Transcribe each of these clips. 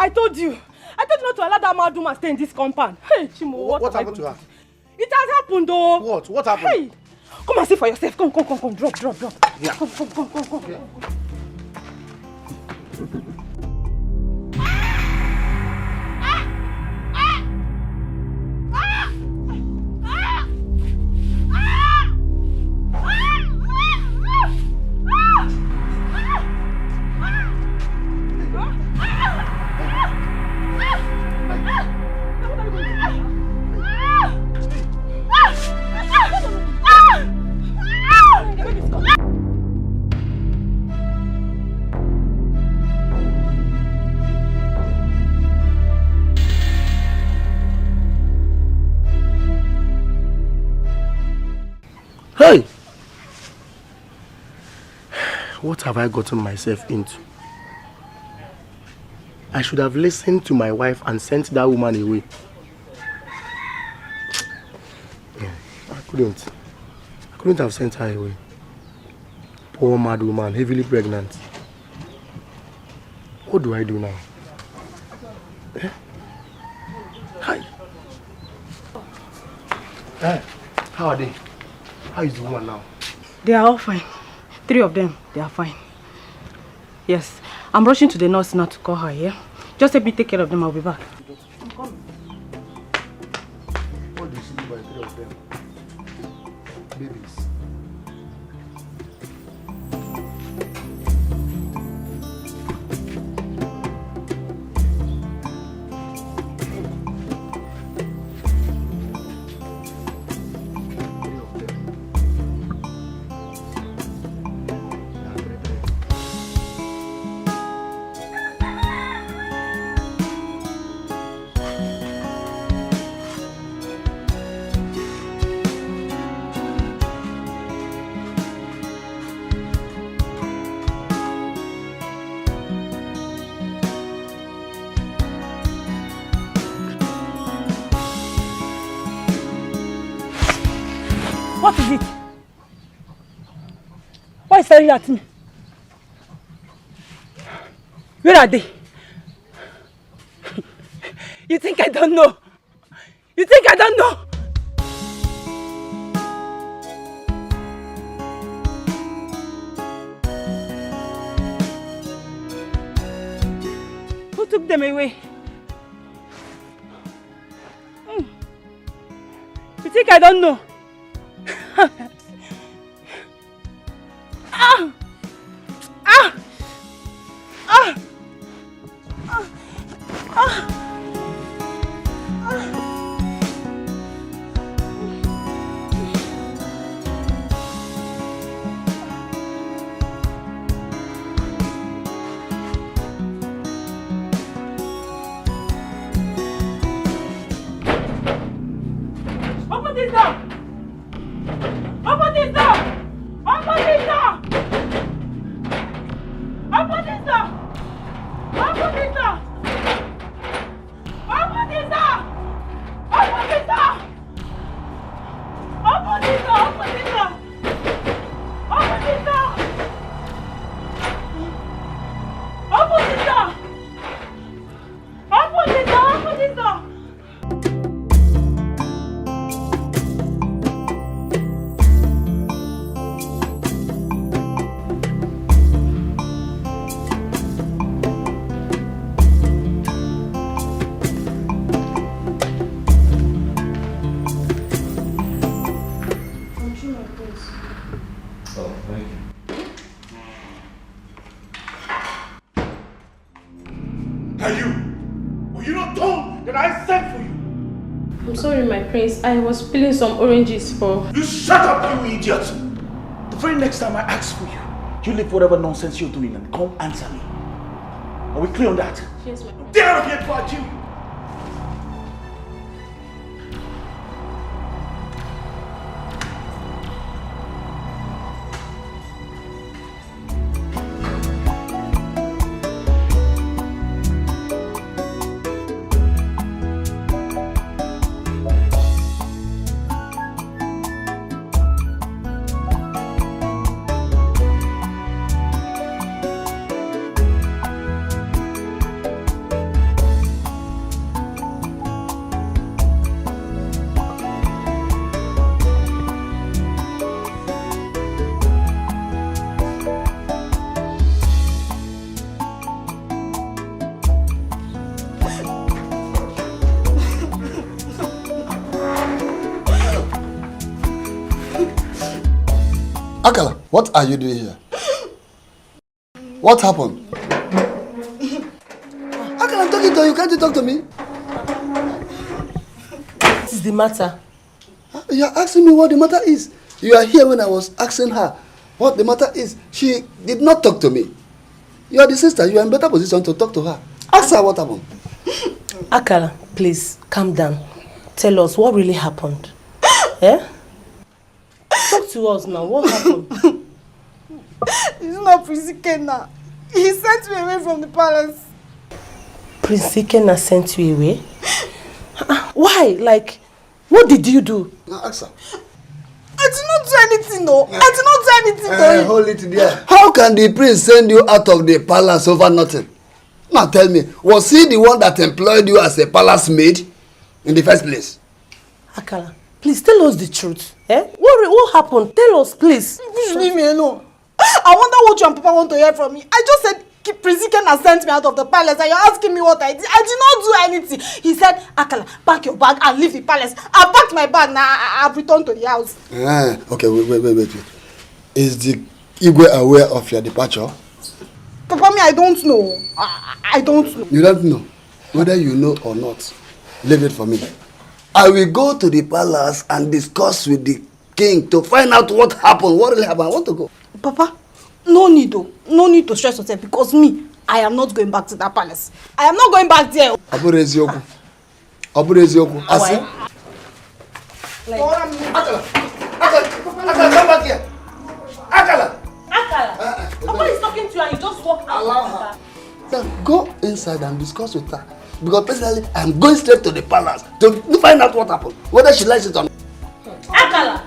I told you not to allow that mad woman stay in this compound. Hey, Chimo, what happened to her? It has happened though. What happened? Hey, come and see for yourself. Come. Drop. Yeah. Come. Yeah. Hey! What have I gotten myself into? I should have listened to my wife and sent that woman away. No, I couldn't have sent her away. Poor mad woman, heavily pregnant. What do I do now? Eh? Hi. Hey, how are they? How is the woman now? They are all fine. 3 of them, they are fine. Yes, I'm rushing to the nurse now to call her, yeah? Just help me take care of them, I'll be back. I'm coming. What do you see by 3 of them? Babies. What is it? Why is staring at me? Where are they? You think I don't know? You think I don't know? Who took them away? You think I don't know? Open this door! Open this door! Open this door! Open this door! Open this door! Open this door! Open this door! Open this door! Open this door! Open this door! Open this door! Open this door! Open this door! Prince, I was peeling some oranges for... You shut up, you idiot! The very next time I ask for you, you leave whatever nonsense you're doing and come answer me. Are we clear on that? Yes, my prince. Get out of here before I kill you! Akala, what are you doing here? What happened? Akala, I'm talking to you. Can't you talk to me? What is the matter? You are asking me what the matter is. You are here when I was asking her what the matter is. She did not talk to me. You are the sister. You are in better position to talk to her. Ask her what happened. Akala, please, calm down. Tell us what really happened. Eh? Talk to us now. What happened? It's not Prince Ikenna. He sent me away from the palace. Prince Ikenna sent you away? Why? Like, what did you do? Now ask her. I did not do anything, no. I did not do anything, no. Hold it there. How can the prince send you out of the palace over nothing? Now tell me, was he the one that employed you as a palace maid in the first place? Akala, please tell us the truth. Eh? What happened? Tell us, please. Please leave me alone. I wonder what you and Papa want to hear from me. I just said Prince Ikenna sent me out of the palace and you're asking me what I did. I did not do anything. He said, Akala, pack your bag and leave the palace. I packed my bag now. I've returned to the house. Okay, wait. Is the Igwe aware of your departure? Papa, me, I don't know. I don't know. You don't know? Whether you know or not, leave it for me. I will go to the palace and discuss with the king to find out what happened, what really happened. I want to go. Papa, no need to stress yourself because me, I am not going back to that palace. I am not going back there. Aburezioku. Asi. Akala, come back here. Akala. Papa is talking to you and you just walk out. Allow her. Then go inside and discuss with her. Because personally, I am going straight to the palace to find out what happened. Whether she likes it or not. Akala.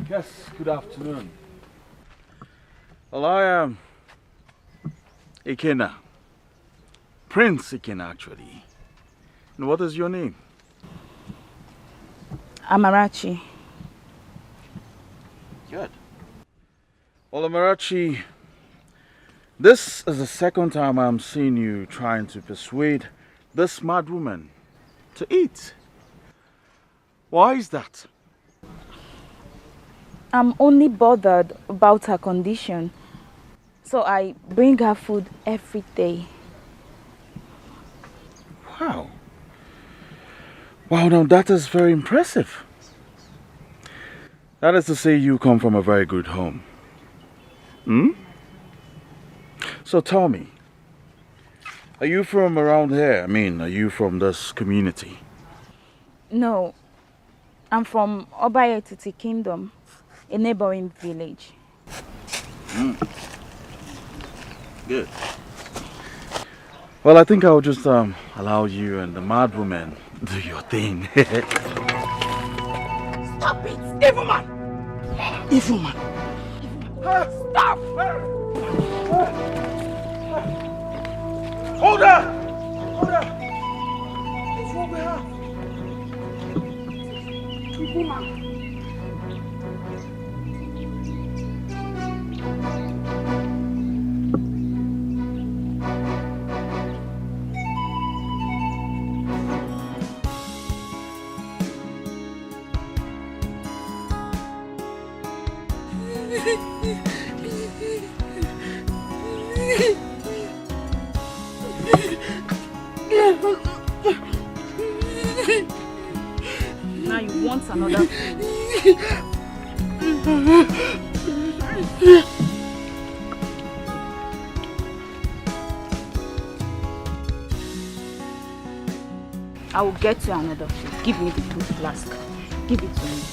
Yes, good afternoon. Well, I am Ikenna. Prince Ikenna, actually. And what is your name? Amarachi. Good. Well, Amarachi, this is the second time I'm seeing you trying to persuade this mad woman to eat. Why is that? I'm only bothered about her condition, so I bring her food every day. Wow. Wow, now that is very impressive. That is to say you come from a very good home. Hmm? So tell me, are you from around here? I mean, are you from this community? No, I'm from Obayetiti Kingdom, a neighboring village. Good. Well, I think I'll just allow you and the mad woman do your thing. Stop it, evil man! Evil man! Stop! Hold her! Hold her! What's wrong with her? Evil man! want another. I will get you another food. Give me the food flask. Give it to me.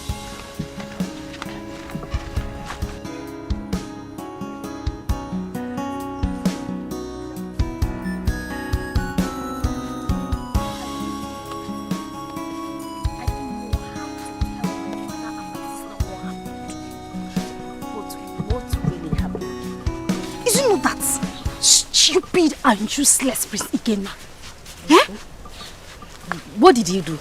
Stupid and useless Prince Ikenna. Eh? What did he do?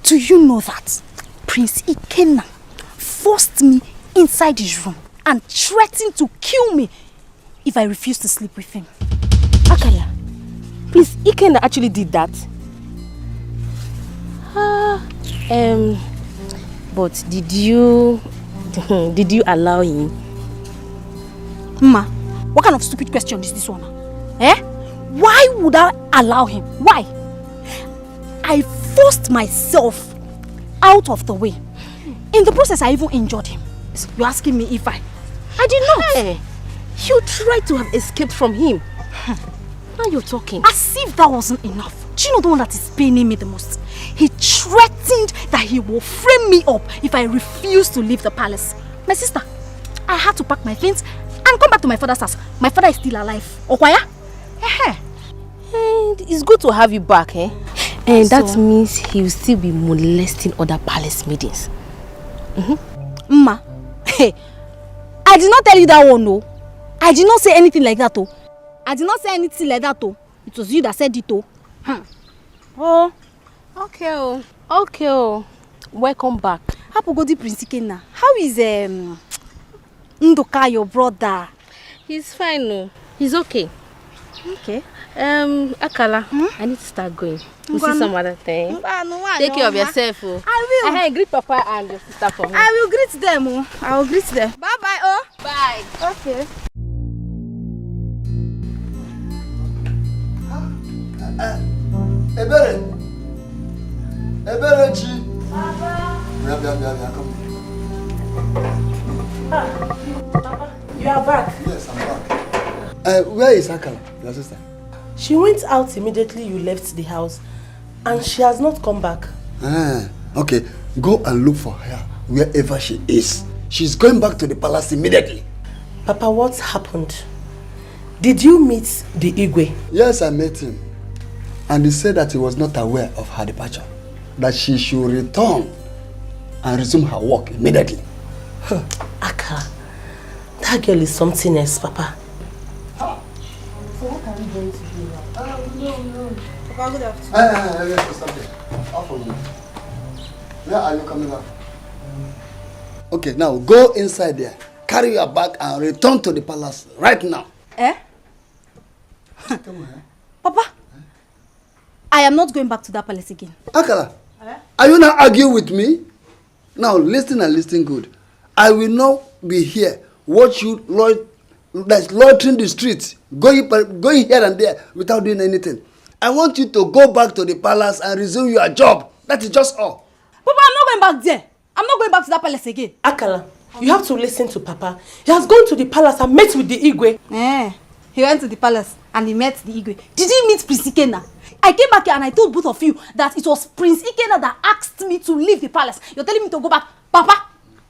Do you know that Prince Ikenna forced me inside his room and threatened to kill me if I refused to sleep with him? Akala, Prince Ikenna actually did that? But did you allow him? Ma, what kind of stupid question is this one? Eh? Why would I allow him? Why? I forced myself out of the way. In the process, I even injured him. You're asking me if I did not. Hey, you tried to have escaped from him. Now you're talking. As if that wasn't enough. Do you know the one that is paining me the most? He threatened that he will frame me up if I refuse to leave the palace. My sister, I had to pack my things and come back to my father's house. My father is still alive. Okwaya? And it's good to have you back, eh? And so, that means he will still be molesting other palace maidens. Ma, hey, I did not tell you that one, no. I did not say anything like that, oh. I did not say anything like that, oh. It was you that said it, oh. Oh, okay, oh. Okay, oh. Welcome back. Hapugodi Prince Ikenna. How is Ndoka, your brother? He's fine, no. He's okay. Okay. Akala, I need to start going. We'll see some other thing. Take care of yourself, oh. I will. Hey, greet Papa and your sister for me. I will greet them, oh. I will greet them. Bye-bye, oh. Bye. Okay. Eberechi. Papa. Come. Papa, you are back. Yes, I'm back. Where is Akala, your sister? She went out immediately you left the house, and she has not come back. Okay. Go and look for her wherever she is. She's going back to the palace immediately. Papa, what happened? Did you meet the Igwe? Yes, I met him. And he said that he was not aware of her departure. That she should return and resume her work immediately. Aka, that girl is something else, Papa. So what are we going to do now? No. Papa, good afternoon. Stop there. Off of me. Where are you coming back? Okay, now go inside there. Carry your bag and return to the palace right now. Come on, Papa, I am not going back to that palace again. Akala, are you not arguing with me? Now listen and listen good. I will not be here. Watch you loitering the streets, going here and there without doing anything. I want you to go back to the palace and resume your job. That is just all. Papa, I'm not going back there. I'm not going back to that palace again. Akala, you have to listen to Papa. He has gone to the palace and met with the Igwe. He went to the palace and he met the Igwe. Did he meet Prince Ikenna? I came back here and I told both of you that it was Prince Ikenna that asked me to leave the palace. You're telling me to go back. Papa,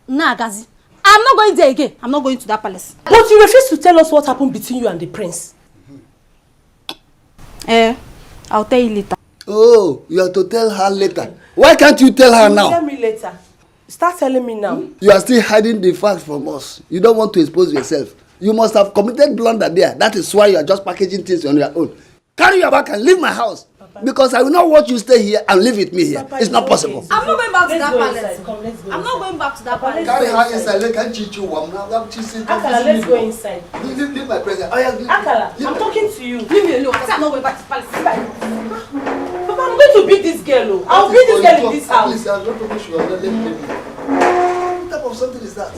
nah, Gazi. I'm not going there again. I'm not going to that palace. But you refuse to tell us what happened between you and the prince. I'll tell you later. Oh, you have to tell her later. Why can't you tell her now? Tell me later. Start telling me now. You are still hiding the facts from us. You don't want to expose yourself. You must have committed blunder there. That is why you are just packaging things on your own. Carry your bag and leave my house. Papa. Because I will not want you stay here and live with me here. Papa, it's not possible. I'm not going back to that palace. I'm not going back to that palace. Carry her inside. Let her teach you one. Akala, let's go inside. Leave my presence. Akala, I'm talking to you. Leave me alone. I said I'm not going back to the palace. Papa, I'm going to beat this girl. I'll beat this girl in this house. Please, I'm not pretty sure. Let me. What type of something is that?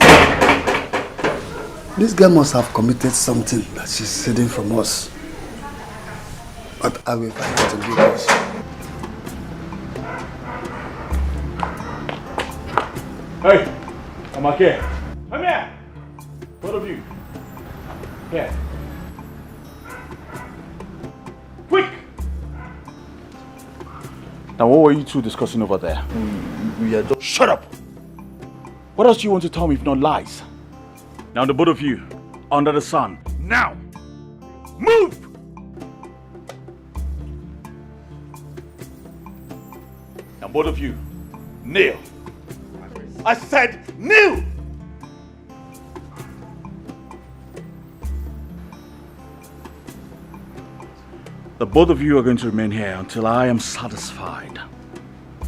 This girl must have committed something that she's hiding from us. But I will find her to do this. Hey, I'm okay. Come here. Both of you. Here. Quick! Now what were you two discussing over there? We are just... Shut up! What else do you want to tell me if not lies? Now the both of you, under the sun. Now! Move! Now both of you, kneel. I said kneel! The both of you are going to remain here until I am satisfied.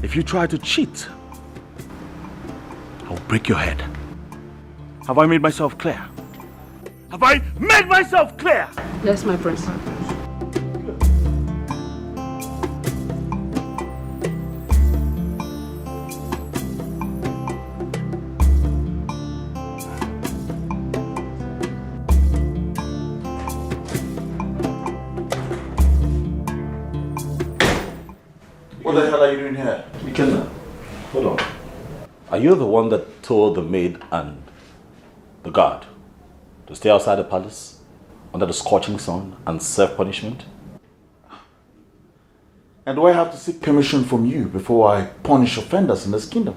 If you try to cheat, I'll break your head. Have I made myself clear? Have I made myself clear? Yes, my prince. What the hell are you doing here? Ikenna, hold on. Are you the one that told the maid and the guard to stay outside the palace under the scorching sun and serve punishment? And do I have to seek permission from you before I punish offenders in this kingdom?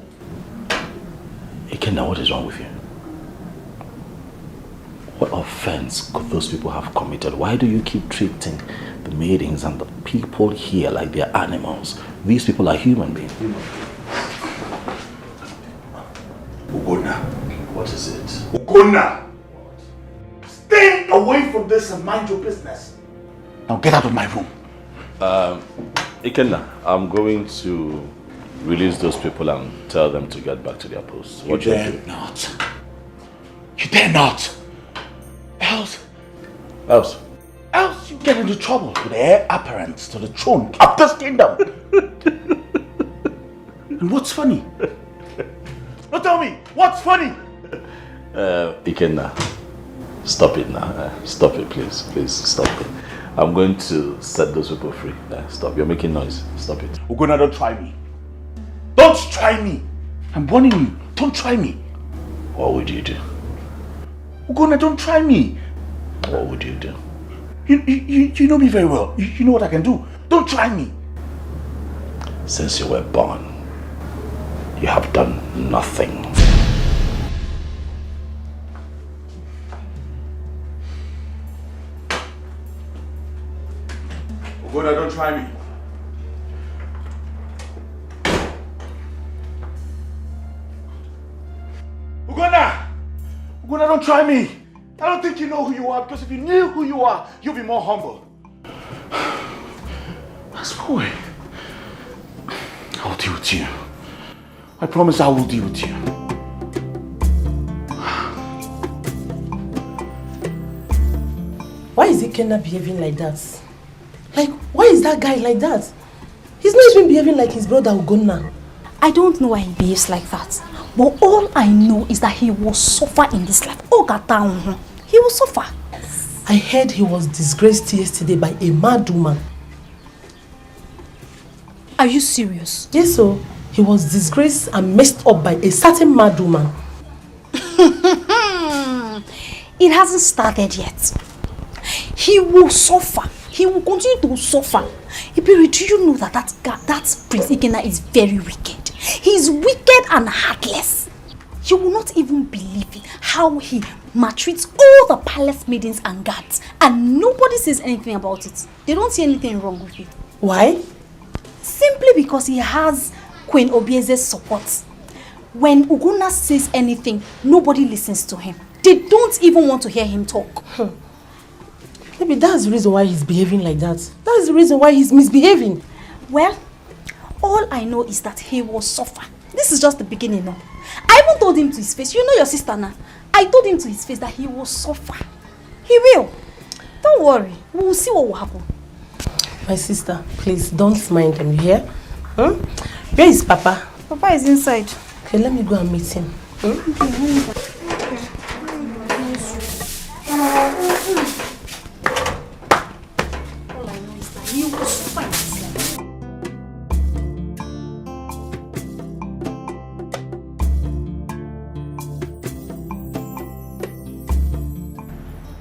Ikenna, what is wrong with you? What offense could those people have committed? Why do you keep treating the maidens and the people here like they're animals? These people are human beings. Ugonna. What is it? Ugonna! Stay away from this and mind your business. Now get out of my room. Ikenna, I'm going to release those people and tell them to get back to their posts. You dare not. You dare not. Else you get into trouble with the heir apparent to the throne of this kingdom. And what's funny? Now tell me, what's funny? Ikenna, stop it now. Stop it, please. Please, stop it. I'm going to set those people free. Stop. You're making noise. Stop it. Ugonna, don't try me. Don't try me. I'm warning you. Don't try me. What would you do? Ugonna, don't try me. What would you do? You know me very well. You know what I can do. Don't try me. Since you were born, you have done nothing. Ugonna, don't try me. Ugonna! Ugonna, don't try me. I don't think you know who you are, because if you knew who you are, you'll be more humble. That's boy. I'll deal with you. I promise I will deal with you. Why is Ikenna behaving like that? Like, why is that guy like that? He's not even behaving like his brother Ugonna. I don't know why he behaves like that. But all I know is that he will suffer in this life. He will suffer. I heard he was disgraced yesterday by a mad woman. Are you serious? Yes, so he was disgraced and messed up by a certain mad woman. It hasn't started yet. He will suffer. He will continue to suffer. Iberi, do you know that Prince Ikenna is very wicked? He's wicked and heartless. You will not even believe it, how he maltreats all the palace maidens and guards, and nobody says anything about it. They don't see anything wrong with it. Why? Simply because he has Queen Obieze's support. When Ugonna says anything, nobody listens to him. They don't even want to hear him talk. Maybe that's the reason why he's behaving like that. That's the reason why he's misbehaving. Well, all I know is that he will suffer. This is just the beginning now. I even told him to his face, you know your sister now. I told him to his face that he will suffer. He will. Don't worry. We will see what will happen. My sister, please don't mind him, you hear? Where is Papa? Papa is inside. Okay, let me go and meet him. All I know is that he will suffer in this life.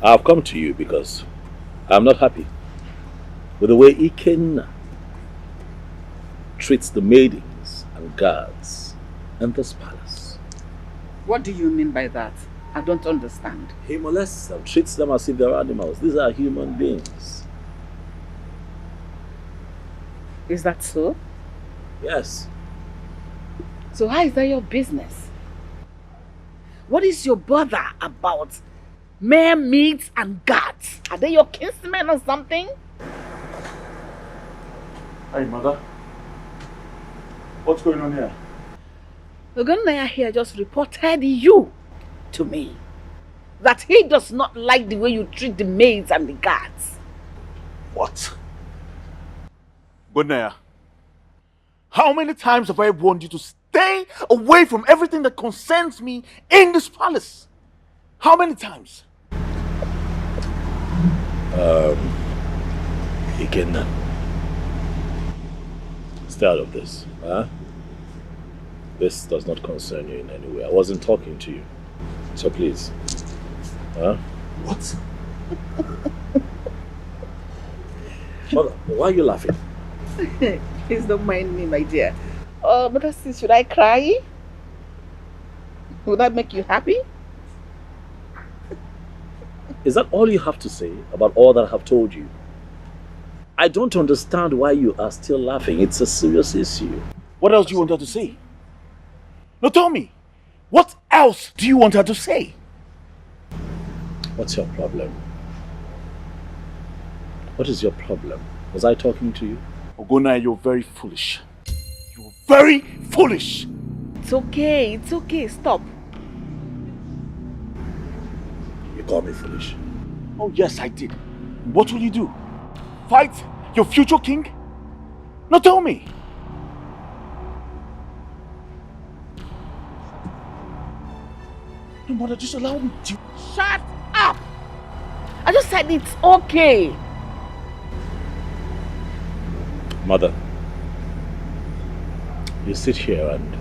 I've come to you because I'm not happy with the way Ikenna treats the maidens and guards in this palace. What do you mean by that? I don't understand. He molests them, treats them as if they're animals. These are human beings. Is that so? Yes. So how is that your business? What is your bother about mere maids and guards? Are they your kinsmen or something? Hey, mother. What's going on here? The Ogonaya here just reported you to me. That he does not like the way you treat the maids and the guards. What? Gonaya, how many times have I warned you to stay away from everything that concerns me in this palace? How many times? Ikenna, stay out of this, huh? This does not concern you in any way. I wasn't talking to you. So please. Huh? What? Mother, why are you laughing? Please don't mind me, my dear. But should I cry? Would that make you happy? Is that all you have to say about all that I have told you? I don't understand why you are still laughing. It's a serious issue. What else do you want her to say? Now tell me, what else do you want her to say? What's your problem? What is your problem? Was I talking to you? Ogona, you're very foolish. You're very foolish. It's okay, stop. You call me foolish? Oh yes, I did. What will you do? Fight your future king? Now tell me. Your mother, just allow me to... Shut up! I just said it's okay. Mother, you sit here and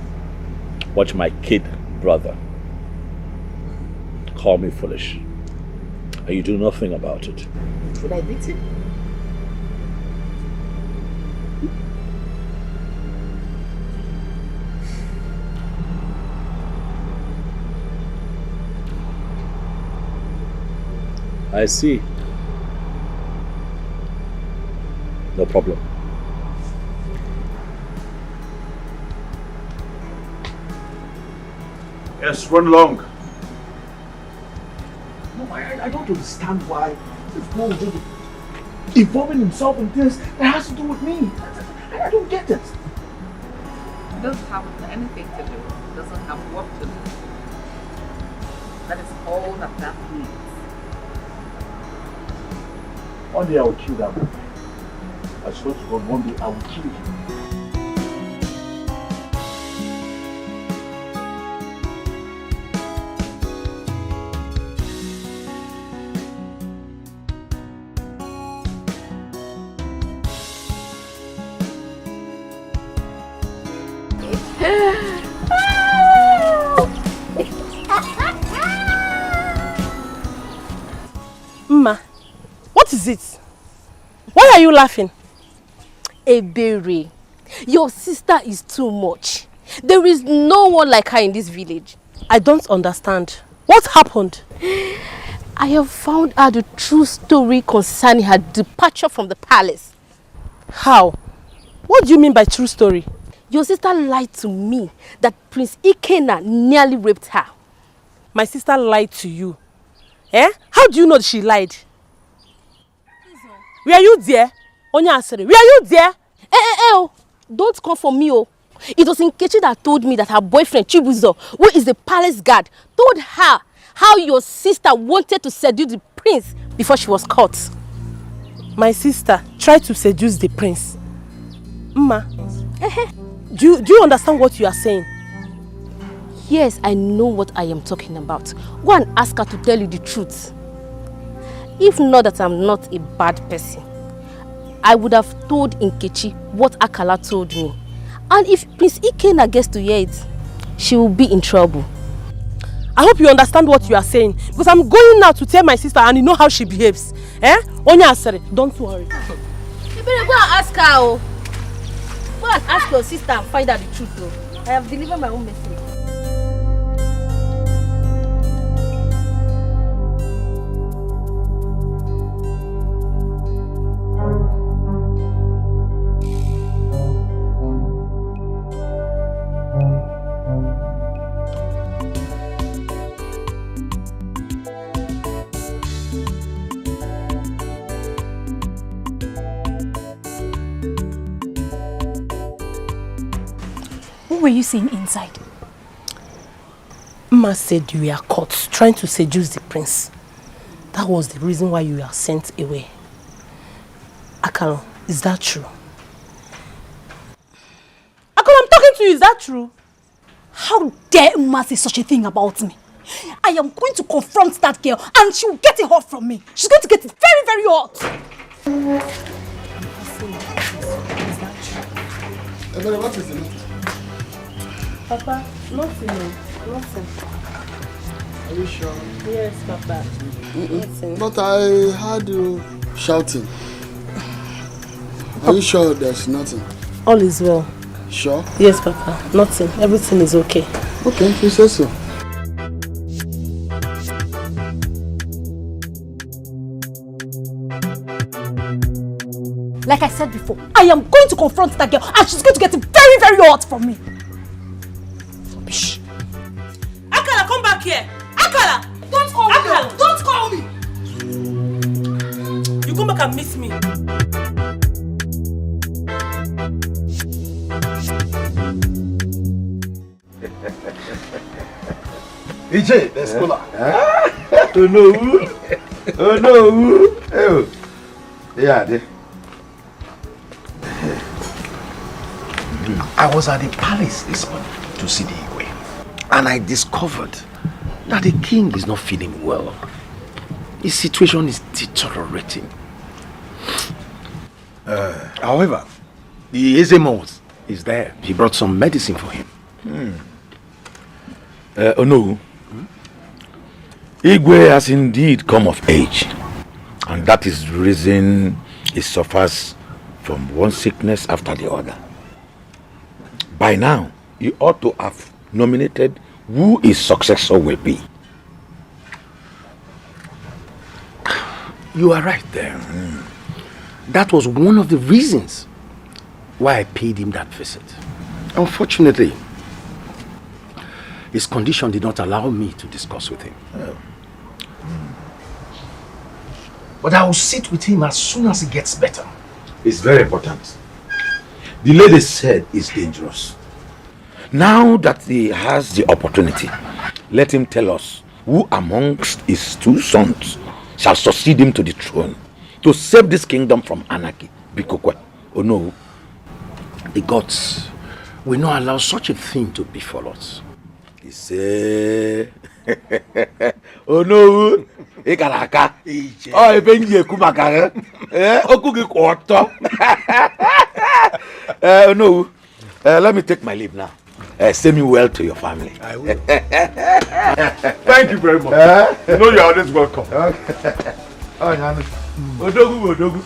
watch my kid brother call me foolish, and you do nothing about it. Should I beat him? I see. No problem. Yes, run along. No, I don't understand why this boy is just involving himself in things that has to do with me. I don't get it. It doesn't have anything to do. It doesn't have work to do. That is all that means. One day I will kill that boy. I swear to God, one day I will kill him. Mma, what is it? Why are you laughing? Ebere, your sister is too much. There is no one like her in this village. I don't understand. What happened? I have found out the true story concerning her departure from the palace. How? What do you mean by true story? Your sister lied to me that Prince Ikenna nearly raped her. My sister lied to you? Eh? How do you know she lied? Were you there? Onya Asere, were you there? Don't come for me, oh. It was Nkechi that told me that her boyfriend Chibuzo, who is the palace guard, told her how your sister wanted to seduce the prince before she was caught. My sister tried to seduce the prince. Mma, do you understand what you are saying? Yes, I know what I am talking about. Go and ask her to tell you the truth. If not that I'm not a bad person, I would have told Nkechi what Akala told me. And if Prince Ikenna gets to hear it, she will be in trouble. I hope you understand what you are saying. Because I'm going now to tell my sister and you know how she behaves. Eh? Onya said it. Don't worry. You better go and ask her. Oh. Go and ask your sister and find out the truth. Oh. I have delivered my own message. What were you saying inside? Ma said you were caught trying to seduce the prince. That was the reason why you were sent away. Akalo, is that true? Akalo, I'm talking to you. Is that true? How dare Uma say such a thing about me? I am going to confront that girl and she will get it hot from me. She's going to get it very, very hot. What is it? Papa, nothing. Nothing. Are you sure? Yes, Papa. Nothing. But I heard you shouting. Are you sure there's nothing? All is well. Sure? Yes, Papa. Nothing. Everything is okay. Okay, you say so. Like I said before, I am going to confront that girl and she's going to get it very, very hot from me. Rubbish. Akala, come back here. Akala! Don't call me. Akala, don't call me. You come back and miss me. EJ, the scholar. Oh no. Oh no. Oh. Yeah. I was at the palace this morning to see the Igwe, and I discovered that the king is not feeling well. His situation is deteriorating. However, the Ezemos is there. He brought some medicine for him. Oh no. Igwe has indeed come of age, and that is the reason he suffers from one sickness after the other. By now, you ought to have nominated who his successor will be. You are right there. That was one of the reasons why I paid him that visit. Unfortunately, his condition did not allow me to discuss with him. But I will sit with him as soon as he gets better. It's very important. The lady said it's dangerous. Now that he has the opportunity, let him tell us who amongst his two sons shall succeed him to the throne to save this kingdom from anarchy. Bikokwe. Oh no. The gods will not allow such a thing to befall us. He say, oh no. Ikaraka. Oh, ebenji ekumaka. Okugi kwato. No. Let me take my leave now. Send me well to your family. I will. Thank you very much. You know you're always welcome. Okay. Oh, Odogu.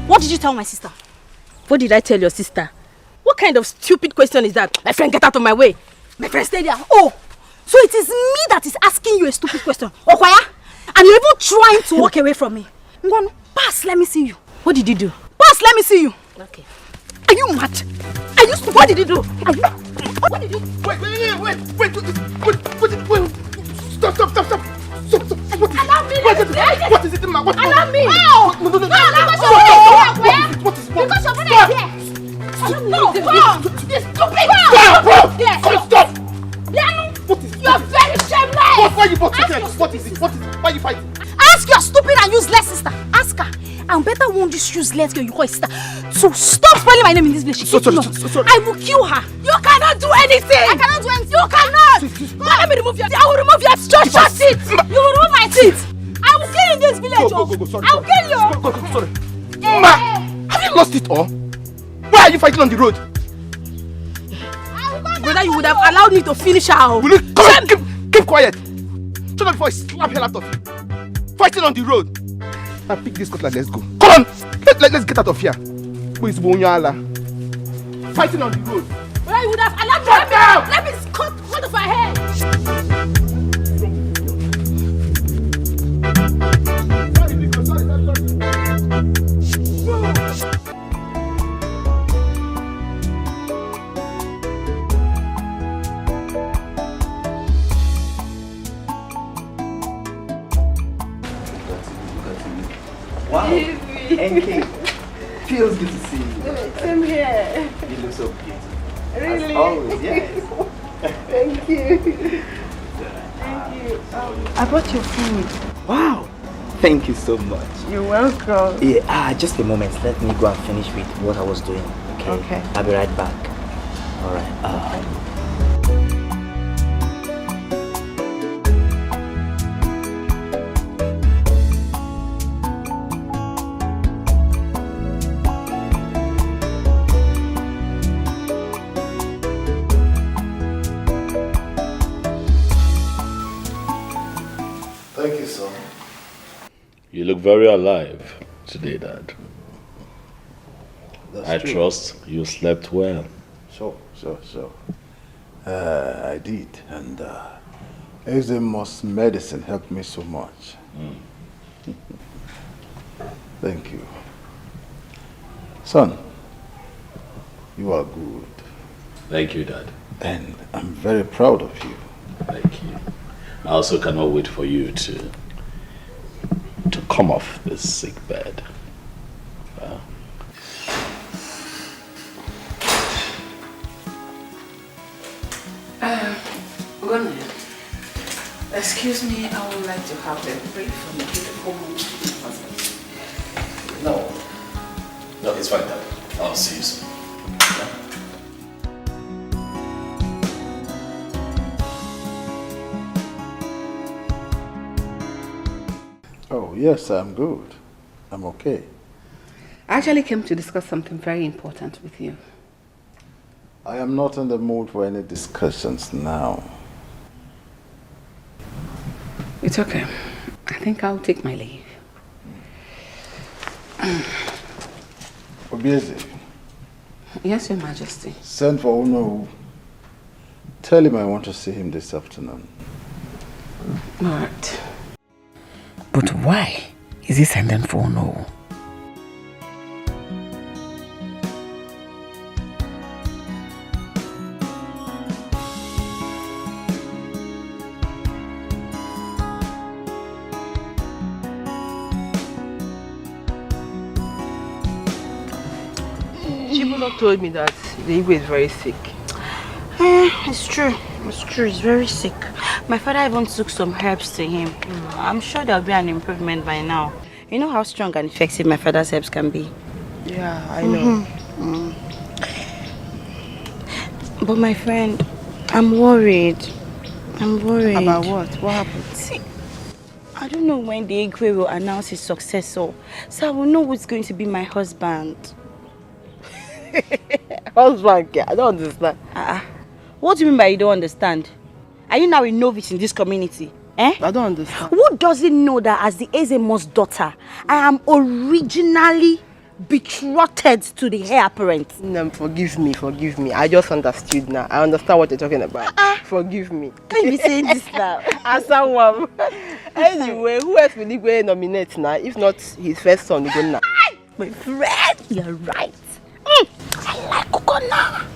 What did you tell my sister? What did I tell your sister? What kind of stupid question is that? My friend, get out of my way. My friend, stay there. Oh, So it is me that is asking you a stupid question. Okwaya? And you're even trying to walk away from me. Ngwanu, pass, let me see you. What did you do? Pass, let me see you. Okay. Are you mad? Are you stupid? What did you do? Are you... What did you... Wait. Stop. Allow me. What is it, ma? Allow me. No. Because your brother is here. This stupid. Stop. You're very shameless. Why you both together? What is it? Why are you fighting? Ask your stupid and useless sister. Ask her. I'm better warn this useless girl you call sister to stop spelling my name in this village. Sorry. I will kill her. You cannot do anything. I cannot do anything. You cannot. Let me remove your teeth. I will remove your teeth. You will remove my teeth. I will kill you in this village. Go. Sorry. I will kill you. Go. Sorry. Ma, have you lost it all? Why are you fighting on the road? Brother, you would have allowed me to finish her. Will you come on, keep quiet. Shut up before I slap hell out of you. Fighting on the road. Now pick this cutlass, let's go. Come on, let's get out of here. Who is Bonyala? Fighting on the road. Brother, you would have allowed me. Let me cut one of her head. Wow, NK, feels good to see you. Same here. You look so beautiful. Really? As always, yes. Thank you. Thank you. I brought your food. Wow, thank you so much. You're welcome. Yeah, just a moment. Let me go and finish with what I was doing. Okay. I'll be right back. All right. Thank you, son. You look very alive today, Dad. That's I true. trust you slept well. Sure. I did, and Eczema's medicine helped me so much. Thank you. Son, you are good. Thank you, Dad. And I'm very proud of you. Thank you. I also cannot wait for you to come off this sick bed. Excuse me, I would like to have a brief from the beautiful husband. No, it's fine, Dad. I'll see you soon. Oh, yes, I'm good. I'm okay. I actually came to discuss something very important with you. I am not in the mood for any discussions now. It's okay. I think I'll take my leave. Obieze. Yes, Your Majesty. Send for Uno. Tell him I want to see him this afternoon. All right. But why is he sending for no? Chibulo told me that the Igwe is very sick. It's true. It's true. He's very sick. My father even took some herbs to him. I'm sure there'll be an improvement by now. You know how strong and effective my father's herbs can be. Yeah, I know. But my friend, I'm worried. I'm worried. About what? What happened? See, I don't know when the Igwe will announce his successor, so I will know who's going to be my husband. Husband? I don't understand. What do you mean by you don't understand? Are you now a novice in this community? Eh? I don't understand. Who doesn't know that as the Ezemo's daughter, I am originally betrothed to the heir apparent. No, forgive me. I just understood now. I understand what you're talking about. Forgive me. Can't you be saying this now? As someone. Anyway, who else will he go nominate now? If not his first son, Ugonna. My friend, you're right. I like Ugonna.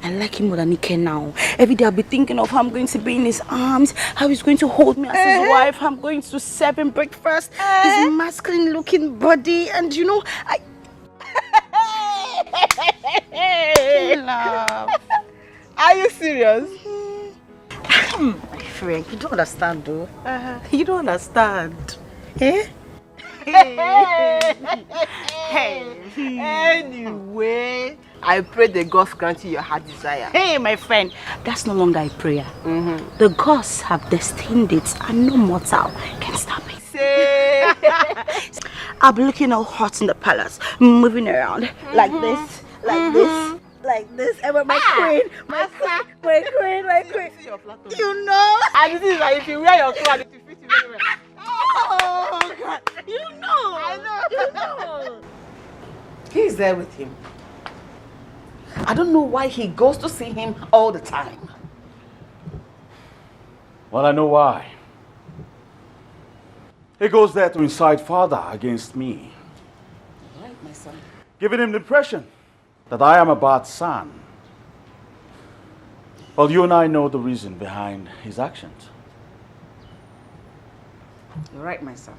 I like him more than Dikeh now. Every day I'll be thinking of how I'm going to be in his arms, how he's going to hold me as his wife, how I'm going to serve him breakfast, his masculine looking body, and you know, Love. Are you serious? My friend, you don't understand though. You don't understand. Eh? Anyway, I pray the gods grant you your heart desire. Hey, my friend, that's no longer a prayer. The gods have destined it, and no mortal can stop it. I'll be looking all hot in the palace, moving around like this, like this, like this. And my queen, my queen. You know. And this is like if you wear your clothes, it will fit you very well. Oh God, you know. I know. He's there with him. I don't know why he goes to see him all the time. Well, I know why. He goes there to incite father against me. Right, my son. Giving him the impression that I am a bad son. Well, you and I know the reason behind his actions. You're right, my son.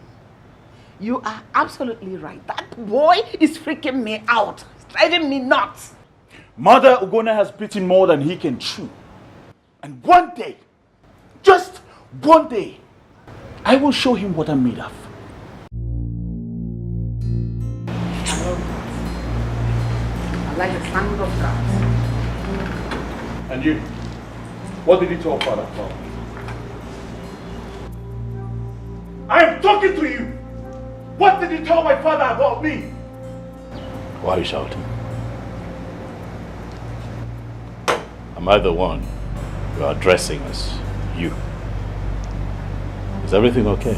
You are absolutely right. That boy is freaking me out. It's driving me nuts. Mother Ugonna has bitten more than he can chew. And one day, just one day, I will show him what I'm made of. I like the sound of God. And you, what did he tell father about? I am talking to you. What did he tell my father about me? Why are you shouting? Am I the one you are addressing as you? Is everything okay?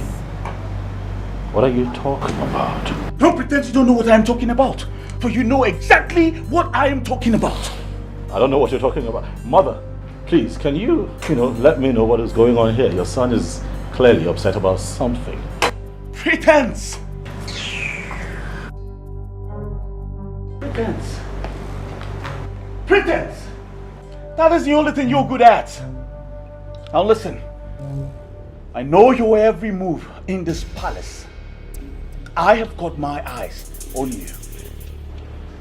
What are you talking about? Don't pretend you don't know what I am talking about. For you know exactly what I am talking about. I don't know what you're talking about. Mother, please, can you let me know what is going on here? Your son is clearly upset about something. Pretense! Pretense! That is the only thing you're good at. Now listen. I know your every move in this palace. I have got my eyes on you.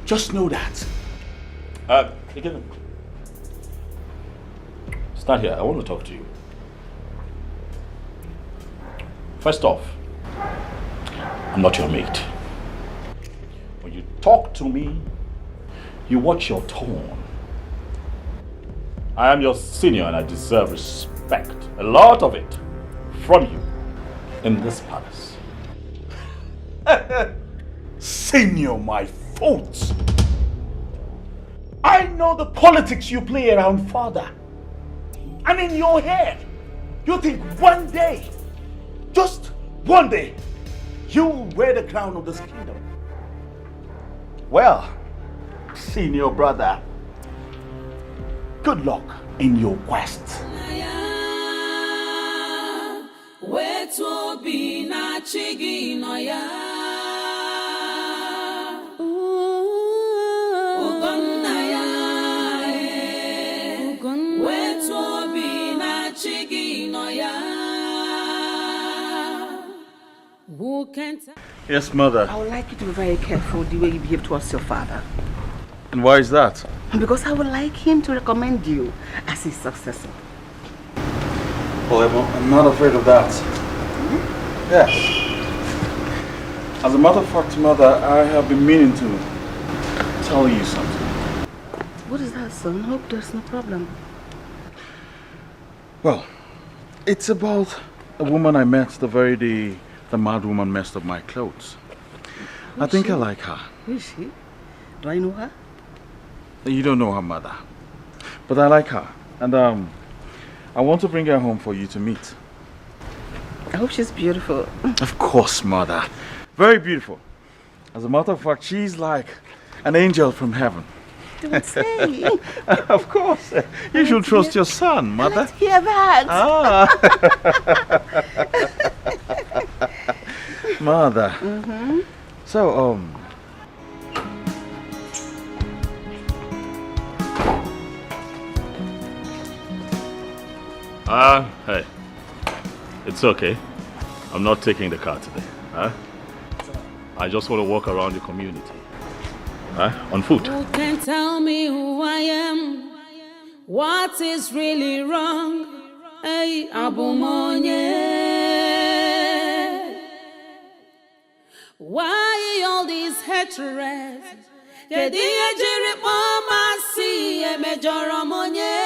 Just know that. Stand here. I want to talk to you. First off, I'm not your mate. When you talk to me, you watch your tone. I am your senior and I deserve respect. A lot of it from you in this palace. Senior, my fault. I know the politics you play around father. And in your head, you think one day, just one day, you'll wear the crown of this kingdom. Well, senior brother, good luck in your quest. Yes, mother. I would like you to be very careful the way you behave towards your father. And why is that? Because I would like him to recommend you as his successor. Well, I'm not afraid of that. Yes. As a matter of fact, mother, I have been meaning to tell you something. What is that, son? Hope there's no problem. Well, it's about a woman I met the very day the mad woman messed up my clothes. I think I like her. Who is she? Do I know her? You don't know her, mother. But I like her. And I want to bring her home for you to meet. I hope she's beautiful. Of course, mother. Very beautiful. As a matter of fact, she's like an angel from heaven. Don't say. Of course. You should trust your son, mother. Let's hear that. Mother. Mm-hmm. So, hey. It's okay. I'm not taking the car today. Huh? I just want to walk around the community. Huh? On foot. You can tell me who I am. What is really wrong? Hey, Abumonye. Why all these hatred? Kediye jiri mama si emejoro monye.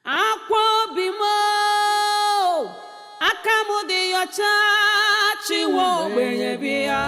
Akwa bimo akamudi yocha chiwo gbenye bia.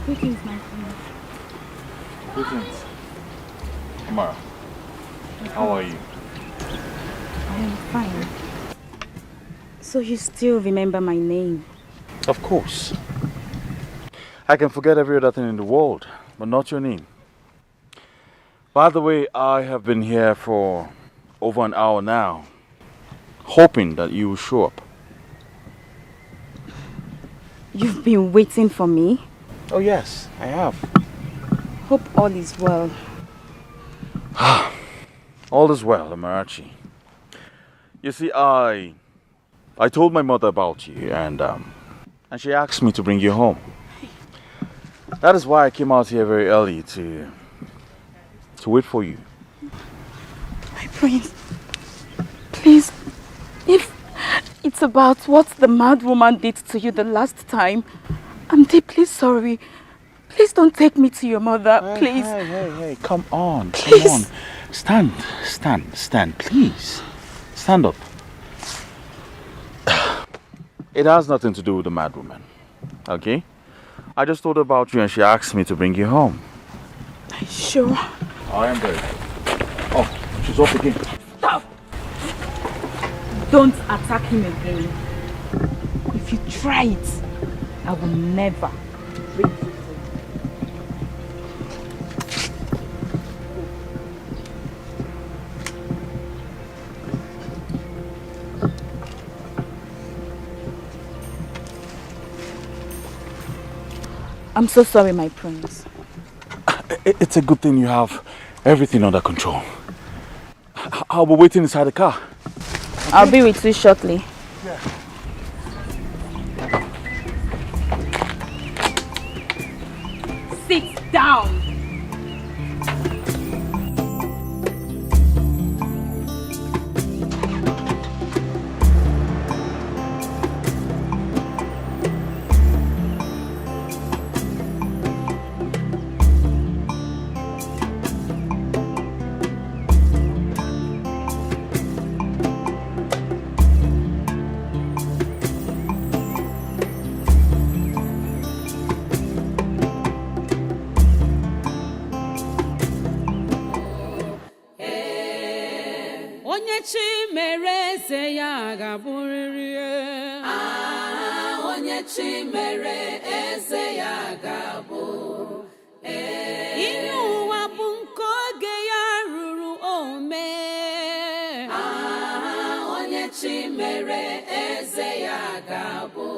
Greetings, my friend. greetings. Amara, how are you? I am fine. So you still remember my name? Of course. I can forget every other thing in the world, but not your name. By the way, I have been here for over an hour now, hoping that you will show up. You've been waiting for me? Oh yes, I have. Hope all is well. All is well, Amarachi. You see, I told my mother about you, and she asked me to bring you home. That is why I came out here very early to wait for you. My prince, please, if it's about what the mad woman did to you the last time, I'm deeply sorry. Please don't take me to your mother, please. Hey, come on, come on. Stand, please. Stand up. It has nothing to do with the mad woman, okay? I just thought about you and she asked me to bring you home. Are you sure? I am very. Oh, she's up again. Stop! Don't attack him again. If you try it, I will never break you. I'm so sorry, my prince. It's a good thing you have everything under control. I'll be waiting inside the car. Okay? I'll be with you shortly. Yeah. Sit down. Onye chi mere eze ya ga-abụ. Ihe ụwa bụ nke oge ya ruru ome. Onye chi mere eze ya ga-abụ.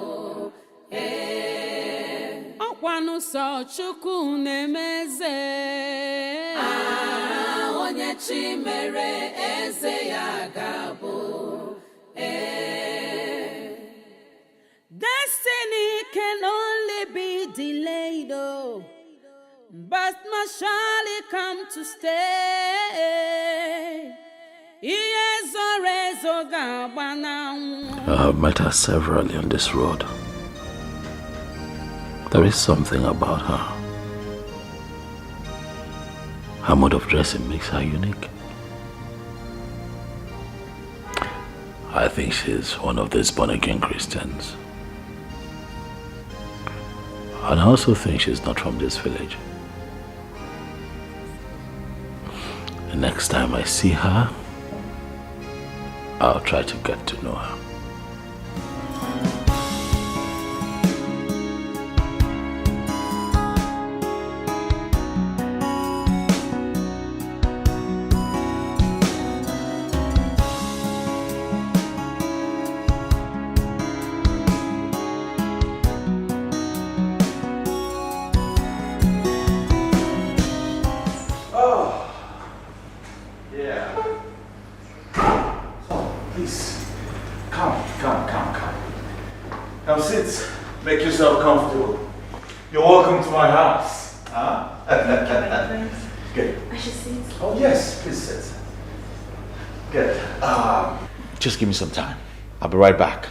Ọkwanụ sọ Chukwu na-emeze. Onye chi mere eze ya ga-abụ. Destiny can only be delayed, oh, but must surely come to stay. I have met her severally on this road. There is something about her. Her mode of dressing makes her unique. I think she's one of these born-again Christians. And I also think she's not from this village. The next time I see her, I'll try to get to know her. Come sit. Make yourself comfortable. You're welcome to my house. Huh? Good. I should sit. Oh yes, please sit. Good. Just give me some time. I'll be right back.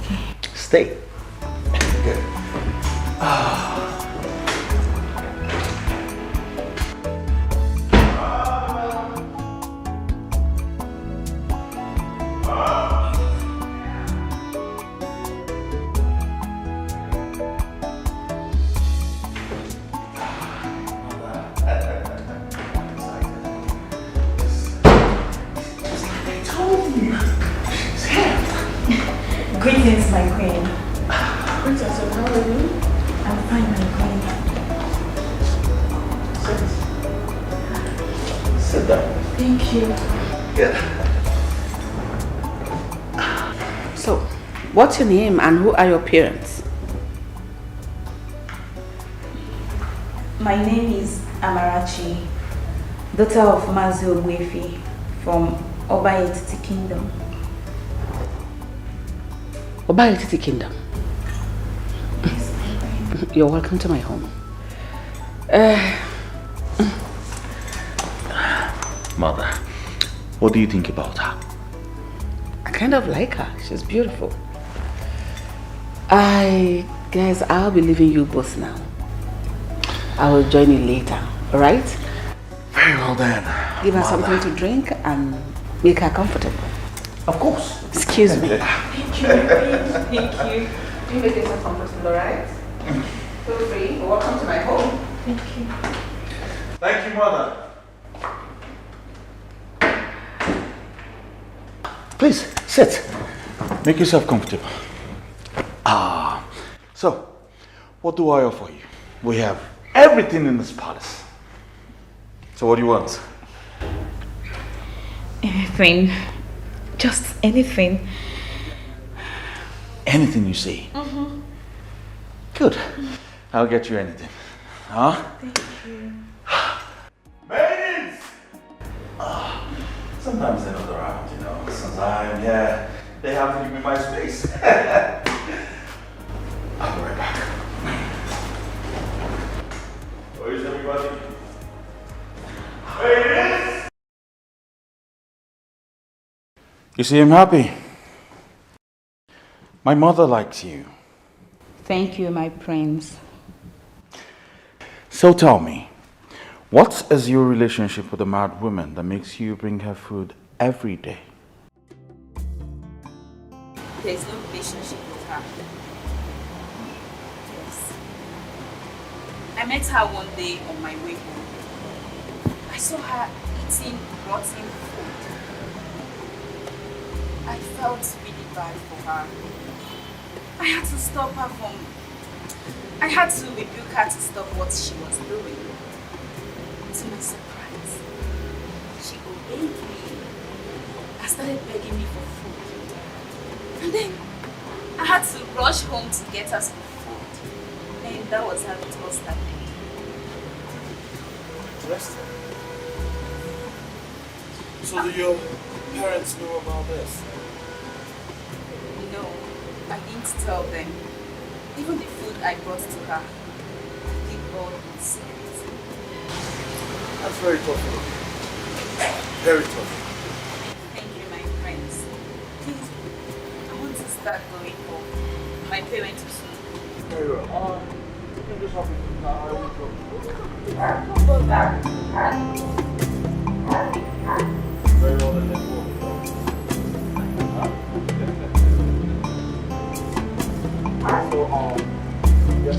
Okay. Stay. Good. Greetings, my queen. Princess, how are you? I'm fine, my queen. Sit down. Thank you. Good. So, what's your name and who are your parents? My name is Amarachi, daughter of Mazi Ogwefi from Obayetiti Kingdom. Obayetiti Kingdom. You're welcome to my home. Mother, what do you think about her? I kind of like her. She's beautiful. I guess I'll be leaving you both now. I will join you later, alright? Very well then. Give her Mother. something to drink and make her comfortable. Of course. Excuse me. Thank you, my queen. Thank you. You make yourself comfortable, alright? Feel free. Welcome to my home. Thank you. Thank you, Mother. Please, sit. Make yourself comfortable. So, what do I offer you? We have everything in this palace. So what do you want? Anything. Just anything. Anything you see. Good. I'll get you anything. Huh? Thank you. Maidens! Sometimes they're not around, you know. Since I'm here, they have to give me my space. I'll be right back. Where is everybody? Maidens! You see, I'm happy. My mother likes you. Thank you, my prince. So tell me, what is your relationship with a mad woman that makes you bring her food every day? There's no relationship with her. Yes. I met her one day on my way home. I saw her eating rotten food. I felt really bad for her. I had to stop her from... I had to rebuke her to stop what she was doing. To my surprise, she obeyed me and started begging me for food. And then I had to rush home to get us some food. And that was how it all started. Interesting. So do your parents know about this? No, I didn't tell them. Even the food I brought to her, I keep all in secret. That's very tough. Very tough. start going home. My parents will soon. Very well. You can just hop in the car. I will go. Very well, then let's go. So, yes.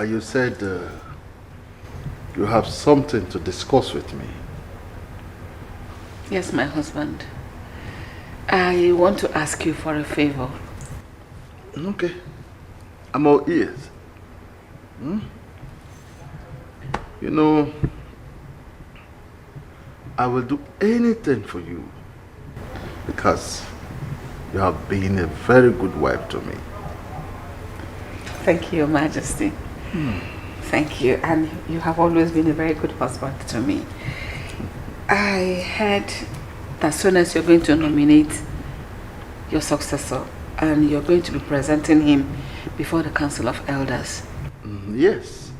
You said you have something to discuss with me. Yes, my husband. I want to ask you for a favor. Okay. I'm all ears. You know, I will do anything for you because you have been a very good wife to me. Thank you, Your Majesty. Thank you, and you have always been a very good husband to me. I heard that as soon as you're going to nominate your successor and you're going to be presenting him before the Council of Elders. Yes.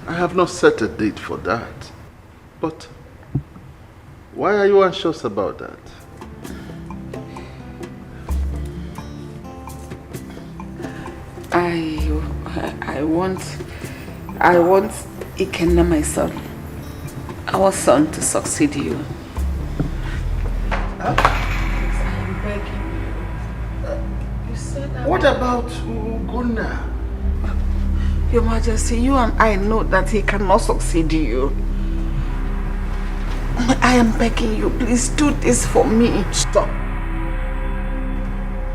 I have not set a date for that. But why are you anxious about that? I want Ikenna, my son, our son, to succeed you. Huh? What about Ugonna? Your Majesty, you and I know that he cannot succeed you. I am begging you, please do this for me. Stop.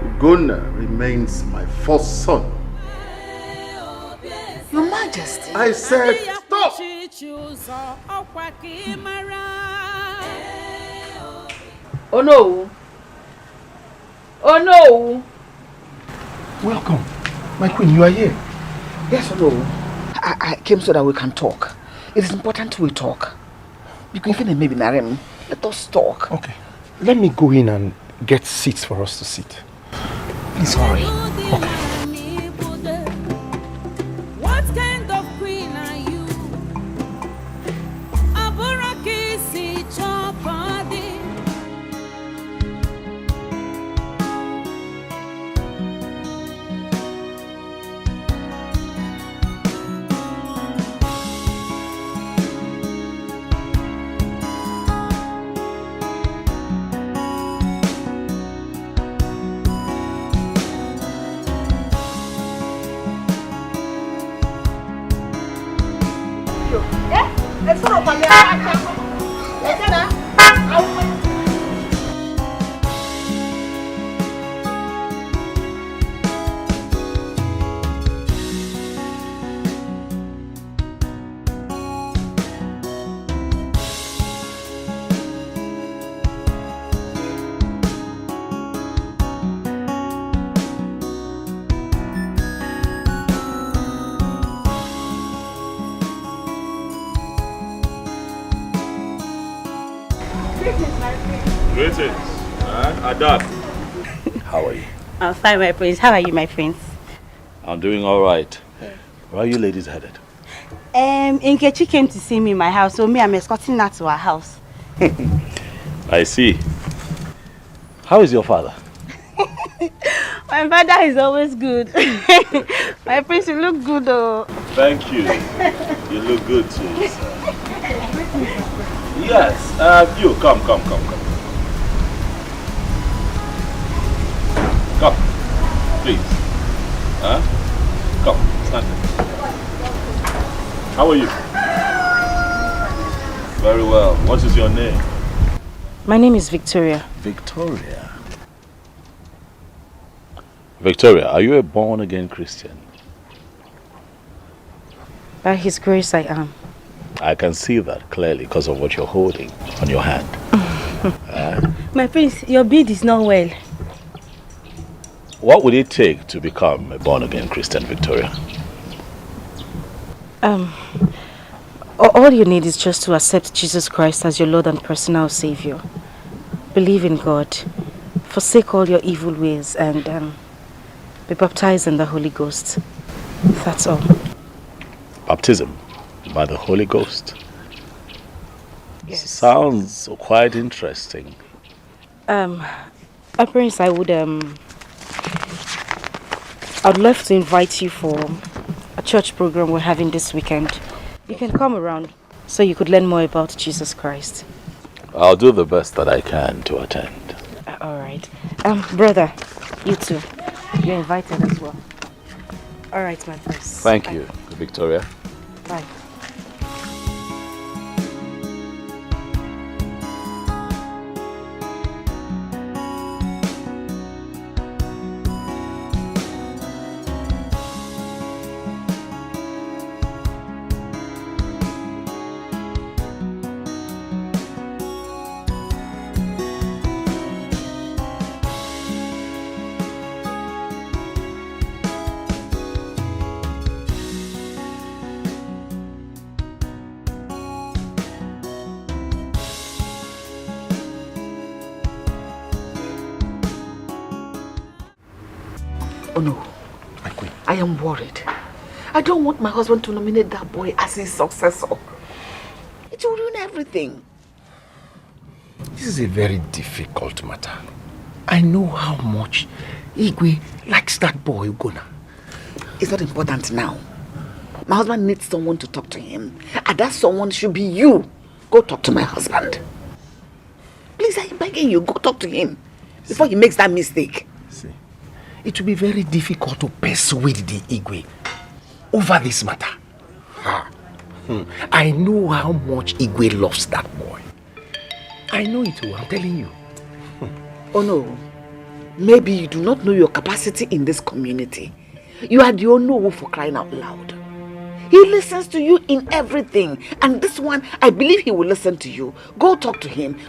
Ugonna remains my first son. Your Majesty. I said stop. Oh no. Oh no. Welcome. My queen, you are here. Yes or no? I came so that we can talk. It is important we talk. Because even maybe Narem, let us talk. Okay. Let me go in and get seats for us to sit. Please hurry. Okay. What kind of queen are you? Aboraki si chopadi. Greetings. Adab. How are you? I'm fine, my prince. How are you, my prince? I'm doing all right. Where are you ladies headed? Nkechi came to see me in my house, so me, I'm escorting her to her house. I see. How is your father? My father is always good. My prince, you look good, though. Thank you. You look good too, sir. Yes, you come. Come, please. Come, stand there. How are you? Very well. What is your name? My name is Victoria. Victoria. Victoria, are you a born-again Christian? By His grace, I am. I can see that clearly because of what you're holding on your hand. My prince, your beard is not well. What would it take to become a born-again Christian, Victoria? All you need is just to accept Jesus Christ as your Lord and personal Savior. Believe in God, forsake all your evil ways, and be baptized in the Holy Ghost. That's all. Baptism by the Holy Ghost? Yes. Sounds quite interesting. My prince, I'd love to invite you for a church program we're having this weekend. You can come around so you could learn more about Jesus Christ. I'll do the best that I can to attend. Alright. Brother, you too. You're invited as well. Alright, my prince. Thank you, Victoria. Bye. Oh no, my queen, I am worried. I don't want my husband to nominate that boy as his successor. It will ruin everything. This is a very difficult matter. I know how much Igwe likes that boy, Ugonna. It's not important now. My husband needs someone to talk to him. And that someone should be you. Go talk to my husband. Please, I'm begging you, go talk to him before he makes that mistake. See, it will be very difficult to persuade the Igwe over this matter. I know how much Igwe loves that boy. I know it too, I'm telling you. Oh no, maybe you do not know your capacity in this community. You are the Onowu for crying out loud. He listens to you in everything, and this one, I believe he will listen to you. Go talk to him.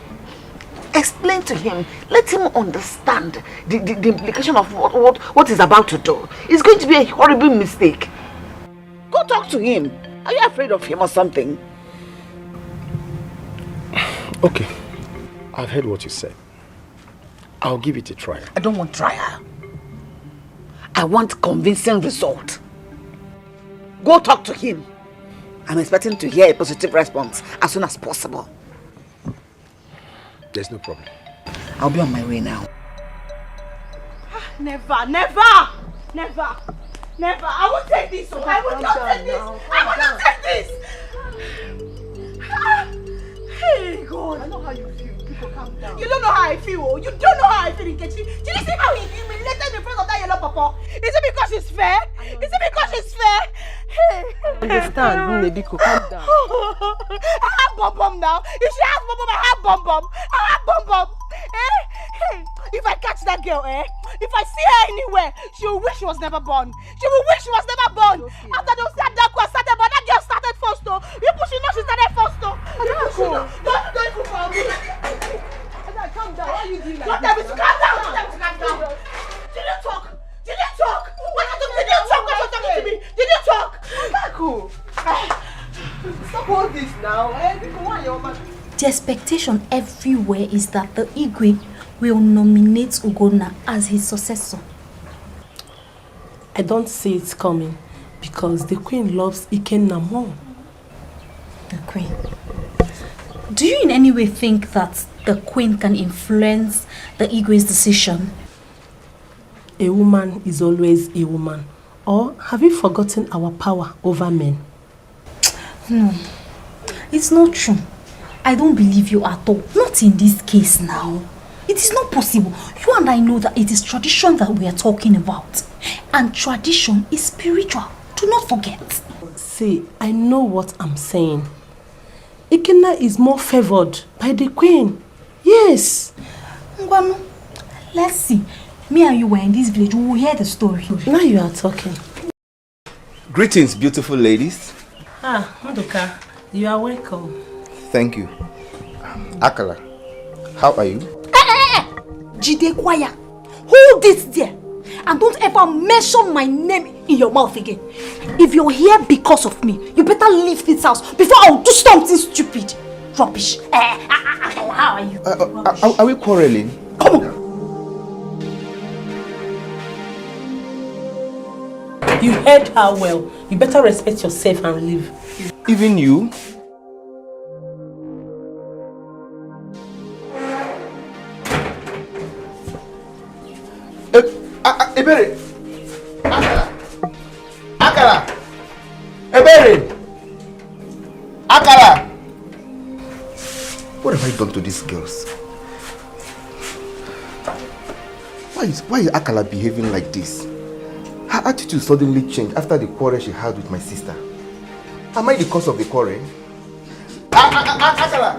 Explain to him. Let him understand the implication of what he's about to do. It's going to be a horrible mistake. Go talk to him. Are you afraid of him or something? Okay, I've heard what you said. I'll give it a try. I don't want trial. I want convincing result. Go talk to him. I'm expecting to hear a positive response as soon as possible. There's no problem. I'll be on my way now. Never. I won't take this. I will not take this. I will not take this. Hey, God. I know how you feel. People calm down. You don't know how I feel. You don't know how I feel, Nkechi. Did you see how he humiliated me in front of that yellow papa? Is it because it's fair? Is it because it's fair? Hey. Understand, Nebiko, calm down. I have bum now. If she has bum, I have bum. I have bum. Hey, if I catch that girl, if I see her anywhere, she will wish she was never born. She will wish she was never born. Okay. After those that started, but that girl started first though. People should know she started first though. Don't even call me. Calm down. Why are you doing like this? Calm down. Did you talk? What are you doing? Did you talk? What are you talking to me? Did you talk? Cool. Stop all this now. People want your man. The expectation everywhere is that the Igwe will nominate Ugonna as his successor. I don't see it coming because the queen loves Ikenna more. The queen? Do you in any way think that the queen can influence the Igwe's decision? A woman is always a woman, Or have you forgotten our power over men? No, it's not true. I don't believe you at all. Not in this case now. It is not possible. You and I know that it is tradition that we are talking about. And tradition is spiritual. Do not forget. See, I know what I'm saying. Ikenna is more favored by the queen. Yes. Ngwanu, let's see. Me and you were in this village. We will hear the story. Now you are talking. Greetings, beautiful ladies. Ah, Nduka, you are welcome. Thank you. Akala, how are you? Jide Kwaya, hold it there. And don't ever mention my name in your mouth again. If you're here because of me, you better leave this house before I'll do something stupid. Rubbish. Akala, how are you? Are we quarreling? Come on. You heard her well. You better respect yourself and leave. Even you? Ebere! Akala! Ebere! Akala! What have I done to these girls? Why is Akala behaving like this? Her attitude suddenly changed after the quarrel she had with my sister. Am I the cause of the quarrel? Akala!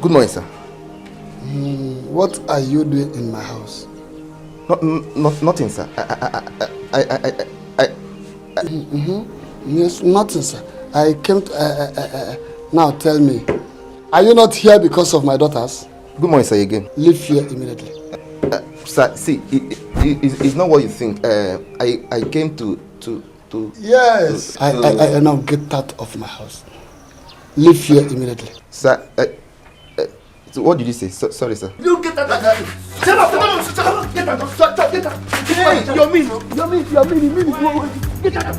Good morning, sir. What are you doing in my house? Nothing, sir. Yes, nothing, sir. I came to... now tell me, are you not here because of my daughters? Good morning, sir, again. Leave here immediately. Sir, see, it's not what you think. I came to... Yes. I now get out of my house. Leave here immediately. Sir, so what did you say? Sorry, sir. You get out of my house. Shut up! Get out! Get out! Hey, you're mean! Get out!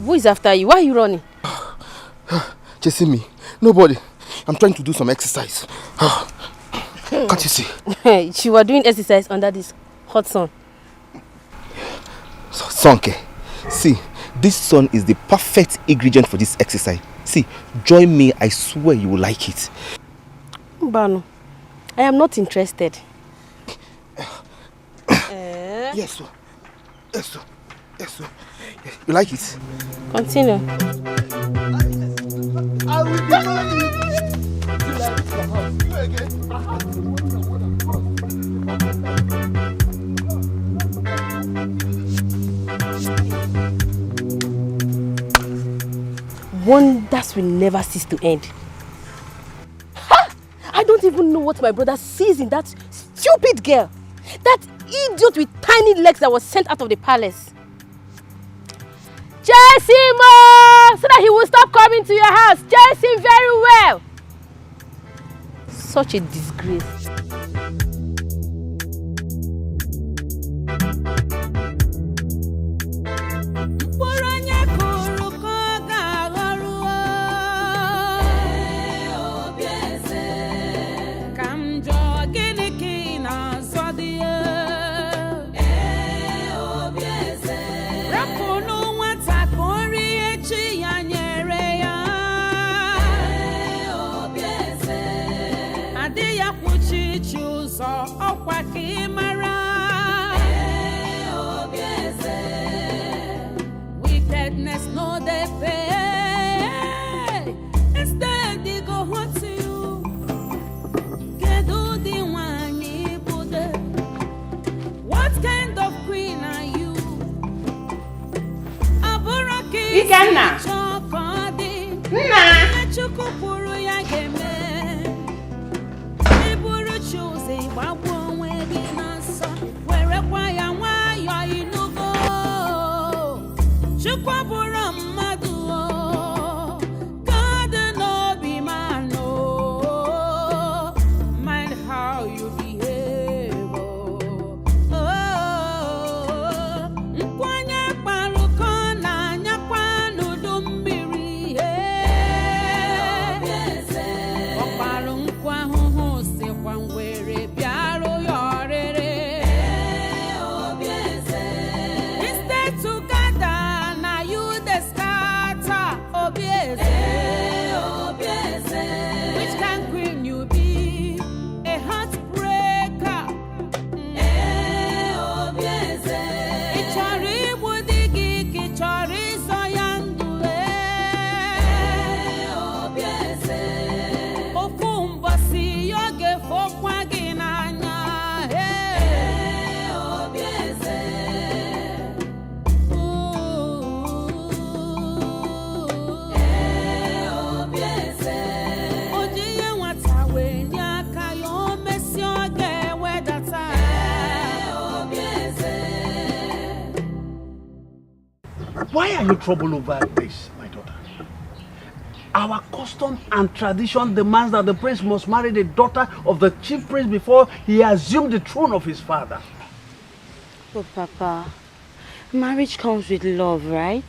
Who is after you? Why are you running? Chasing me. Nobody. I'm trying to do some exercise. Can't you see? You were doing exercise under this hot sun. Sonke. See, this sun is the perfect ingredient for this exercise. See, join me. I swear you will like it. Bano, I am not interested. Yes, sir. Yes, sir. Yes, sir. You like it? Continue. I will deny you. Wonders will never cease to end. Ha! I don't even know what my brother sees in that stupid girl. That idiot with tiny legs that was sent out of the palace. Chase him so that he will stop coming to your house. Chase him very well. Such a disgrace. Wickedness no they pay. Instead they go hot to you. Get do the one you put. What kind of queen are you? Aburaki Ikenna. Nna. Chukupuru ya game. Iburu choose babu onwe gi na so. Where are you troubled over this, my daughter? Our custom and tradition demands that the prince must marry the daughter of the chief priest before he assumed the throne of his father. But Papa, marriage comes with love, right?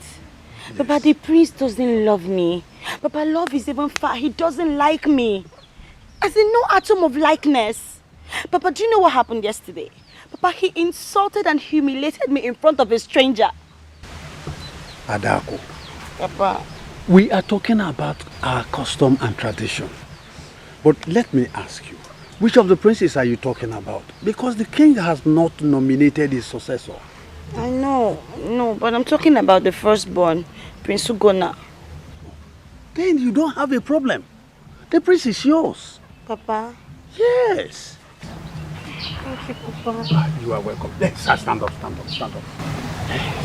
Yes. Papa, the prince doesn't love me. Papa, love is even far. He doesn't like me. As in, no atom of likeness. Papa, do you know what happened yesterday? Papa, he insulted and humiliated me in front of a stranger. Adako. Papa. We are talking about our custom and tradition. But let me ask you, which of the princes are you talking about? Because the king has not nominated his successor. I know, no, but I'm talking about the firstborn, Prince Ugonna. Then you don't have a problem. The prince is yours. Papa? Yes. Thank you, Papa. You are welcome. Let's stand up, stand up, stand up.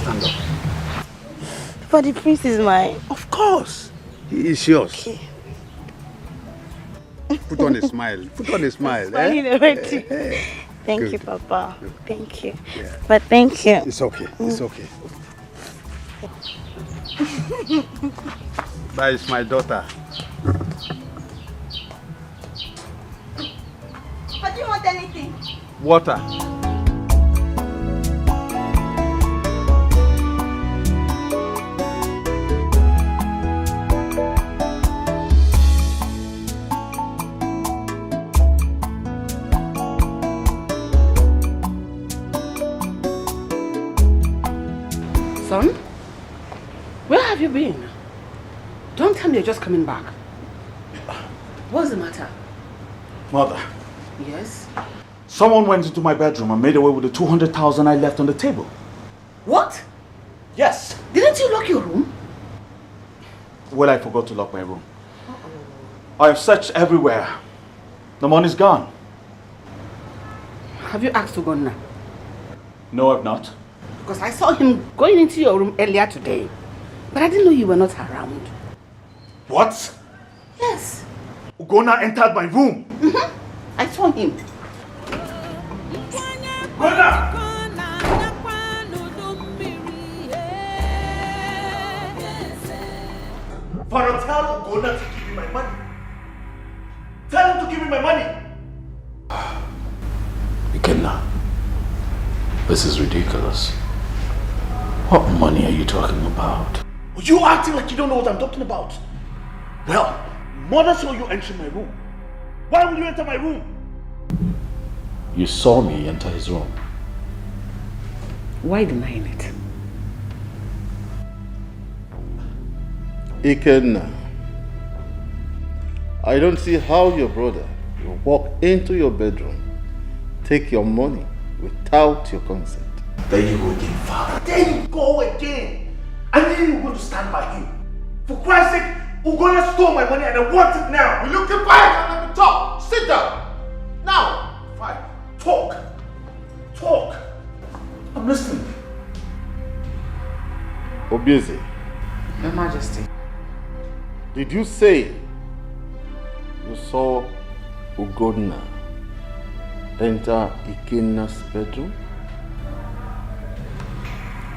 Stand up. But the prince is mine. Of course. He is yours. Okay. Put on a smile. Put on a smile. Thank you, Papa. Thank you. Yeah. But thank you. It's okay. It's okay. That is my daughter. But do you want anything? Water. Son, where have you been? Don't tell me you're just coming back. What's the matter? Mother. Yes? Someone went into my bedroom and made away with the 200,000 I left on the table. What? Yes. Didn't you lock your room? Well, I forgot to lock my room. I have searched everywhere. The money's gone. Have you asked Ugonna? No, I've not. Because I saw him going into your room earlier today. But I didn't know you were not around. What? Yes. Ugonna entered my room. I saw him. Ugonna! Father, tell Ugonna to give me my money. Tell him to give me my money. Ikenna, this is ridiculous. What money are you talking about? You acting like you don't know what I'm talking about. Well, Mother saw you enter my room. Why will you enter my room? You saw me enter his room. Why denying it? Ikenna, I don't see how your brother will walk into your bedroom, take your money without your consent. There you go again, Father. There you go again. I knew you were going to stand by him. For Christ's sake, Ugonna stole my money and I want it now. Will you keep quiet and let me talk? Sit down. Now. Fine. Talk. Talk. I'm listening. Obieze. Your Majesty. Did you say you saw Ugonna enter Ikenna's bedroom?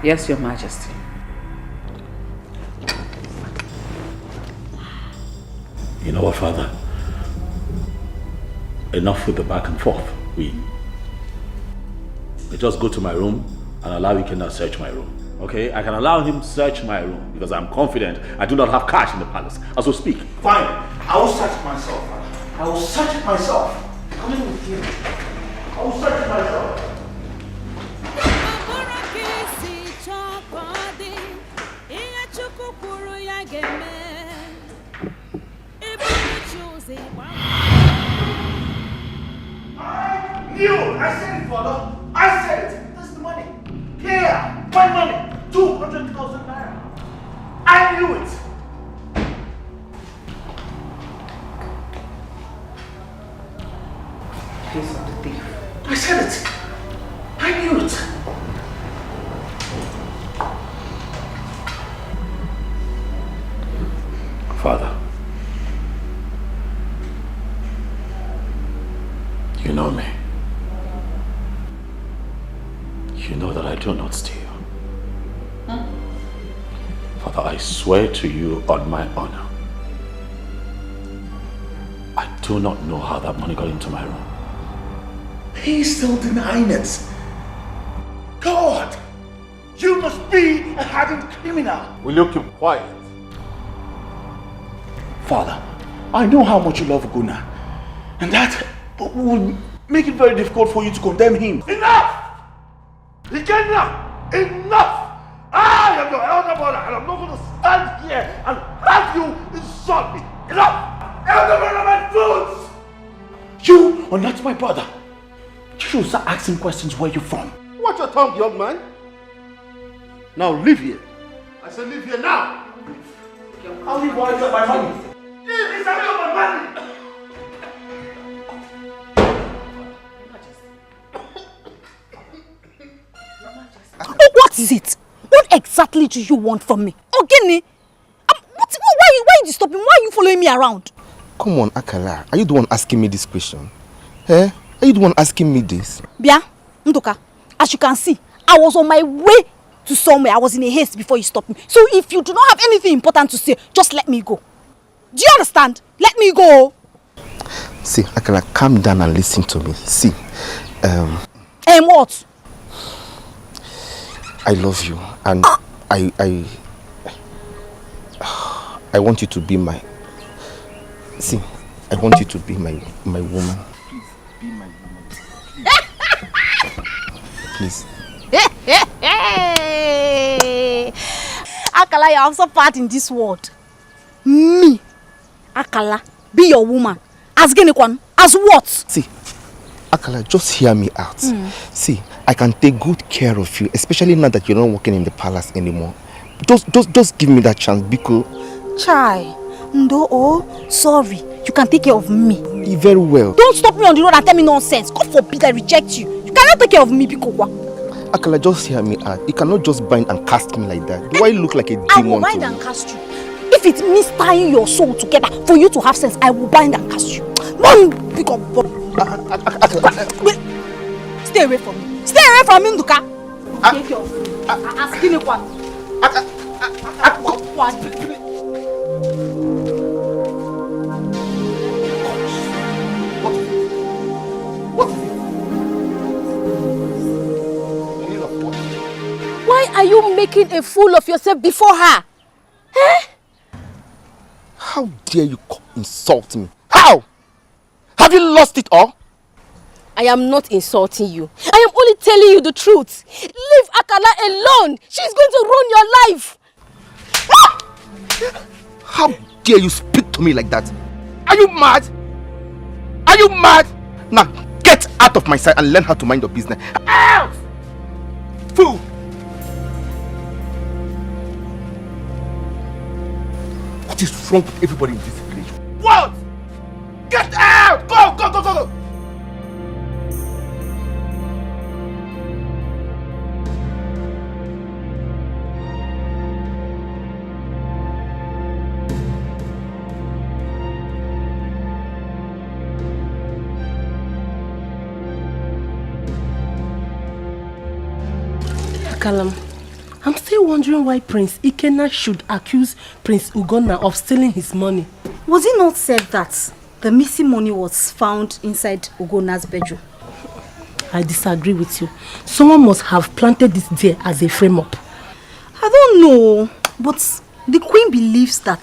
Yes, Your Majesty. You know what, Father? Enough with the back and forth. We just go to my room and allow Ikenna to search my room. Okay? I can allow him to search my room because I'm confident I do not have cash in the palace as we speak. Fine. I will search it myself, Father. I will search it myself. Come in with you. I will search it myself. I knew! I said it, Father! I said it! That's the money! Here! My money! 200,000 naira! I knew it! Face of the thief. I said it! I knew it! Father, you know me. You know that I do not steal. Father, I swear to you on my honor, I do not know how that money got into my room. He's still denying it. God, you must be a hardened criminal. Will you keep quiet? Father, I know how much you love Ugonna, and that will make it very difficult for you to condemn him. Enough! Enough! Enough! I am your elder brother, and I'm not going to stand here and have you insult me. Enough! Elder brother, my fools! You are not my brother. You should start asking questions where you're from. Watch your tongue, young man. Now leave here. I said leave here now. I'll leave while I get my money. It's a of my money. Oh, what is it? What exactly do you want from me? Ogini? Why are you stopping? Why are you following me around? Come on, Akala. Are you the one asking me this question? Eh? Are you the one asking me this? Bia, Ndoka, as you can see, I was on my way to somewhere. I was in a haste before you stopped me. So if you do not have anything important to say, just let me go. Do you understand? Let me go. See, Akala, calm down and listen to me. See, what? I love you, and I want you to be my. See, I want you to be my woman. Please be my woman. Please. Akala, you have so part in this world. Me, Akala, be your woman. As Genikwan, as what? See, Akala, just hear me out. See, I can take good care of you, especially now that you're not working in the palace anymore. Just give me that chance, Biko. Chai, oh, sorry. You can take care of me. Very well. Don't stop me on the road and tell me nonsense. God forbid I reject you. You cannot take care of me, Biko. Akala, just hear me out. You cannot just bind and cast me like that. Do I look like a demon? I will bind and cast you. If it means tying your soul together for you to have sense, I will bind and cast you. Stay away from me. Stay away from me, Nduka. Take care of me. Ask me what. Why are you making a fool of yourself before her? Eh? How dare you insult me? How? Have you lost it all? I am not insulting you. I am only telling you the truth. Leave Akala alone. She's going to ruin your life. How dare you speak to me like that? Are you mad? Are you mad? Now get out of my sight and learn how to mind your business. Out! Fool! What is wrong with everybody in this village? What? Get out! Go! Kalam, I'm still wondering why Prince Ikenna should accuse Prince Ugonna of stealing his money. Was it not said that the missing money was found inside Ugonna's bedroom? I disagree with you. Someone must have planted this there as a frame-up. I don't know, but the queen believes that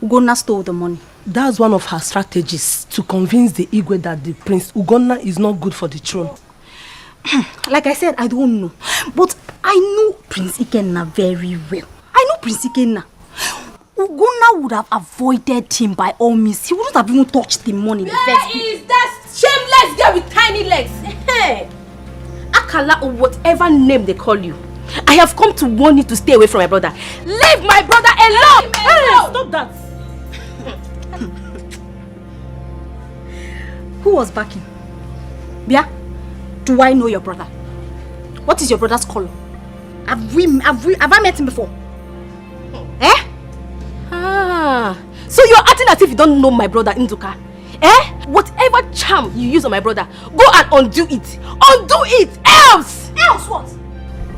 Ugonna stole the money. That's one of her strategies to convince the Igwe that the Prince Ugonna is not good for the throne. Like I said, I don't know. But I know Prince Ikenna very well. I know Prince Ikenna. Ugonna would have avoided him by all means. He wouldn't have even touched the money in the first place. Where is that shameless girl with tiny legs? Hey, Akala or whatever name they call you. I have come to warn you to stay away from my brother. Leave my brother alone! Hey, stop that! Who was backing? Bia? Do I know your brother? What is your brother's color? Have I met him before? Eh? So you're acting as if you don't know my brother Nduka. Eh? Whatever charm you use on my brother, go and undo it. Undo it! Else! Else what?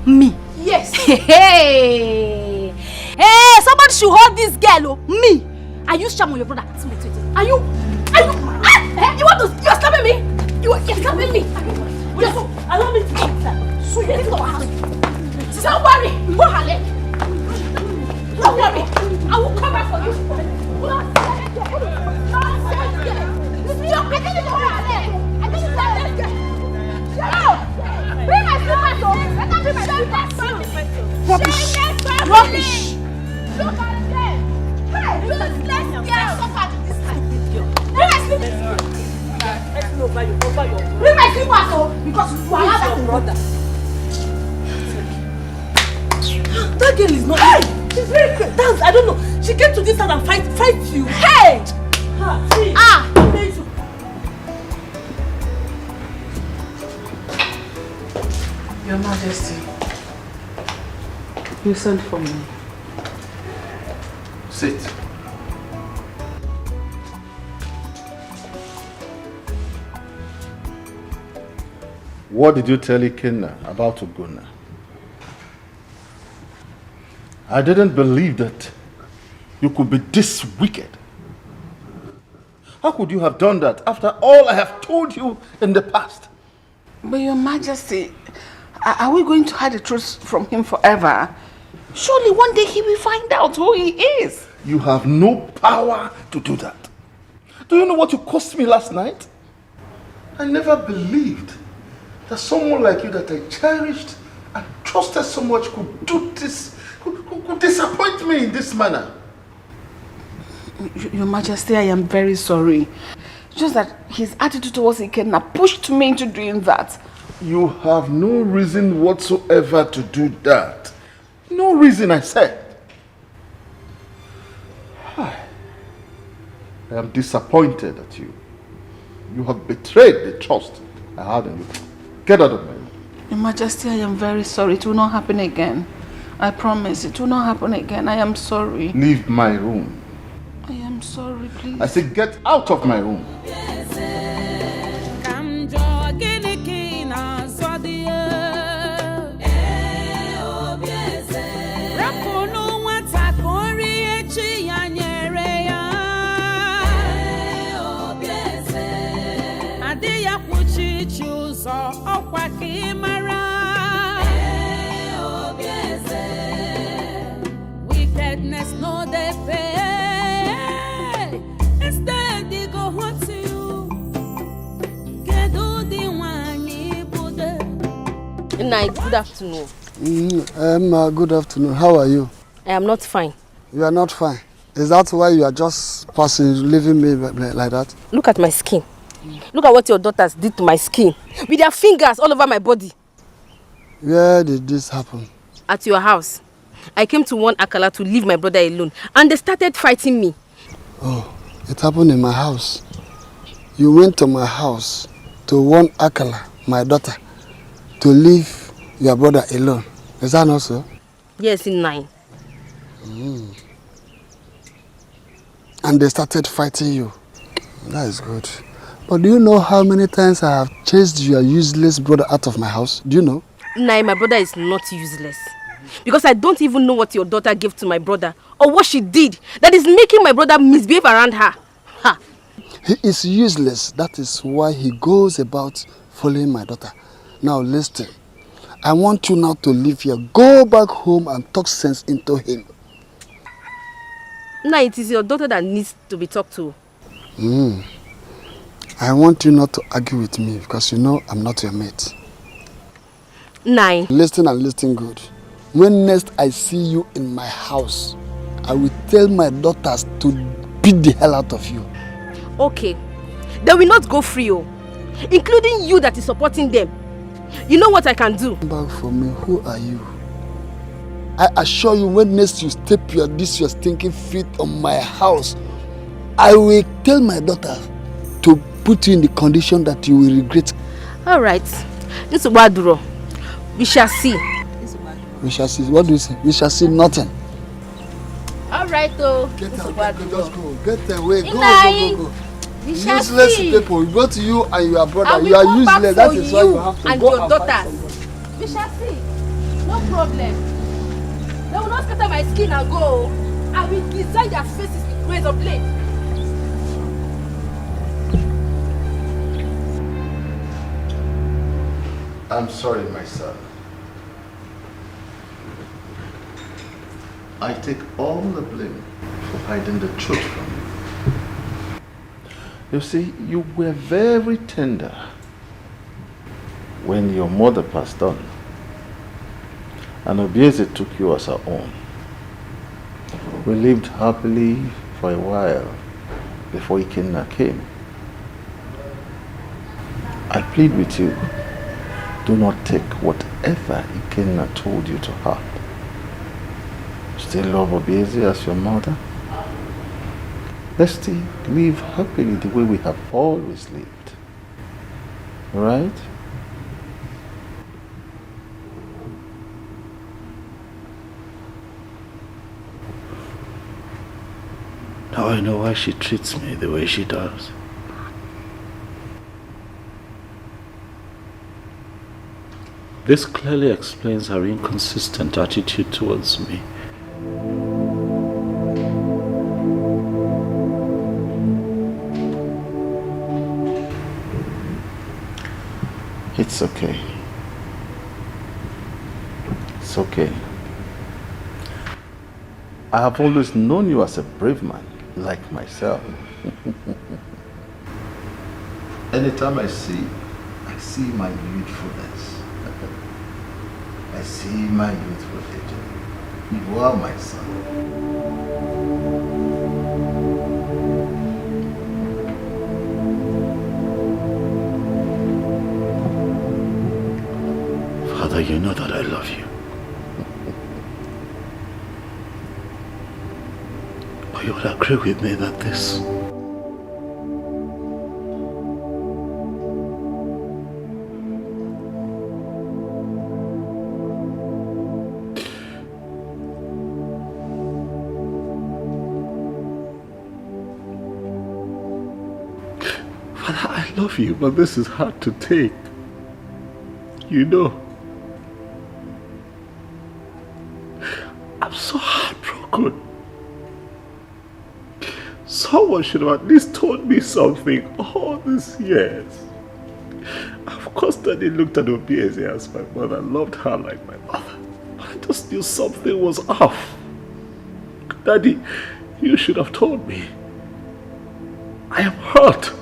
Me? Yes. Hey! Hey, somebody should hold this girl, oh. Me. I use charm on your brother. Wait. Are you? You want to? You're slapping me? You're slapping me? Wait, allow me to get that. So you get to our house. Don't worry. Go Hale. Don't worry. I will come back for you. Bring my slippers, oh. Let me bring my slippers. Rubbish. Look at them. Hey, let's get suffer this time. Bring my slippers. Bring my slippers, oh, because you are not your brother. That girl is not. Hey! She's very crazy. Dance, I don't know. She came to this house and fight you. Hey! Your Majesty, you sent for me. Sit. What did you tell Ikenna about Ogona? I didn't believe that you could be this wicked. How could you have done that after all I have told you in the past? But Your Majesty, are we going to hide the truth from him forever? Surely one day he will find out who he is. You have no power to do that. Do you know what you cost me last night? I never believed that someone like you that I cherished and trusted so much could do this, could disappoint me in this manner. Your Majesty, I am very sorry. Just that his attitude towards Ikenna pushed me into doing that. You have no reason whatsoever to do that. No reason, I said. I am disappointed at you. You have betrayed the trust I had in you. Get out of my room. Your Majesty, I am very sorry. It will not happen again. I promise it will not happen again. I am sorry. Leave my room. I am sorry, please. I said get out of my room. Wickedness no they pay. Instead they go hurt to you. Night, good afternoon. Good afternoon. How are you? I am not fine. You are not fine. Is that why you are just passing, leaving me like that? Look at my skin. Look at what your daughters did to my skin. With their fingers all over my body. Where did this happen? At your house. I came to warn Akala to leave my brother alone. And they started fighting me. Oh, it happened in my house. You went to my house to warn Akala, my daughter, to leave your brother alone. Is that not so? Yes, in 9. And they started fighting you. That is good. But do you know how many times I have chased your useless brother out of my house? Do you know? Nah, my brother is not useless. Because I don't even know what your daughter gave to my brother or what she did that is making my brother misbehave around her. Ha! He is useless. That is why he goes about following my daughter. Now listen. I want you now to leave here. Go back home and talk sense into him. Nah, it is your daughter that needs to be talked to. I want you not to argue with me because you know I'm not your mate. 9. Listen and listen good. When next I see you in my house, I will tell my daughters to beat the hell out of you. Okay. They will not go free, including you that is supporting them. You know what I can do? Come back for me. Who are you? I assure you, when next you step your stinking feet on my house, I will tell my daughter to put you in the condition that you will regret. All right. We shall see. We shall see. What do you say? We shall see nothing. All right, though. Get out. Just go. Get away. Go. We shall useless see. people. Go to you and your brother. And you are come back useless. That is why you have to and go your and daughters. We shall see. No problem. They will not scatter my skin and go. I will design their faces with razor blade. I'm sorry, my son. I take all the blame for hiding the truth from you. You see, you were very tender when your mother passed on, and Obieze took you as her own. We lived happily for a while before Ikenna came. I plead with you, do not take whatever Ikenna told you to heart. Still love Obieze as your mother. Let's still live happily the way we have always lived. Right? Now I know why she treats me the way she does. This clearly explains her inconsistent attitude towards me. It's okay. It's okay. I have always known you as a brave man, like myself. Anytime I see my youthfulness. I see my youthful age. You are my son. Father, you know that I love you. But you would agree with me that this Father, I love you, but this is hard to take. You know. I'm so heartbroken. Someone should have at least told me something all these years. Of course, Daddy looked at Obieze as my mother, loved her like my mother. But I just knew something was off. Daddy, you should have told me. I am hurt.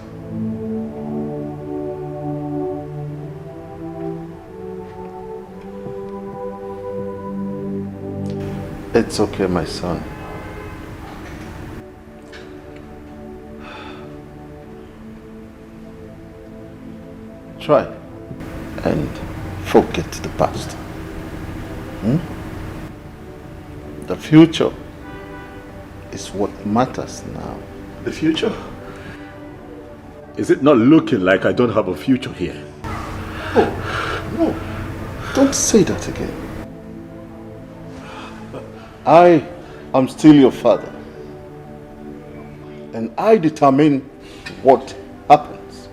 It's okay, my son. Try and forget the past. The future is what matters now. The future? Is it not looking like I don't have a future here? Oh, no. Don't say that again. I am still your father. And I determine what happens.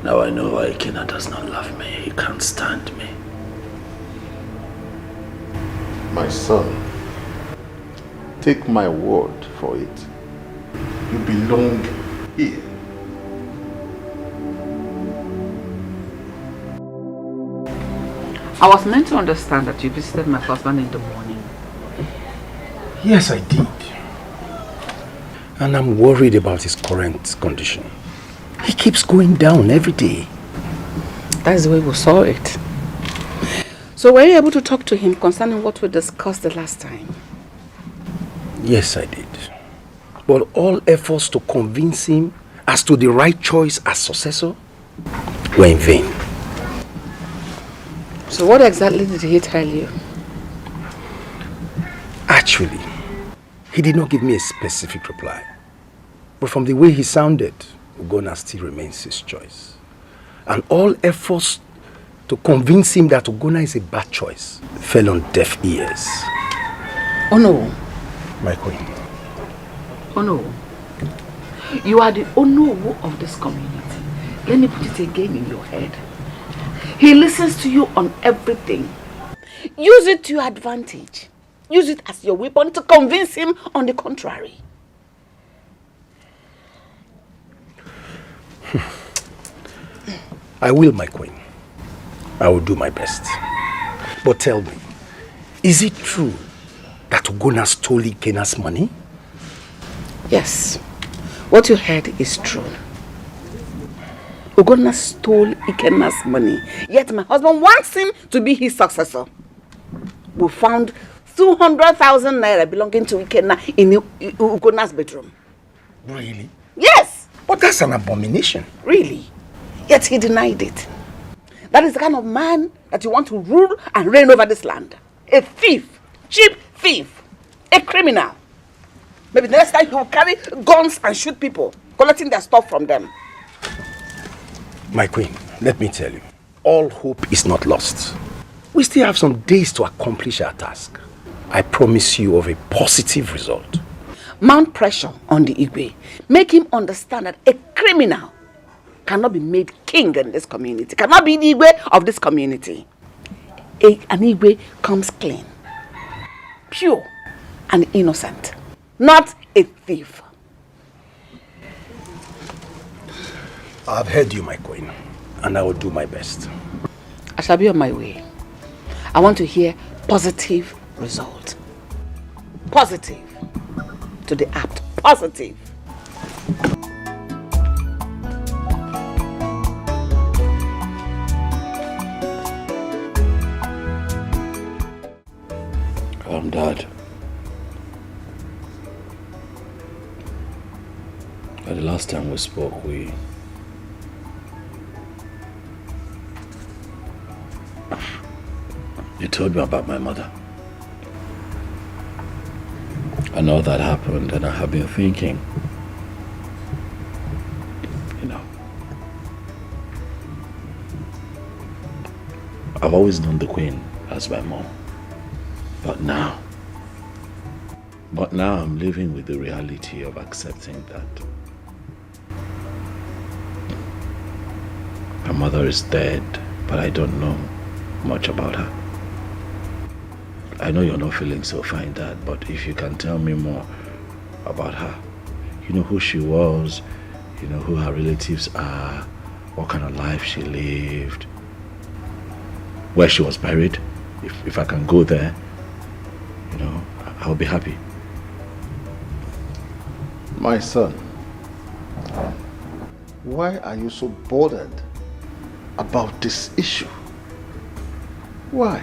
Now I know why Ikenna does not love me. He can't stand me. My son, take my word for it. You belong here. I was meant to understand that you visited my husband in the morning. Yes, I did. And I'm worried about his current condition. He keeps going down every day. That's the way we saw it. So were you able to talk to him concerning what we discussed the last time? Yes, I did. But all efforts to convince him as to the right choice as successor were in vain. So what exactly did he tell you? Actually, he did not give me a specific reply. But from the way he sounded, Ugonna still remains his choice. And all efforts to convince him that Ugonna is a bad choice fell on deaf ears. Oh no. My queen. Oh no. You are the Onowu of this community. Let me put it again in your head. He listens to you on everything. Use it to your advantage. Use it as your weapon to convince him on the contrary. I will, my queen. I will do my best. But tell me, is it true that Ugonna stole Ikena's money? Yes. What you heard is true. Ugonna stole Ikena's money, yet my husband wants him to be his successor. We found 200,000 naira belonging to Ikenna in Ugonna's bedroom. Really? Yes! But that's an abomination. Really? Yet he denied it. That is the kind of man that you want to rule and reign over this land. A thief, cheap thief, a criminal. Maybe the next time he will carry guns and shoot people, collecting their stuff from them. My queen, let me tell you, all hope is not lost. We still have some days to accomplish our task. I promise you of a positive result. Mount pressure on the Igwe. Make him understand that a criminal cannot be made king in this community, cannot be the Igwe of this community. An Igwe comes clean, pure and innocent, not a thief. I've heard you, my queen, and I will do my best. I shall be on my way. I want to hear positive result. Positive. To the apt. Positive. Dad. The last time we spoke, you told me about my mother. I know that happened, and I have been thinking, I've always known the Queen as my mom. But now I'm living with the reality of accepting that my mother is dead, but I don't know much about her. I know you're not feeling so fine, Dad, but if you can tell me more about her, you know who she was, you know who her relatives are, what kind of life she lived, where she was buried, if I can go there, I'll be happy. My son, why are you so bothered about this issue? Why?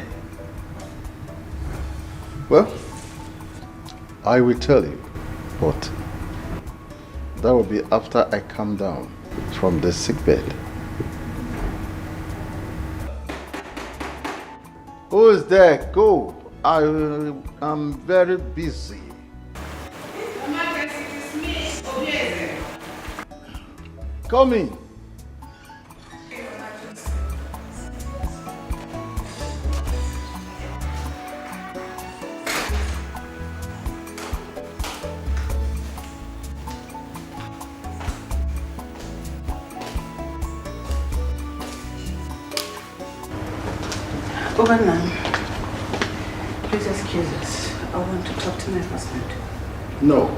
Well, I will tell you, but that will be after I come down from the sickbed. Who is there? Go. I am very busy. Come in. Governor, please excuse us. I want to talk to my husband. No.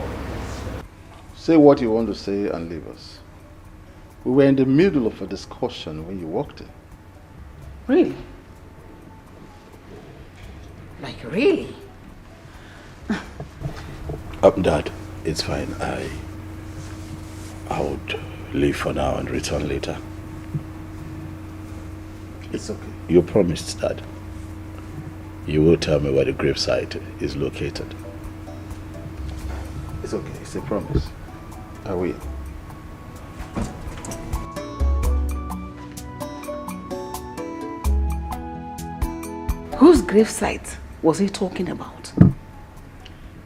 Say what you want to say and leave us. We were in the middle of a discussion when you walked in. Really? Like really? Dad, it's fine. I would leave for now and return later. It's okay. You promised, Dad. You will tell me where the gravesite is located. It's okay. It's a promise. I will. Whose gravesite was he talking about?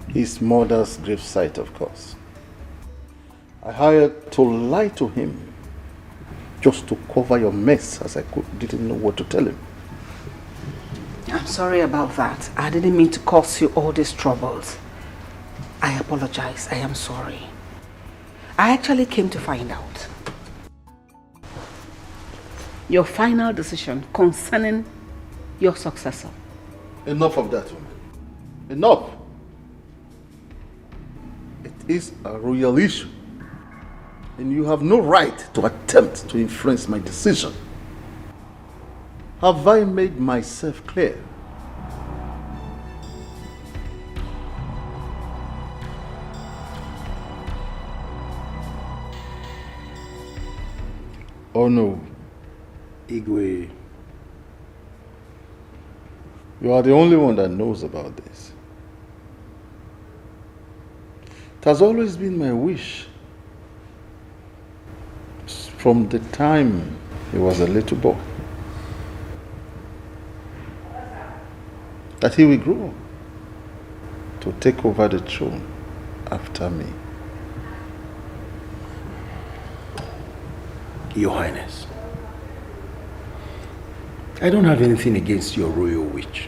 His mother's gravesite, of course. I hired to lie to him just to cover your mess, as I didn't know what to tell him. I'm sorry about that. I didn't mean to cause you all these troubles. I apologize. I am sorry. I actually came to find out. your final decision concerning your successor. Enough of that, woman. Enough. It is a royal issue. And you have no right to attempt to influence my decision. Have I made myself clear? Oh no. Igwe. You are the only one that knows about this. It has always been my wish, from the time he was a little boy, that he will grow up to take over the throne after me. Your Highness, I don't have anything against your royal wish.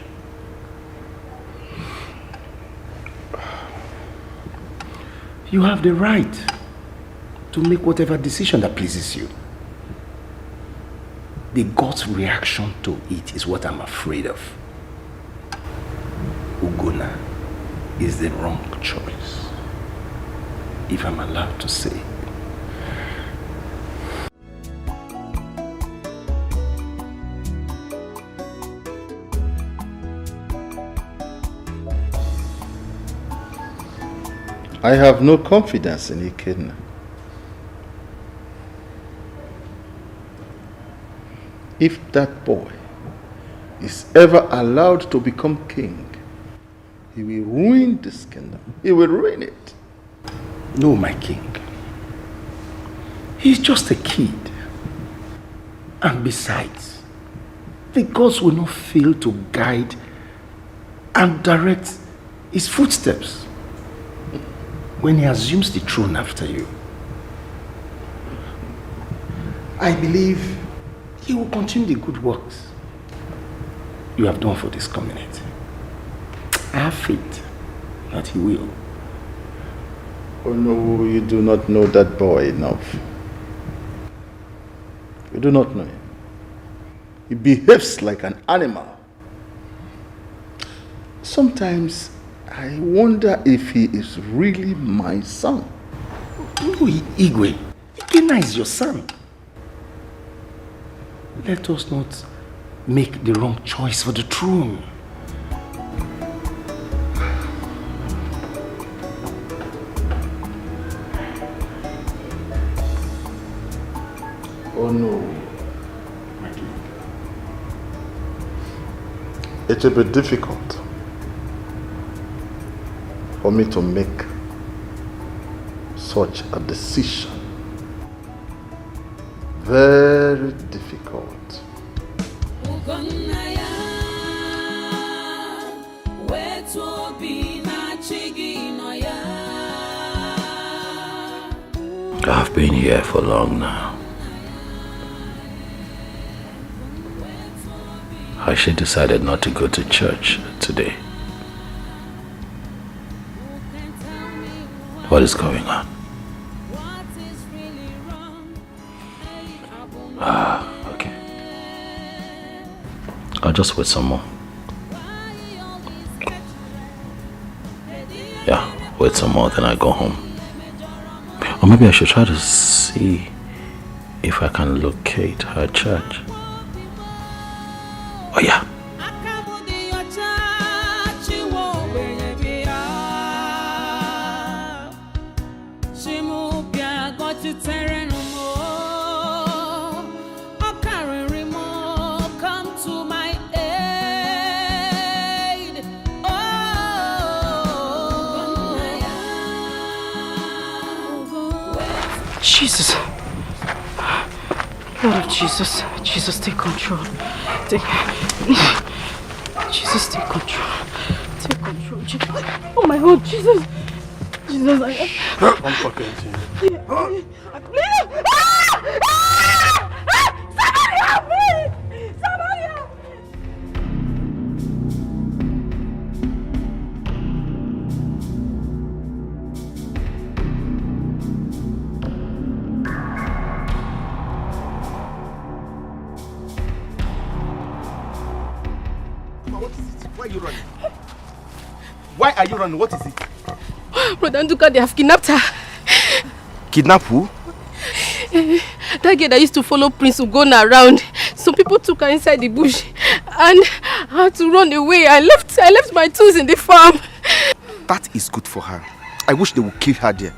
You have the right to make whatever decision that pleases you. The God's reaction to it is what I'm afraid of. Ugonna is the wrong choice, if I'm allowed to say. I have no confidence in Ikenna. If that boy is ever allowed to become king, he will ruin this kingdom. He will ruin it. No, my king. He's just a kid. And besides, the gods will not fail to guide and direct his footsteps when he assumes the throne after you. I believe he will continue the good works you have done for this community. I have faith that he will. Oh no, you do not know that boy enough. You do not know him. He behaves like an animal. Sometimes I wonder if he is really my son. No, Igwe. Ikenna is your son. Let us not make the wrong choice for the throne. Oh no. It will be difficult for me to make such a decision. Very difficult. I've been here for long now. She decided not to go to church today. What is going on? Okay. I'll just wait some more. Yeah, wait some more, then I go home. Or maybe I should try to see if I can locate her church. Oh yeah. Jesus. Lord of Jesus. Jesus, take control. Jesus, take control. Take control. Jesus. Oh my God, Jesus. Jesus, I'm fucking to you. Somebody help me! Somebody help me! Why are you running? What is it? Brother Nduka, they have kidnapped her. Kidnap who? That girl that used to follow Prince Ugonna around. Some people took her inside the bush and I had to run away. I left my tools in the farm. That is good for her. I wish they would kill her there.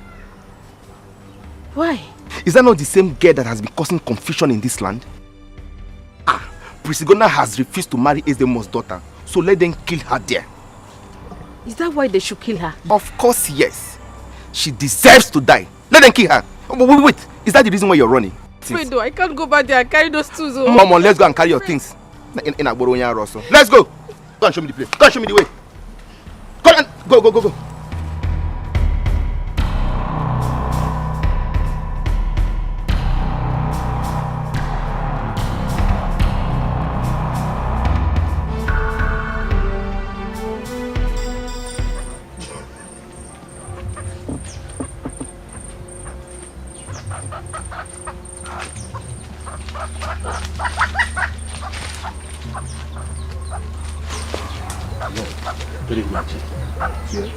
Why? Is that not the same girl that has been causing confusion in this land? Prince Ugonna has refused to marry Ezemo's daughter, so let them kill her there. Is that why they should kill her? Of course, yes. She deserves to die. Let them kill her. Wait. Is that the reason why you're running? Fredo, I can't go back there and carry those tools. Mom, let's go and carry your things. In Agboronya Rosso. Let's go. Go and show me the place. Go and show me the way. Go.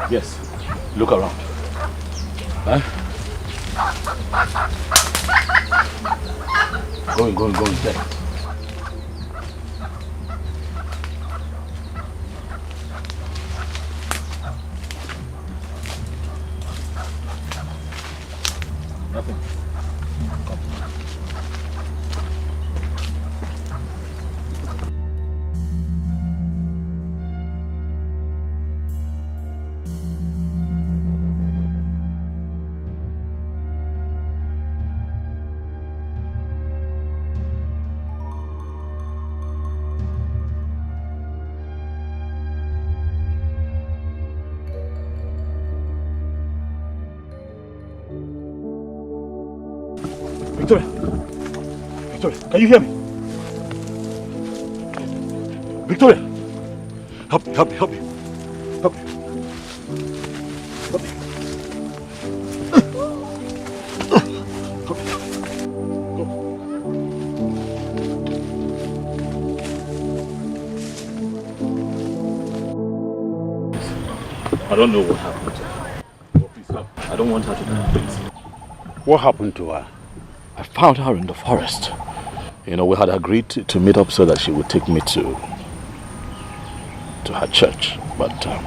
Yes. Look around. Huh? Going there. Nothing. Victoria, can you hear me? Victoria! Help me. I don't know what happened to her. Oh, please help. I don't want her to die, please. What happened to her? I found her in the forest. You know, we had agreed to meet up so that she would take me to her church. But I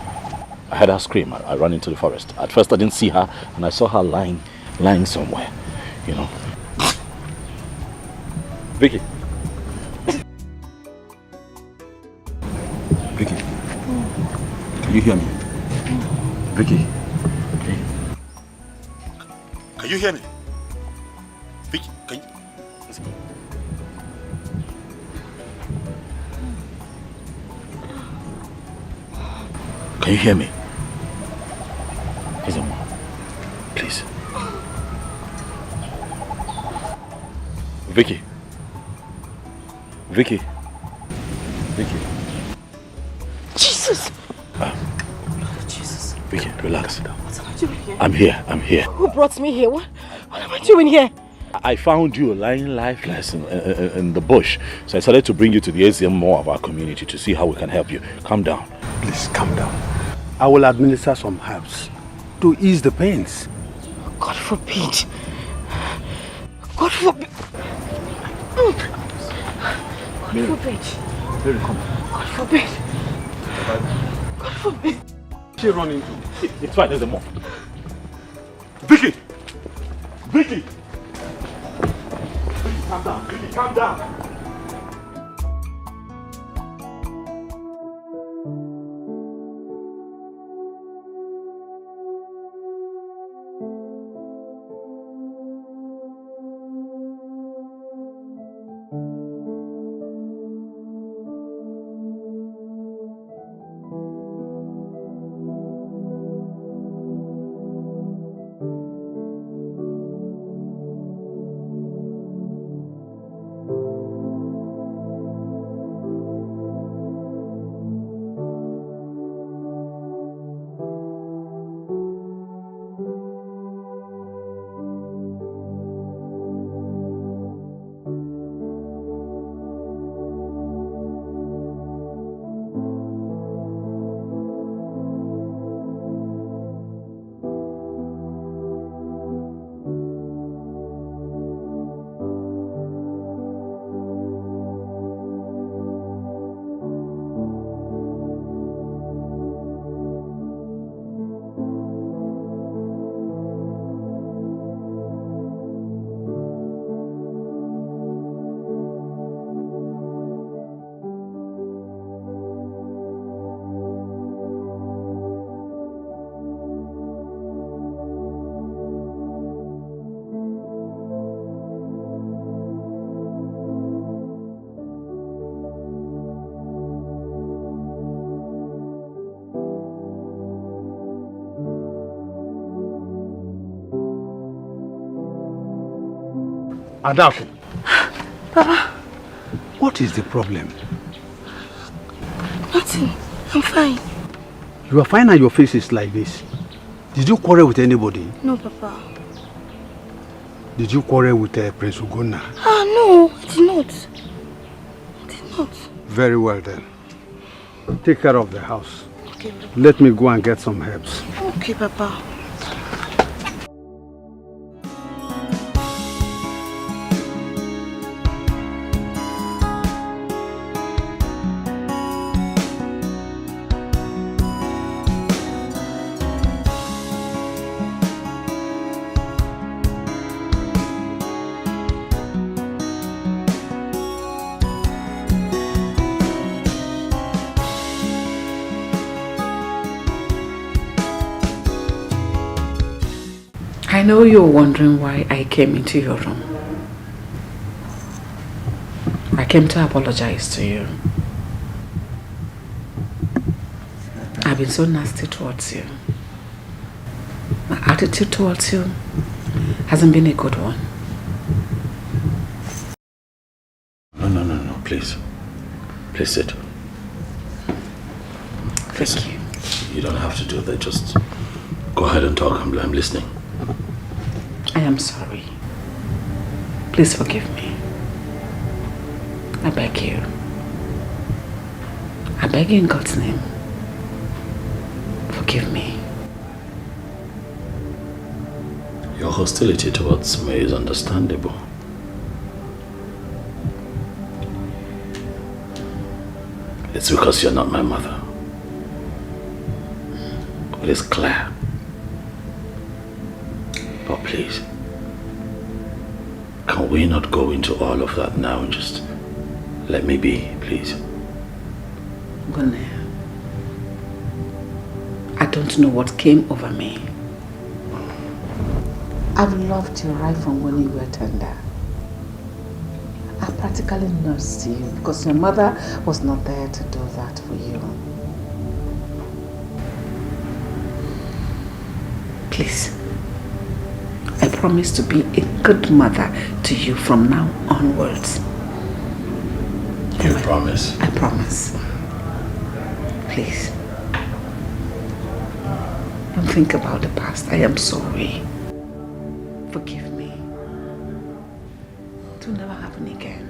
heard her scream. I ran into the forest. At first I didn't see her, and I saw her lying somewhere, you know. Vicky. Vicky. Can you hear me? Vicky. Can you hear me? Vicky, can you... Can you hear me? Please. Vicky. Jesus! Jesus. Vicky, relax. What am I doing here? I'm here. Who brought me here? What am I doing here? I found you lying lifeless in the bush. So I decided to bring you to the ACM more of our community to see how we can help you. Calm down. Please, calm down. I will administer some herbs to ease the pains. God forbid. God forbid. Mary, come. God forbid. God forbid. She run into. It's fine, there's a more. Vicky! Calm down. Vicky, calm down. Adaku. Papa. What is the problem? Nothing. I'm fine. You are fine and your face is like this. Did you quarrel with anybody? No, Papa. Did you quarrel with Prince Ugonna? Ah, no, I did not. I did not. Very well then. Take care of the house. Okay, Papa. Let me go and get some herbs. Okay, Papa. I know you're wondering why I came into your room. I came to apologize to you. I've been so nasty towards you. My attitude towards you hasn't been a good one. No, please. Please sit. Thank you. You don't have to do that. Just go ahead and talk. I'm listening. I am sorry. Please forgive me. I beg you. I beg you in God's name. Forgive me. Your hostility towards me is understandable. It's because you're not my mother. It is clear. But please, can we not go into all of that now and just let me be, please? Gunne, I don't know what came over me. I've loved you right from when you were tender. I practically nursed you because your mother was not there to do that for you. Please, I promise to be a good mother to you from now onwards. You promise? I promise. Please. Don't think about the past. I am sorry. Forgive me. It will never happen again.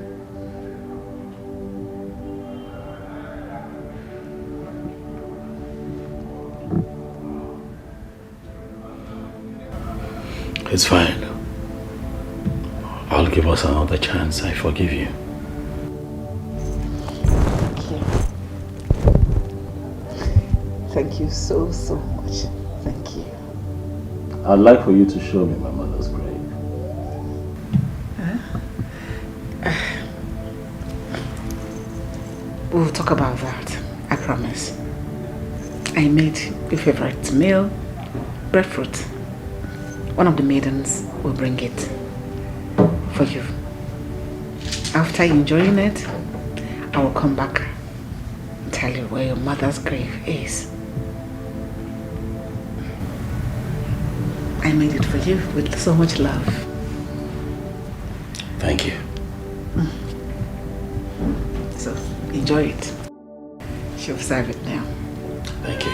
It's fine. I'll give us another chance. I forgive you. Thank you. Thank you so much. Thank you. I'd like for you to show me my mother's grave. We'll talk about that. I promise. I made your favorite meal, breadfruit. One of the maidens will bring it for you. After enjoying it, I will come back and tell you where your mother's grave is. I made it for you with so much love. Thank you. So, enjoy it. She'll serve it now. Thank you.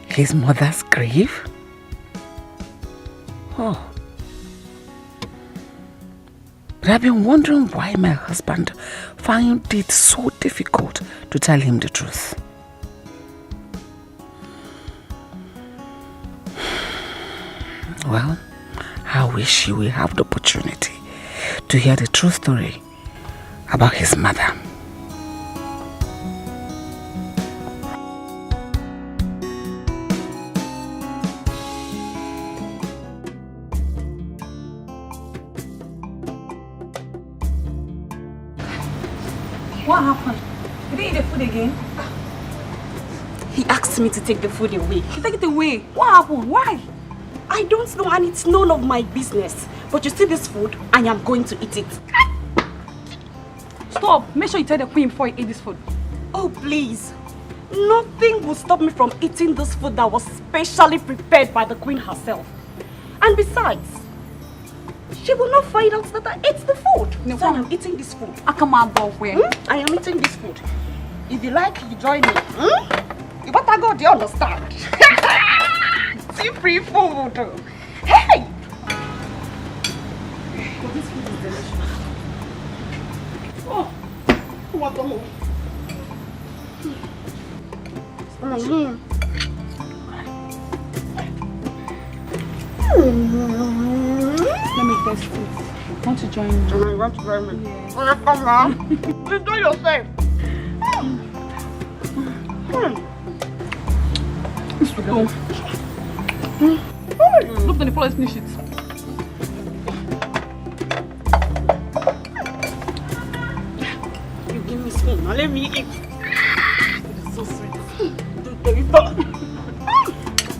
His mother's grave? Oh. But I've been wondering why my husband found it so difficult to tell him the truth. Well, I wish he will have the opportunity to hear the true story about his mother. What happened? Did he eat the food again? He asked me to take the food away. Take it away. What happened? Why? I don't know, and it's none of my business. But you see this food, I am going to eat it. Stop. Make sure you tell the queen before you eat this food. Oh, please. Nothing will stop me from eating this food that was specially prepared by the queen herself. And besides, she will not find out that I ate the food. No, so I am eating this food. I am eating this food. If you like, you join me. You better go, do you understand? See free food. Hey! Oh, this food is delicious. Oh, what the hell? Let me test it. Want to join me? You want to join me? Yeah. Oh, come on. Please do yourself. It's good. Look at the police finish it. You give me spoon. Now let me eat. It's so sweet.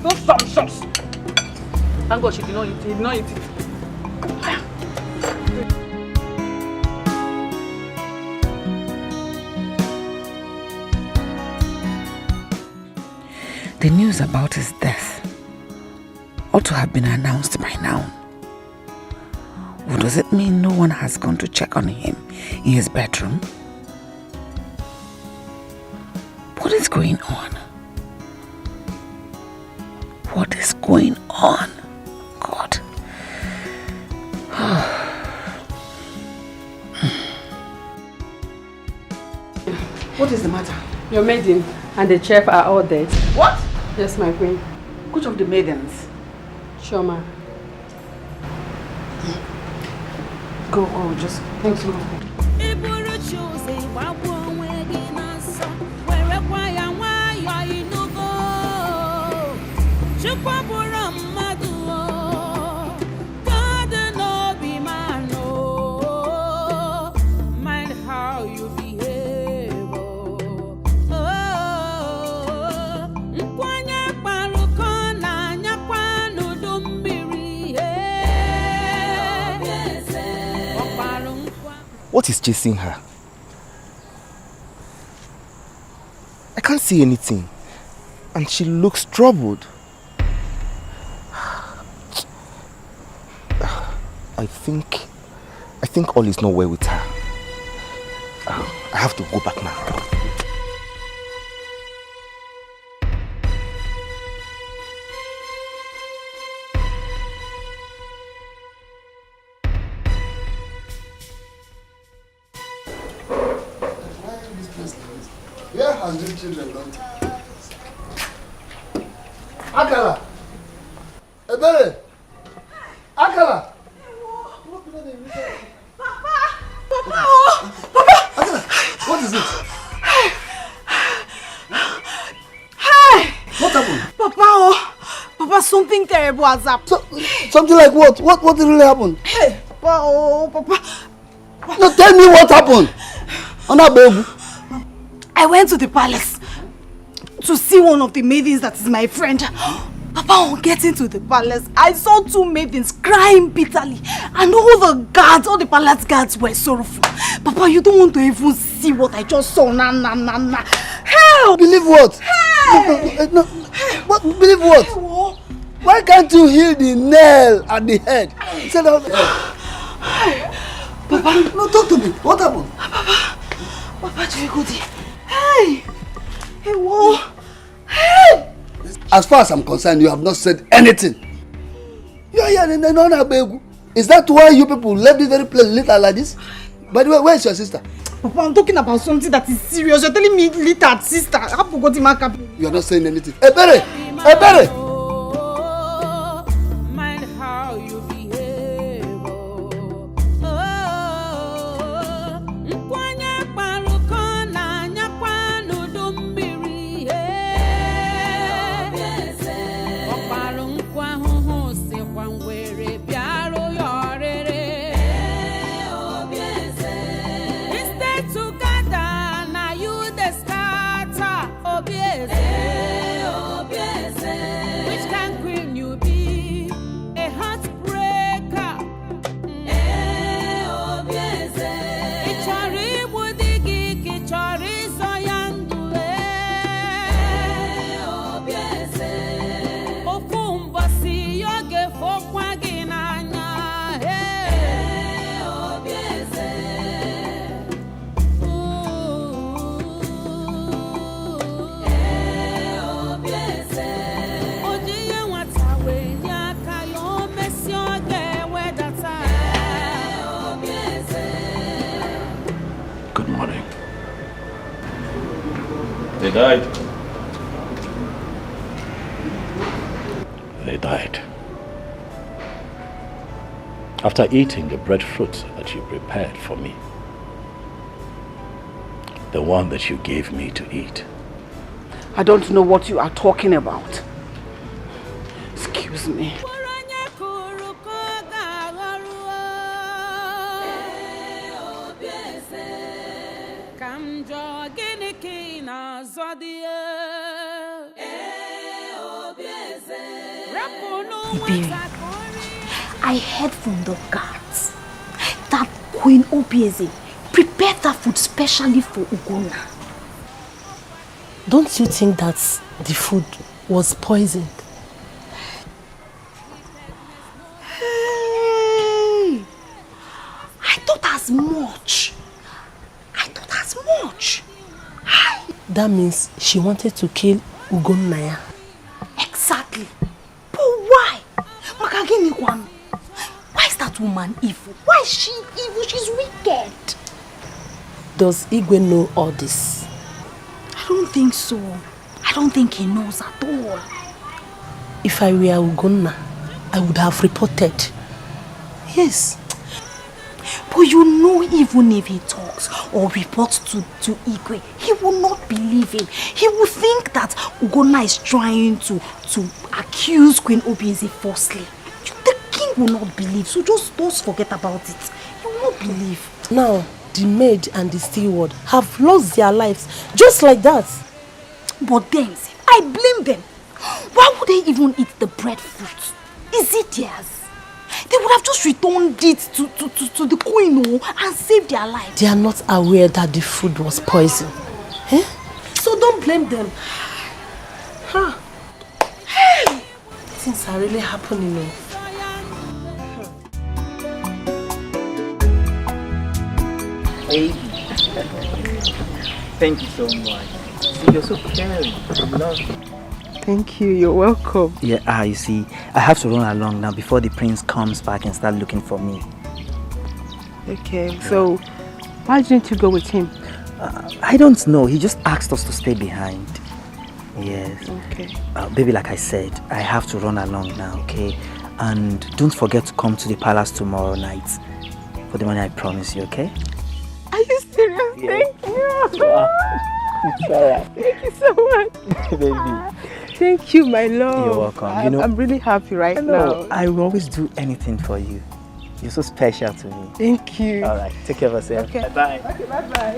No sumptuous. Thank God she did not eat it. He did not eat it. The news about his death ought to have been announced by now. Or does it mean no one has gone to check on him in his bedroom? What is going on? What is going on? God. What is the matter? Your maiden and the chef are all dead. What? Yes, my queen. Which of the maidens? Shoma. Go, just thanks you. What is chasing her? I can't see anything. And she looks troubled. I think all is not well with her. I have to go back now. Where has the children gone to? Akala! Ebere! Akala! Akala, what is it? Hey! What happened? Papa, something terrible has happened. Something like what? What really happened? Hey! Papa. No, tell me what happened. Baby. I went to the palace to see one of the maidens that is my friend. Papa, on getting to the palace, I saw two maidens crying bitterly, and all the palace guards were sorrowful. Papa, you don't want to even see what I just saw. Nah. Help! Believe what? Hey! No. What? Believe what? Hey, why can't you heal the nail at the head instead of the head? Papa, no, talk to me. What happened? Papa, do you go there? Hey! Hey! As far as I'm concerned, you have not said anything. Is that why you people left this very place little like this? By the way, where is your sister? Papa, I'm talking about something that is serious. You're telling me little sister. I forgot my cap. You are not saying anything. Ebere! died. They died. After eating the breadfruit that you prepared for me. The one that you gave me to eat. I don't know what you are talking about. Excuse me. Iberi, I heard from the guards that Queen Obieze prepared that food specially for Ugonna. Don't you think that the food was poisoned? Hey, I thought as much. That means she wanted to kill Ugonna. Exactly. But why? Makagini-kwan. Why is that woman evil? Why is she evil? She's wicked. Does Igwe know all this? I don't think so. I don't think he knows at all. If I were Ugonna, I would have reported. Yes. But you know, even if he talks or reports to Igwe, he will not believe him. He will think that Ugonna is trying to accuse Queen Obieze falsely. The king will not believe, so just forget about it. He will not believe. Now, the maid and the steward have lost their lives just like that. But then, I blame them. Why would they even eat the breadfruit? Is it theirs? They would have just returned it to the queen and saved their lives. They are not aware that the food was poison. Eh? So don't blame them. Huh. Hey! Things are really happening. Baby. Thank you so much. See, you're so caring. I love you. Thank you, you're welcome. Yeah, you see, I have to run along now before the prince comes back and start looking for me. Okay, so why didn't you go with him? I don't know, he just asked us to stay behind. Yes. Okay. Baby, like I said, I have to run along now, okay? And don't forget to come to the palace tomorrow night for the money I promise you, okay? Are you serious? Yeah. Thank you. It's alright. Thank you so much. Baby. Thank you, my love. You're welcome. You know, I'm really happy right now. I will always do anything for you. You're so special to me. Thank you. Alright, take care of yourself. Okay. Bye. Okay, bye-bye.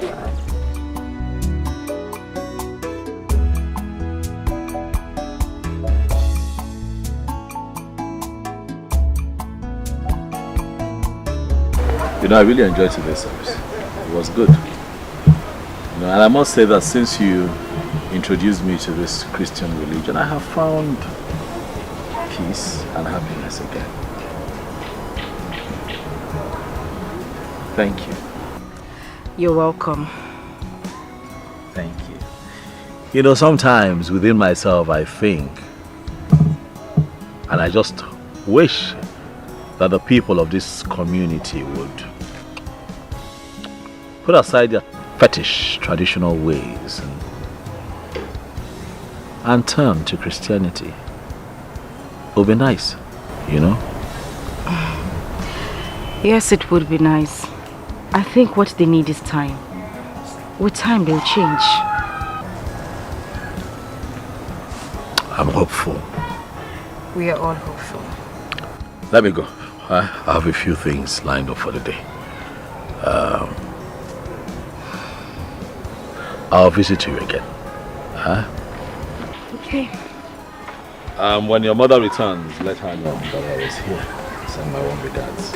You know, I really enjoyed today's service. It was good. You know, and I must say that since you introduced me to this Christian religion, I have found peace and happiness again. Thank you. You're welcome. Thank you. You know, sometimes within myself I think, and I just wish that the people of this community would put aside their fetish traditional ways and turn to Christianity. It would be nice, you know? Yes, it would be nice. I think what they need is time. With time, they'll change. I'm hopeful. We are all hopeful. Let me go. I have a few things lined up for the day. I'll visit you again. Huh? Okay. When your mother returns, let her know that I was here. Send my warm regards.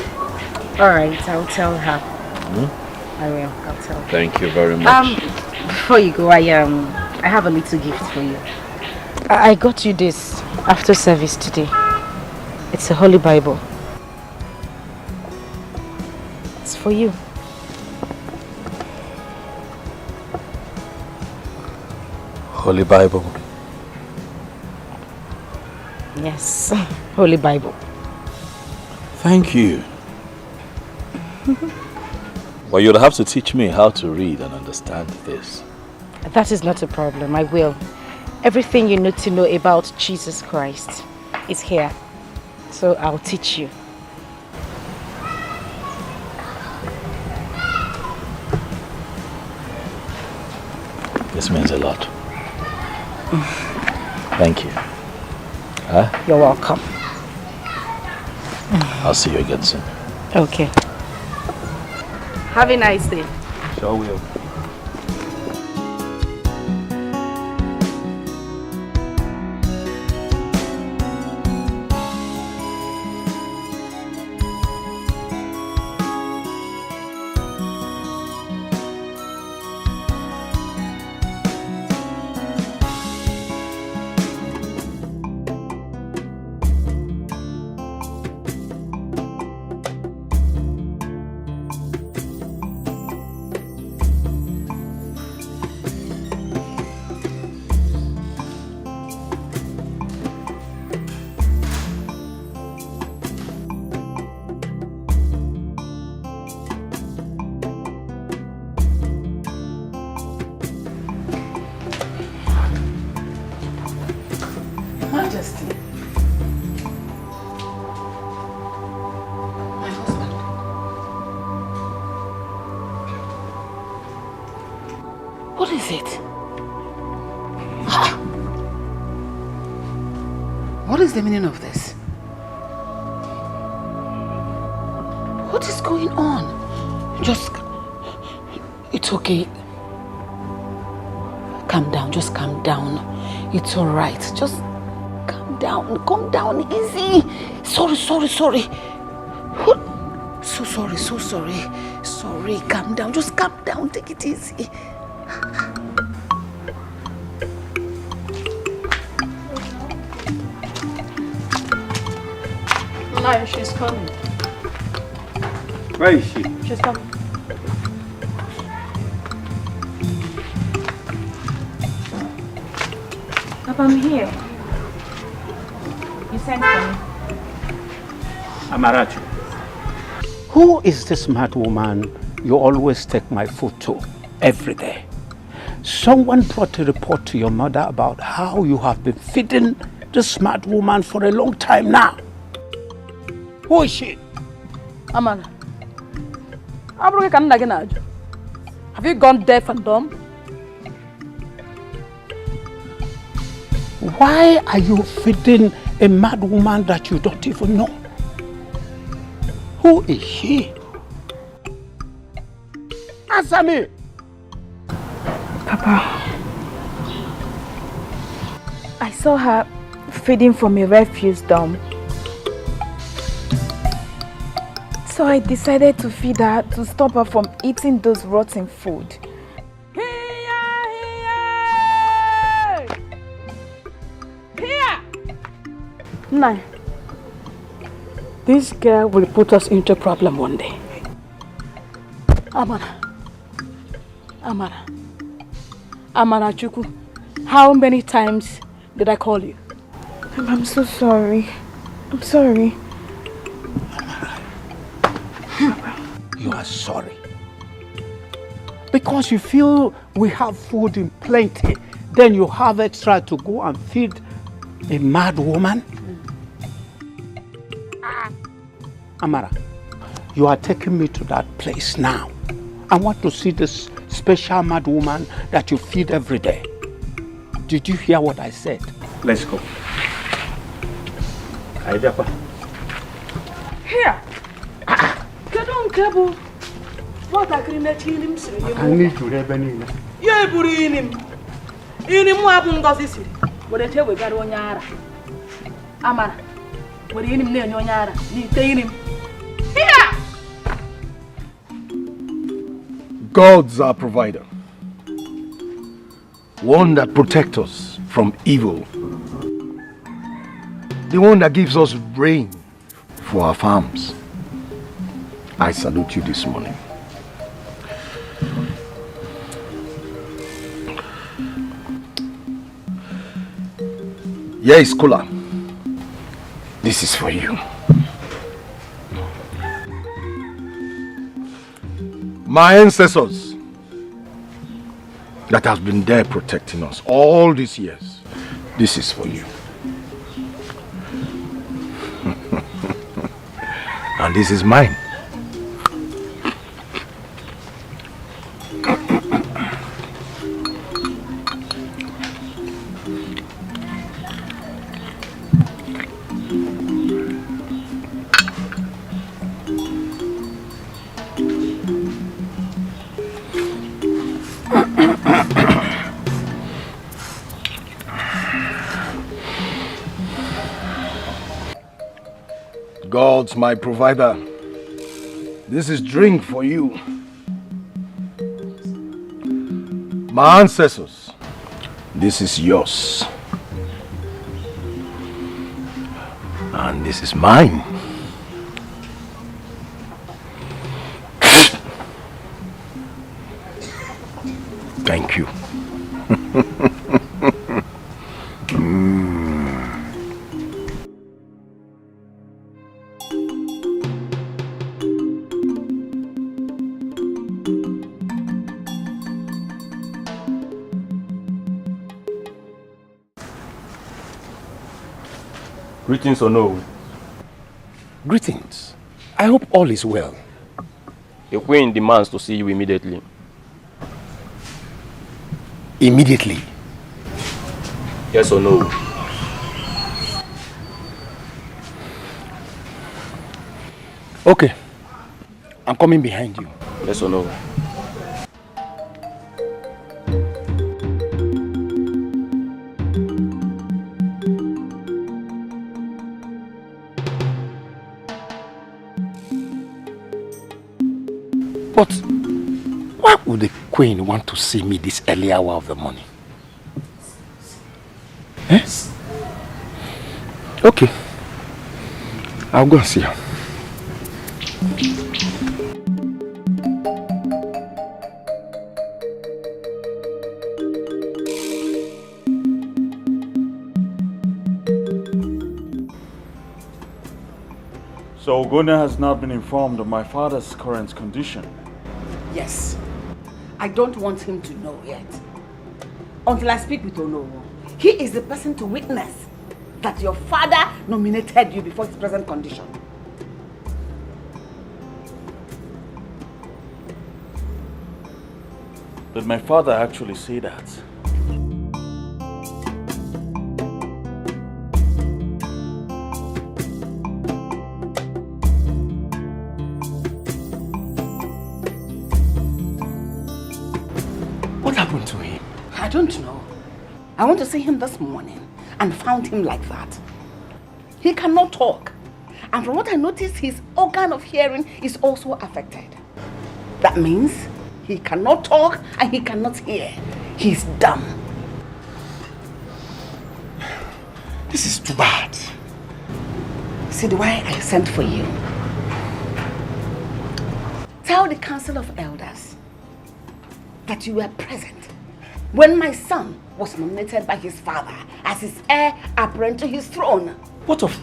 Alright, I'll tell her. Hmm? I will. I'll tell her. Thank you very much. Before you go, I have a little gift for you. I got you this after service today. It's a Holy Bible. It's for you. Holy Bible. Yes, Holy Bible. Thank you. Well, you'll have to teach me how to read and understand this. That is not a problem, I will. Everything you need to know about Jesus Christ is here. So I'll teach you. This means a lot. Thank you. Huh? You're welcome. I'll see you again soon. Okay. Have a nice day. Sure will. Majesty. My husband. What is it? What is the meaning of this? What is going on? It's okay. Calm down, just calm down. It's all right. Just calm down, easy. Sorry. What? So sorry. Sorry, calm down, just calm down, take it easy. No, she's coming. Where is she? She's coming. Papa, I'm here. You sent for me. Amarachi. Who is this mad woman you always take my food to every day? Someone brought a report to your mother about how you have been feeding this mad woman for a long time now. Who is she? Amara. Have you gone deaf and dumb? Why are you feeding a mad woman that you don't even know? Who is she? Answer me! Papa, I saw her feeding from a refuse dump. So I decided to feed her to stop her from eating those rotten food. Nah, this girl will put us into a problem one day. Amara Chuku, how many times did I call you? I'm so sorry. I'm sorry. You are sorry. Because you feel we have food in plenty, then you have extra to go and feed a mad woman? Amara, you are taking me to that place now. I want to see this special mad woman that you feed every day. Did you hear what I said? Let's go. Here! What I need to have any. Yeah, Burim. Any more abun does this. What I tell we got on Yara. Amara. What do you name on Yara? You take him. Here! God's our provider. One that protects us from evil. The one that gives us rain for our farms. I salute you this morning. Yes, Kula. This is for you. My ancestors, that has been there protecting us all these years. This is for you. And this is mine. God's my provider. This is drink for you. My ancestors, this is yours. And this is mine. Thank you. Greetings or no? Greetings. I hope all is well. The queen demands to see you immediately. Immediately? Yes or no? Okay. I'm coming behind you. Yes or no? But why would the queen want to see me this early hour of the morning? Eh? Okay. I'll go and see her. So Ogona has not been informed of my father's current condition. Yes. I don't want him to know yet. Until I speak with Onowo. He is the person to witness that your father nominated you before his present condition. Did my father actually say that? What happened to him? I don't know. I went to see him this morning and found him like that. He cannot talk. And from what I noticed, his organ of hearing is also affected. That means he cannot talk and he cannot hear. He's dumb. This is too bad. See the way I sent for you. Tell the Council of Elders that you were present when my son was nominated by his father as his heir apparent to his throne. What of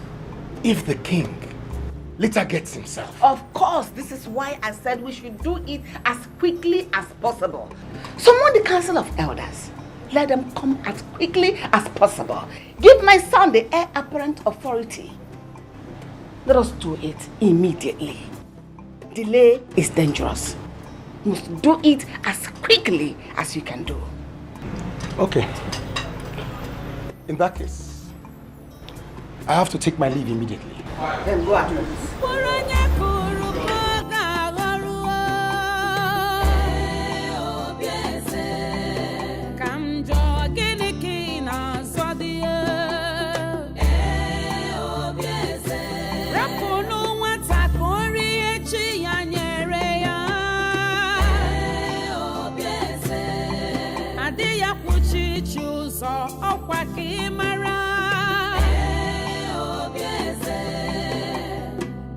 if the king later gets himself? Of course, this is why I said we should do it as quickly as possible. Summon the Council of Elders. Let them come as quickly as possible. Give my son the heir apparent authority. Let us do it immediately. Delay is dangerous. You must do it as quickly as you can do. Okay. In that case, I have to take my leave immediately. Then go at once.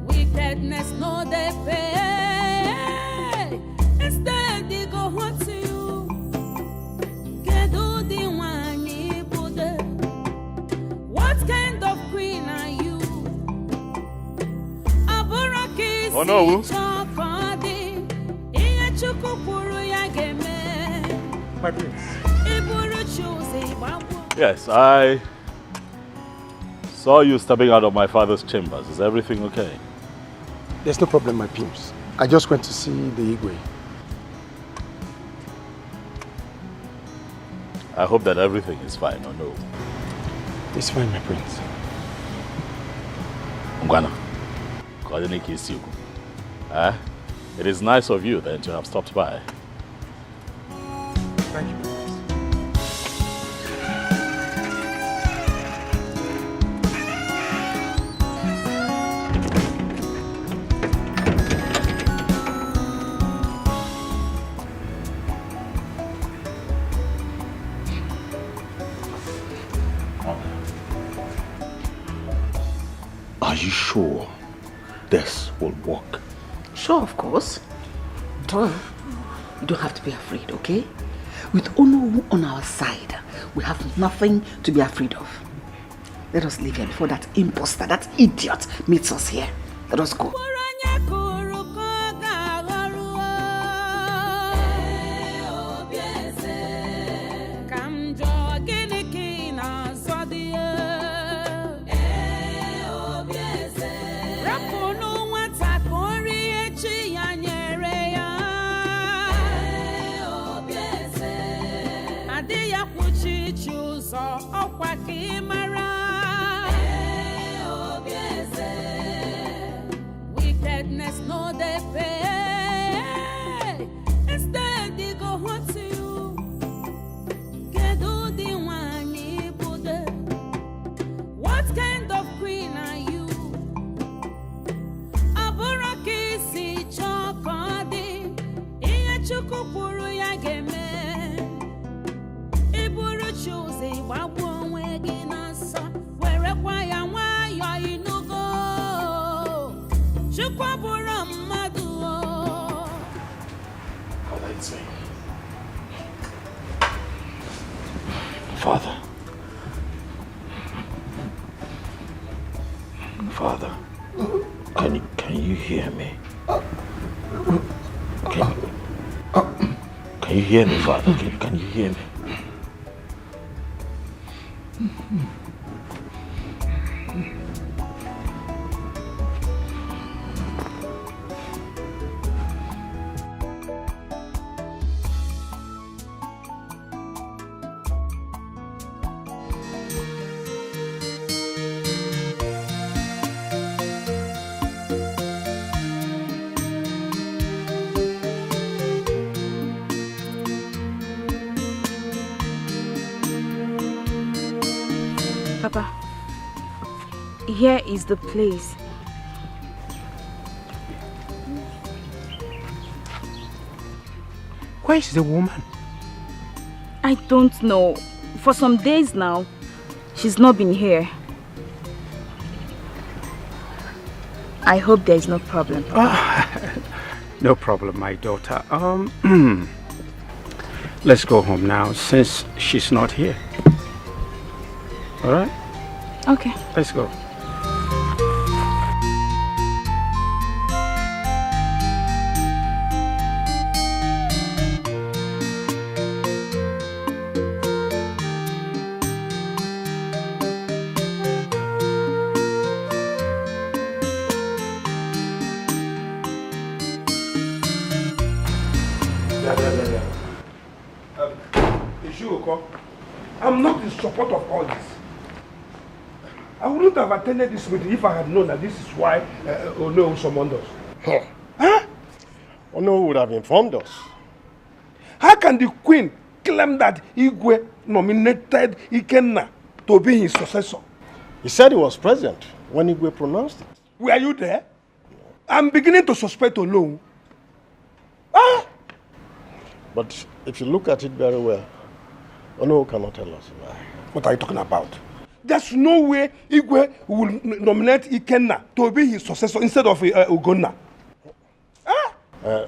Wickedness no they pay. Instead they go home to you. Kedu the one you put there. What kind of queen are you? Aburaki Oh no. My prince. Yes, I saw you stepping out of my father's chambers. Is everything okay? There's no problem, my pimps. I just went to see the Igwe. I hope that everything is fine, or no? It's fine, my prince. Ngwana, it is nice of you then to have stopped by. Thank you. Are you sure this will work? Sure, of course. Duh. You don't have to be afraid, okay? With Ono on our side, we have nothing to be afraid of. Let us leave here before that imposter, that idiot, meets us here. Let us go. Wickedness no they pay. Instead they go home to you. Kedu the one you put. What kind of queen are you? Aburaki si chokodi. Iye chukupuru ya geme. Iburu chuzi wabu onwe gi nasa. Where kwa ya nwa yo inugo. Chukwabura madu. Father. Father, can you hear me? Can you hear me, Father? Can you hear me? Papa, here is the place. Where is the woman? I don't know. For some days now, she's not been here. I hope there is no problem. No problem, my daughter. Let's go home now since she's not here. All right? Okay. Let's go. I'm not in support of all this. I wouldn't have attended this meeting if I had known that this is why Ono summoned us. Huh? Ono would have informed us. How can the queen claim that Igwe nominated Ikenna to be his successor? He said he was present when Igwe pronounced it. Were you there? I'm beginning to suspect Ono. But if you look at it very well, Ono cannot tell us why. What are you talking about? There's no way Igwe will nominate Ikenna to be his successor instead of Ugonna.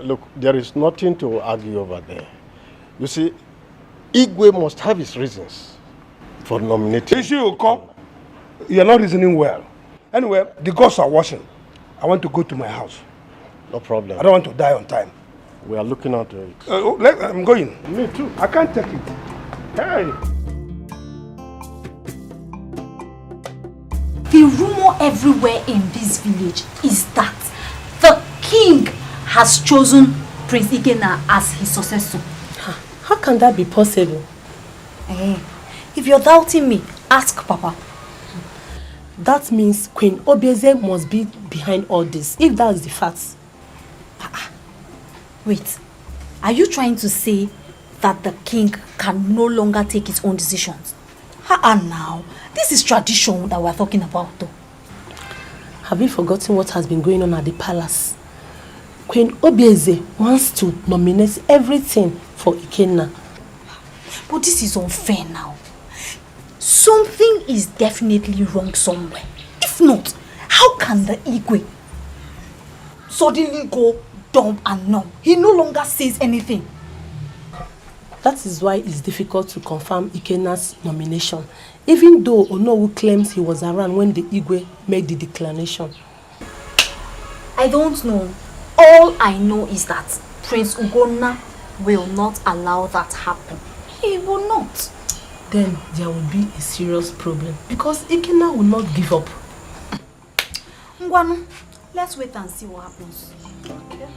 Look, there is nothing to argue over there. You see, Igwe must have his reasons for nominating. You're not reasoning well. Anyway, the gods are washing. I want to go to my house. No problem. I don't want to die on time. We are looking into it. I'm going. Me too. I can't take it. Hey. The rumor everywhere in this village is that the king has chosen Prince Ikenna as his successor. How can that be possible? If you're doubting me, ask Papa. That means Queen Obieze must be behind all this, if that's the fact. Wait, are you trying to say that the king can no longer take his own decisions? Now, this is tradition that we're talking about though. Have you forgotten what has been going on at the palace? Queen Obieze wants to nominate everything for Ikenna. But this is unfair now. Something is definitely wrong somewhere. If not, how can the Igwe suddenly go dumb and numb? He no longer says anything. That is why it's difficult to confirm Ikenna's nomination, even though Onowu claims he was around when the Igwe made the declaration. I don't know. All I know is that Prince Ugonna will not allow that happen. He will not. Then there will be a serious problem because Ikenna will not give up. Ngwanu, let's wait and see what happens. Okay.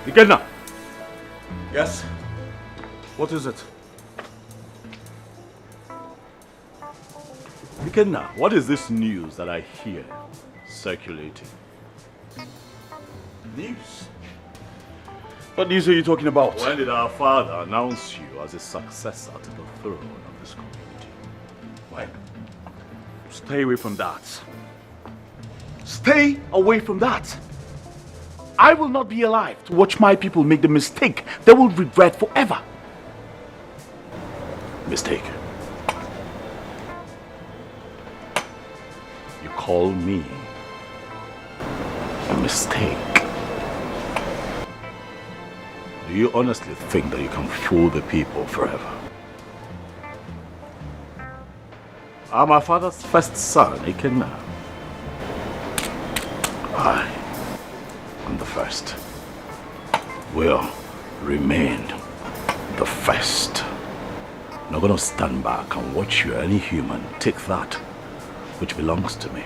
Ikenna! Yes? What is it? Ikenna, what is this news that I hear circulating? News? What news are you talking about? When did our father announce you as his successor to the throne of this community? When? Stay away from that. Stay away from that. I will not be alive to watch my people make the mistake they will regret forever. Mistake. You call me a mistake? Do you honestly think that you can fool the people forever? I'm my father's first son, Ikenna. I am the first. Will remain the first. I'm not gonna stand back and watch you, any human, take that which belongs to me.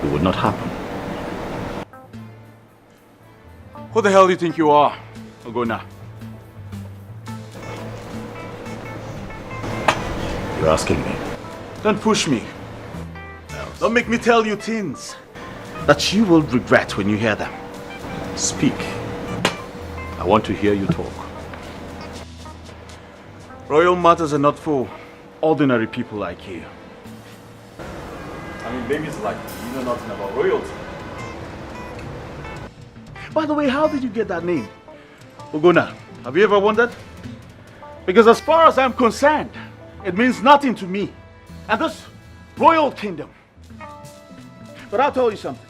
It would not happen. Who the hell do you think you are, Ogona? You're asking me? Don't push me. Don't make me tell you things that you will regret when you hear them. Speak. I want to hear you talk. Royal matters are not for ordinary people like you. I mean, babies like you know nothing about royalty. By the way, how did you get that name? Ogona, have you ever wondered? Because as far as I'm concerned, it means nothing to me and this royal kingdom. But I'll tell you something.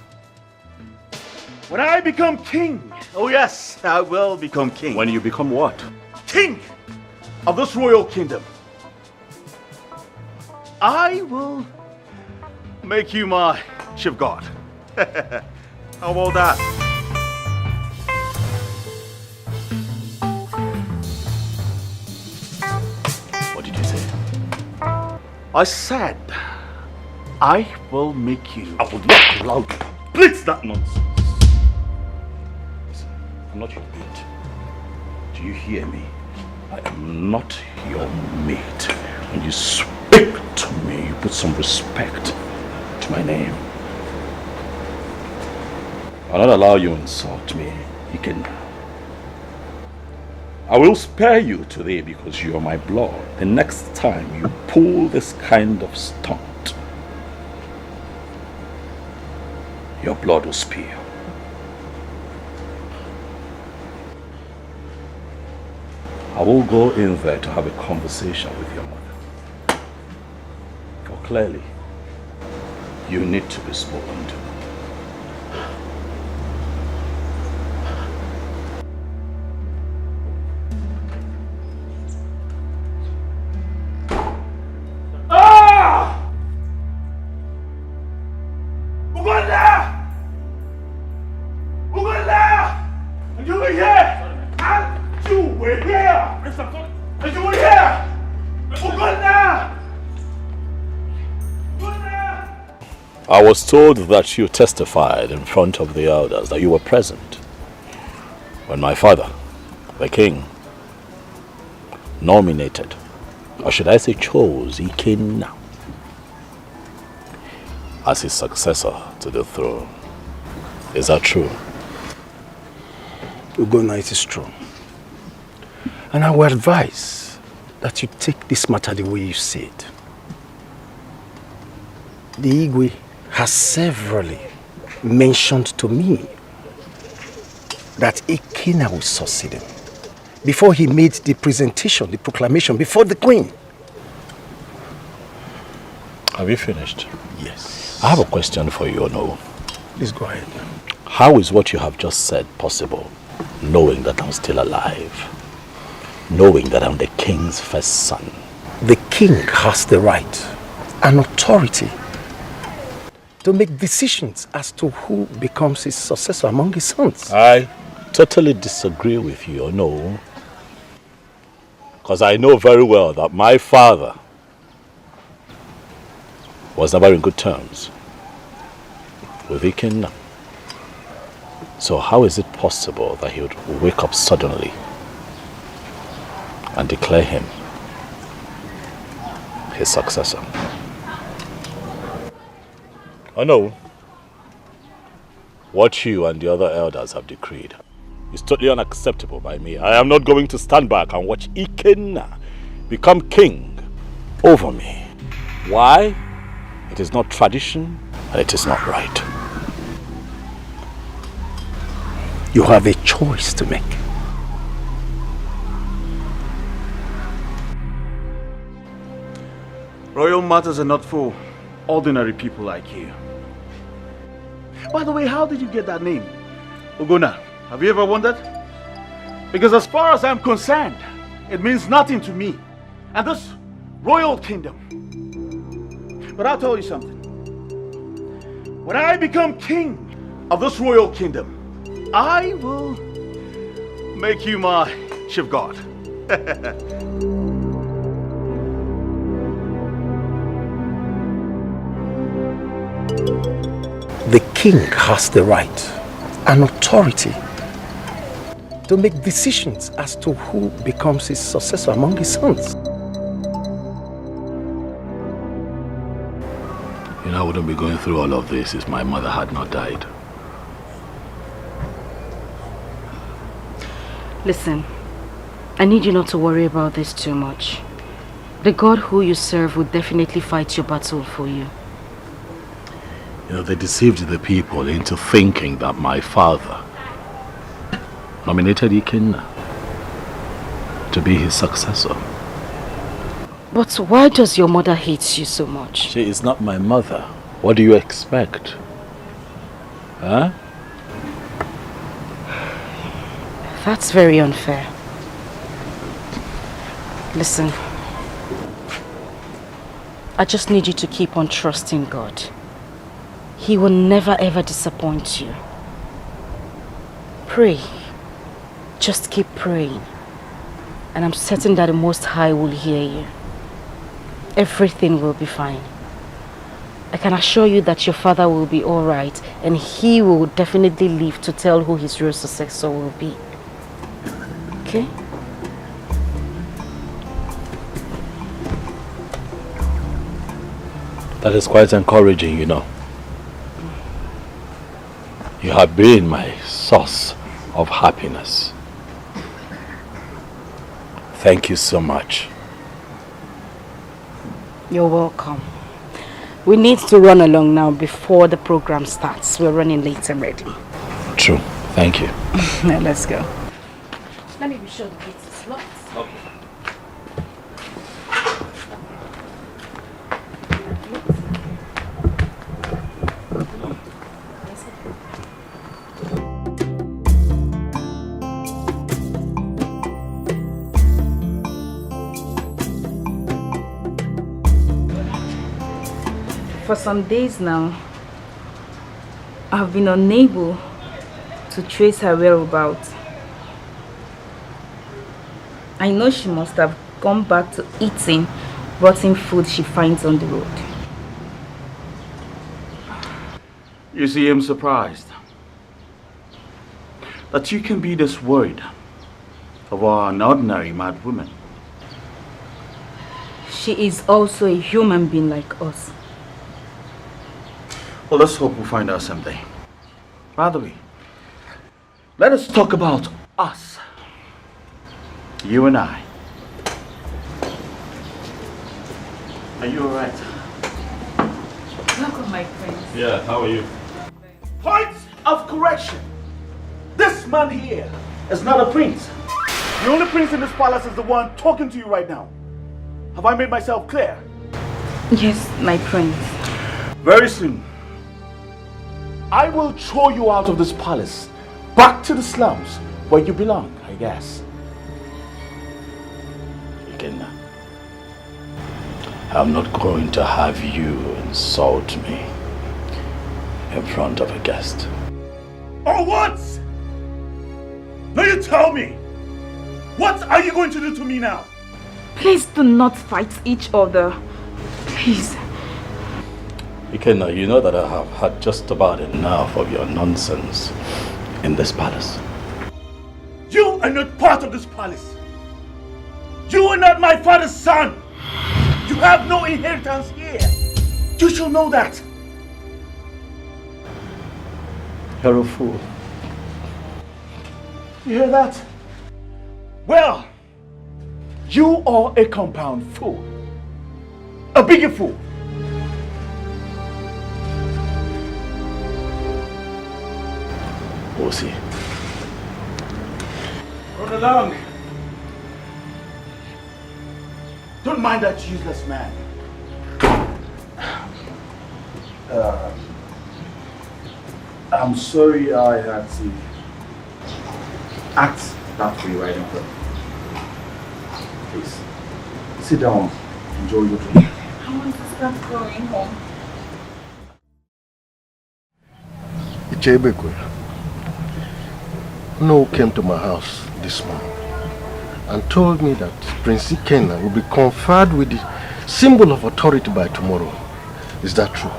When I become king, oh yes, I will become king. When you become what? King of this royal kingdom. I will make you my chief god. How about that? What did you say? I said, I will make you. I will not allow you. Please, that nonsense. Listen, I'm not your mate. Do you hear me? I am not your mate. When you speak to me, you put some respect to my name. I'll not allow you to insult me. You can. I will spare you today because you are my blood. The next time you pull this kind of stunt, your blood will spill. I will go in there to have a conversation with your mother. clearly, you need to be spoken to. I was told that you testified in front of the elders that you were present when my father, the king, nominated, or should I say chose, Ikenna as his successor to the throne. Is that true? Ugonna, it is true. And I would advise that you take this matter the way you see it. The Igwe has severally mentioned to me that Ikenna will succeed him before he made the presentation, the proclamation before the queen. Have you finished? Yes. I have a question for you, Ono. Please go ahead. How is what you have just said possible, knowing that I'm still alive? Knowing that I'm the king's first son? The king has the right and authority to make decisions as to who becomes his successor among his sons. I totally disagree with you, no. Because I know very well that my father was never in good terms with Ikenna. So how is it possible that he would wake up suddenly and declare him his successor? Oh no. What you and the other elders have decreed is totally unacceptable by me. I am not going to stand back and watch Ikenna become king over me. Why? It is not tradition and it is not right. You have a choice to make. Royal matters are not for ordinary people like you. By the way, how did you get that name? Ugonna, have you ever wondered? Because as far as I'm concerned, it means nothing to me and this royal kingdom. But I'll tell you something. When I become king of this royal kingdom, I will make you my chief guard. The king has the right and authority to make decisions as to who becomes his successor among his sons. You know, I wouldn't be going through all of this if my mother had not died. Listen, I need you not to worry about this too much. The God who you serve will definitely fight your battle for you. You know, they deceived the people into thinking that my father nominated Ikenna to be his successor. But why does your mother hate you so much? She is not my mother. What do you expect? Huh? That's very unfair. Listen, I just need you to keep on trusting God. He will never ever disappoint you. Pray. Just keep praying. And I'm certain that the Most High will hear you. Everything will be fine. I can assure you that your father will be alright and he will definitely live to tell who his real successor will be. Okay? That is quite encouraging, you know. You have been my source of happiness. Thank you so much. You're welcome. We need to run along now before the program starts. We're running late already. True. Thank you. Now let's go. Let me be sure the gate is locked. Okay. For some days now, I've been unable to trace her whereabouts. I know she must have gone back to eating rotten food she finds on the road. You see, I'm surprised that you can be this worried over an ordinary mad woman. She is also a human being like us. Well, let's hope we'll find out someday. By the way, let us talk about us. You and I. Are you alright? Welcome, my friend. Yeah, how are you? Point of correction. This man here is not a prince. The only prince in this palace is the one talking to you right now. Have I made myself clear? Yes, my prince. Very soon, I will throw you out of this palace, back to the slums where you belong, I guess. Ikenna, I'm not going to have you insult me in front of a guest. Or what? Now you tell me, what are you going to do to me now? Please do not fight each other. Please. Ikenna, you know that I have had just about enough of your nonsense in this palace. You are not part of this palace. You are not my father's son. You have no inheritance here. You should know that. You're a fool. You hear that? Well, you are a compound fool. A bigger fool. We'll see. Run along. Don't mind that useless man. I'm sorry I had to act that way right in front. Please, sit down. Enjoy your drink. I want to start going home. Ichebekwe, no came to my house this morning and told me that Prince Ikenna will be conferred with the symbol of authority by tomorrow. Is that true?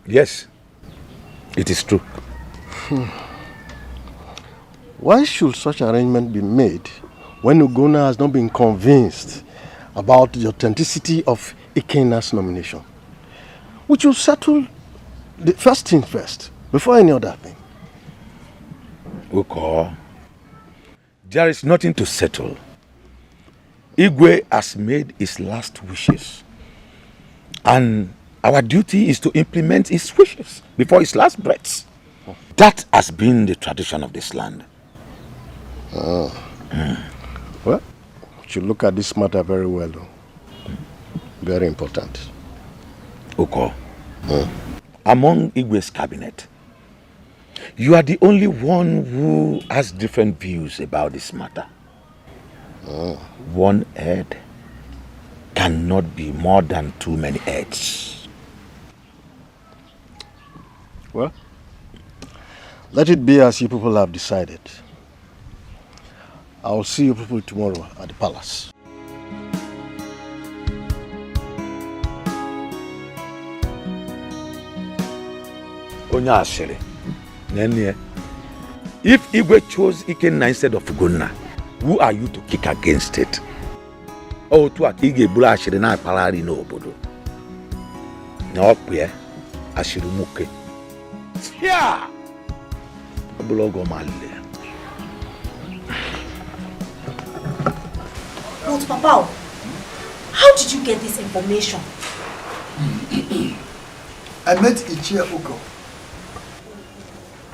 Yes, it is true. Why should such arrangement be made when Ugonna has not been convinced about the authenticity of Ikenna's nomination? We should settle the first thing first, before any other thing. Uko, there is nothing to settle. Igwe has made his last wishes. And our duty is to implement his wishes before his last breaths. That has been the tradition of this land. Well, we should look at this matter very well, though. Very important. Uko, among Igwe's cabinet, you are the only one who has different views about this matter. One head cannot be more than too many heads. Well, let it be as you people have decided. I will see you people tomorrow at the palace. Onyashiri, if Igwe chose Ikenna instead of Ugonna, who are you to kick against it? Oh, to at Ige Bula Ashiri na Palari no Obodo. No, Pia Ashiri Muke. Yeah! Bulogo Mali. But Papa, how did you get this information? I met Ichia Uko.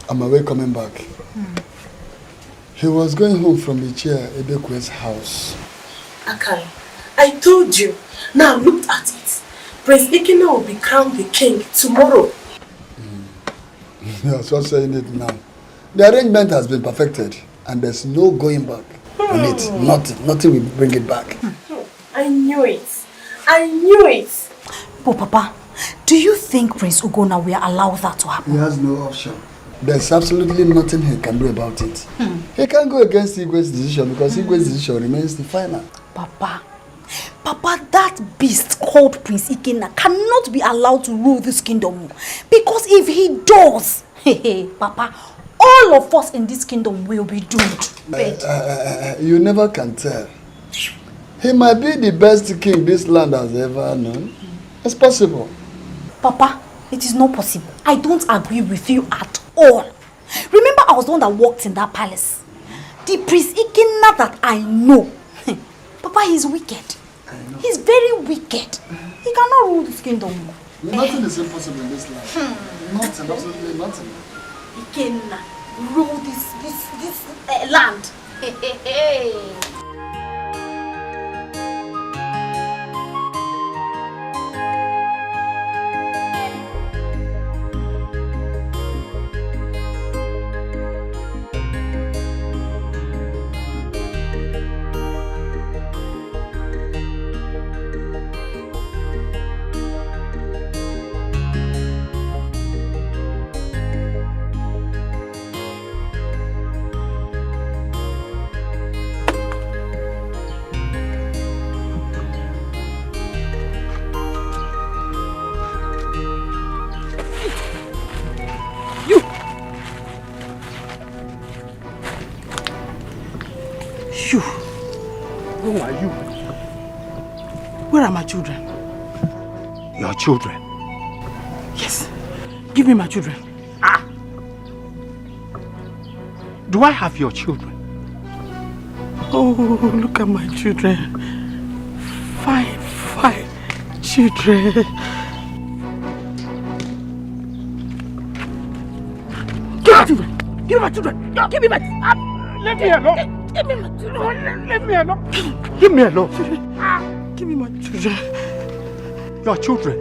On my way coming back. He was going home from Ichia Ebekwe's house. Akai, I told you. Now look at it. Prince Ikenna will be crowned the king tomorrow. You are just saying it now. The arrangement has been perfected and there's no going back on it. Nothing will bring it back. I knew it. I knew it. But Papa, Do you think Prince Ugonna will allow that to happen? He has no option. There's absolutely nothing he can do about it. He can't go against Igwe's decision because Igwe's decision remains the final. Papa, that beast called Prince Ikenna cannot be allowed to rule this kingdom. Because if he does, Papa, all of us in this kingdom will be doomed. You never can tell. He might be the best king this land has ever known. It's possible. Papa, it is not possible. I don't agree with you at all. Remember, I was the one that walked in that palace. The Prince Ikenna that I know. Papa, he's wicked. He's very wicked. He cannot rule this kingdom. Nothing is impossible in this land. Nothing, absolutely nothing. Ikenna rule this land. Who are you? Where are my children? Your children? Yes. Give me my children. Do I have your children? Oh, look at my children. Five children. Give my children. Give me my children. Give me my... Let me alone. Give me my children. Leave me alone. Give me alone. Give me my children. Your children.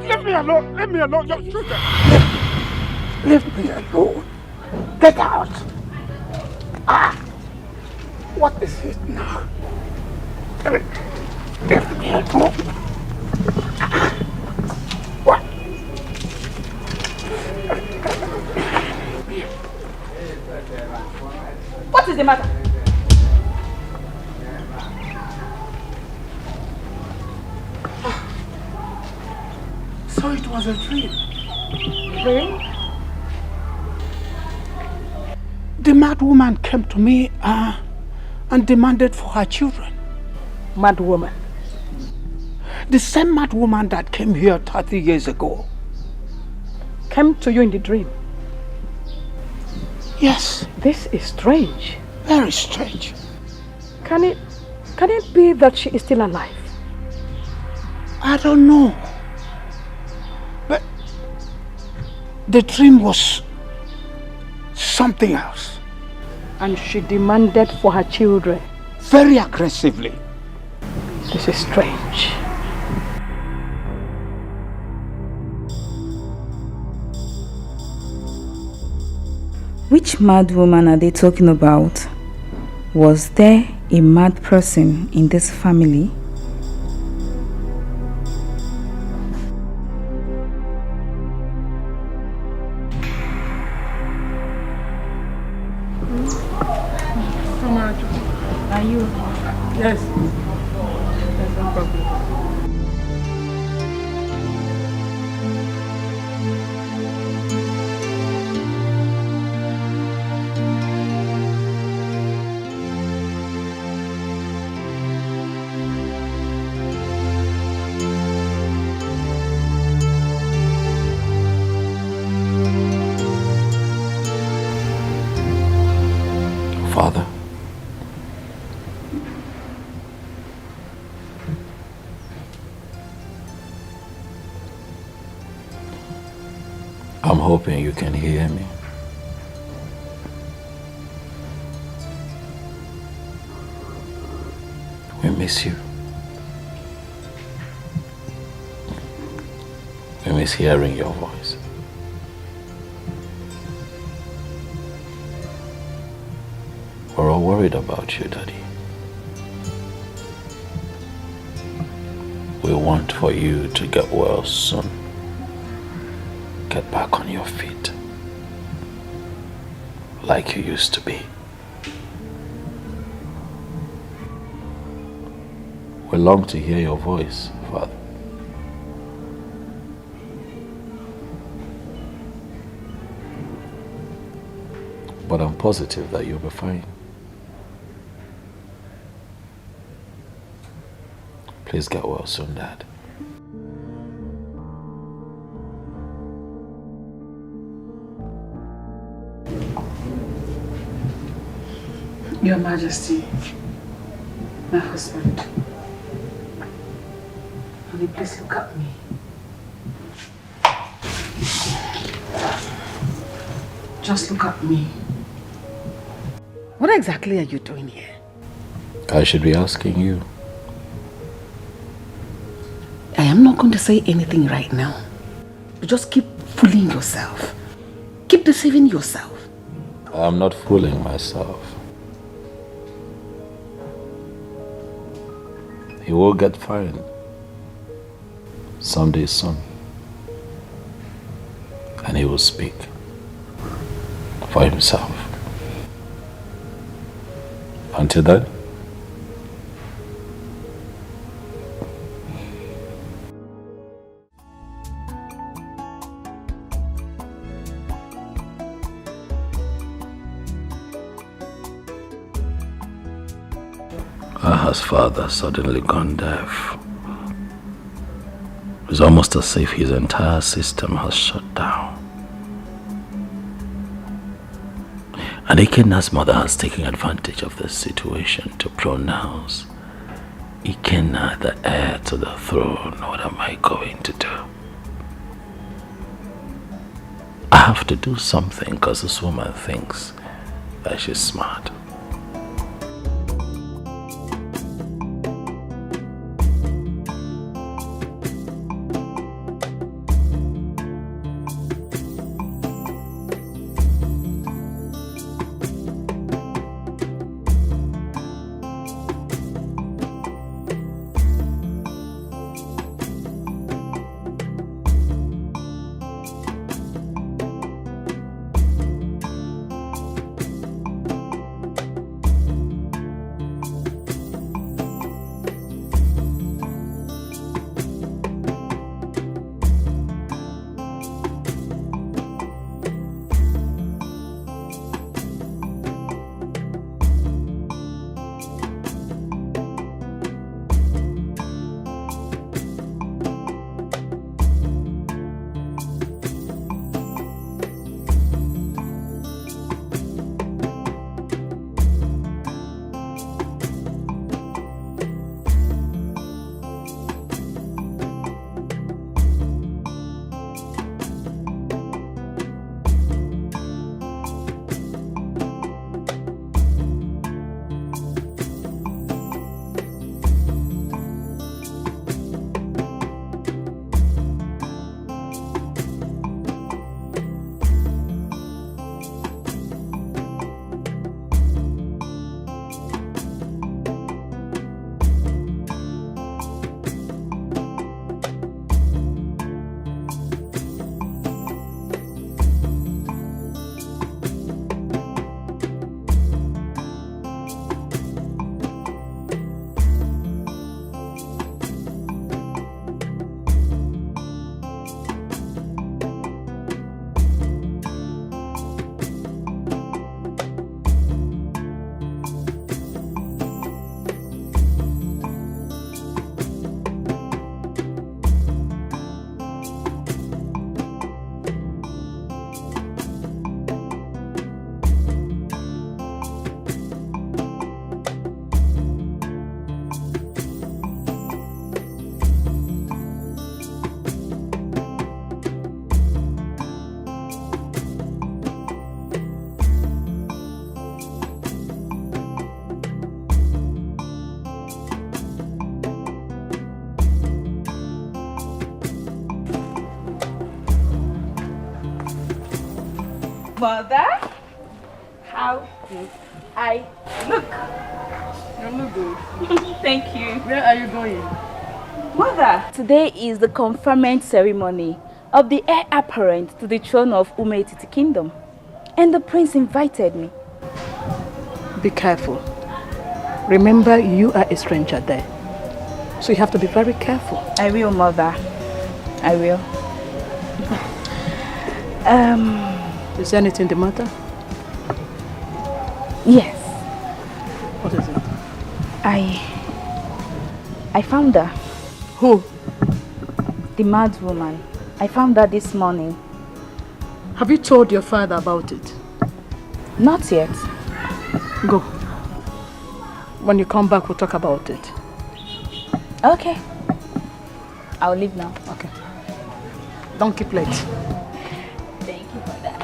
Leave me alone. Leave me alone. Your children. Leave me alone. Get out. What is it now? Leave me alone. What? What is the matter? So it was a dream. Dream? The mad woman came to me and demanded for her children. Mad woman? The same mad woman that came here 30 years ago. Came to you in the dream? Yes. This is strange. Very strange. Can it be that she is still alive? I don't know. But the dream was something else. And she demanded for her children? Very aggressively. This is strange. Which mad woman are they talking about? Was there a mad person in this family? Are you? Yes. There's no problem. Father, I'm hoping you can hear me. We miss you. We miss hearing your voice. We're all worried about you, Daddy. We want for you to get well soon. Get back on your feet. Like you used to be. We long to hear your voice, Father. But I'm positive that you'll be fine. Please get well soon, Dad. Your Majesty, my husband, will you please look at me? Just look at me. What exactly are you doing here? I should be asking you. I am not going to say anything right now. You just keep fooling yourself. Keep deceiving yourself. I'm not fooling myself. He will get fined someday soon. And he will speak for himself. Until then, Aha's father suddenly gone deaf. It's almost as if his entire system has shut down. And Ikenna's mother has taken advantage of this situation to pronounce Ikenna the heir to the throne. What am I going to do? I have to do something because this woman thinks that she's smart. Mother, how do I look? You look good. Thank you. Where are you going? Mother, today is the conferment ceremony of the heir apparent to the throne of Umetiti Kingdom. And the prince invited me. Be careful. Remember, you are a stranger there. So you have to be very careful. I will, Mother. I will. Is there anything the matter? Yes. What is it? I found her. Who? The mad woman. I found her this morning. Have you told your father about it? Not yet. Go. When you come back, we'll talk about it. Okay. I'll leave now. Okay. Don't keep late. Thank you for that.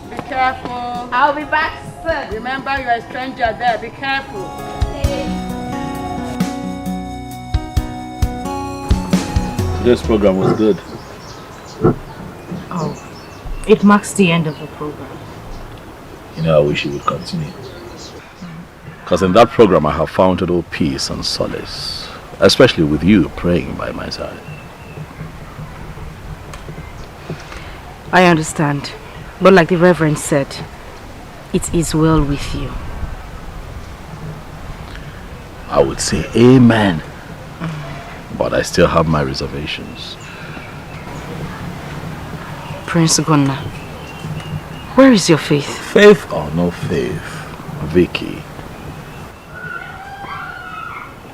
Be careful. I'll be back soon. Remember, you're a stranger there. Be careful. Today's program was good. Oh, it marks the end of the program. You know, I wish you would continue. Because in that program I have found total peace and solace. Especially with you praying by my side. I understand. But like the Reverend said, it is well with you. I would say amen. But I still have my reservations. Prince Gunna, where is your faith? Faith or no faith, Vicky.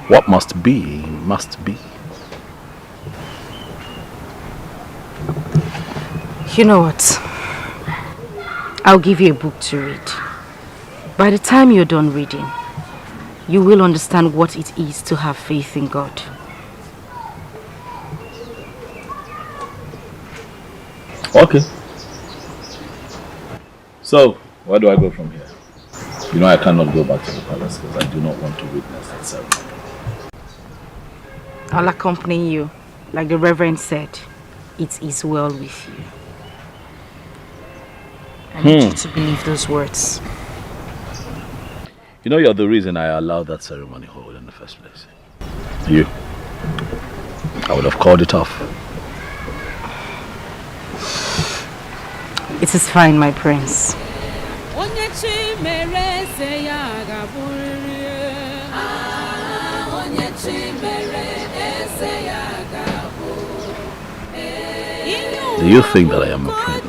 What must be, must be. You know what? I'll give you a book to read. By the time you're done reading, you will understand what it is to have faith in God. Okay. So, where do I go from here? You know I cannot go back to the palace because I do not want to witness that ceremony. I'll accompany you. Like the Reverend said, it is well with you. I need you to believe those words. You know you're the reason I allowed that ceremony hold in the first place. You. I would have called it off. It is fine, my prince. Do you think that I am a prince?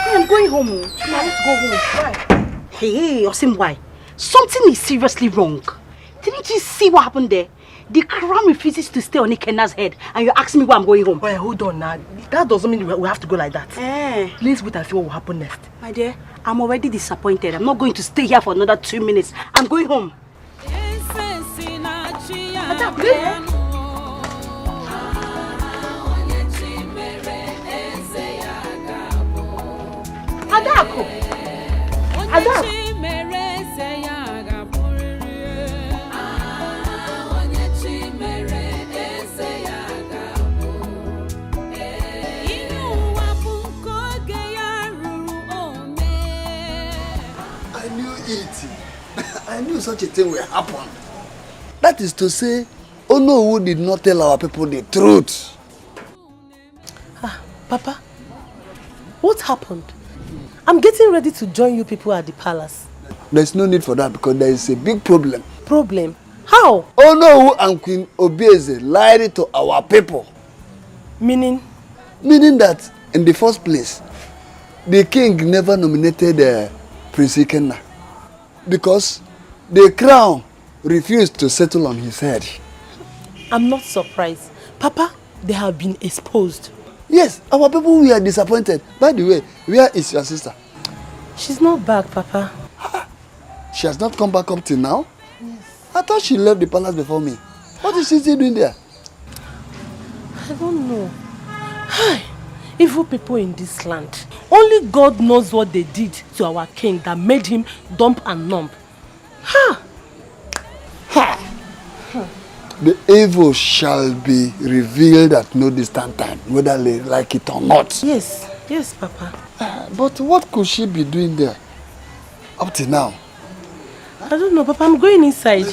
I'm going home. Now let's go home. Why? Hey, Osim, why? Something is seriously wrong. Didn't you see what happened there? The crown refuses to stay on Ikena's head, and you're asking me why I'm going home. Wait, hold on now. That doesn't mean we have to go like that. Please wait and see what will happen next. My dear, I'm already disappointed. I'm not going to stay here for another 2 minutes. I'm going home. Adako! Adako! I knew it. I knew such a thing will happen. That is to say, Onowu did not tell our people the truth. Papa, what happened? I'm getting ready to join you people at the palace. There's no need for that because there is a big problem. Problem? How? Onowu and Queen Obieze lied to our people. Meaning? Meaning that, in the first place, the king never nominated Prince Ikenna because the crown refused to settle on his head. I'm not surprised. Papa, they have been exposed. Yes, our people were disappointed. By the way, where is your sister? She's not back, Papa. She has not come back up till now? Yes. I thought she left the palace before me. What is she still doing there? I don't know. Hi, evil people in this land. Only God knows what they did to our king that made him dump and numb. Ha! Ha! the evil shall be revealed at no distant time, whether they like it or not. Yes, yes, Papa. But what could she be doing there up to now? I don't know, Papa. I'm going inside.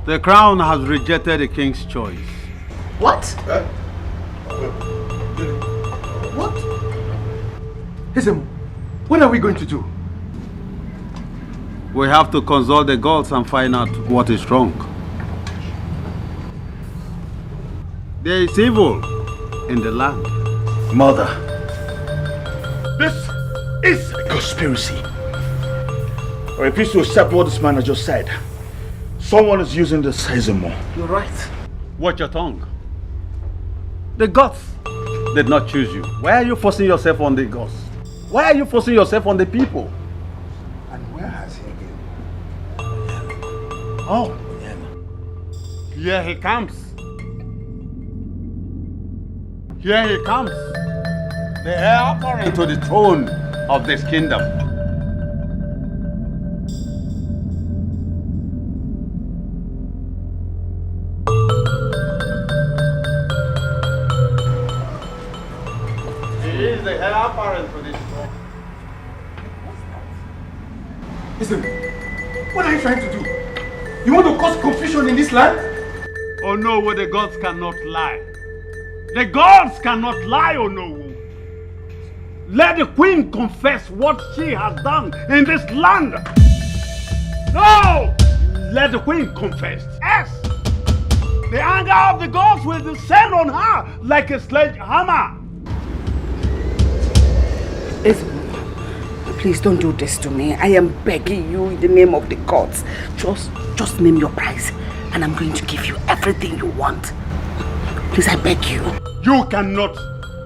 The crown has rejected the king's choice. What? What? Listen, what are we going to do? We have to consult the gods and find out what is wrong. There is evil in the land. Mother, this is a conspiracy. I refuse to accept what this man has just said. Someone is using this as a more. You're right. Watch your tongue. The gods did not choose you. Why are you forcing yourself on the gods? Why are you forcing yourself on the people? And where has he been? Oh, here he comes. Here he comes. The heir apparent to the throne of this kingdom. He is the heir apparent to this throne. Listen, what are you trying to do? You want to cause confusion in this land? Oh no, well, the gods cannot lie. The gods cannot lie, oh no. Let the queen confess what she has done in this land. No! Let the queen confess. Yes! The anger of the gods will descend on her like a sledgehammer. Please don't do this to me. I am begging you in the name of the gods. Just name your price and I'm going to give you everything you want. Please, I beg you. You cannot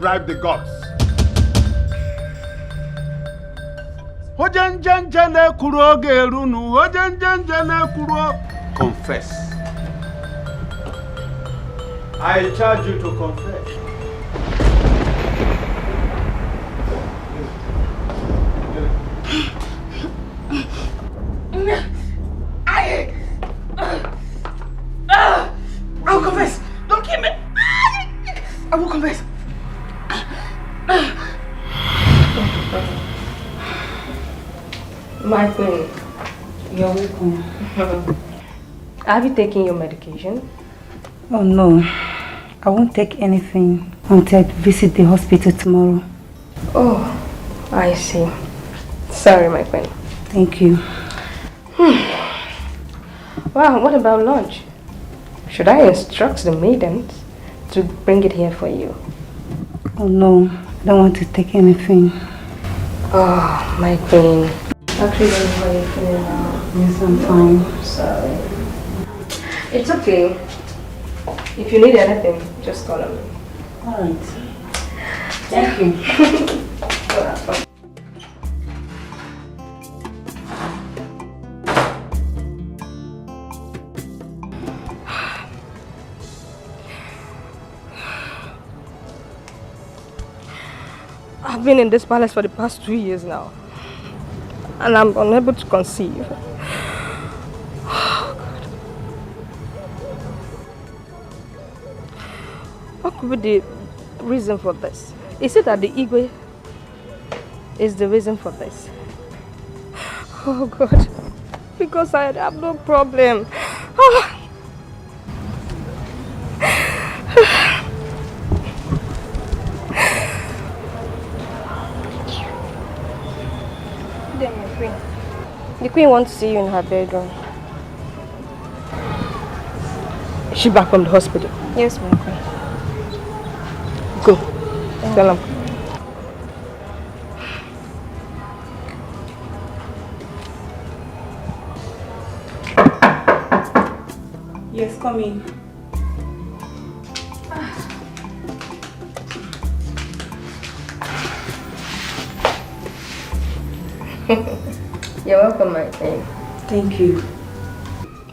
bribe the gods. Confess. I charge you to confess. I will confess. Don't kill me. I will confess. My queen, you're welcome. Have you taken your medication? Oh no, I won't take anything until I visit the hospital tomorrow. Oh, I see. Sorry, my queen. Thank you. Wow, what about lunch? Should I instruct the maidens to bring it here for you? Oh no, I don't want to take anything. Oh, my queen. Actually, don't know how you're feeling now. Yes, I'm fine. Sorry. It's okay. If you need anything, just call on me. Alright. Thank you. I've been in this palace for the past 2 years now. And I'm unable to conceive. Oh, God. What could be the reason for this? Is it that the Igwe is the reason for this? Oh, God. Because I have no problem. Oh. The queen wants to see you in her bedroom. Is she back from the hospital? Yes, my queen. Go. Tell him. Yes, come in. You're welcome, my friend. Thank you.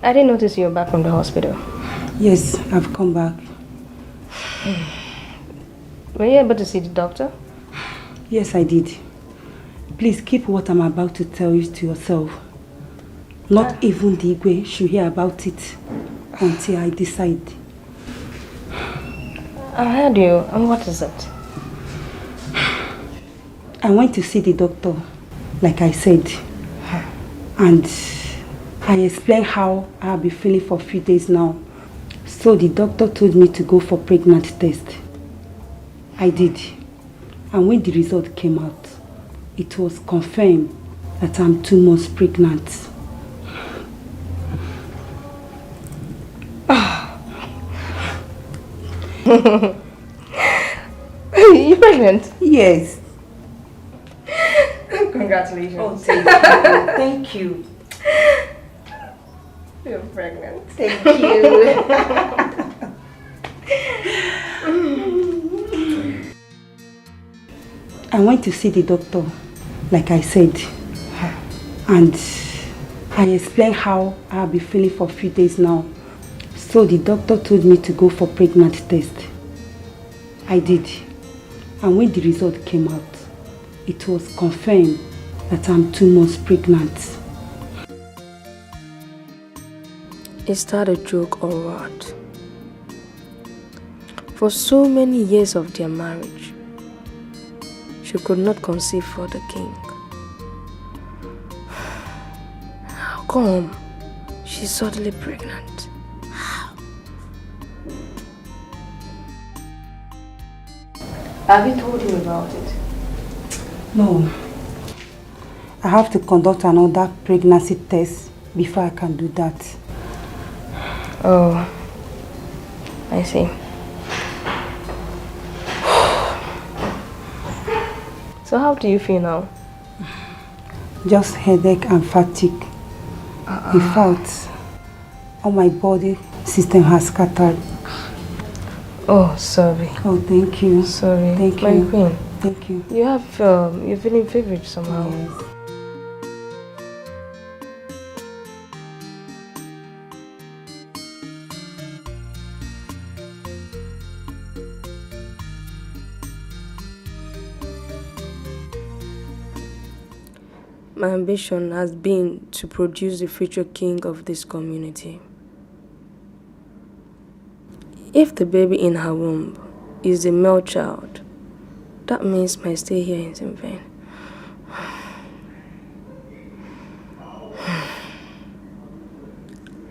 I didn't notice you were back from the hospital. Yes, I've come back. Were you able to see the doctor? Yes, I did. Please keep what I'm about to tell you to yourself. Not even the Igwe should hear about it until I decide. I heard you. And what is it? I went to see the doctor, like I said. And I explained how I'll be feeling for a few days now. So the doctor told me to go for pregnancy test. I did. And when the result came out, it was confirmed that I'm 2 months pregnant. You pregnant? Yes. Congratulations. Oh, thank you. Thank you. You're pregnant. Thank you. I went to see the doctor, like I said. And I explained how I'll be feeling for a few days now. So the doctor told me to go for pregnancy test. I did. And when the result came out, it was confirmed that I'm 2 months pregnant. Is that a joke or what? For so many years of their marriage, she could not conceive for the king. How come she's suddenly pregnant? Have you told him about it? No. I have to conduct another pregnancy test before I can do that. Oh, I see. So how do you feel now? Just headache and fatigue. In fact, all my body system has scattered. Oh, sorry. Oh, thank you. Sorry. Thank My you. queen. Thank you. You have, you're feeling feverish somehow. Yes. My ambition has been to produce the future king of this community. If the baby in her womb is a male child, that means my stay here is in vain.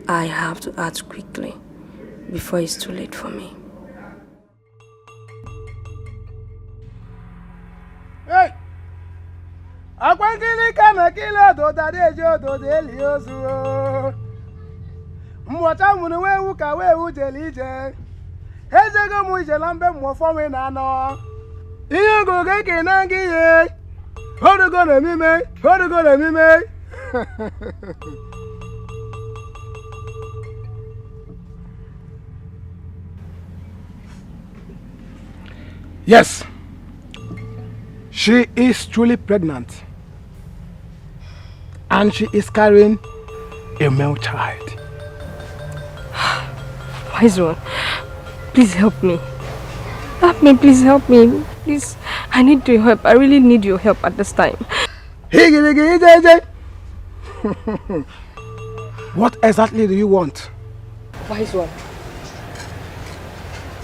I have to act quickly before it's too late for me. Hey! Akwankili kama kila dodadejo dodeli ozuo. Mwata munu wewu ka wewu jelije. Ezego mu jelambe mwofowe na no. Ihe goge kenangi ye. Hodugo na mime, hodugo na mime. Yes. She is truly pregnant. And she is carrying a male child. Wise one, please help me. Help me, please help me. Please, I need your help. I really need your help at this time. What exactly do you want? Wise one,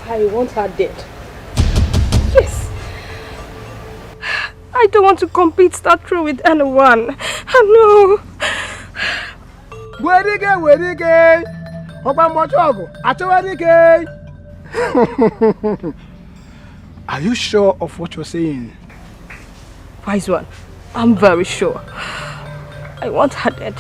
I want her dead. Yes. I don't want to compete that through with anyone. No. Wedike. Are you sure of what you're saying? Wise one, I'm very sure. I want her dead.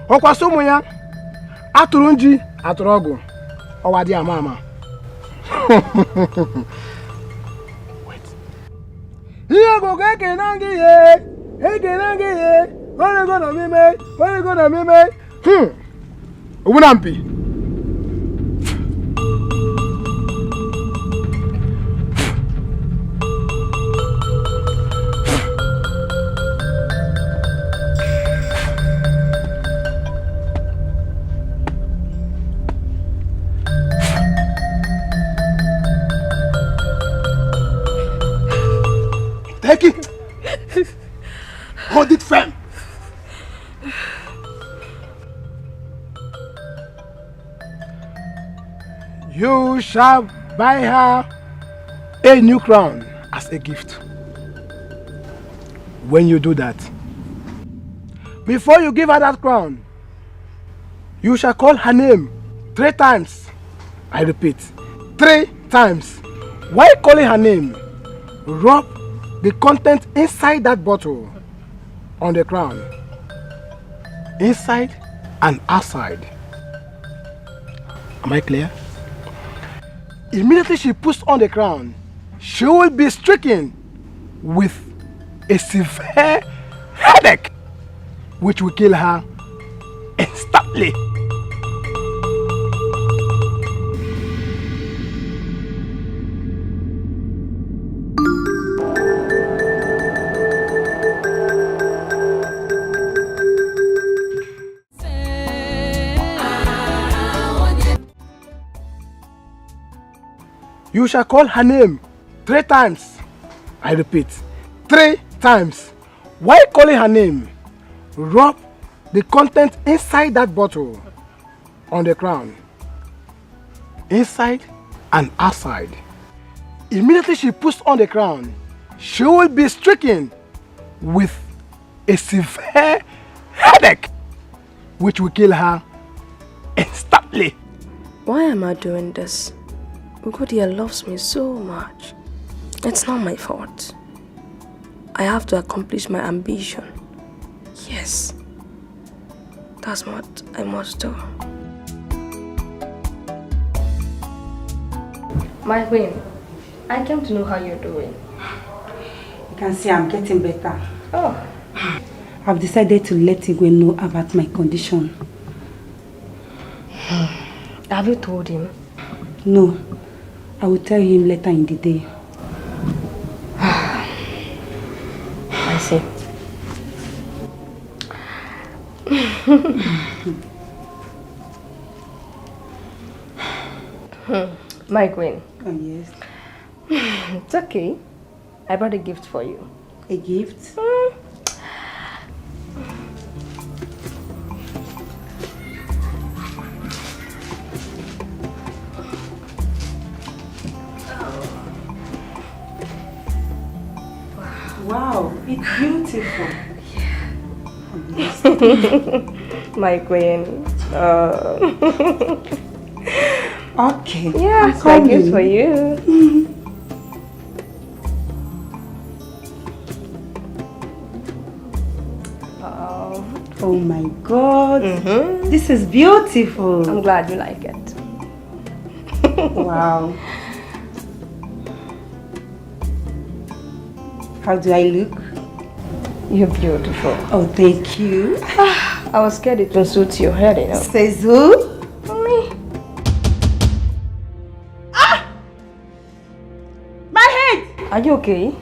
Okwasumu ya atụrụ nji atụrụ ọgụ ọwa dị ama ama. Wait. Here go Kenangi, hey Kenangi, what are gonna be made? What are gonna be made? Unampi. Take it. Hold it firm. You shall buy her a new crown as a gift. When you do that, before you give her that crown, you shall call her name 3 times. I repeat, 3 times. While calling her name, rub the content inside that bottle on the crown, inside and outside. Am I clear? Immediately she puts on the crown, she will be stricken with a severe headache, which will kill her instantly. You shall call her name 3 times. I repeat, 3 times. While calling her name, rub the content inside that bottle on the crown, inside and outside. Immediately she puts on the crown, she will be stricken with a severe headache, which will kill her instantly. Why am I doing this? Ugodia loves me so much. It's not my fault. I have to accomplish my ambition. Yes. That's what I must do. My queen, I came to know how you're doing. You can see I'm getting better. Oh. I've decided to let Igwe know about my condition. Have you told him? No. I will tell him later in the day. I see. My queen. Oh, yes. It's okay. I brought a gift for you. A gift? Wow, it's beautiful. Yeah. My queen. Okay. Yeah, it's my gift for you. Oh my God. This is beautiful. I'm glad you like it. Wow. How do I look? You're beautiful. Oh, thank you. I was scared it won't suit your hair, you know. Says who? Me. Ah! My head! Are you okay?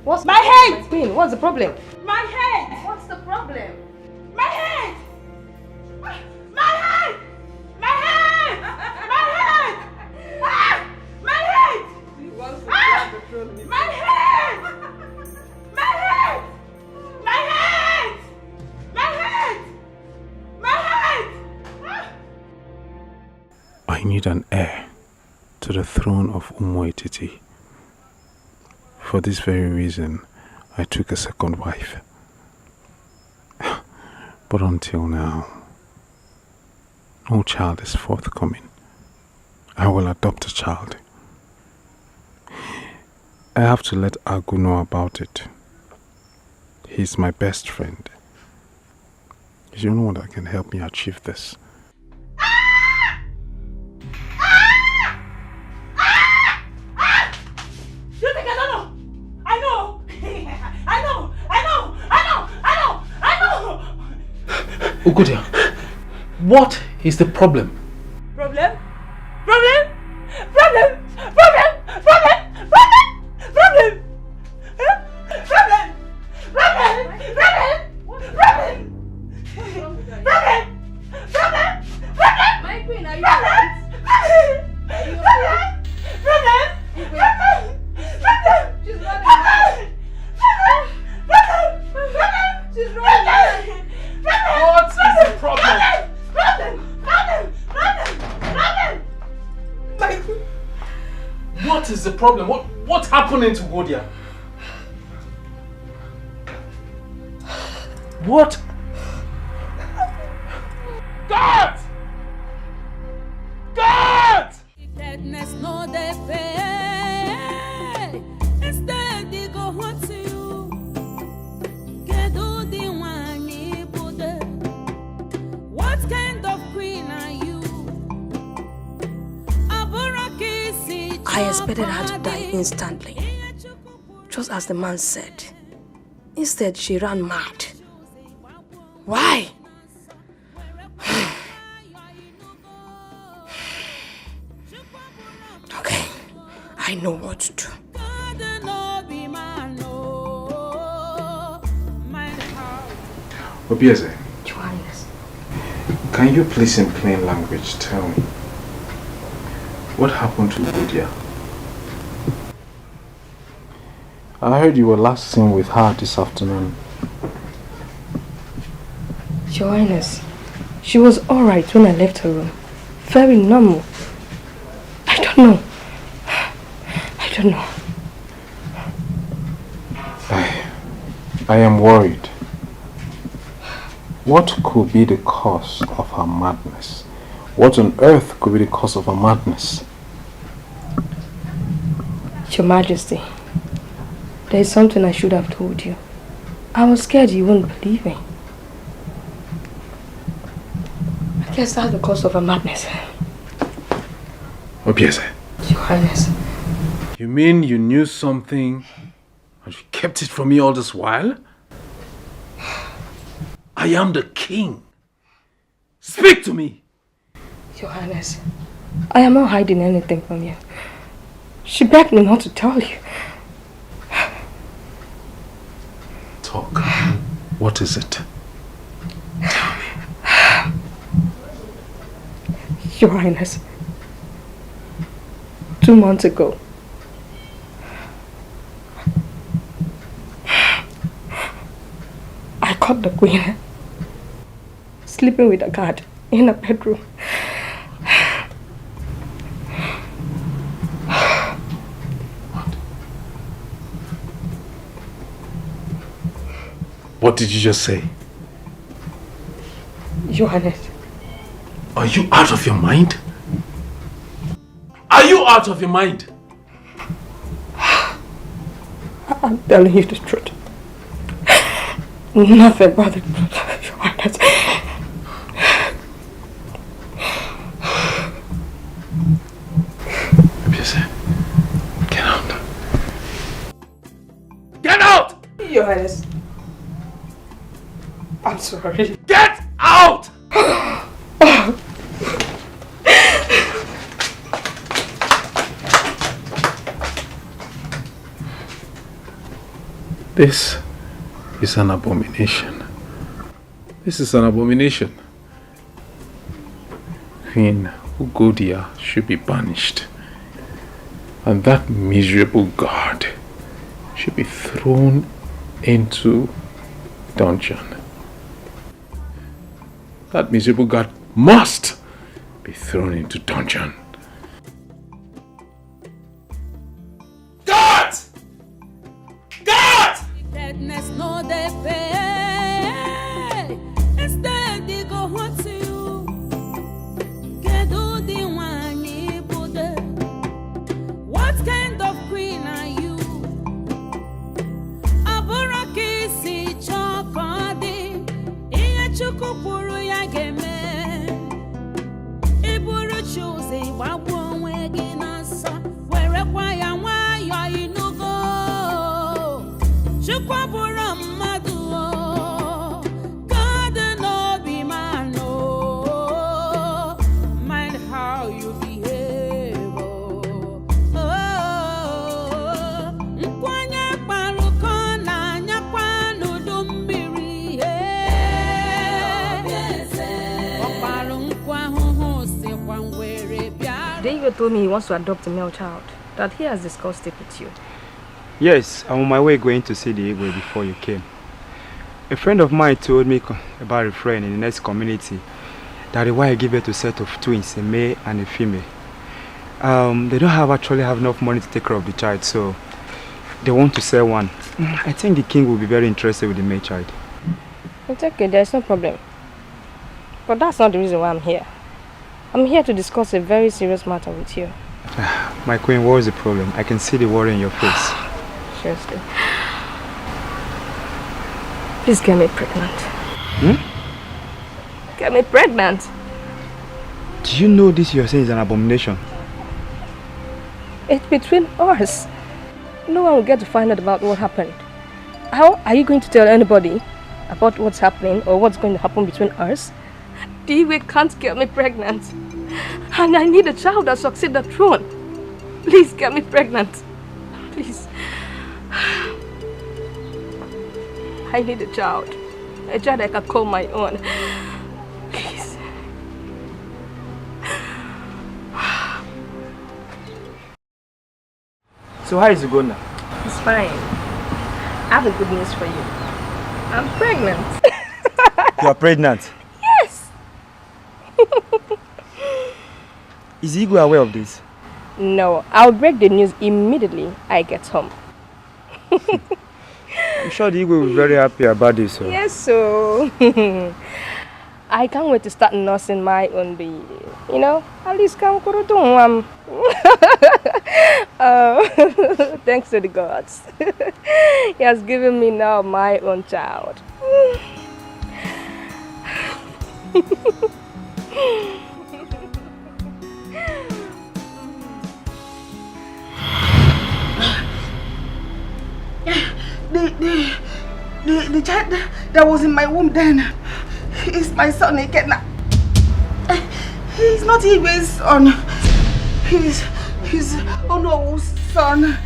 What's my head? Queen, what's the problem? My head! What's the problem? My head! My head! My head! My head! Ah! My head! Ah! My head! My head! My head! My head! My head! Ah! I need an heir to the throne of Umoititi. For this very reason, I took a second wife. But until now, no child is forthcoming. I will adopt a child. I have to let Agu know about it. He's my best friend. He's the only one that can help me achieve this. You think I don't know? I know. Ugodia, what is the problem? Problem? Problem? Problem? Problem? Problem? Problem? Problem? Huh? Problem? Problem? Problem? Problem? Problem? Problem? Problem? My queen, are you alright? Problem? Problem? Problem? She's running. She's running. What is the problem? What is the problem? What's happening to Godia? What? God! God! Wickedness no they pay. Instead they go home to you. Kedu the one you put there? What kind of queen are you? I expected her to die instantly, just as the man said. Instead, she ran mad. Why? Okay, I know what to do. Obieze, can you please in plain language tell me what happened to Godia? I heard you were last seen with her this afternoon. Your Highness, she was alright when I left her room. Very normal. I don't know. I am worried. What could be the cause of her madness? What on earth could be the cause of her madness? Your Majesty, there is something I should have told you. I was scared you wouldn't believe me. I guess that's the cause of her madness. Obieze. Your Highness. You mean you knew something and you kept it from me all this while? I am the king. Speak to me. Your Highness, I am not hiding anything from you. She begged me not to tell you. Talk. What is it? Your Highness, 2 months ago, I caught the queen sleeping with a guard in a bedroom. What did you just say? Your Highness. Are you out of your mind? Are you out of your mind? I'm telling you the truth. Nothing but the truth, Your Highness. Get out. Get out! Your Highness. I'm sorry. Get out! This is an abomination. This is an abomination. Queen Ugodia should be banished. And that miserable guard should be thrown into dungeon. That miserable guard must be thrown into dungeon. God! God! Wickedness no they pay. Instead they go home to you. Kedu the one you put there? What kind of queen are you? Aburaki si chokodi. Iye chukupuru ya geme. Iburu choose wabu onwe gị n'asa. Werekwa ya nwayọ inugo. Chukwabura mmadụ. God no be man. told me he wants to adopt a male child, that he has discussed it with you. Yes, I'm on my way going to see the Igwe before you came. A friend of mine told me about a friend in the next community that the wife gave birth to a set of twins, a male and a female. They don't actually have enough money to take care of the child, so they want to sell one. I think the king will be very interested with the male child. It's okay, there's no problem. But that's not the reason why I'm here. I'm here to discuss a very serious matter with you. My queen, what is the problem? I can see the worry in your face. Seriously. Please get me pregnant. Get me pregnant. Do you know this you're saying is an abomination? It's between us. No one will get to find out about what happened. How are you going to tell anybody about what's happening or what's going to happen between us? Dikeh can't get me pregnant. And I need a child that succeeds the throne. Please get me pregnant. Please. I need a child. A child I can call my own. Please. So how is it going now? It's fine. I have a good news for you. I'm pregnant. You are pregnant? Yes. Is Igwe aware of this? No, I'll break the news immediately I get home. I'm sure the Igwe will be very happy about this. So. Yes, so I can't wait to start nursing my own baby. You know, at least come thanks to the gods. He has given me now my own child. The child that was in my womb then is my son Ikenna. He's not Igwe's son. He's Ono's son.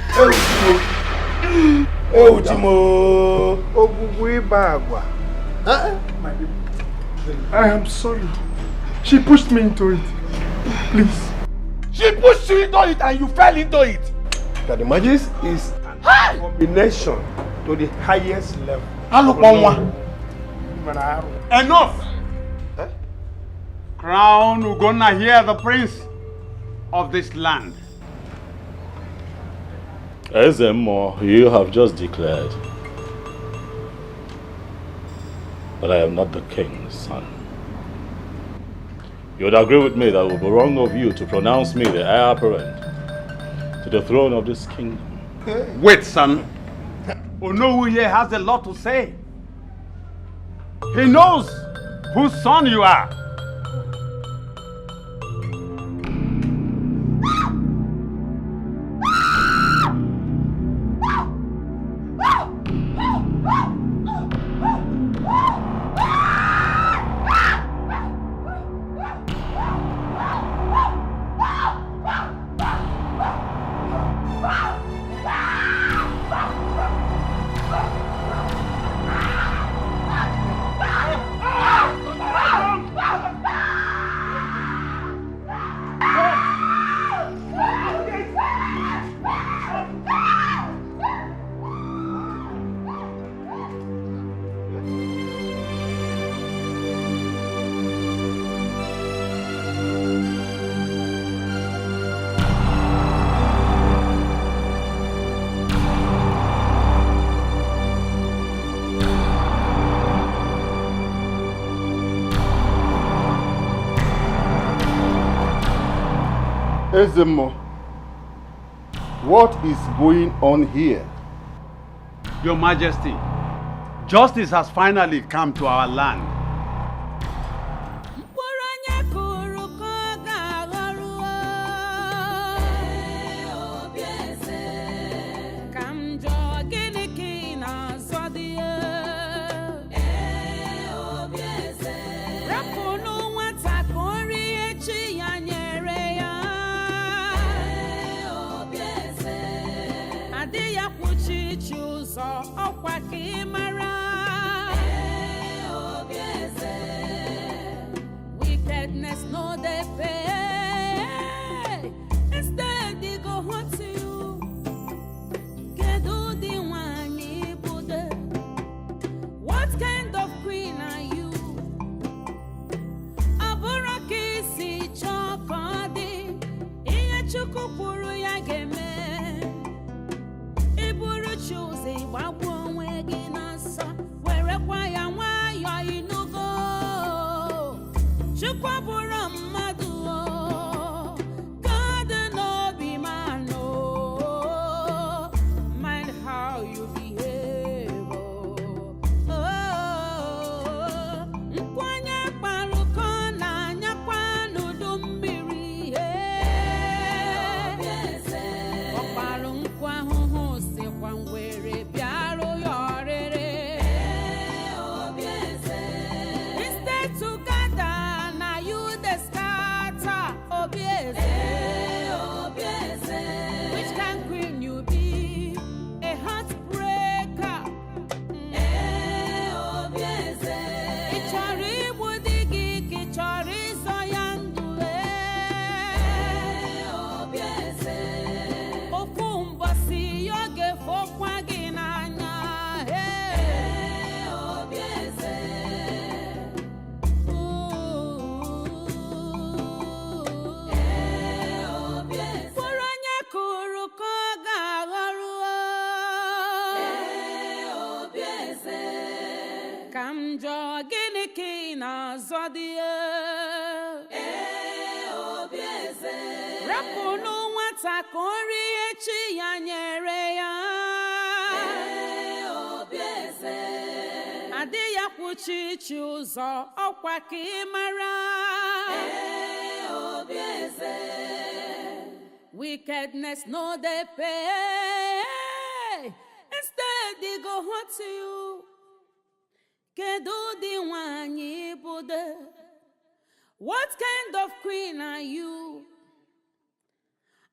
Oh, Timo. I am sorry. She pushed me into it. Please. She pushed you into it and you fell into it. That the magic is a combination to the highest level. Enough! Crown Ugonna here, the prince of this land. Ezemo, you have just declared that I am not the king's son. You would agree with me that it would be wrong of you to pronounce me the heir apparent to the throne of this kingdom. Wait, son. Onowu here has a lot to say. He knows whose son you are. Ezemo, what is going on here? Your Majesty, justice has finally come to our land. Wickedness no they pay. Kamjo gini na zodie obieze Rapunu nwata kori echi ya nyere ya obieze Ade ya kwuchichi ụzọ ọkwa ka ịmara obieze Wickedness no dey pay Instead they go hurt you Kedu di nwanyi bude What kind of queen are you?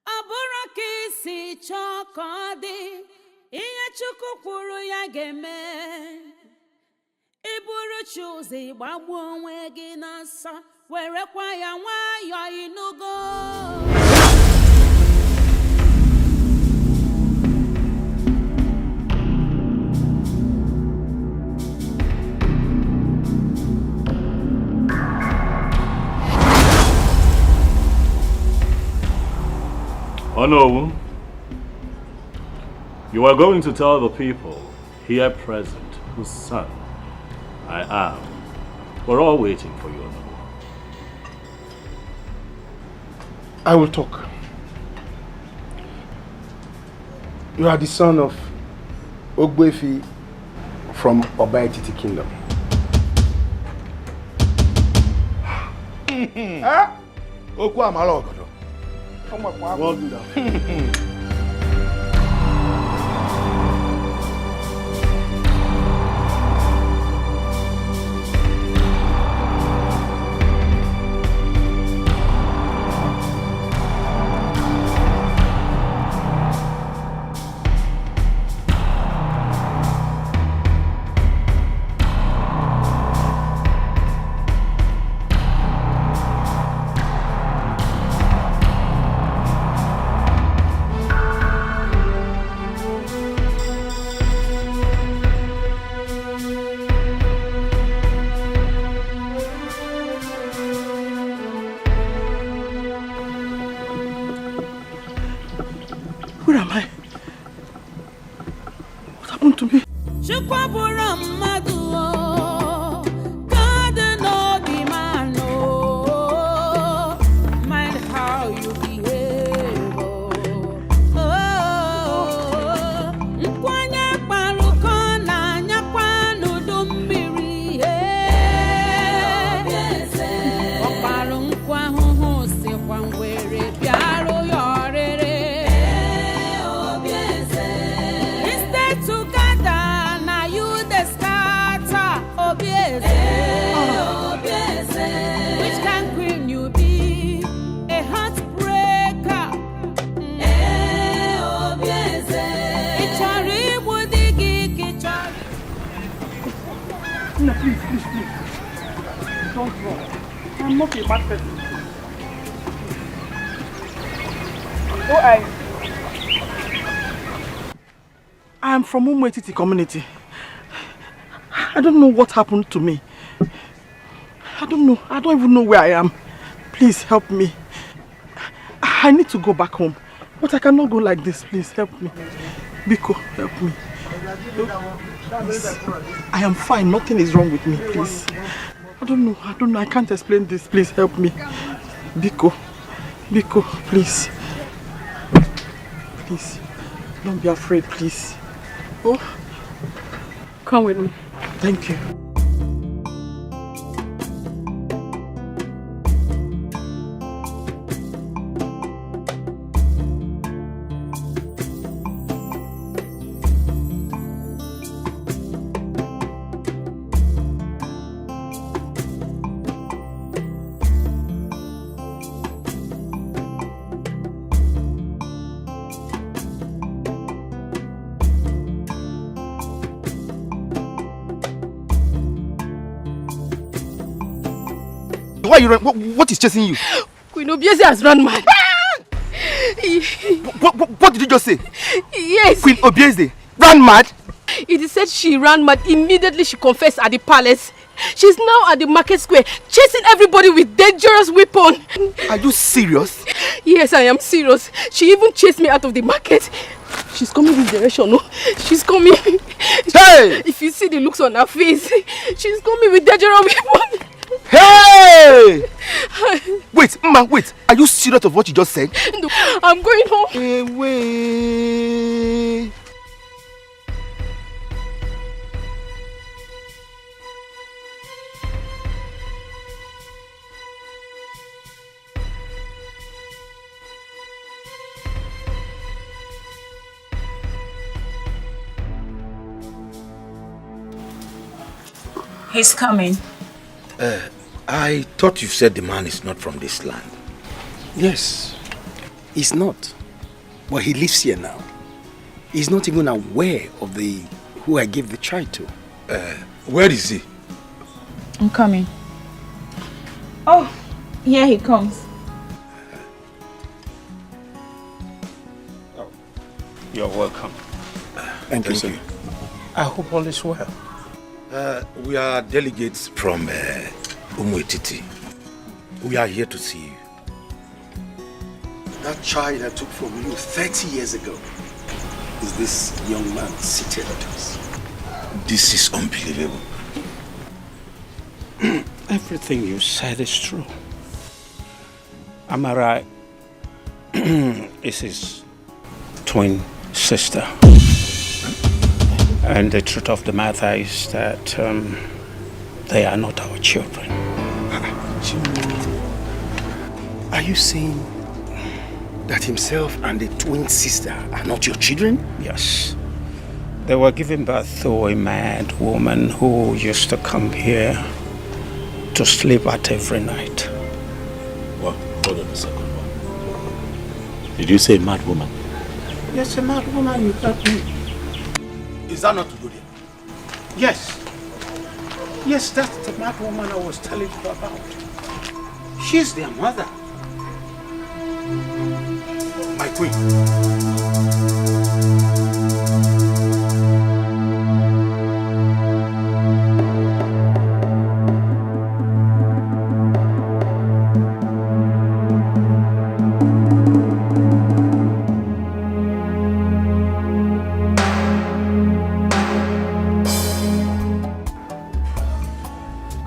Abura kisi chokodi Iye chuku kwuru ya geme Iburu chuzi gbagbu onwe gị n'asa Werekwa ya nwayọ inugo Ono, you are going to tell the people here present whose son I am. We're all waiting for you, Ono. I will talk. You are the son of Ogbefi from Obaititi Kingdom. Oku amala ogodo. Wonderful. Where am I? What happened to me? Mind how you behave. Nkwanya kparuko na nyakwanu dumbiri. Okparu nkwa huhu si kwa ngwere biaro yorere. Which kind queen you be? A heartbreaker. No, please. Don't run. I'm not a bad person. I am from Umwetiti community. I don't know what happened to me. I don't know. I don't even know where I am. Please help me. I need to go back home. But I cannot go like this. Please help me. Biko, help me. Please. I am fine. Nothing is wrong with me. Please. I don't know. I can't explain this. Please help me. Biko. Biko, please. Please. Don't be afraid, please. Oh. Come with me. Thank you. Why you run? What is chasing you? Queen Obieze has run mad. What did you just say? Yes. Queen Obieze ran mad? It is said she ran mad. Immediately she confessed at the palace. She's now at the market square, chasing everybody with dangerous weapon. Are you serious? Yes, I am serious. She even chased me out of the market. She's coming this direction, no? She's coming. Hey! If you see the looks on her face, she's coming with dangerous weapon. Hey! Wait, Mama, wait. Are you serious of what you just said? No, I'm going home. Hey, wait. He's coming. I thought you said the man is not from this land. Yes, he's not. But he lives here now. He's not even aware of who I gave the child to. Where is he? I'm coming. Oh, here he comes. You're welcome. Thank you, sir. I hope all is well. We are delegates from Umuetiti. We are here to see you. That child I took from you 30 years ago is this young man seated at us. This is unbelievable. Everything you said is true. Am I right? It's his twin sister. And the truth of the matter is that they are not our children. Are you saying that himself and the twin sister are not your children? Yes. They were given birth to a mad woman who used to come here to sleep at every night. Well, hold on a second. Did you say mad woman? Yes, a mad woman, you heard me. Is that not to do there? Yes. Yes, that's the mad woman I was telling you about. She's their mother. My queen.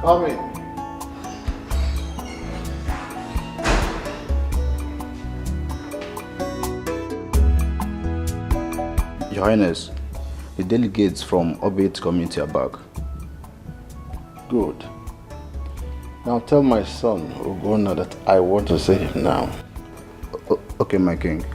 Come in. Your Highness, the delegates from Orbit community are back. Good. Now tell my son, Ogona, that I want to see him now. Okay, my king.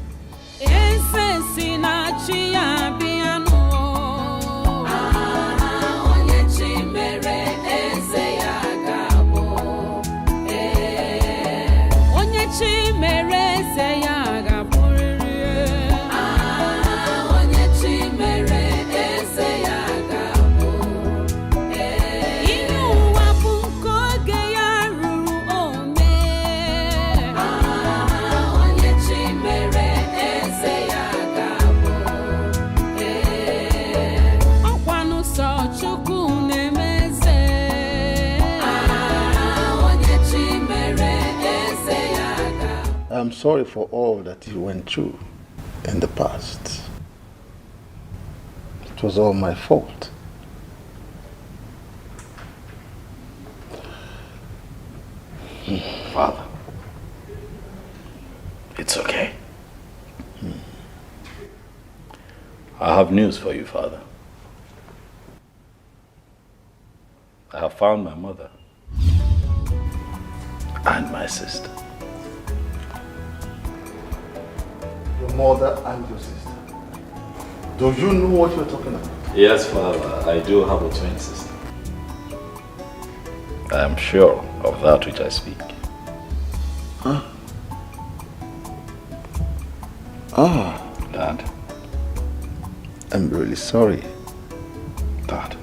I'm sorry for all that you went through in the past. It was all my fault. Father, it's okay. I have news for you, Father. I have found my mother and my sister. Your mother and your sister. Do you know what you're talking about? Yes, Father, I do have a twin sister. I am sure of that which I speak. Huh? Ah. Dad. I'm really sorry. Dad.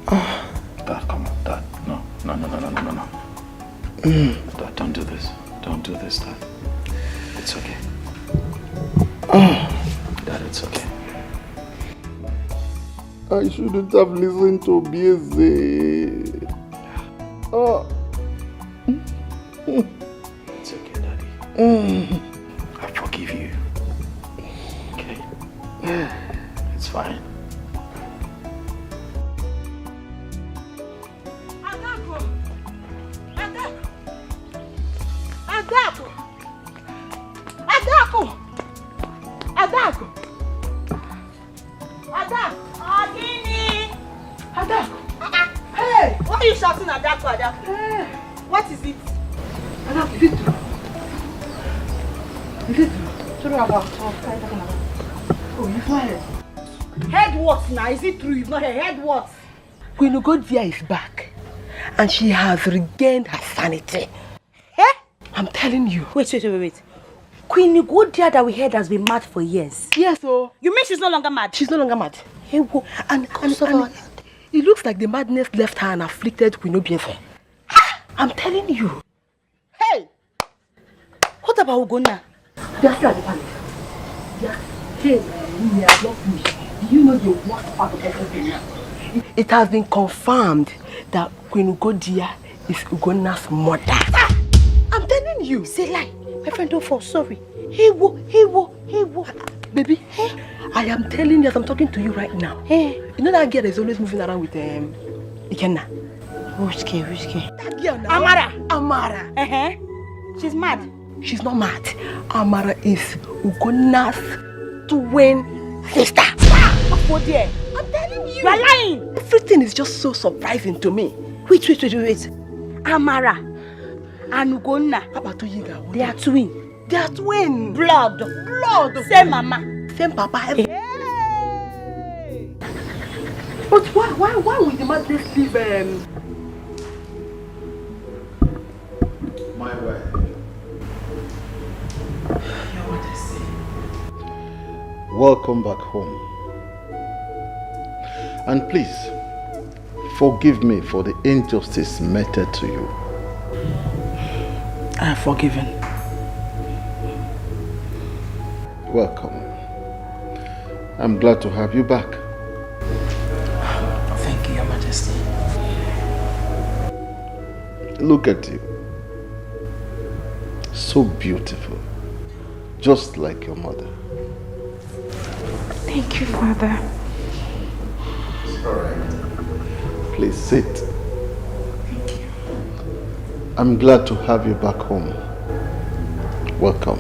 Ah. Dad, come on, Dad. No. Dad, don't do this. Don't do this, Dad. It's okay. Ah. Dad, it's okay. I shouldn't have listened to Bieze. Oh. It's okay, Daddy. I forgive you. Okay? It's fine. Hey! Why are you shouting Adako? What is it? Adako, is it true? Is it true? True about Oh, you've not heard. Heard what now? Is it true? You've not heard what? Queen Ugodia is back. And she has regained her sanity. Eh? I'm telling you. Wait. Queen Ugodia that we heard has been mad for years. Yes, oh. You mean she's no longer mad? She's no longer mad. And it looks like the madness left her and afflicted Queen Obiefe. I'm telling you. Hey! What about Ugonna? They are still at the palace. Hey, I love you. Do you know the worst part of everything now? It has been confirmed that Queen Ugodia is Ugonna's mother. I'm telling you. Say lie. My friend, don't fall sorry. Hey, wo. Baby, hey. I am telling you as I'm talking to you right now. Hey. You know that girl is always moving around with Ikenna? Which girl? That girl now. Amara. She's mad. She's not mad. Amara is Ugonna's twin sister. What dear? I'm telling you. You are lying. Everything is just so surprising to me. Wait. Amara and Ugonna. They are twins. They are twins. Blood. Same mama. Same papa. Hey. But why would the madness leave My wife. Your Majesty. Welcome back home. And please, forgive me for the injustice meted to you. I am forgiven. Welcome. I'm glad to have you back. Thank you, Your Majesty. Look at you. So beautiful. Just like your mother. Thank you, Father. All right. Please sit. Thank you. I'm glad to have you back home. Welcome.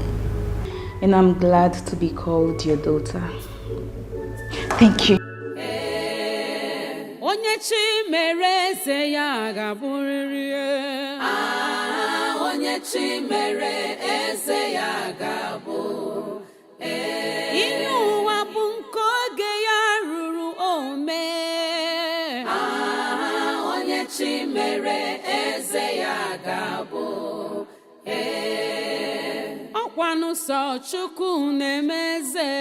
And I'm glad to be called your daughter. Thank you. Onye chi mere eze ya ga-abụrịrị. Onye chi mere eze ya ga-abụ. Ihe ụwa bụ nke oge ya ruru ome. Onye chi mere eze ya ga-abụ. Ọkwanụ sọ Chukwu na-emeze.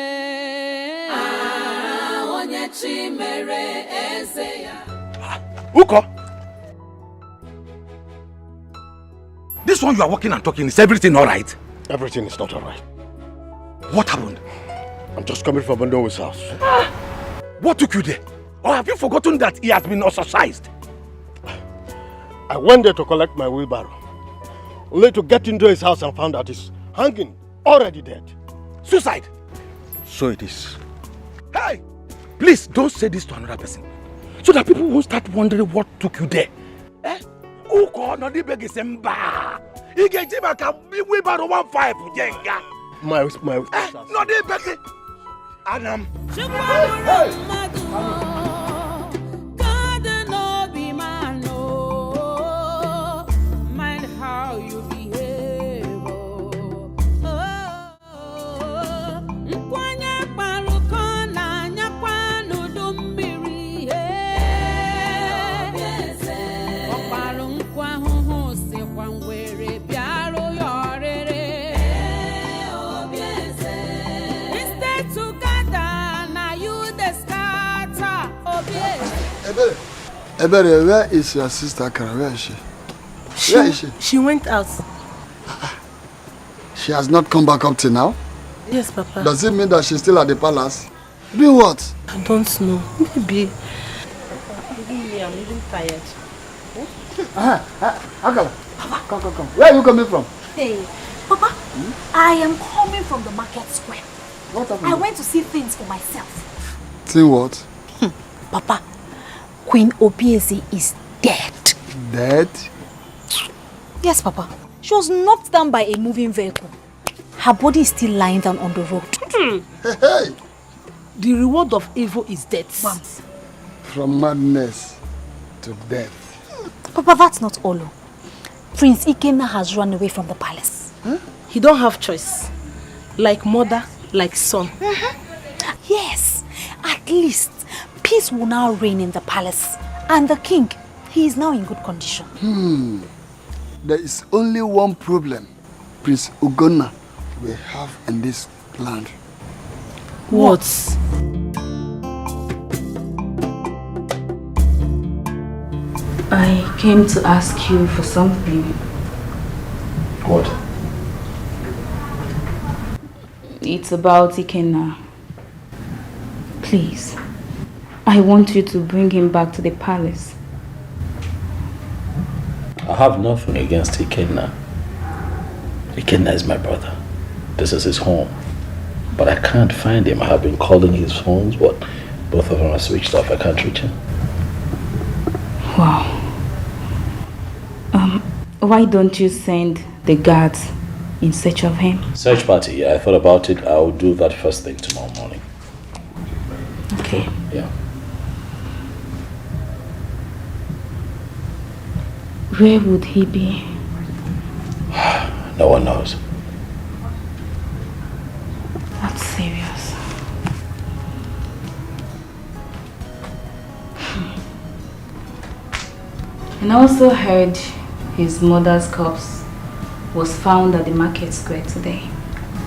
Onye chi mere eze ya. Uko! This one you are walking and talking, is everything alright? Everything is not alright. What happened? I'm just coming from Bondo's house. What took you there? Or have you forgotten that he has been ostracized? I went there to collect my wheelbarrow. Only to get into his house and found that he's hanging, already dead. Suicide? So it is. Hey! Please don't say this to another person. So that people won't start wondering what took you there. Eh? Uko no di beg semba. Ige jiba ka wheelbarrow 15 jenga. My no di beg. Adam. Ebere, where is your sister Kara? Where is she? Where is she? She went out. She has not come back up till now? Yes, Papa. Does it mean that she's still at the palace? Doing what? I don't know. Maybe. I'm even tired. Uncle, come. Where are you coming from? Hey, Papa, I am coming from the market square. What happened? I went to see things for myself. See what? Papa, Queen Obieze is dead. Dead? Yes, Papa. She was knocked down by a moving vehicle. Her body is still lying down on the road. Hey. The reward of evil is death. From madness to death. Papa, that's not all. Prince Ikenna has run away from the palace. He don't have choice. Like mother, like son. Yes, at least peace will now reign in the palace. And the king, he is now in good condition. There is only one problem Prince Ugonna will have in this land. What? I came to ask you for something. What? It's about Ikenna. Please, I want you to bring him back to the palace. I have nothing against Ikenna. Ikenna is my brother. This is his home. But I can't find him. I have been calling his phones, but both of them are switched off. I can't reach him. Wow. Why don't you send the guards in search of him? Search party, yeah, I thought about it. I'll do that first thing tomorrow morning. Okay. Yeah. Where would he be? No one knows. That's serious. And I also heard his mother's corpse was found at the market square today.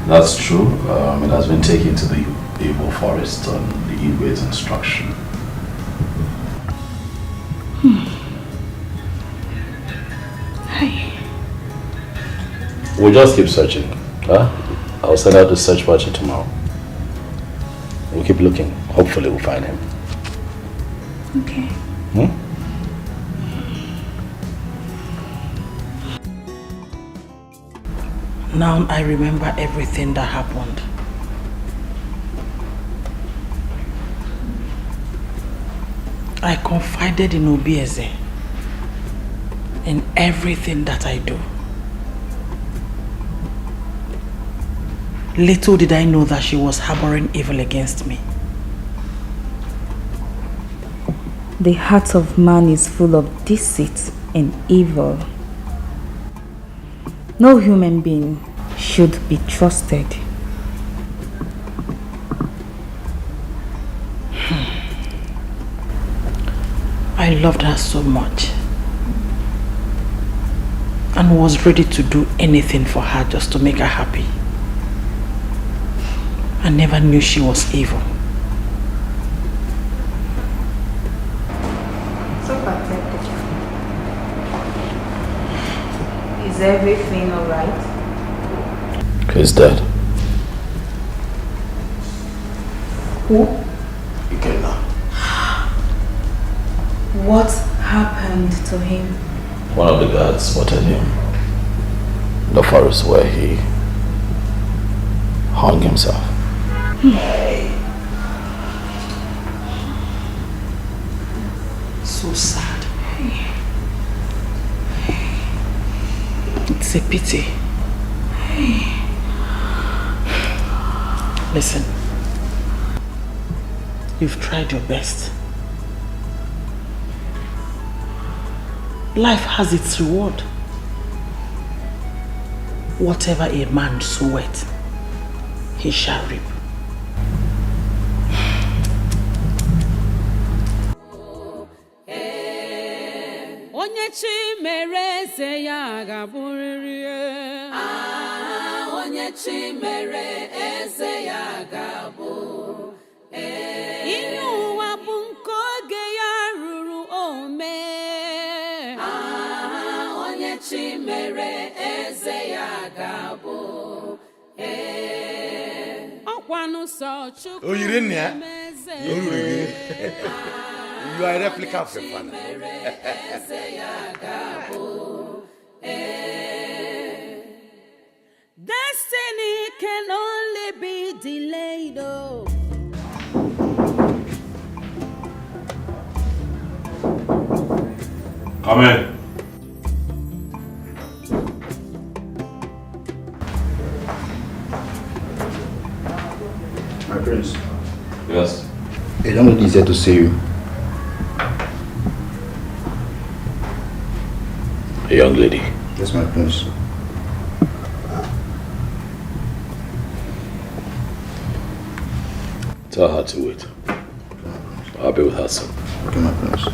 That's true. It has been taken to the Igbo forest on the Igwe's instruction. Hey. We'll just keep searching. Huh? I'll send out the search party tomorrow. We'll keep looking. Hopefully we'll find him. Okay. Now I remember everything that happened. I confided in Obieze in everything that I do. Little did I know that she was harboring evil against me. The heart of man is full of deceit and evil. No human being should be trusted. I loved her so much and was ready to do anything for her just to make her happy. I never knew she was evil. So pathetic. Is everything alright? He's dead. Who? Ikenna. What happened to him? One of the guards spotted him in the forest where he hung himself. So sad. It's a pity. Listen, you've tried your best. Life has its reward. Whatever a man soweth, he shall reap. Onye chi mere eze ya ga-abụrịrị. Onye chi mere eze ya ga-abụ. Ihe ụwa bụ nke oge ya ruru ome. Onye chi mere eze ya ga-abụ. Ọkwanụ sọ Chukwu. Oyiri nne ya. You are a replica of your father. Destiny can only be delayed. Oh. Come in. My prince. Yes. A young lady is here to see you. A young lady? Yes, my prince. Tell her to wait. I'll be with her soon. Okay, my prince.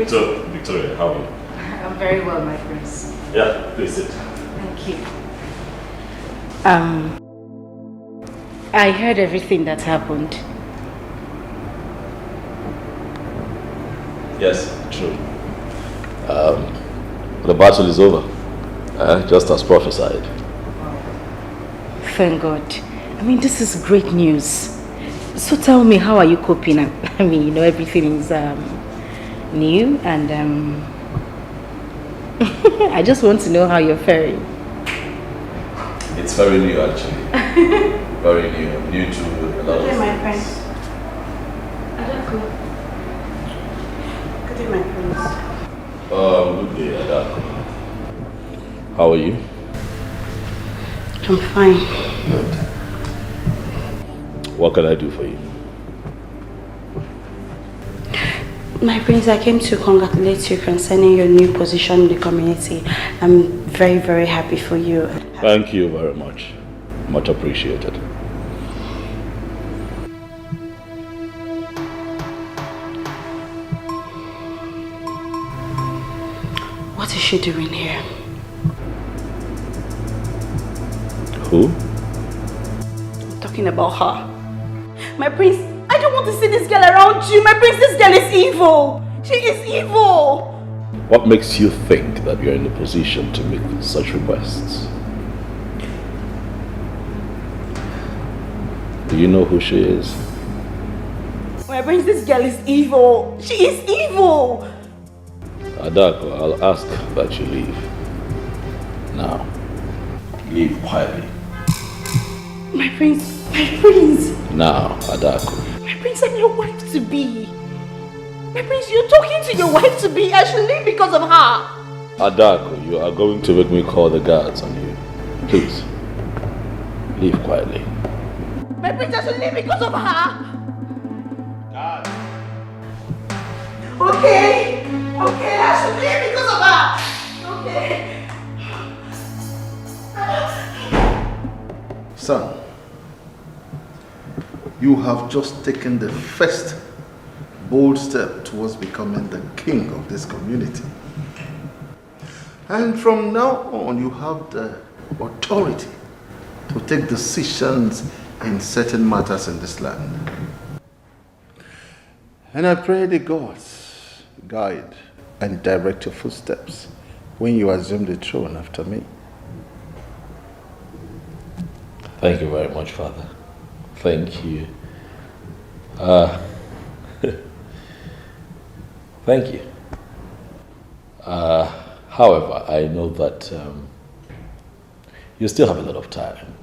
Victoria, how are you? I'm very well, my prince. Yeah, please sit. Thank you. I heard everything that happened. Yes, true. The battle is over, just as prophesied. Thank God. I mean, this is great news. So tell me, how are you coping? I mean, you know, everything is new and I just want to know how you're faring. It's very new, actually. Very new. New to a lot of Good day, my things. friend. Adako. Good day, my friends. Good day, Adako. How are you? I'm fine. Good. What can I do for you? My prince, I came to congratulate you concerning your new position in the community. I'm very, very happy for you. Thank you very much. Much appreciated. What is she doing here? Who? I'm talking about her. My prince, I don't want to see this girl around you. My prince, this girl is evil. She is evil. What makes you think that you're in a position to make such requests? Do you know who she is? My prince, this girl is evil. She is evil. Adako, I'll ask that you leave. Now, leave quietly. My prince, my prince. Now, Adako. My prince, I'm your wife to be. My prince, you're talking to your wife to be. I should leave because of her. Adako, you are going to make me call the guards on you. Please, leave quietly. My prince, I should leave because of her. God. Okay, okay, I should leave because of her. Okay. Son, you have just taken the first bold step towards becoming the king of this community. And from now on, you have the authority to take decisions in certain matters in this land. And I pray the gods guide and direct your footsteps when you assume the throne after me. Thank you very much, Father. Thank you. Thank you. However, I know that you still have a lot of time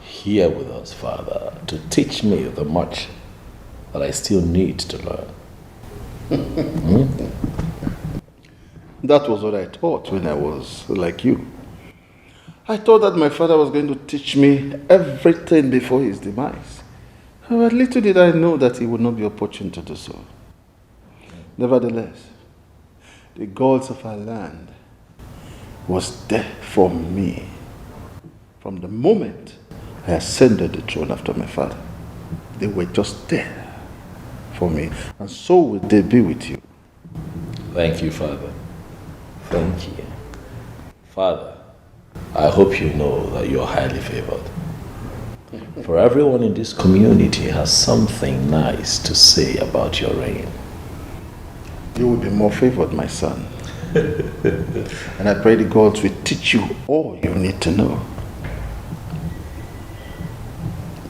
here with us, Father, to teach me the much that I still need to learn. That was what I thought when I was like you. I thought that my father was going to teach me everything before his demise. But little did I know that he would not be opportune to do so. Nevertheless, the gods of our land was there for me from the moment I ascended the throne after my father. They were just there for me, and so will they be with you. Thank you, Father. Thank you. Father, I hope you know that you're highly favored. For everyone in this community has something nice to say about your reign. You will be more favored, my son. And I pray the gods will teach you all you need to know.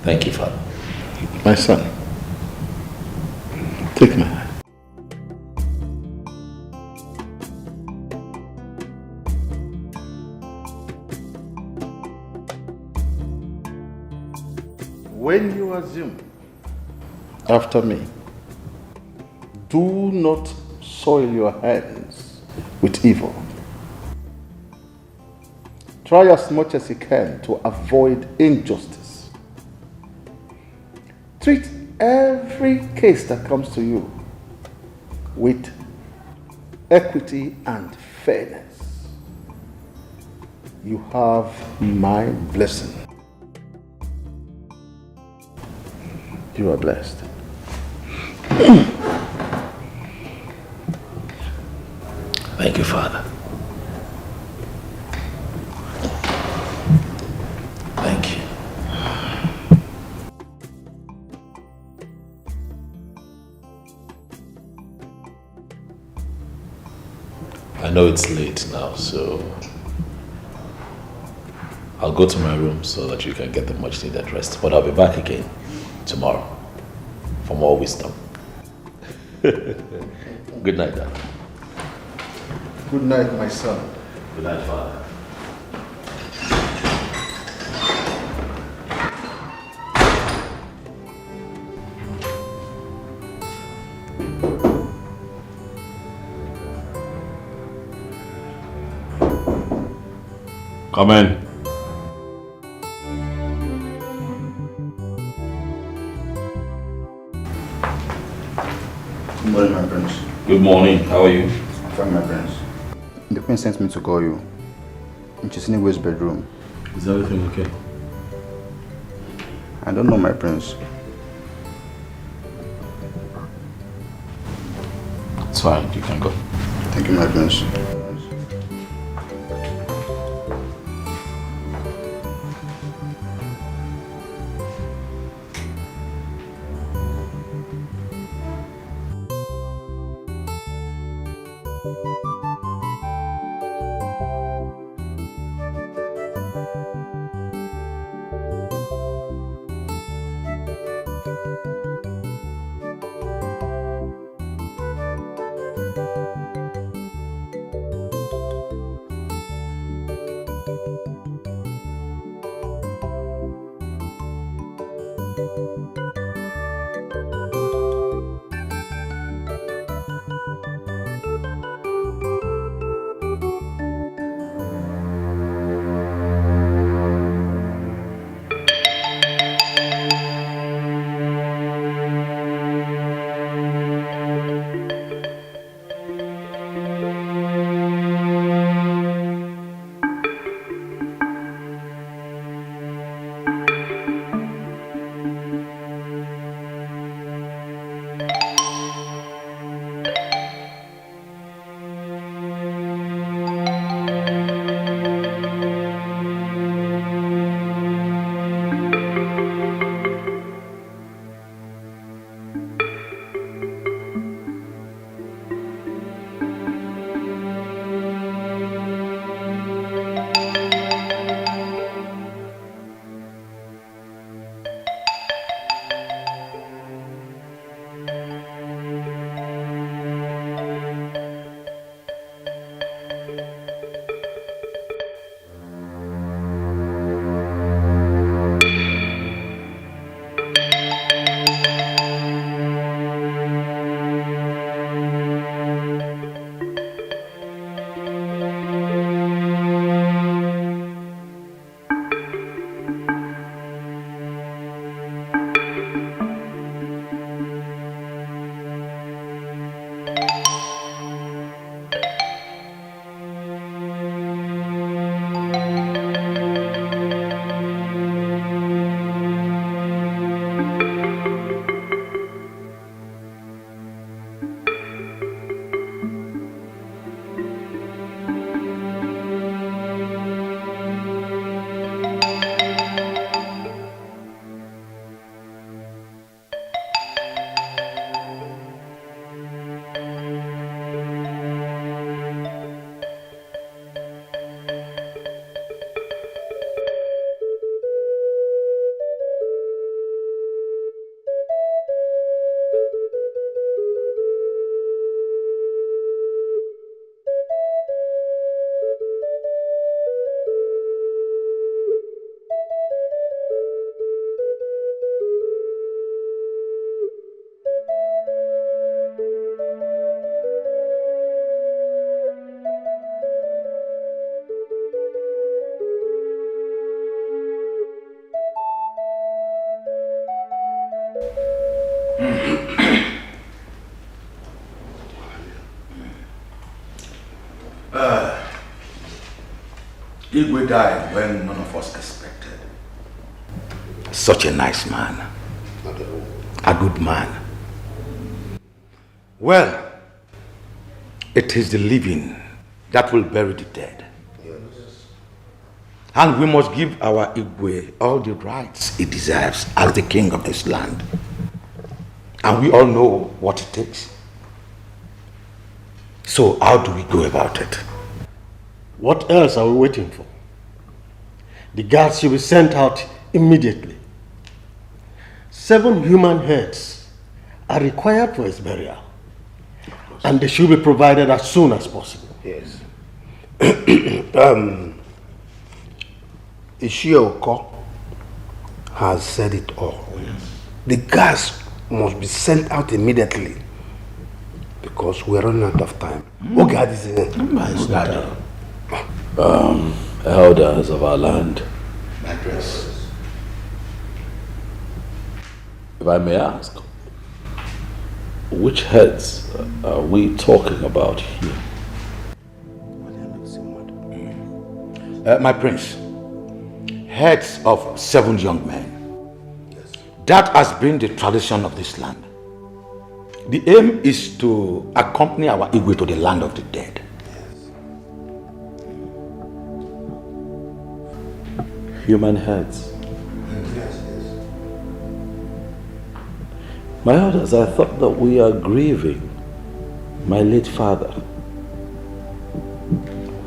Thank you, Father. My son, take my hand. When you assume after me, do not soil your hands with evil. Try as much as you can to avoid injustice. Treat every case that comes to you with equity and fairness. You have my blessing. You are blessed. Thank you, Father. Thank you. I know it's late now, so I'll go to my room so that you can get the much needed rest. But I'll be back again tomorrow for more wisdom. Good night, Dad. Good night, my son. Good night, Father. Come in. Good morning, my prince. Good morning. How are you? Fine, my prince. The queen sent me to call you. And she's in Iwe's bedroom. Is everything okay? I don't know, my prince. It's fine. You can go. Thank you, my prince. Igwe died when none of us expected. Such a nice man. A good man. Well, it is the living that will bury the dead. And we must give our Igwe all the rights he deserves as the king of this land. And we all know what it takes. So how do we go about it? What else are we waiting for? The guards should be sent out immediately. 7 human heads are required for his burial. And they should be provided as soon as possible. Yes. Ishioko has said it all. Yes. The gas must be sent out immediately because we're running out of time. Elders of our land. If I may ask, which heads are we talking about here? My prince, heads of 7 young men. Yes. That has been the tradition of this land. The aim is to accompany our Igwe to the land of the dead. Yes. Human heads. Yes. My elders, I thought that we are grieving my late father.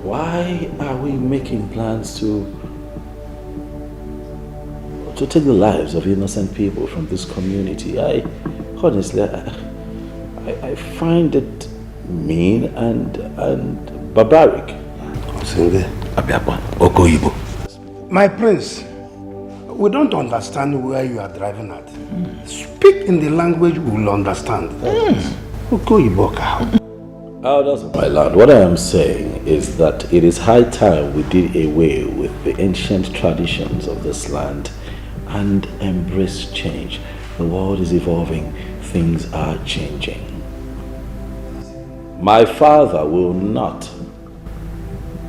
Why are we making plans to take the lives of innocent people from this community? Honestly, I find it mean and barbaric. My prince, we don't understand where you are driving at. Speak in the language we will understand. Elders of my land, what I am saying is that it is high time we did away with the ancient traditions of this land and embrace change. The world is evolving, things are changing. My father will not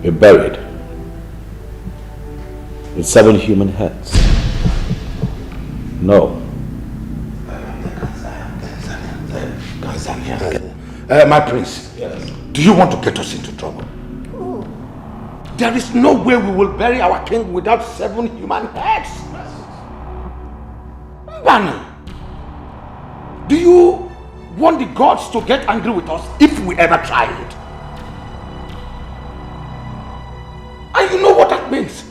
be buried with 7 human heads. No. My prince, yes. Do you want to get us into trouble? Oh. There is no way we will bury our king without 7 human heads. Mbana, do you want the gods to get angry with us if we ever try it? And you know what that means?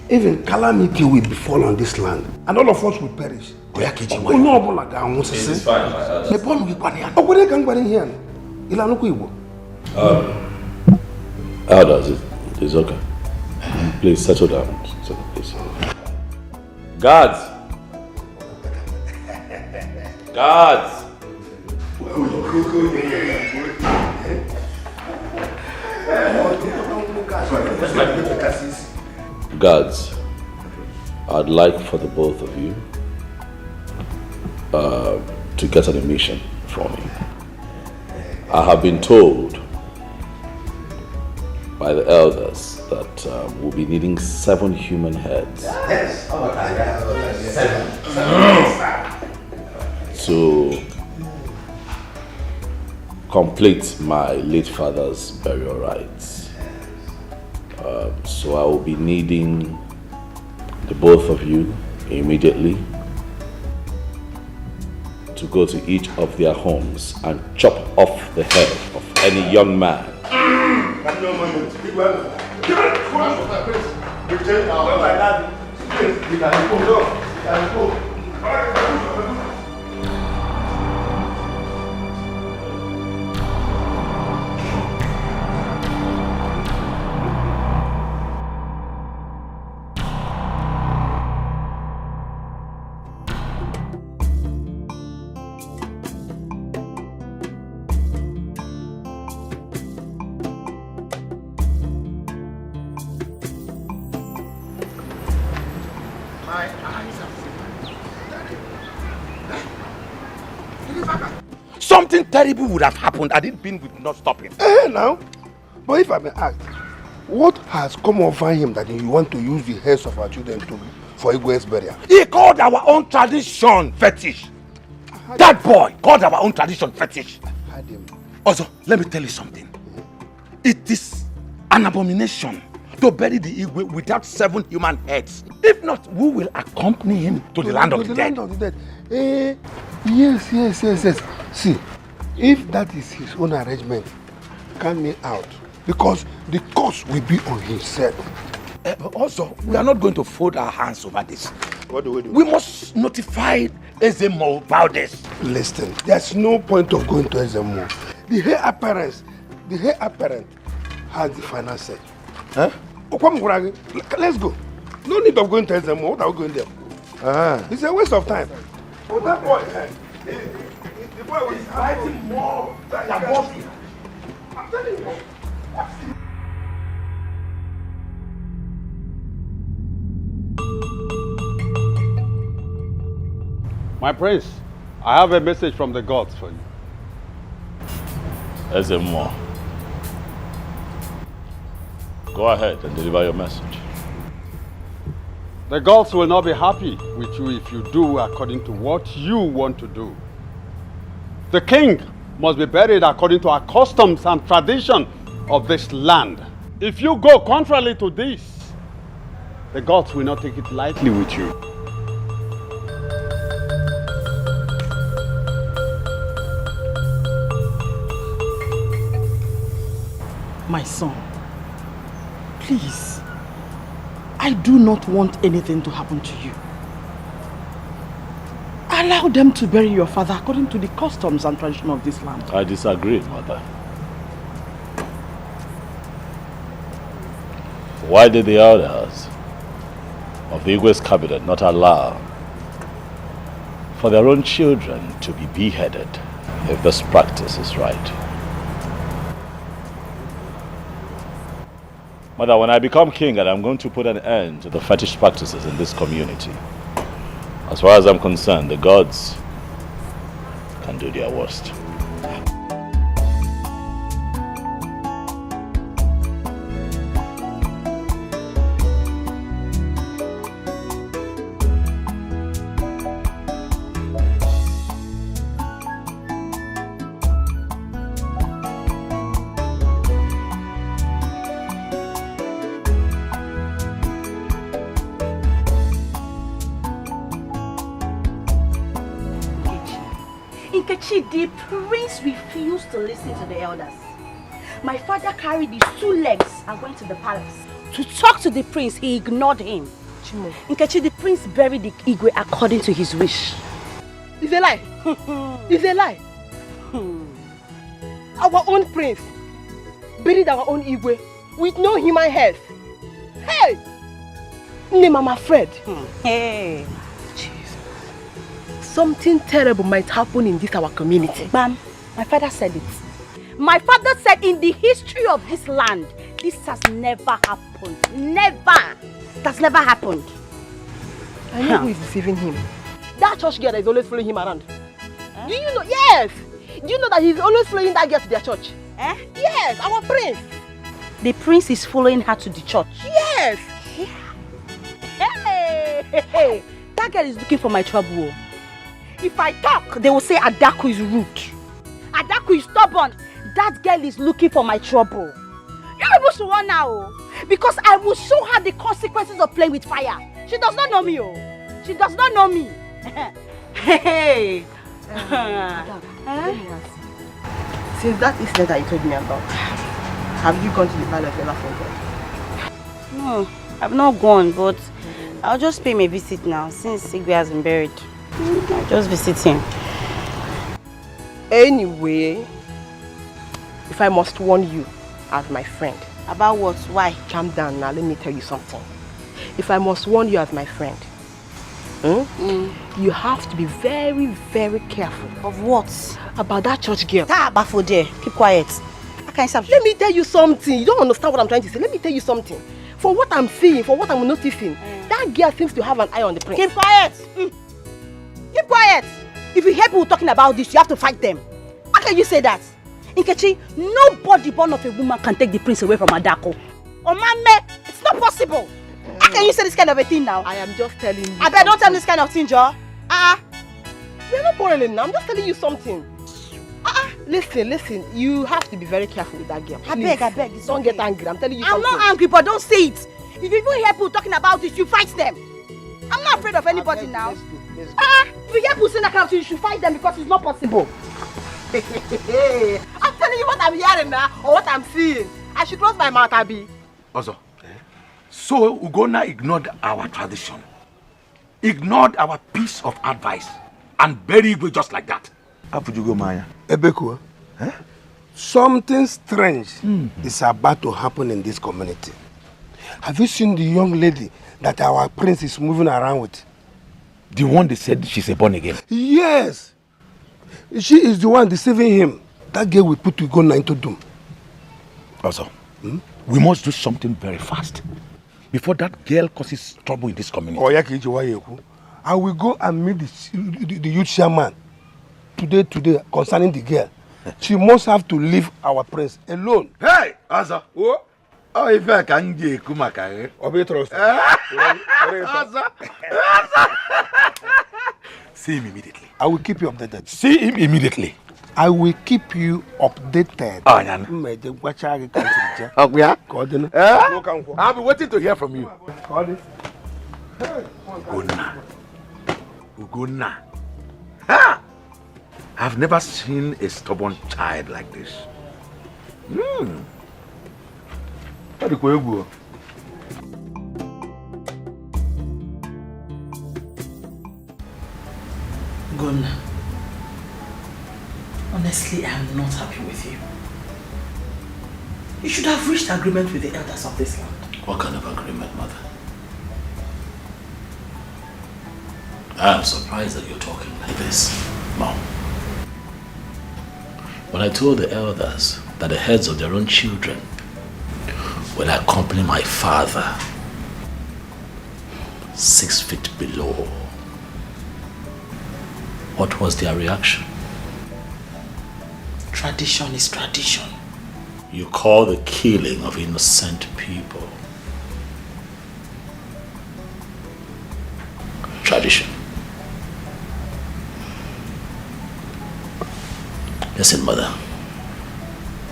Even calamity will befall on this land, and all of us will perish. It's fine, elders, it's okay. Please settle down. Please. Guards! Guards! Guards, I'd like for the both of you to get on a mission for me. I have been told by the elders that we'll be needing 7 human heads. Yes. To complete my late father's burial rites. So I will be needing the both of you immediately to go to each of their homes and chop off the head of any young man. Something terrible would have happened had it been with not stopping. Now, but if I may ask, What has come over him that you want to use the heads of our children for Igwe's burial? He called our own tradition fetish. That boy called our own tradition fetish. Also, let me tell you something. It is an abomination to bury the Igwe without 7 human heads. If not, we will accompany him to the land of the dead. Yes. See, if that is his own arrangement, count me out. Because the cost will be on himself. But also, we are not going to fold our hands over this. What do we do? We must notify Ezemo about this. Listen, there's no point of going to Ezemo. The heir apparent has the final say. Huh? Let's go. No need of going to Ezemo. What are we going there? It's a waste of time. Oh, that boy, the boy was fighting more than your body. I'm telling you. My prince, I have a message from the gods for you. Ezemo, go ahead and deliver your message. The gods will not be happy with you if you do according to what you want to do. The king must be buried according to our customs and tradition of this land. If you go contrary to this, the gods will not take it lightly with you. My son, please, I do not want anything to happen to you. Allow them to bury your father according to the customs and tradition of this land. I disagree, mother. Why did the elders of the Igwe's cabinet not allow for their own children to be beheaded if this practice is right? Mother, when I become king, and I'm going to put an end to the fetish practices in this community, as far as I'm concerned, the gods can do their worst. The prince refused to listen to the elders. My father carried his 2 legs and went to the palace. To talk to the prince, he ignored him. Nkechi, the prince buried the Igwe according to his wish. It's a lie. It's a lie. Our own prince buried our own Igwe with no human head. Hey! Name, I'm afraid. Hey! Something terrible might happen in this our community. Ma'am, my father said it. My father said in the history of this land, this has never happened. Never! That's never happened. I know who is deceiving him. That church girl that is always following him around. Do you know? Yes! Do you know that he's always following that girl to their church? Yes, our prince. The prince is following her to the church? Yes! Hey! That girl is looking for my trouble. If I talk, they will say Adaku is rude. Adaku is stubborn. That girl is looking for my trouble. You're supposed to run now. Because I will show her the consequences of playing with fire. She does not know me. She does not know me. Hey! Since that incident that you told me about, have you gone to the palace ever for God? No, I've not gone, but I'll just pay my visit now since Igwe has been buried. I'll just visit him. Anyway, if I must warn you as my friend. About what? Why? Calm down now, let me tell you something. If I must warn you as my friend, you have to be very, very careful. Of what? About that church girl. Keep quiet. Let me tell you something. You don't understand what I'm trying to say. Let me tell you something. For what I'm seeing, for what I'm noticing, that girl seems to have an eye on the prince. Keep quiet! Keep quiet! If you hear people talking about this, you have to fight them. How can you say that? Nkechi, nobody born of a woman can take the prince away from Adako. Oh, man, it's not possible. How can you say this kind of a thing now? I am just telling you. I bet don't tell me this kind of thing, Joe. We're not quarreling now. I'm just telling you something. Listen. You have to be very careful with that girl. I beg. Don't get angry. I'm telling you I'm something. not angry, but don't say it. If you even hear people talking about it, you fight them. I'm not afraid of anybody now. If you hear people saying that kind of thing, you should fight them because it's not possible. I'm telling you what I'm hearing now, or what I'm seeing. I should close my mouth, Abi. Also, so Ugonna ignored our tradition, ignored our piece of advice, and buried Igwe just like that. How would you go, Maya? Ebeku, something strange is about to happen in this community. Have you seen the young lady that our prince is moving around with? The one they said she's a born again? Yes. She is the one deceiving him. That girl will put Ugonna into doom. Also, we must do something very fast before that girl causes trouble in this community. I will go and meet the youth chairman today concerning the girl. She must have to leave our prince alone. Hey, Asa. Oh, if I can get Kumaka, see him immediately. I will keep you updated. See him immediately. I will keep you updated. Oh, yeah. I'll be waiting to hear from you. Ugonna. Ha! I've never seen a stubborn child like this. Ugonna, honestly, I am not happy with you. You should have reached agreement with the elders of this land. What kind of agreement, Mother? I am surprised that you're talking like this, Mom. When I told the elders that the heads of their own children will accompany my father 6 feet below, what was their reaction? Tradition is tradition. You call the killing of innocent people tradition. Listen, Mother,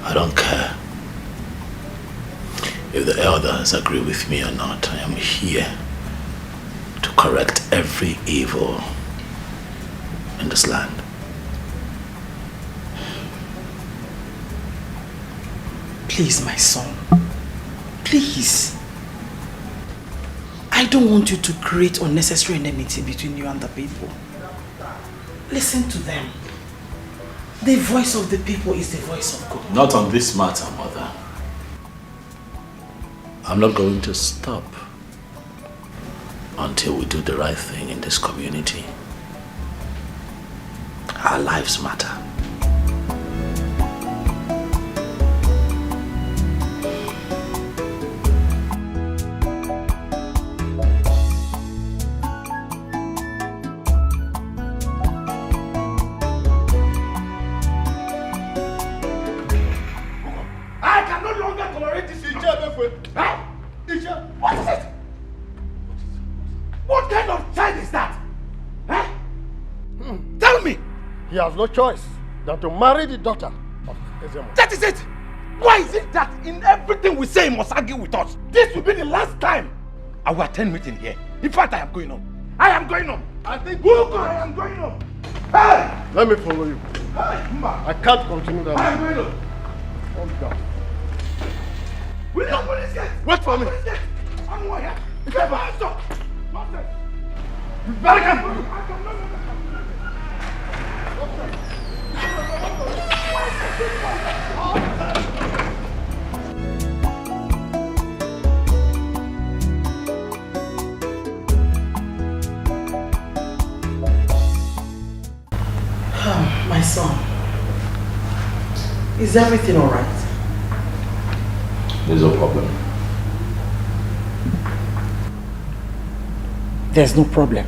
I don't care if the elders agree with me or not. I am here to correct every evil in this land. Please, my son, please. I don't want you to create unnecessary enmity between you and the people. Listen to them. The voice of the people is the voice of God. Not on this matter, Mother. I'm not going to stop until we do the right thing in this community. Our lives matter. What is it? What kind of child is that? Tell me! He has no choice than to marry the daughter of Ezemo. That is it! Why is it that in everything we say he must argue with us? This will be the last time I will attend meeting here. In fact, I am going home. I am going home. I think I am going home. Hey! Let me follow you. Hey, I can't continue that. I am going home. Calm down. William, police get! Wait for me. I'm going here. It's a bastard! You better come! My son, is everything all right? There's no problem. There's no problem.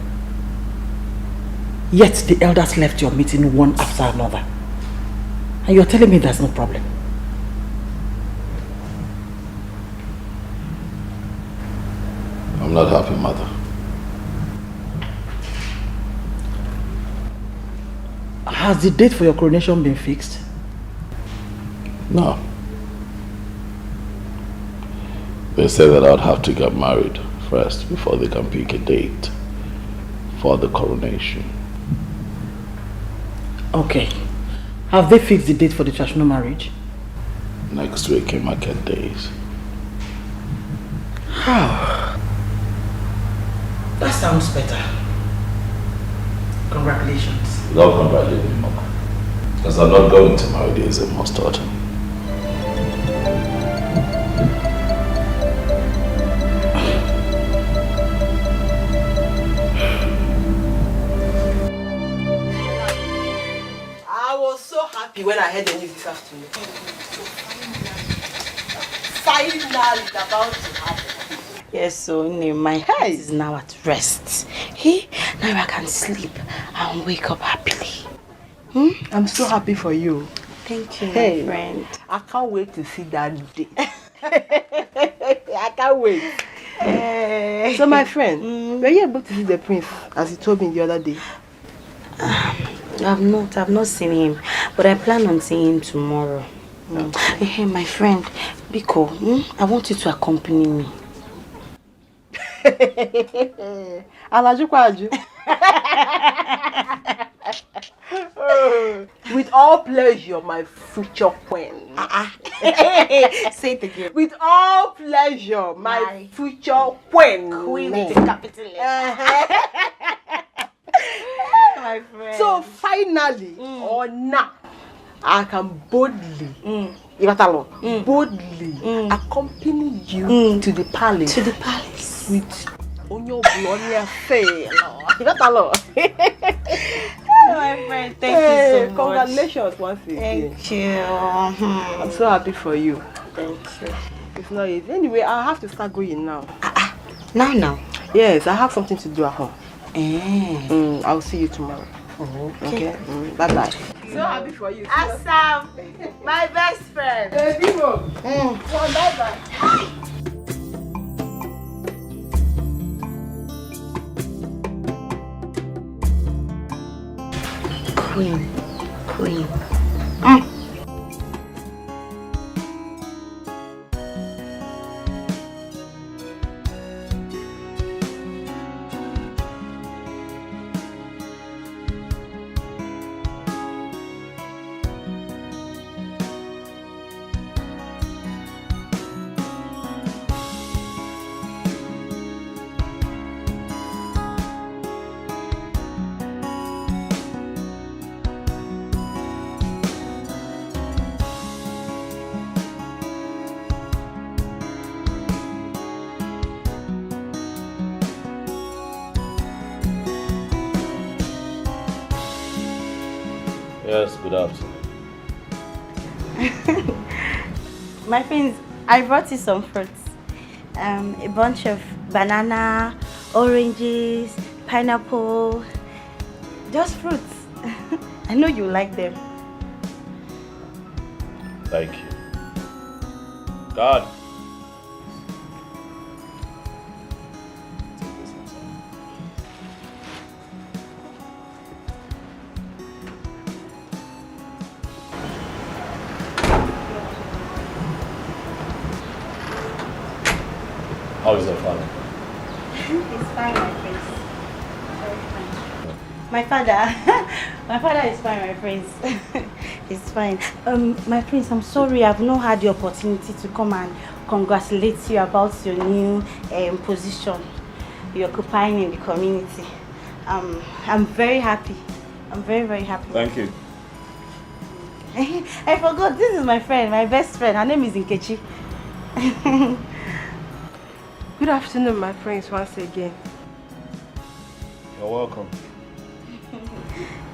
Yet the elders left your meeting one after another. And you're telling me there's no problem. I'm not happy, mother. Has the date for your coronation been fixed? No. They said that I'd have to get married first before they can pick a date for the coronation. Okay. Have they fixed the date for the traditional marriage? Next week in market days. How? That sounds better. Congratulations. Don't congratulate me, Mama. Because I'm not going to marry the Ezema's daughter. I was so happy when I heard the news this afternoon. Finally, it's about to happen. Yes, so my head is now at rest. Hey, now I can sleep and wake up happily. I'm so happy for you. Thank you, Hey, my friend. I can't wait to see that day. I can't wait. So, my friend, were you able to see the prince as he told me the other day? I've not seen him, but I plan on seeing him tomorrow. Hey, my friend, Biko, I want you to accompany me. With all pleasure, my future queen. Say it again. With all pleasure, my future queen. Queen with a capital L. My friend. So finally, or now, I can boldly, boldly accompany you to the palace. To the palace. With Onyo Blonia Faye. My friend, thank you so much. Congratulations once again. Thank you. I'm so happy for you. Thank you. It's not easy. Anyway, I have to start going now. Now? Yes, I have something to do at home. I'll see you tomorrow. Okay. Bye-bye. So happy for you. Assam, my best friend. Baby, bye-bye. Queen. Yes, good afternoon. My friends, I brought you some fruits. A bunch of banana, oranges, pineapple. Just fruits. I know you like them. Thank you. God. How is your father? He's fine, my friends. Very fine. My father is fine, my friends. He's fine. My friends, I'm sorry I've not had the opportunity to come and congratulate you about your new position you're occupying in the community. I'm very happy. I'm very, very happy. Thank you. I forgot, this is my friend, my best friend. Her name is Nkechi. Good afternoon, my friends, once again. You're welcome.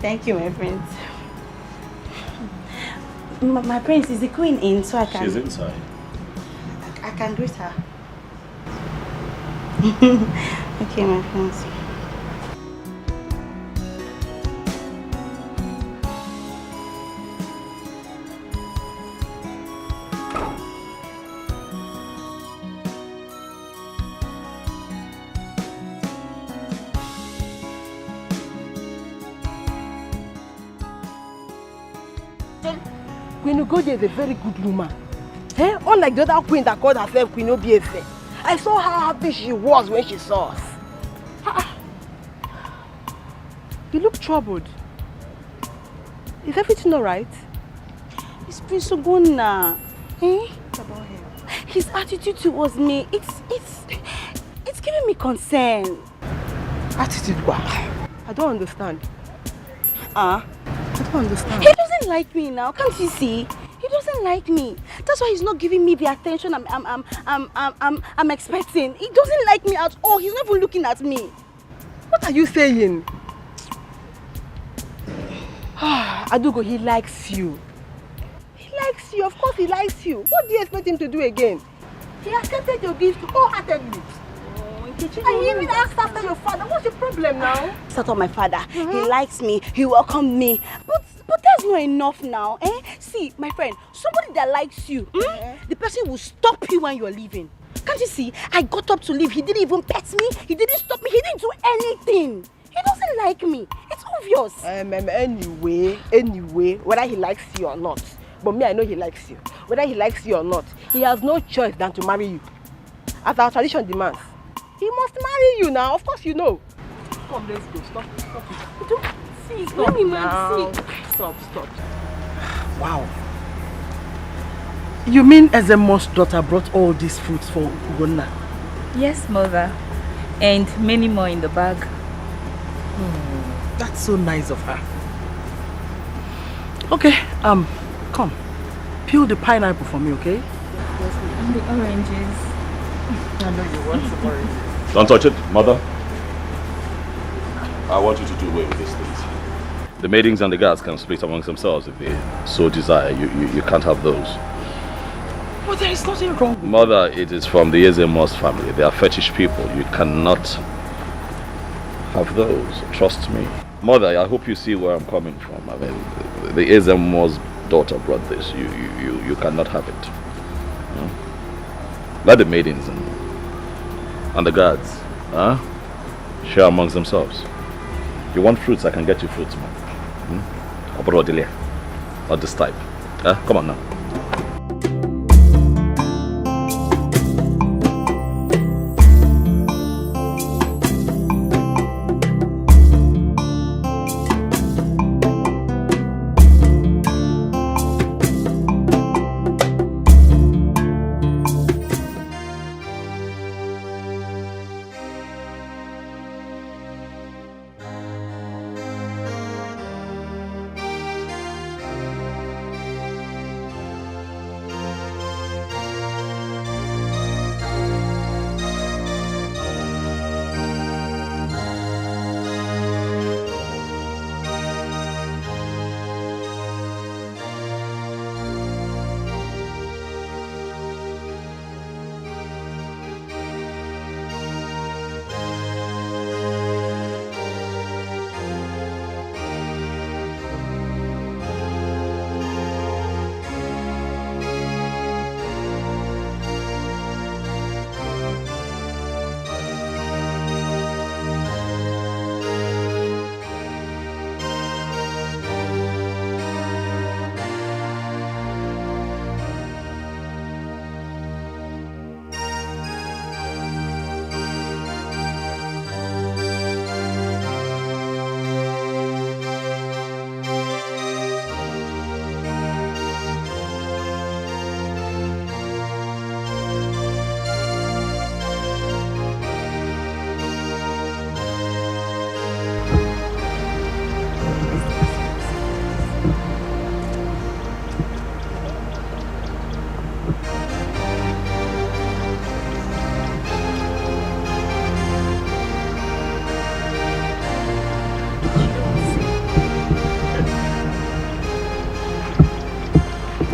Thank you, my friends. My prince, is the queen in so I can... She's inside. I can greet her. Okay, my friends. Queen Ugodi is a very good woman. Eh? Unlike the other queen that called herself Queen Obiefe. I saw how happy she was when she saw us. You look troubled. Is everything alright? It's Prince Ogonna. Eh? What about him? His attitude towards me, it's giving me concern. Attitude what? I don't understand. I don't understand. He doesn't like me now, can't you see? He doesn't like me. That's why he's not giving me the attention I'm expecting. He doesn't like me at all. He's not even looking at me. What are you saying? Adugo, he likes you. He likes you. Of course he likes you. What do you expect him to do again? He accepted your gift wholeheartedly. And he even asked after your father. What's your problem now? It's not my father. He likes me. He welcomed me. But that's not enough now. Eh? See, my friend, somebody that likes you, the person will stop you when you're leaving. Can't you see? I got up to leave. He didn't even pet me. He didn't stop me. He didn't do anything. He doesn't like me. It's obvious. Anyway, whether he likes you or not. But me, I know he likes you. Whether he likes you or not, he has no choice than to marry you. As our tradition demands. He must marry you now. Of course you know. Come, let's go. Stop it. Don't see. Stop Let me now. see. Stop. Wow. You mean Ezemo's daughter brought all these fruits for Ugonna? Yes, mother. And many more in the bag. That's so nice of her. Okay, come. Peel the pineapple for me, okay? And the oranges. I know you want some oranges. Don't touch it, mother. I want you to do away with these things. The maidens and the guards can split amongst themselves if they so desire. You can't have those. But there is nothing wrong with Mother, it is from the Ezemos family. They are fetish people. You cannot have those. Trust me. Mother, I hope you see where I'm coming from. I mean, the Ezemos daughter brought this. You cannot have it. Let the maidens and the guards share amongst themselves. You want fruits, I can get you fruits, man. Not this type. Come on now.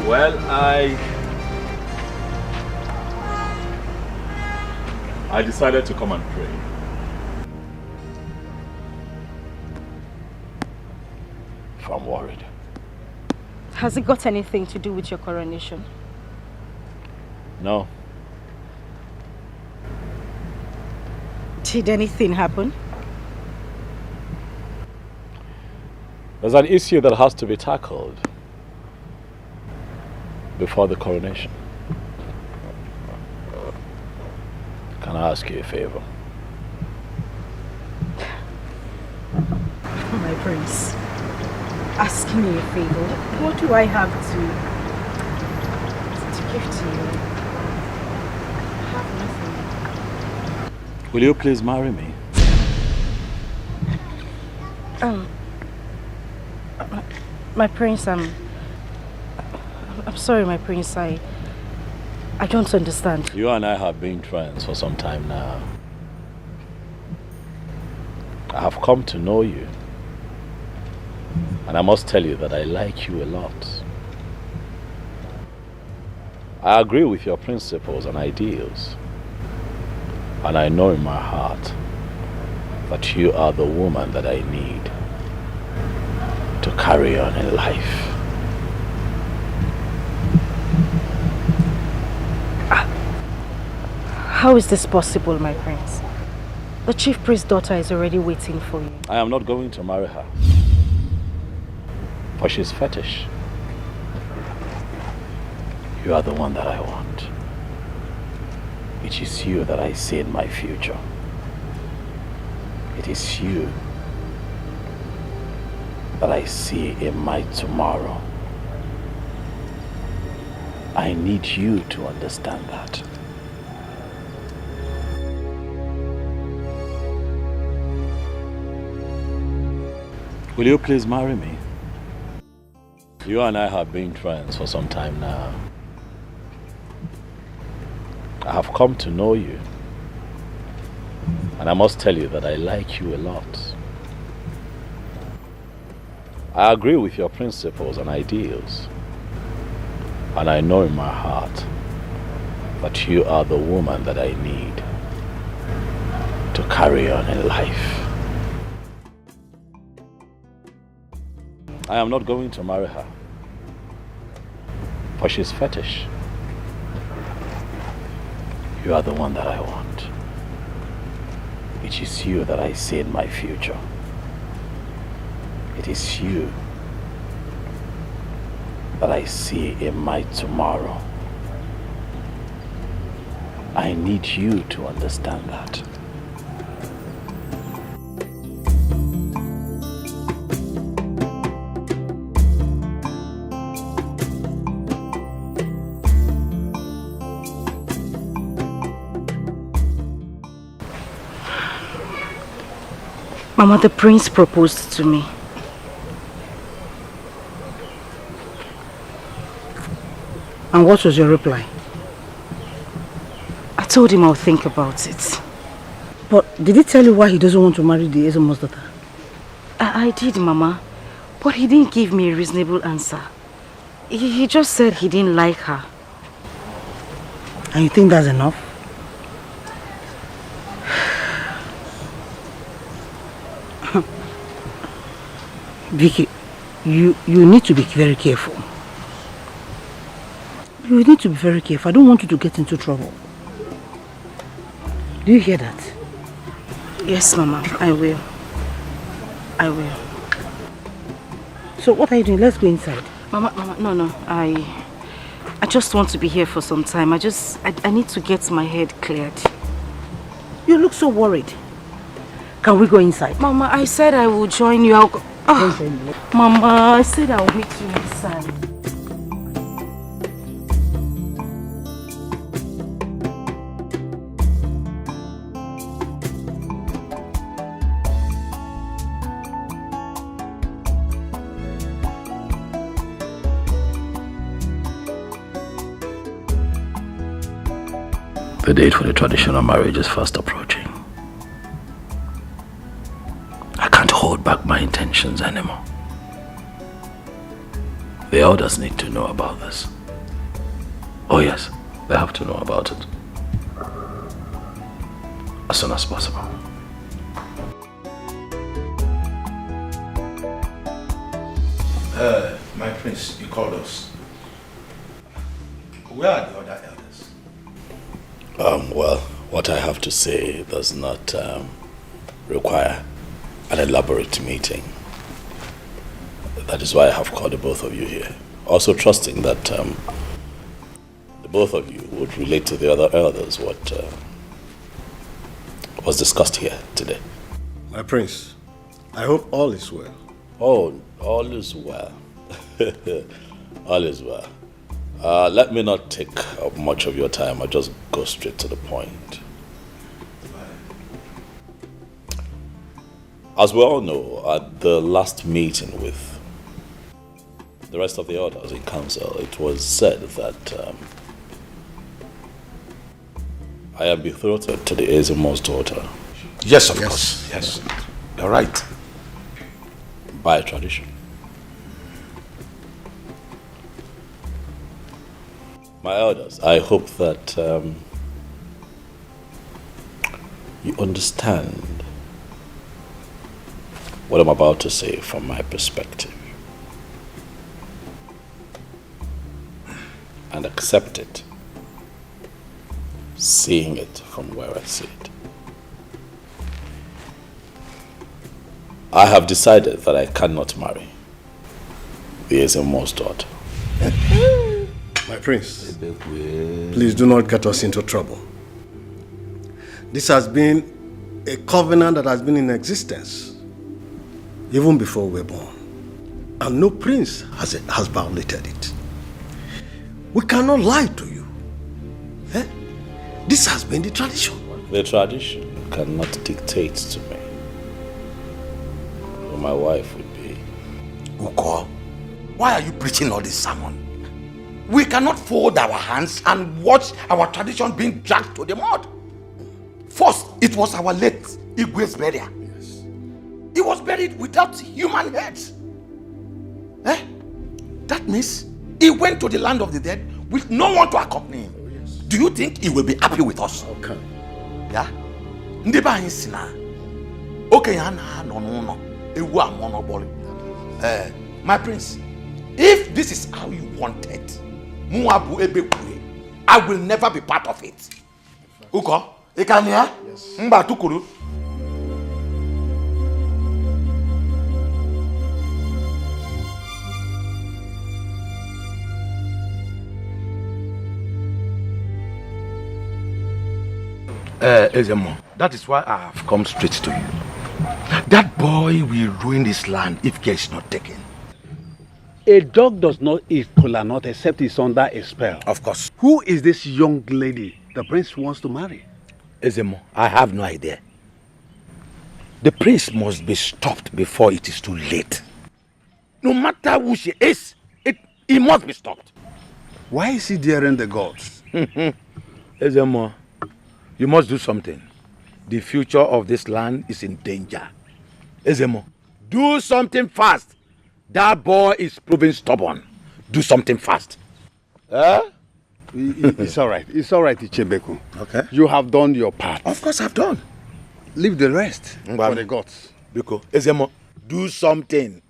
Well, I decided to come and pray. If I'm worried. Has it got anything to do with your coronation? No. Did anything happen? There's an issue that has to be tackled. before the coronation. Can I ask you a favor? My prince, ask me a favor. What do I have to give to you? I have nothing. Will you please marry me? My prince, I'm sorry, my prince. I don't understand. You and I have been friends for some time now. I have come to know you. And I must tell you that I like you a lot. I agree with your principles and ideals. And I know in my heart that you are the woman that I need to carry on in life. How is this possible, my prince? The chief priest's daughter is already waiting for you. I am not going to marry her. For she's fetish. You are the one that I want. It is you that I see in my future. It is you that I see in my tomorrow. I need you to understand that. Will you please marry me? You and I have been friends for some time now. I have come to know you. And I must tell you that I like you a lot. I agree with your principles and ideals. And I know in my heart that you are the woman that I need to carry on in life. I am not going to marry her. For she's fetish. You are the one that I want. It is you that I see in my future. It is you that I see in my tomorrow. I need you to understand that. Mama, the prince proposed to me. And what was your reply? I told him I'll think about it. But did he tell you why he doesn't want to marry the Ezemo's daughter? I did, Mama. But he didn't give me a reasonable answer. He just said he didn't like her. And you think that's enough? Vicky, you need to be very careful. You need to be very careful. I don't want you to get into trouble. Do you hear that? Yes, Mama, I will. I will. So what are you doing? Let's go inside. Mama, no. I just want to be here for some time. I need to get my head cleared. You look so worried. Can we go inside? Mama, I said I will join you. I'll go. Mama, I said I'll meet you inside. The date for the traditional marriage is fast approaching. I can't hold back my intentions anymore. The elders need to know about this. Oh yes, they have to know about it. As soon as possible. My prince, you called us. Where are the other elders? Well, what I have to say does not require an elaborate meeting. That is why I have called the both of you here. Also trusting that the both of you would relate to the other elders what was discussed here today. My prince, I hope all is well. Oh, all is well. All is well. Let me not take up much of your time. I'll just go straight to the point. As we all know, at the last meeting with the rest of the elders in council, it was said that I am betrothed to the Ezemo's daughter. Yes, of course. Yes. You're right. By tradition. My elders, I hope that you understand what I'm about to say from my perspective and accept it, seeing it from where I see it. I have decided that I cannot marry the Ezemo's daughter. My prince, please do not get us into trouble. This has been a covenant that has been in existence even before we were born. And no prince has violated it. We cannot lie to you. This has been the tradition. The tradition cannot dictate to me who my wife would be. Uko, why are you preaching all this sermon? We cannot fold our hands and watch our tradition being dragged to the mud. First, it was our late Igwe's burial. Yes. He was buried without human heads. That means he went to the land of the dead with no one to accompany him. Oh, yes. Do you think he will be happy with us? Okay. Yeah? Ndeba insina. Okay, no. My prince, if this is how you want it, I will never be part of it. Uko, Ikania? Yes. Mba tukuru. Ezemo, that is why I have come straight to you. That boy will ruin this land if care is not taken. A dog does not eat cola nut except it's under a spell. Of course. Who is this young lady the prince wants to marry? Ezemo, I have no idea. The prince must be stopped before it is too late. No matter who she is, he must be stopped. Why is he daring the gods? Ezemo, you must do something. The future of this land is in danger. Ezemo, do something fast. That boy is proving stubborn. Do something fast. It's all right. It's all right, Ichebeku. Okay. You have done your part. Of course I've done. Leave the rest for the gods. Biko, Ezemo, do something.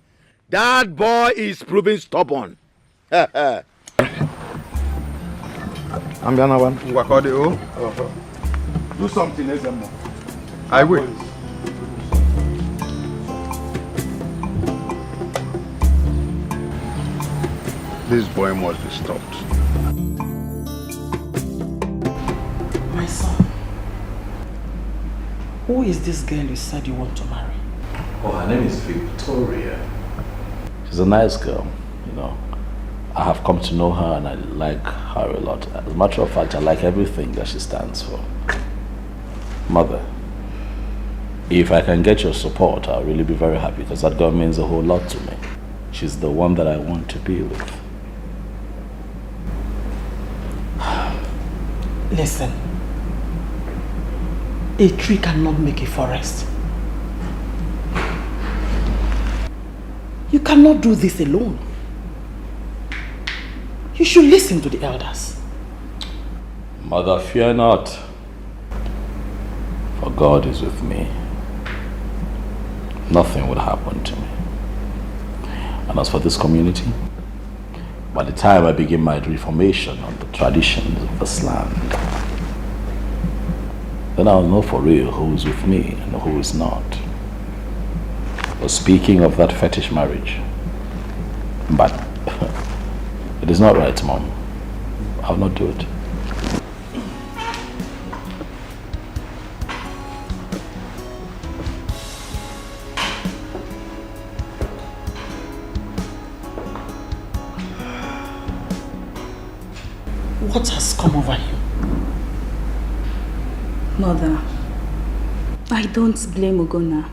That boy is proving stubborn. I'm Do something, Ezemo. I will. This boy must be stopped. My son, who is this girl you said you want to marry? Oh, her name is Victoria. She's a nice girl, you know. I have come to know her and I like her a lot. As a matter of fact, I like everything that she stands for. Mother, if I can get your support, I'll really be very happy because that girl means a whole lot to me. She's the one that I want to be with. Listen, a tree cannot make a forest. You cannot do this alone. You should listen to the elders. Mother, fear not, for God is with me. Nothing will happen to me. And as for this community, by the time I begin my reformation on the traditions of this land, then I'll know for real who is with me and who is not. But speaking of that fetish marriage, but it is not right, Mom. I'll not do it. What has come over you? Mother, I don't blame Ugonna.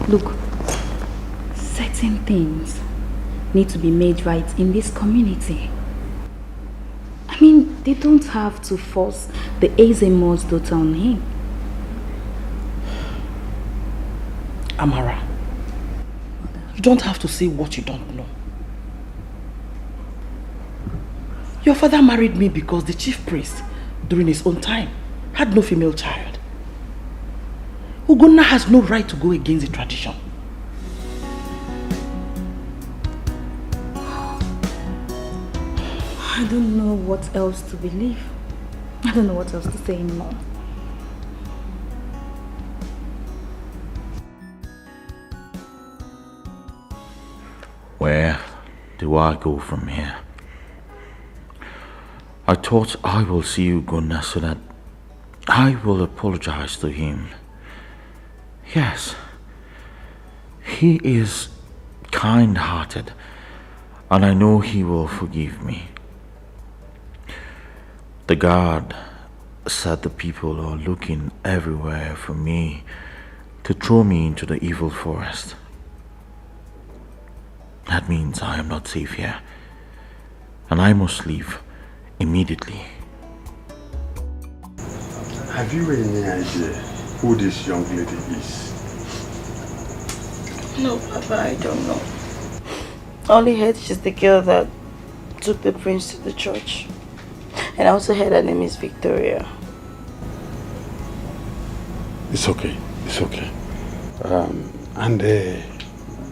Look, certain things need to be made right in this community. I mean, they don't have to force the Ezemo's daughter on him. Amara, you don't have to say what you don't know. Your father married me because the chief priest, during his own time, had no female child. Ugonna has no right to go against the tradition. I don't know what else to believe. I don't know what else to say anymore. Where do I go from here? I thought I will see Ugonna so that I will apologize to him. Yes, he is kind-hearted, and I know he will forgive me. The guard said the people are looking everywhere for me to throw me into the evil forest. That means I am not safe here, and I must leave immediately. Have you any idea who this young lady is? No, Papa, I don't know. I only heard she's the girl that took the prince to the church. And I also heard her name is Victoria. It's okay. It's okay. And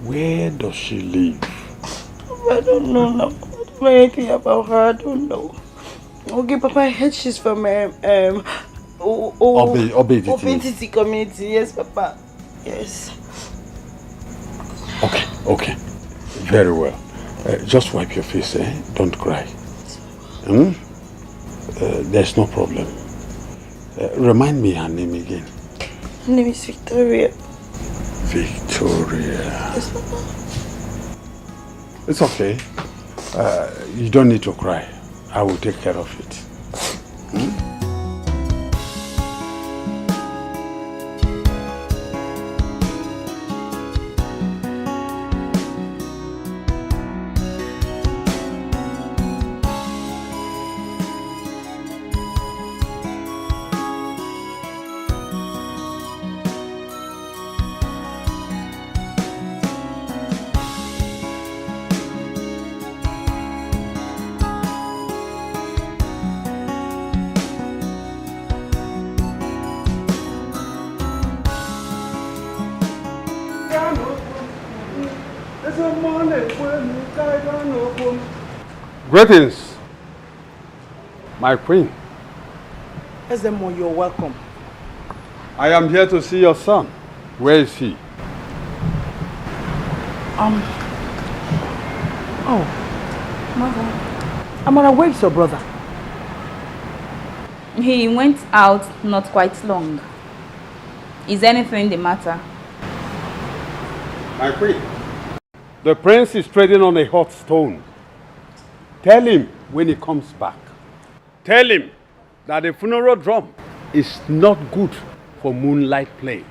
where does she live? I don't know now. I don't know anything about her. I don't know. Okay, Papa, I heard she's from Obediti community. Yes, Papa. Yes. Okay. Very well. Just wipe your face, eh? Don't cry. There's no problem. Remind me her name again. Her name is Victoria. Victoria. Yes, Papa. It's okay. You don't need to cry. I will take care of it. Greetings, my queen. Ezemo, you're welcome. I am here to see your son. Where is he? Mother. Amara, where is your brother? He went out not quite long. Is anything the matter? My queen, the prince is treading on a hot stone. Tell him when he comes back. Tell him that the funeral drum is not good for moonlight play.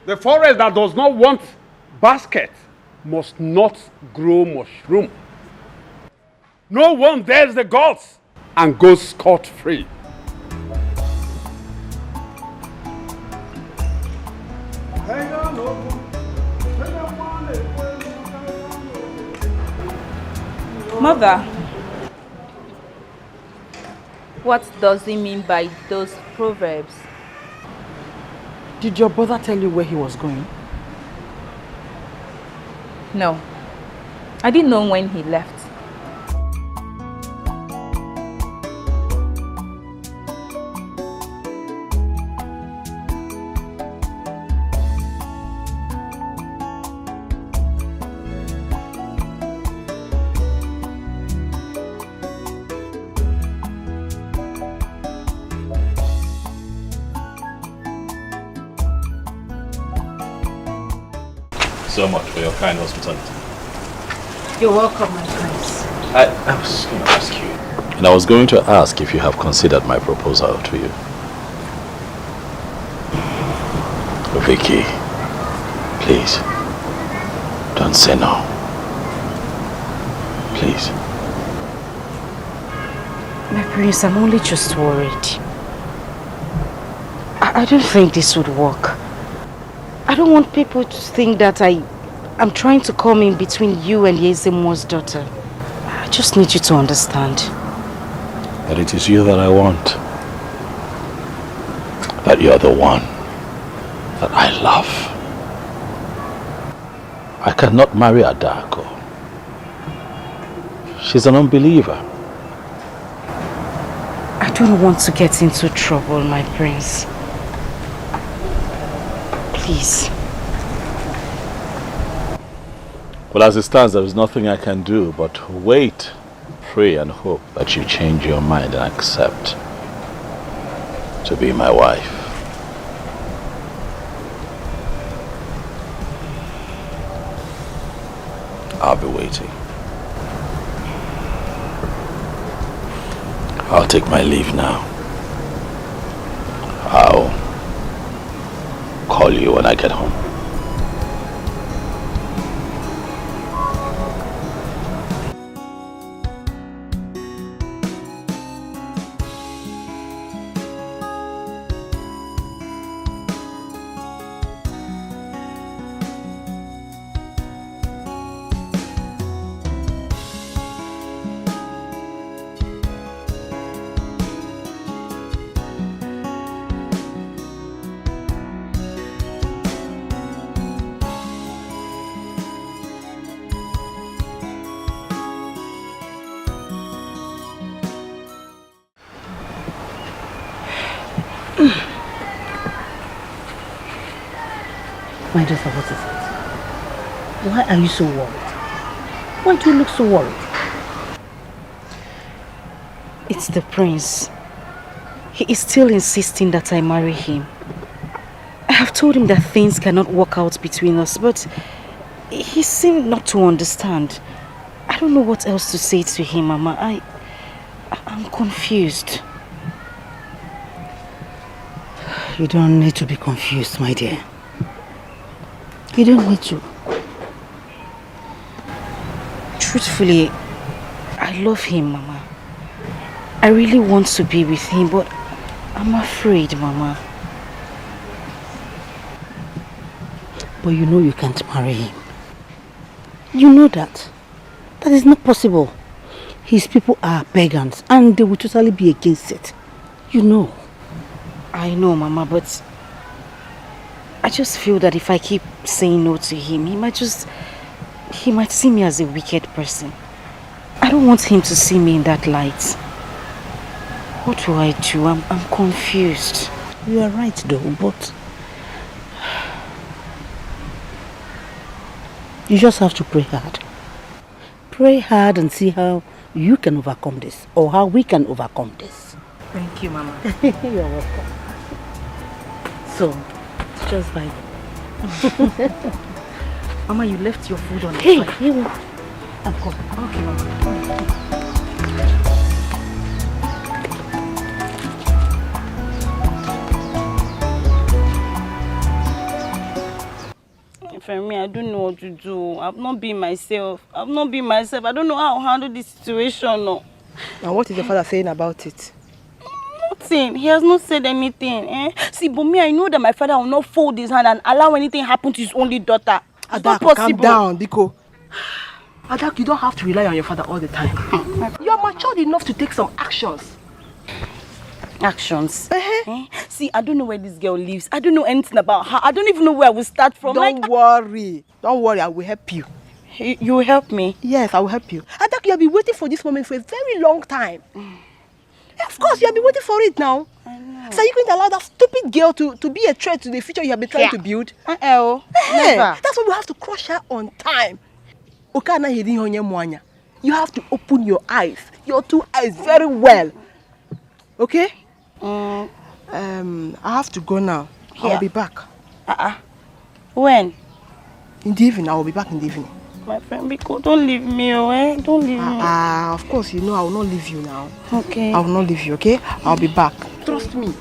The forest that does not want basket must not grow mushroom. No one dares the gods and goes scot-free. Mother, what does he mean by those proverbs? Did your brother tell you where he was going? No, I didn't know when he left. so much for your kind hospitality. You're welcome, my prince. I was going to ask you. And I was going to ask if you have considered my proposal to you. Vicky, please, don't say no. Please. My prince, I'm only just worried. I don't think this would work. I don't want people to think that I'm trying to come in between you and Yezemo's daughter. I just need you to understand. That it is you that I want. That you're the one that I love. I cannot marry Adako. She's an unbeliever. I don't want to get into trouble, my prince. Please. Well, as it stands, there is nothing I can do but wait, pray and hope that you change your mind and accept to be my wife. I'll be waiting. I'll take my leave now. I'll call you when I get home. My daughter, what is it? Why are you so worried? Why do you look so worried? It's the prince. He is still insisting that I marry him. I have told him that things cannot work out between us, but he seemed not to understand. I don't know what else to say to him, Mama. I'm confused. You don't need to be confused, my dear. You don't need to. Truthfully, I love him, Mama. I really want to be with him, but I'm afraid, Mama. But you know you can't marry him. You know that. That is not possible. His people are pagans and they will totally be against it. You know. I know, Mama, but I just feel that if I keep saying no to him, he might see me as a wicked person. I don't want him to see me in that light. What do I do? I'm confused. You are right though, but you just have to pray hard. Pray hard and see how you can overcome this, or how we can overcome this. Thank you, Mama. You're welcome. So, just by Mama, you left your food on the fire. Hey, I'm coming. Okay, Mama. For me, I don't know what to do. I've not been myself. I don't know how to handle this situation. No. And what is your father saying about it? Nothing. He has not said anything. See, but me, I know that my father will not fold his hand and allow anything happen to his only daughter. It's not possible. Calm down, Biko. Adak, you don't have to rely on your father all the time. You are matured enough to take some actions. Actions? See, I don't know where this girl lives. I don't know anything about her. I don't even know where I will start from. Don't worry. Don't worry, I will help you. You will help me? Yes, I will help you. Adak, you have been waiting for this moment for a very long time. Of course, you have been waiting for it now. I know. So are you going to allow that stupid girl to be a threat to the future you have been trying to build? Never. That's why we have to crush her on time. You have to open your eyes, your two eyes very well. Okay? I have to go now. I'll be back. When? In the evening, I will be back in the evening. My friend Biko, don't leave me, Don't leave me. Of course, you know I will not leave you now. Okay. I will not leave you, okay? I'll be back. Trust me.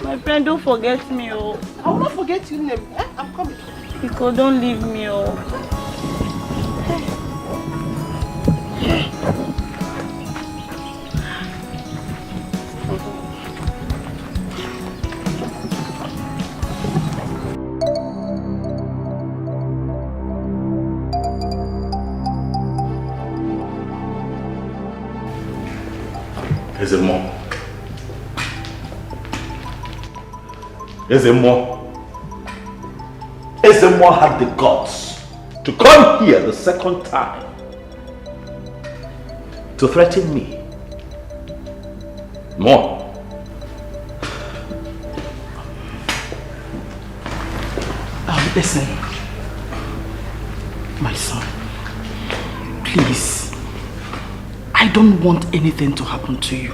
My friend, don't forget me, I will not forget you, I'm coming. Biko, don't leave me, Is it more? Is it more? Is it more had the guts to come here the second time to threaten me? More. Listen, my son, please, I don't want anything to happen to you.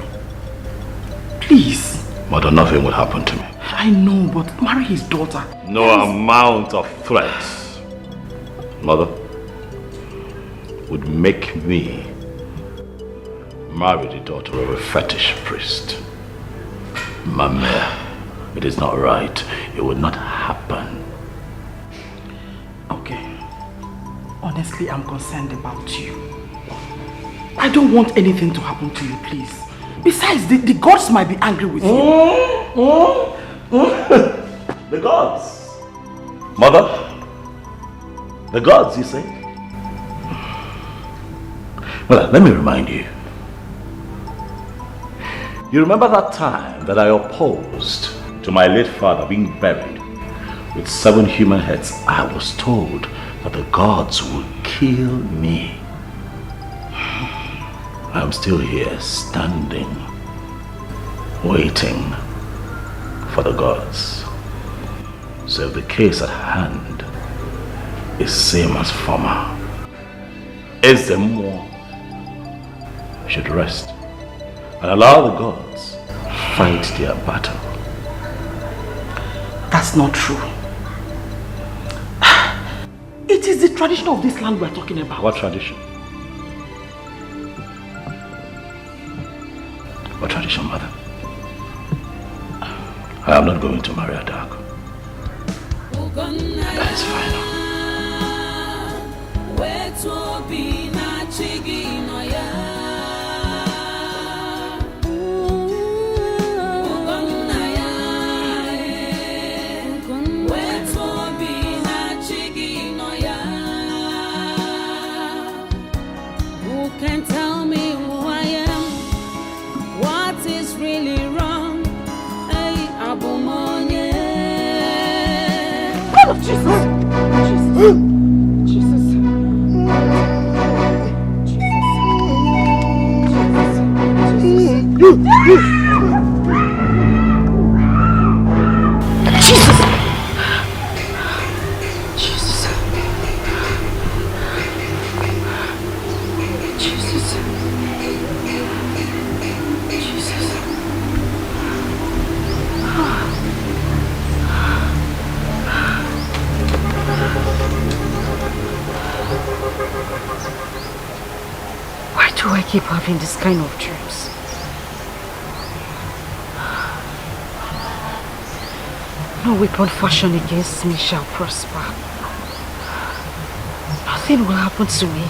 Please. Mother, nothing would happen to me. I know, but marry his daughter. No amount of threats, Mother, would make me marry the daughter of a fetish priest. Mama, it is not right. It would not happen. Okay. Honestly, I'm concerned about you. I don't want anything to happen to you, please. Besides, the gods might be angry with you. The gods? Mother? The gods, you say? Well, let me remind you. You remember that time that I opposed to my late father being buried with 7 human heads? I was told that the gods would kill me. I'm still here, standing, waiting for the gods. So if the case at hand is same as former, Ezemo should rest and allow the gods fight their battle. That's not true. It is the tradition of this land we're talking about. What tradition? What tradition, Mother? I am not going to marry a dog. That is final. Who can tell me who I am? What is really wrong? Hey, Abumonye. God of Jesus! Jesus. Why do I keep having this kind of dreams? No weapon fashioned against me shall prosper. Nothing will happen to me.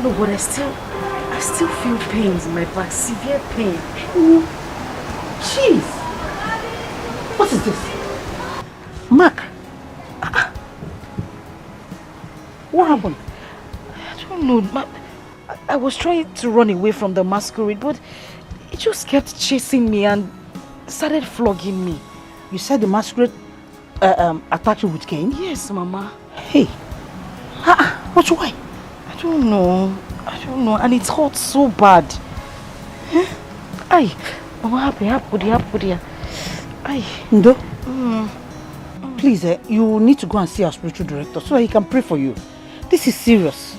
No, but I still feel pains in my back, severe pain. Jeez! What is this? Mark! What happened? I don't know. I was trying to run away from the masquerade, but it just kept chasing me and started flogging me. You said the masquerade attacked you with cane? Yes, Mama. Hey! What's why? I don't know. And it hurts so bad. Ay, Mama, happy. Ay. Ndo? Please, you need to go and see our spiritual director so that he can pray for you. This is serious.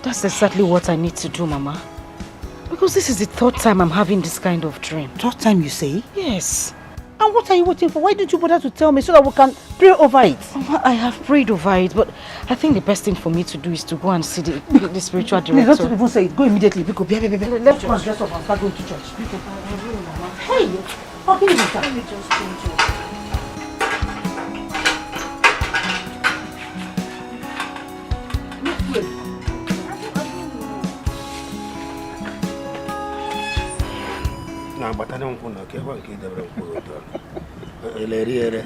That's exactly what I need to do, Mama. Because this is the third time I'm having this kind of dream. Third time you say? Yes. And what are you waiting for? Why didn't you bother to tell me so that we can pray over it? Mama, I have prayed over it, but I think the best thing for me to do is to go and see the spiritual director. Please don't even say it. Go immediately. Let's go and dress up and start going to church. Hey! How can you do that? Let me just change it. Na bata dem ko na ke wan ke dem ko to. Eleri.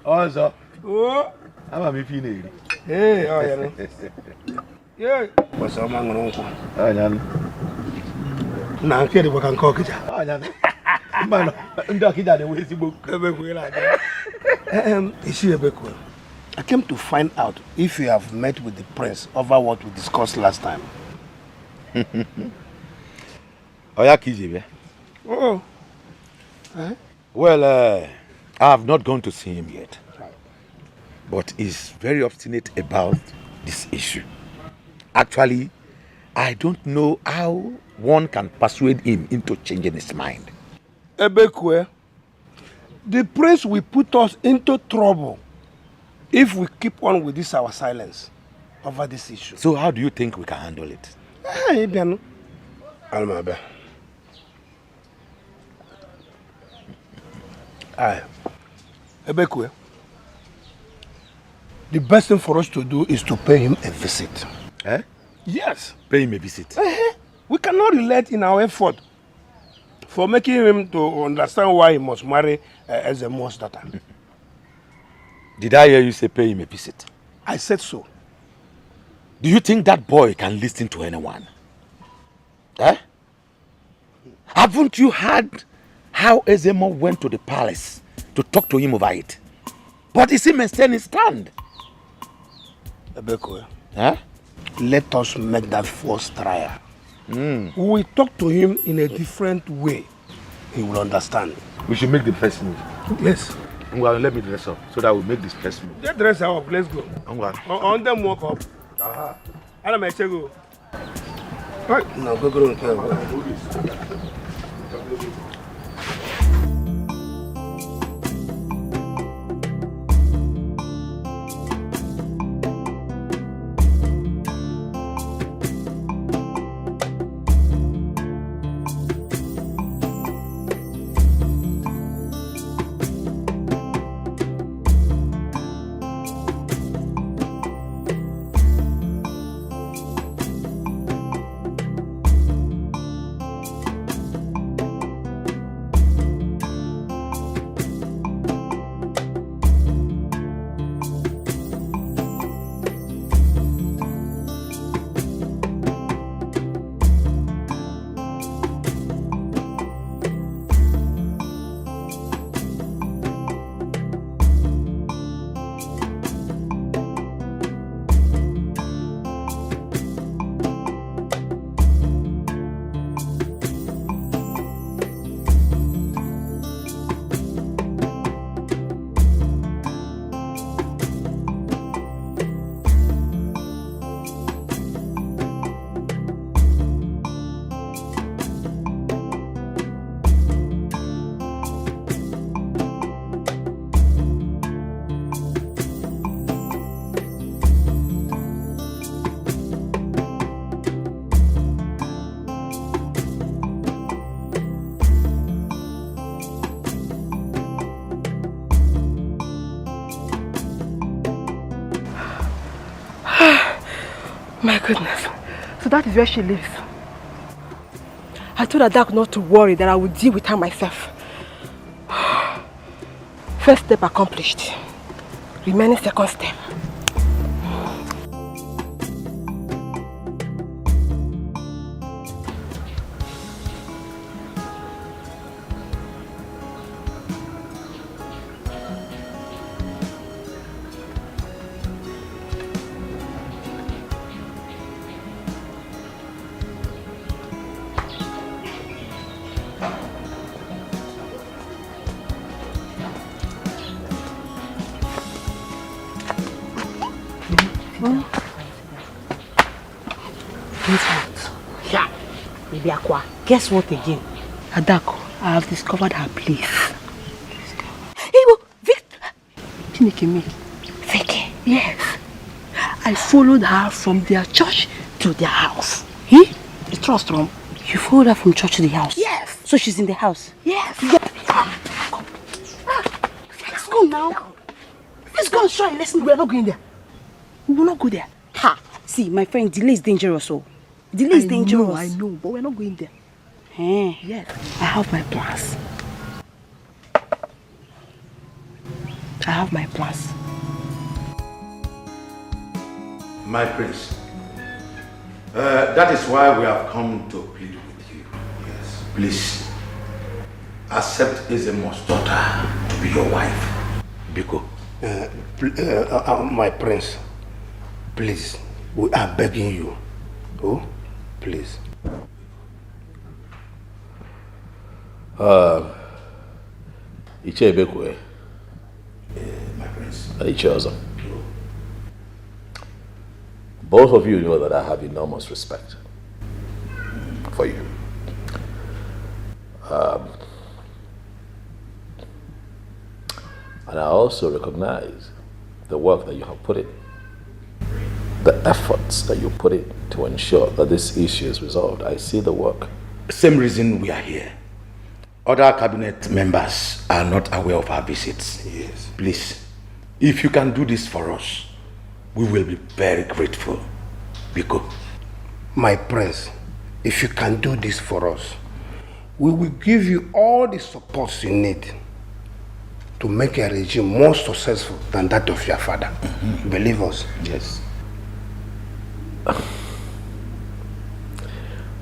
Ozo. Oh. Ama mi fi na eri. Oh ya no. Yeah. Wasa ma ngoro ko. Anya. Na ke de bakan ko kija. Anya. Mbano, ndo kija de we sigbo. Ebe ko ila. Isi ebe ko. I came to find out if you have met with the prince over what we discussed last time. Oya Kijebe. Oh. Well, I have not gone to see him yet. But he's very obstinate about this issue. Actually, I don't know how one can persuade him into changing his mind. Ebekwe, the prince will put us into trouble if we keep on with this our silence over this issue. So how do you think we can handle it? Almabe. Ebekwe, the best thing for us to do is to pay him a visit. Eh? Yes. Pay him a visit. We cannot relent in our effort for making him to understand why he must marry Ezemo's daughter. Did I hear you say pay him a visit? I said so. Do you think that boy can listen to anyone? Eh? Haven't you heard how Ezemo went to the palace to talk to him over it? But is he maintaining his stand? Ebeko, Let us make that first trial. We will talk to him in a different way. He will understand. We should make the first move. Yes. Well, let me dress up so that we'll make this first move. Just dress up, let's go. On them walk up. I don't make go. Right. No, go. goodness. So that is where she lives. I told Adak not to worry, that I would deal with her myself. First step accomplished. Remaining second step. Guess what again? Adako, I have discovered her place. Chinikemi. Fake. Yes. I followed her from their church to their house. You trust Rom? You followed her from church to the house? Yes. So she's in the house? Yes. Let's go now. Let's go and show her. Listen, we are not going there. We will not go there. Ha! See, my friend, delay is dangerous. Oh. Delay is dangerous. I know, but we're not going there. Yes. I have my plans. My prince, that is why we have come to plead with you. Yes. Please, accept Ezemo's daughter to be your wife. Biko. My prince, please, we are begging you. Oh, please. Iche Bekwe. My prince. Iche Ozo. Both of you know that I have enormous respect for you. And I also recognize the work that you have put in, the efforts that you put in to ensure that this issue is resolved. I see the work. Same reason we are here. Other cabinet members are not aware of our visits. Yes. Please, if you can do this for us, we will be very grateful. Biko. My prince, if you can do this for us, we will give you all the support you need to make a regime more successful than that of your father. Believe us. Yes.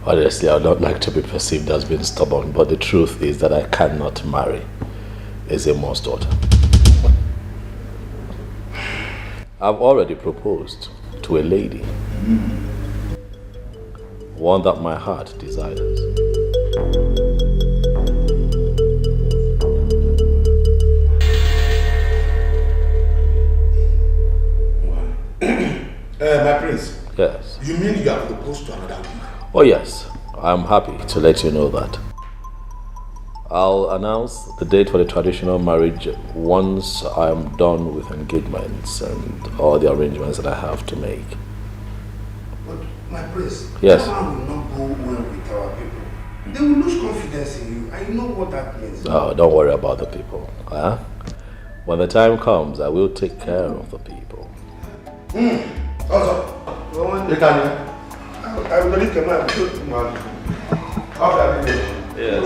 Honestly, I would not like to be perceived as being stubborn, but the truth is that I cannot marry Ezemo's daughter. I've already proposed to a lady, one that my heart desires. My prince. Yes. You mean you have proposed to another woman? Oh yes, I'm happy to let you know that. I'll announce the date for the traditional marriage once I'm done with engagements and all the arrangements that I have to make. But my prince, Yes. that man will not go well with our people. They will lose confidence in you. I know what that means. Oh, don't worry about the people. Huh? When the time comes, I will take care of the people. Also, you can. I will not come out. Yes.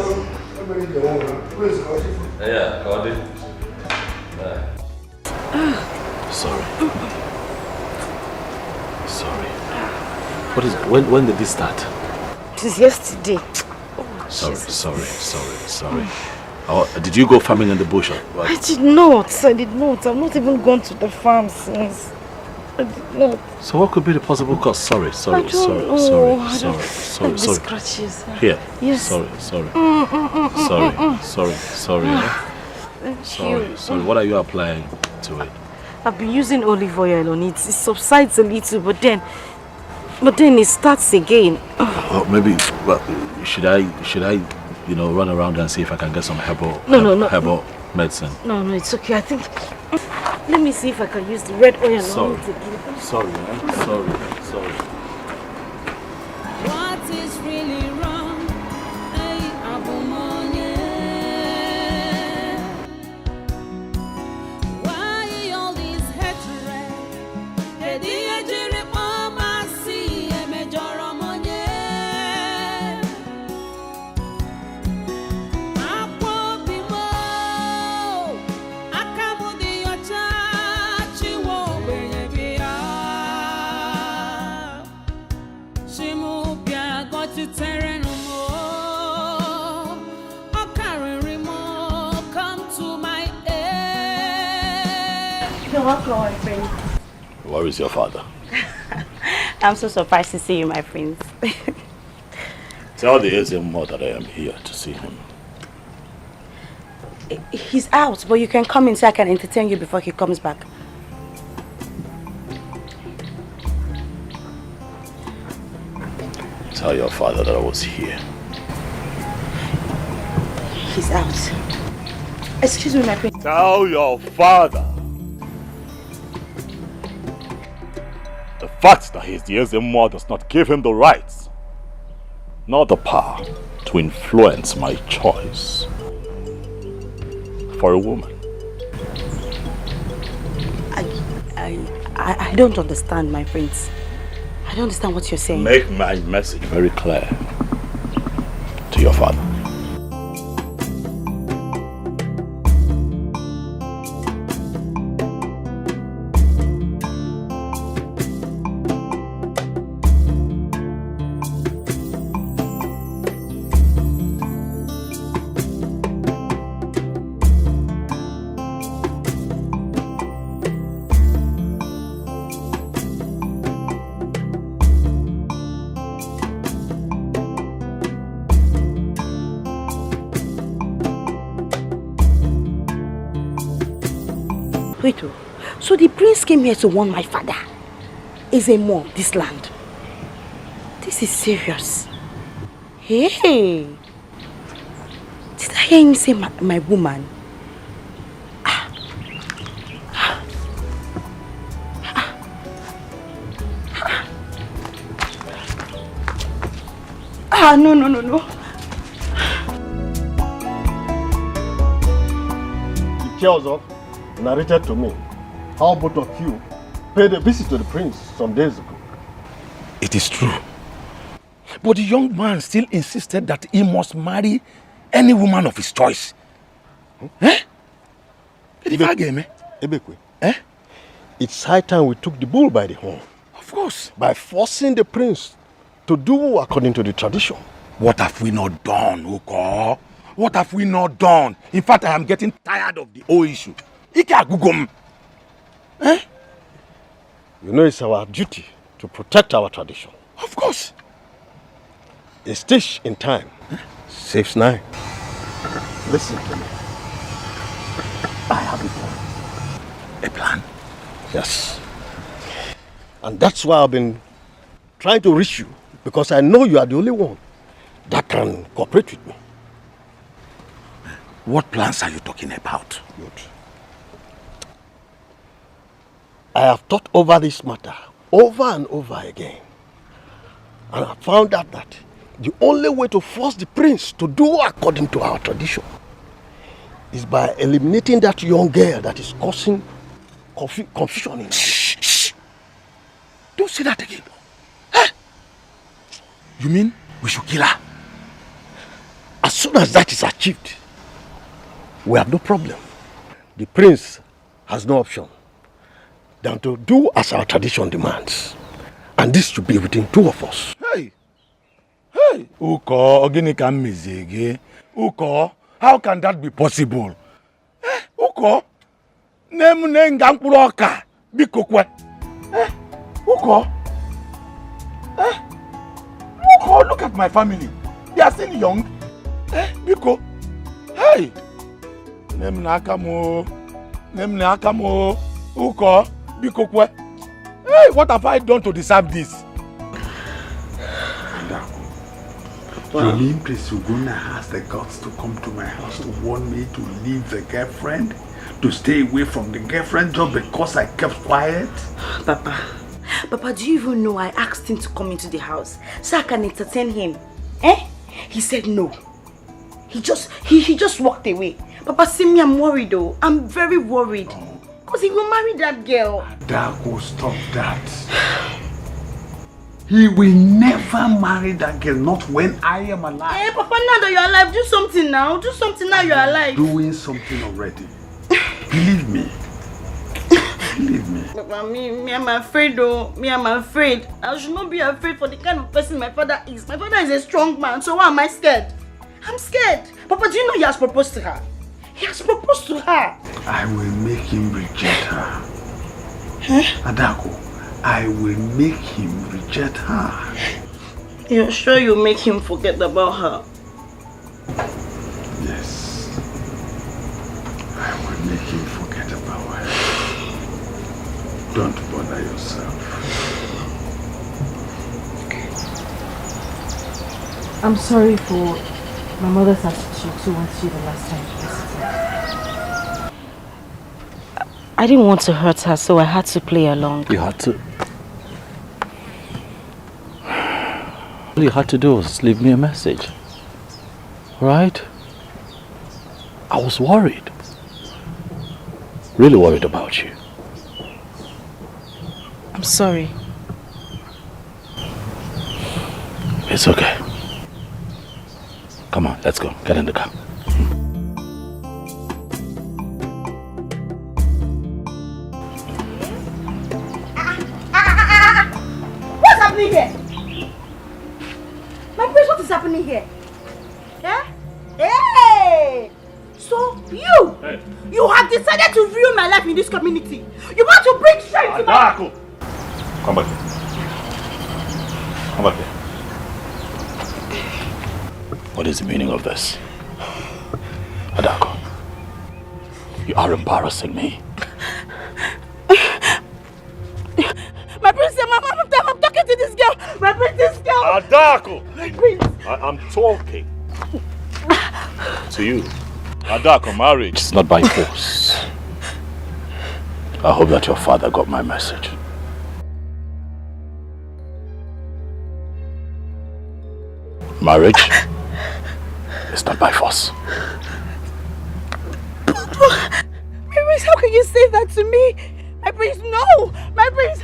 Yeah, got it. Sorry. Sorry. What is? When did this start? It is yesterday. Sorry. Oh, did you go farming in the bush? Or what? I did not. I've not even gone to the farm since. I did not. So what could be the possible cause? Sorry. Like the scratches. Here. Yes. Sorry. Sorry. What are you applying to it? I've been using olive oil on it. It subsides a little, but then it starts again. Well, maybe. Well, should I? Run around and see if I can get some herbal medicine. No, it's okay. I think. Let me see if I can use the red oil on it again. Sorry. What is really wrong? Hey, Abumonye. Why all this hatred? Hey, the Nigerian Mama see. You're welcome, my friend. Where is your father? I'm so surprised to see you, my friends. Tell the Ezemo that I am here to see him. He's out, but you can come in so I can entertain you before he comes back. Tell your father that I was here. He's out. Excuse me, my friend. Tell your father the fact that he's the Ezemo does not give him the rights, nor the power to influence my choice for a woman. I don't understand, my friends. I don't understand what you're saying. Make my message very clear to your father. Wait, so the prince came here to warn my father. Ezemo, this land. This is serious. Hey! Did I hear him say my woman? No. He tells us, narrated to me, how both of you paid a visit to the prince some days ago. It is true. But the young man still insisted that he must marry any woman of his choice. Ebekwe, it's high time we took the bull by the horn. Of course. By forcing the prince to do according to the tradition. What have we not done, Uko? What have we not done? In fact, I am getting tired of the whole issue. You know it's our duty to protect our tradition. Of course. A stitch in time saves 9. Listen to me. I have a plan. A plan? Yes. And that's why I've been trying to reach you, because I know you are the only one that can cooperate with me. What plans are you talking about? Good. I have thought over this matter over and over again. And I found out that the only way to force the prince to do according to our tradition is by eliminating that young girl that is causing confusion in us. Shh. Don't say that again. Huh? You mean we should kill her? As soon as that is achieved, we have no problem. The prince has no option than to do as our tradition demands. And this should be within 2 of us. Hey! Uko, Oginika Mizege. Uko, how can that be possible? Uko, Nemu Nengampuroka, Bikokwe. Uko, Uko, look at my family. They are still young. Biko, hey! Nemnakamo, Uko, Bikokwe. Hey, what have I done to deserve this? You mean Prince Ugonna has the guts to come to my house to warn me to leave the girlfriend? To stay away from the girlfriend just because I kept quiet? Papa, do you even know I asked him to come into the house so I can entertain him? He said no. He just walked away. Papa, see me, I'm worried though. I'm very worried. Because he will marry that girl. Dago, stop that. He will never marry that girl, not when I am alive. Hey, Papa, now that you're alive, do something now. Do something now you're alive. Doing something already. Believe me. Believe me. Papa, me, I'm afraid though. I'm afraid. I should not be afraid for the kind of person my father is. My father is a strong man, so why am I scared? I'm scared. Papa, do you know he has proposed to her? He has proposed to her. I will make him reject her. Adako, I will make him reject her. You're sure you'll make him forget about her? Yes. I will make him forget about her. Don't bother yourself. I'm sorry for my mother's attitude towards you the last time she visited. I didn't want to hurt her, so I had to play along. You had to. All you had to do was leave me a message. Right? I was worried. Really worried about you. I'm sorry. It's okay. Come on, let's go. Get in the car. What's happening here? My prince, what is happening here? Eh? Hey! So you have decided to ruin my life in this community. You want to bring shame to my... Come back here. Come back here. What is the meaning of this? Adako, you are embarrassing me. My prince, I'm talking to this girl. My prince, this girl. Adako! My prince. I'm talking to you. Adako, marriage is not by force. I hope that your father got my message. Marriage is not by force. My prince, how can you say that to me? My prince, no! My prince,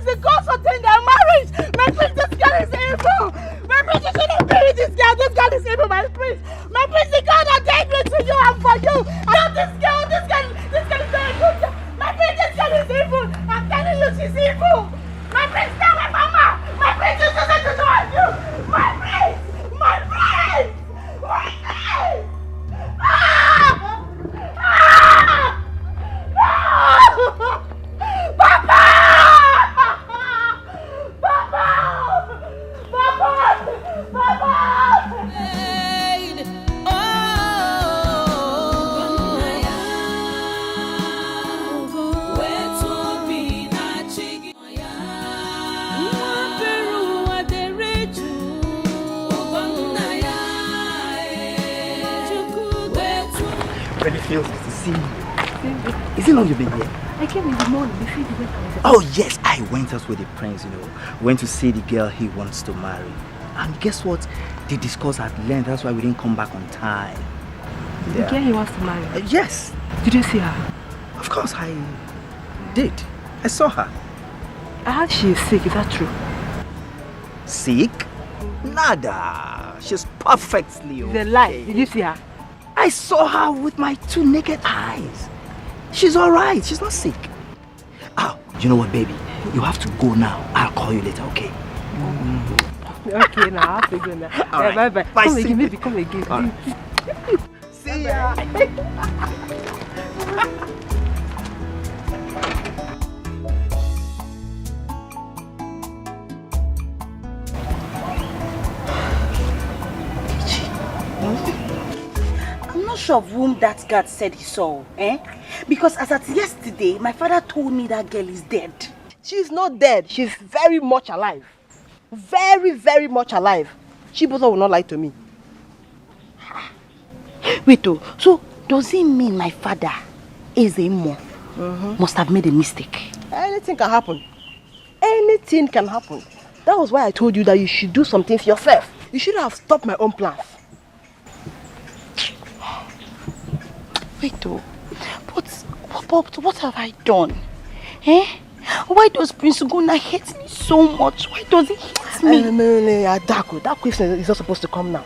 the gods ordained our marriage! My prince, this girl is evil! My prince, you shouldn't marry this girl! This girl is evil, my prince! My prince, the God ordained me to you and for you! I love this girl is very good! My prince, this girl is evil! I'm telling you, she's evil! My prince, tell my mama! My prince, you shouldn't do on you! My prince! My prince! My prince! Ah! Ah! No! Papa! Papa! Papa! Papa! Really feels to see you. Is it long you've been here? I came in the morning before you went out. Oh yes, I went out with the prince, went to see the girl he wants to marry. And guess what? They discussed at length, that's why we didn't come back on time. The girl he wants to marry? Yes. Did you see her? Of course I did. I saw her. I heard she is sick, is that true? Sick? Nada. She's perfectly okay. The lie. Did you see her? I saw her with my 2 naked eyes. She's alright. She's not sick. Oh, you know what, baby? You have to go now. I'll call you later, okay? Okay, now I have to go now. All right. Bye. Bye, Come see again, you. baby. Come again. All right. See ya. I'm not sure of whom that guard said he saw, Because as at yesterday, my father told me that girl is dead. She's not dead. She's very much alive. Very, very much alive. Chibuzo will not lie to me. Wait, so does it mean my father, Ezemo, must have made a mistake? Anything can happen. Anything can happen. That was why I told you that you should do some things yourself. You should have stopped my own plans. Wait, but what have I done? Why does Prince Ugonna hate me so much? Why does he hate me? Adako, that question is not supposed to come now.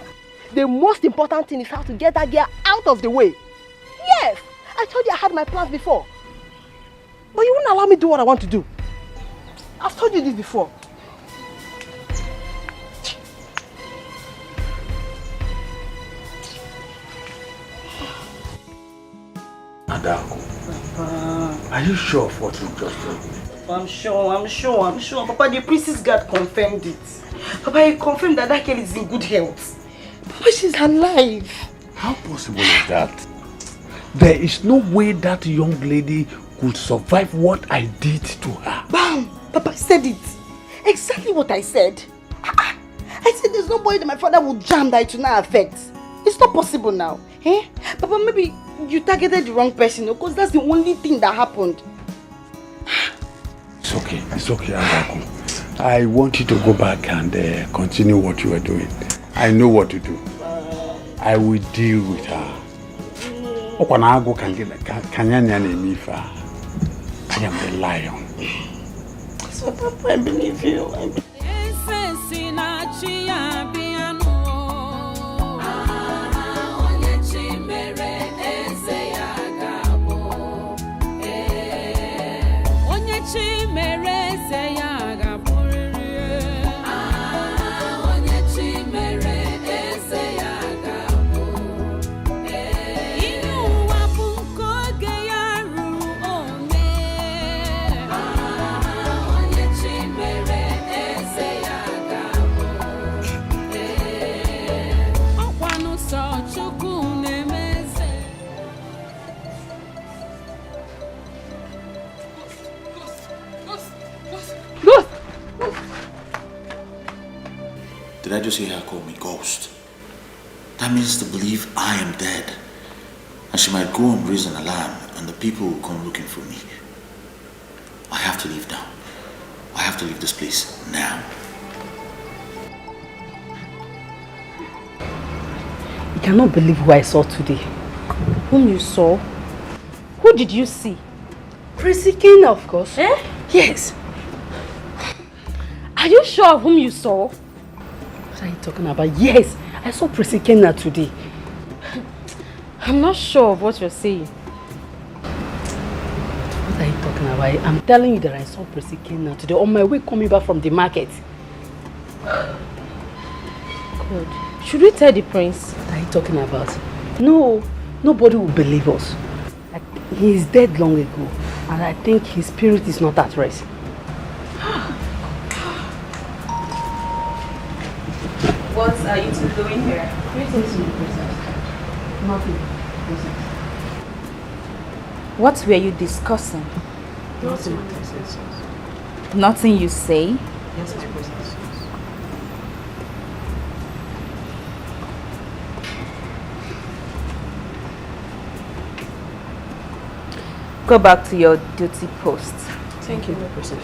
The most important thing is how to get that girl out of the way. Yes, I told you I had my plans before. But you wouldn't allow me to do what I want to do. I've told you this before. Adako, are you sure of what you just told me? I'm sure. Papa, the priest's guard confirmed it. Papa, he confirmed that girl is in good health. Papa, she's alive. How possible is that? There is no way that young lady could survive what I did to her. Bam! Papa said it. Exactly what I said. I said there's no way that my father would jam that it will not affect. It's not possible now. Eh? Papa, maybe you targeted the wrong person, because that's the only thing that happened. It's okay, Agaku. I want you to go back and continue what you are doing. I know what to do. I will deal with her. I am the lion. So, Papa, I believe you. Did I just hear her call me ghost? That means to believe I am dead. And she might go and raise an alarm and the people will come looking for me. I have to leave now. I have to leave this place now. I cannot believe who I saw today. Whom you saw? Who did you see? Prissy Kena, of course. Eh? Yes. Are you sure of whom you saw? What are you talking about? Yes, I saw Prissy Kena today. I'm not sure of what you're saying. What are you talking about? I'm telling you that I saw Prissy Kena today on my way coming back from the market. God. Should we tell the prince? What are you talking about? No, nobody will believe us. He is dead long ago, and I think his spirit is not at rest. What are you two doing here? Nothing. What were you discussing? Nothing. Nothing you say? Yes, my princess. Go back to your duty post. Thank you, my princess.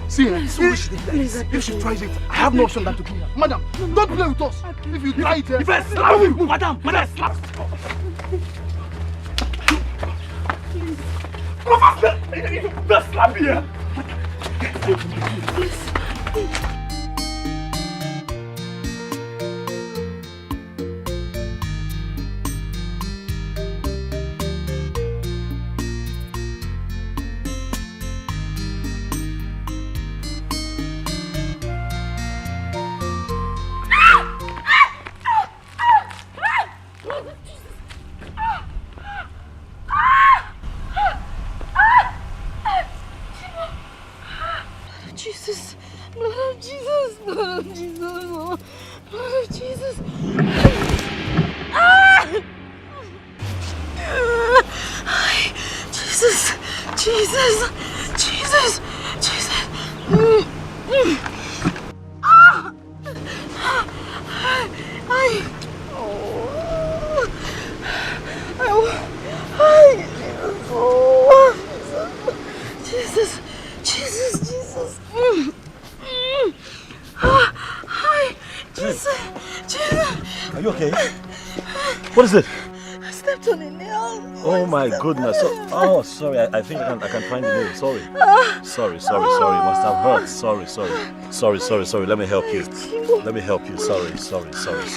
See, if she tries it, I have no option than to kill her. Madam, don't play with us. If you try it, if I slap you, madam, slap. Go faster! Don't slap here. Are you okay? What is it? I stepped on a nail. Oh my goodness. Oh, sorry. I think I can find the nail. Sorry. Sorry. Must have hurt. Sorry. Let me help you. Let me help you. Sorry. Sorry. Just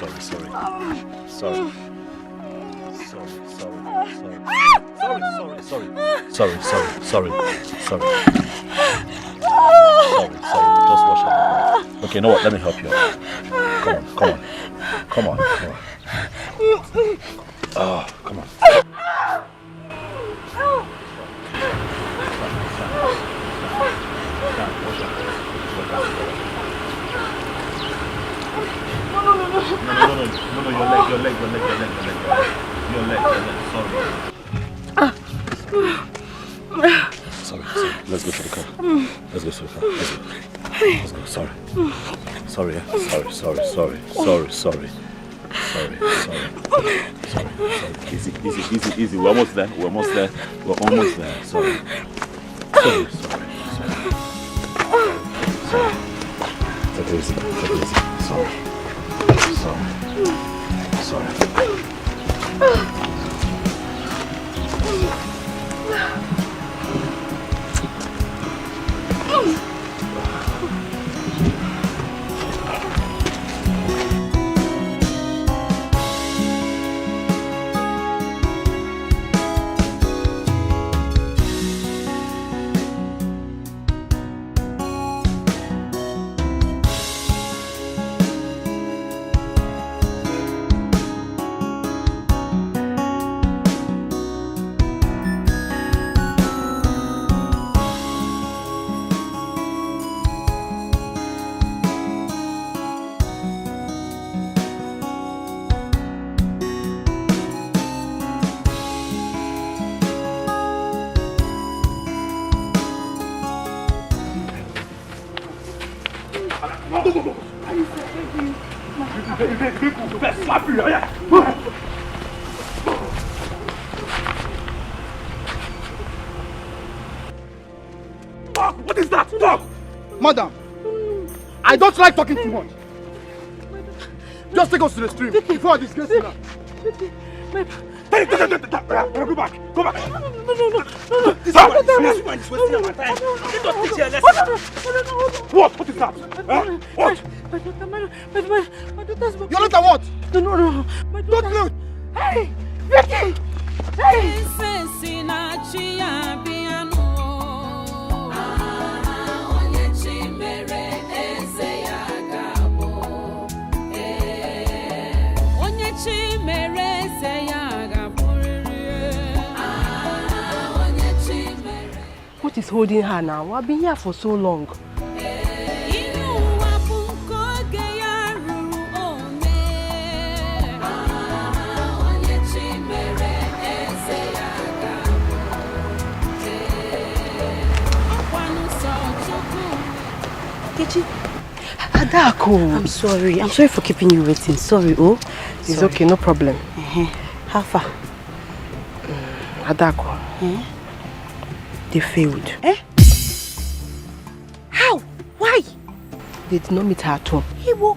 wash it. Okay, you know what? Let me help you. Come on. Oh, come on. No, your leg. Sorry. Let's go to the car. Let's go. Sorry. Easy. We're almost there. Sorry. Take it easy. Sorry. What is that? Stop! Madam, I don't like talking too much. Just take us to the stream before I disgrace you now. Go back. What is that? What? My daughter's... Your daughter what? No. Don't look. Hey, Vicky! Hey! What is holding her now? I've been here for so long. Adako. I'm sorry for keeping you waiting. Sorry, oh. It's okay, no problem. How far? Adako. They failed. How? Why? They did not meet her at home. Iwo.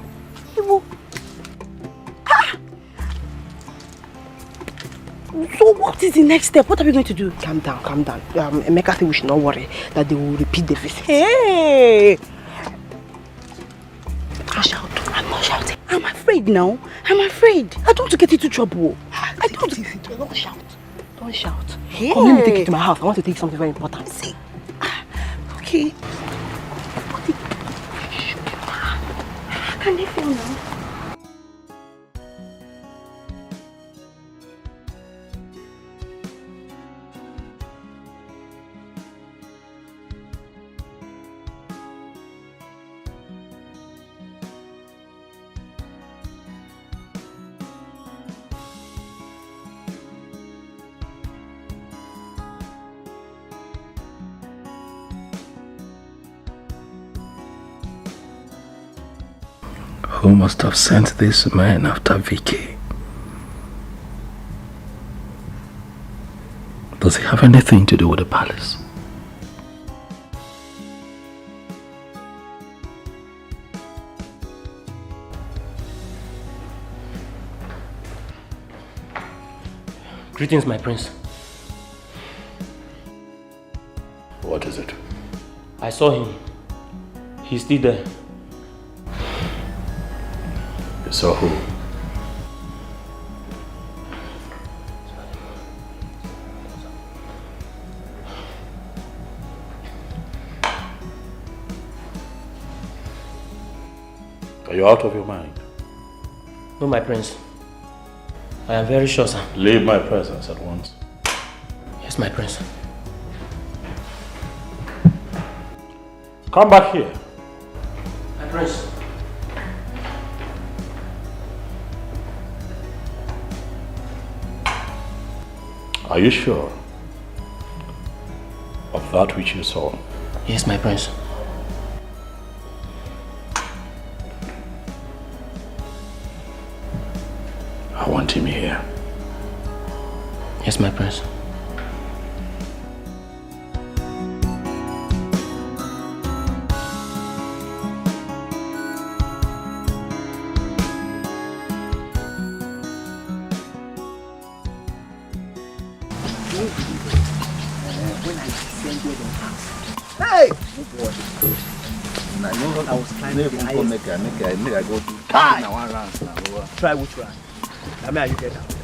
So what is the next step? What are we going to do? Calm down. Emeka said we should not worry that they will repeat the visit. Hey! Don't shout. I'm not shouting. I'm afraid now. I don't want to get into trouble. Don't shout. Hey. Come, let me take you to my house. I want to take something very important. See. Okay. Can they feel now? Who must have sent this man after Vicky? Does he have anything to do with the palace? Greetings, my prince. What is it? I saw him. He's still there. You saw who? Are you out of your mind? No, my prince. I am very sure, sir. Leave my presence at once. Yes, my prince. Come back here. My prince. Are you sure of that which you saw? Yes, my prince. I want him here. Yes, my prince. Hey! I was climbing the highest. Make I go to Kai! now one round now. Try which one? I mean, you get out.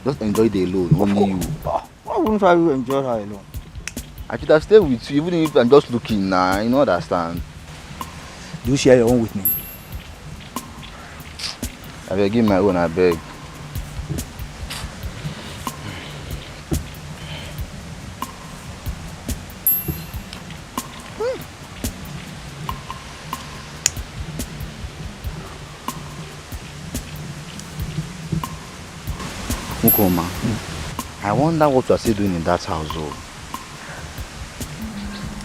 Just enjoy the alone, only you. Why wouldn't I enjoy her alone? I should have stayed with you, even if I'm just looking now, you know understand. Do you share your own with me? I will give my own, I beg. Mukoma, I wonder what you are still doing in that house, though.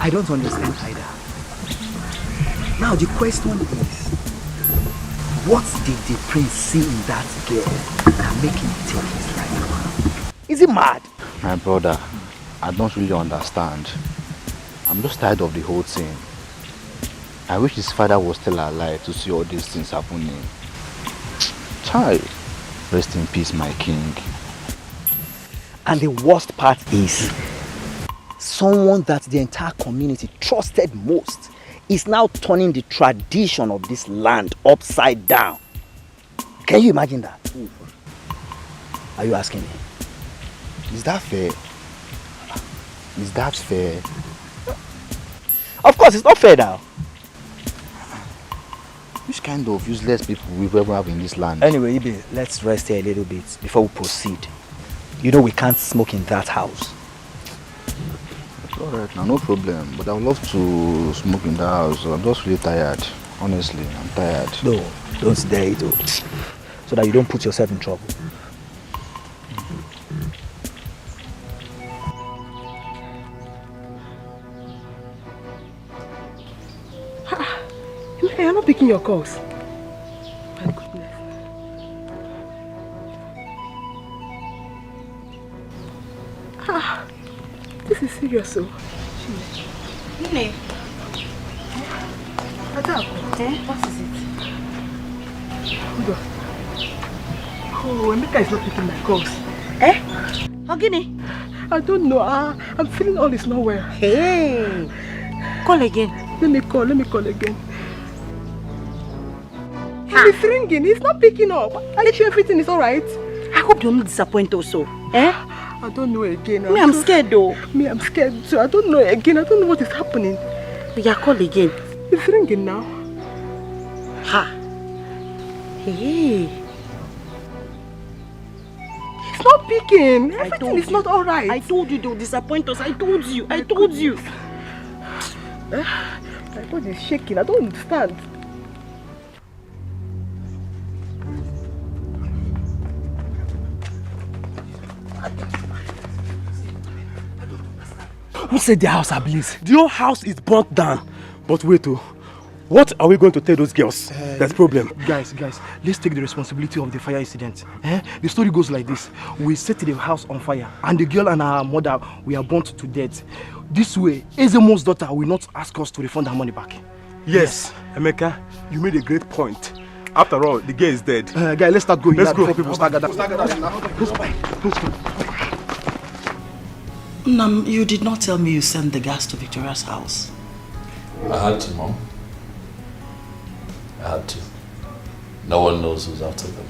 I don't understand either. Now the question is, what did the prince see in that girl that make him take his life? Is he mad? My brother, I don't really understand. I'm just tired of the whole thing. I wish his father was still alive to see all these things happening. Child, rest in peace, my king. And the worst part is, someone that the entire community trusted most is now turning the tradition of this land upside down. Can you imagine that? Are you asking me? Is that fair? Is that fair? Of course, it's not fair now. Which kind of useless people we ever have in this land? Anyway, Ibe, let's rest here a little bit before we proceed. You know we can't smoke in that house. Alright, now no problem. But I would love to smoke in the house. I'm just really tired. Honestly, I'm tired. No, don't dare it, so that you don't put yourself in trouble. You're not picking your calls. My goodness. This is serious, so. Ini. What is it? Hold on. Oh, Emeka is not picking my calls. Ogini? I don't know. I'm feeling all is not well. Hey. Call again. Let me call again. He's ringing. He's not picking up. Are you sure everything is alright? I hope you're not disappointed also. I don't know again. I'm scared though. Me, I'm scared too. I don't know again. I don't know what is happening. Yeah, call again. It's ringing now. Ha. Hey. It's not picking. Everything is not alright. I told you they'll disappoint us. I told you. I told you. My body is shaking. I don't understand. Who said the house ablaze? The whole house is burnt down. But wait, what are we going to tell those girls? That's the problem. Guys, let's take the responsibility of the fire incident. The story goes like this. We set the house on fire and the girl and her mother were burnt to death. This way, Ezemo's daughter will not ask us to refund her money back. Yes, Emeka, you made a great point. After all, the girl is dead. Guy, let's start going. Let's go. Before people start gathering. Nam, you did not tell me you sent the gas to Victoria's house. I had to, Mom. I had to. No one knows who's after them.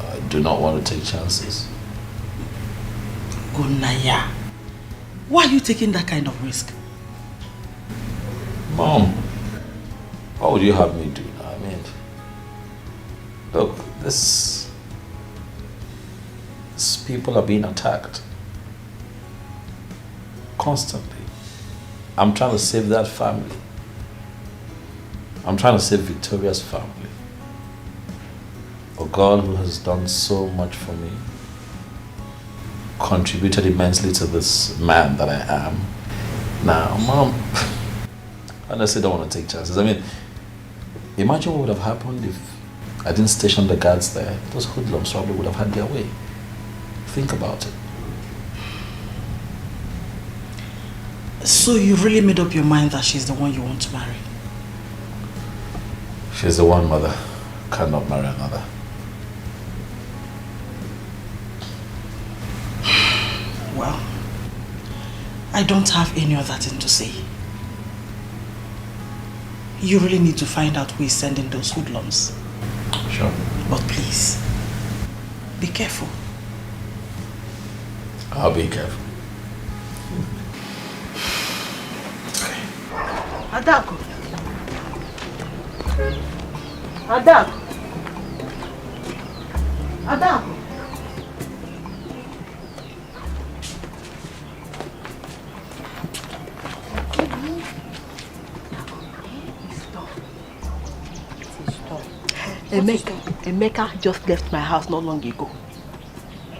I do not want to take chances. Gunaya, why are you taking that kind of risk? Mom, what would you have me do? I mean, look, these people are being attacked constantly. I'm trying to save that family. I'm trying to save Victoria's family. A God who has done so much for me, contributed immensely to this man that I am. Now, Mom, I honestly don't want to take chances. I mean, imagine what would have happened if I didn't station the guards there. Those hoodlums probably would have had their way. Think about it. So you really made up your mind that she's the one you want to marry? She's the one, Mother. Cannot marry another. Well, I don't have any other thing to say. You really need to find out who is sending those hoodlums. Sure. But please, be careful. I'll be careful. Adako. Adako. Adako. Emeka just left my house not long ago.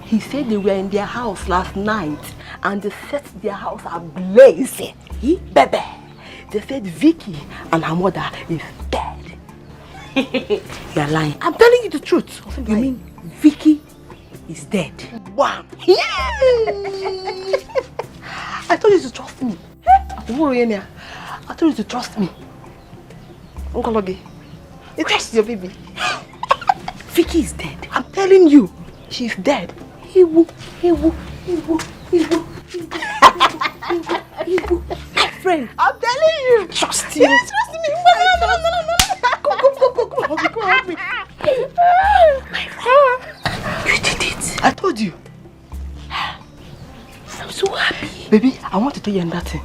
He said they were in their house last night and they set their house ablaze. Baby, they said Vicky and her mother is dead. You're lying. I'm telling you the truth. You mean Vicky is dead? Wow. I told you to trust me. I told you to trust me. Uncle Ogi, you trust your baby. Vicky is dead. I'm telling you, she's dead. My friend, I'm telling you. Trust you. Yes, trust me. No. Come help me. My friend, you did it. I told you. I'm so happy. Baby, I want to tell you another thing.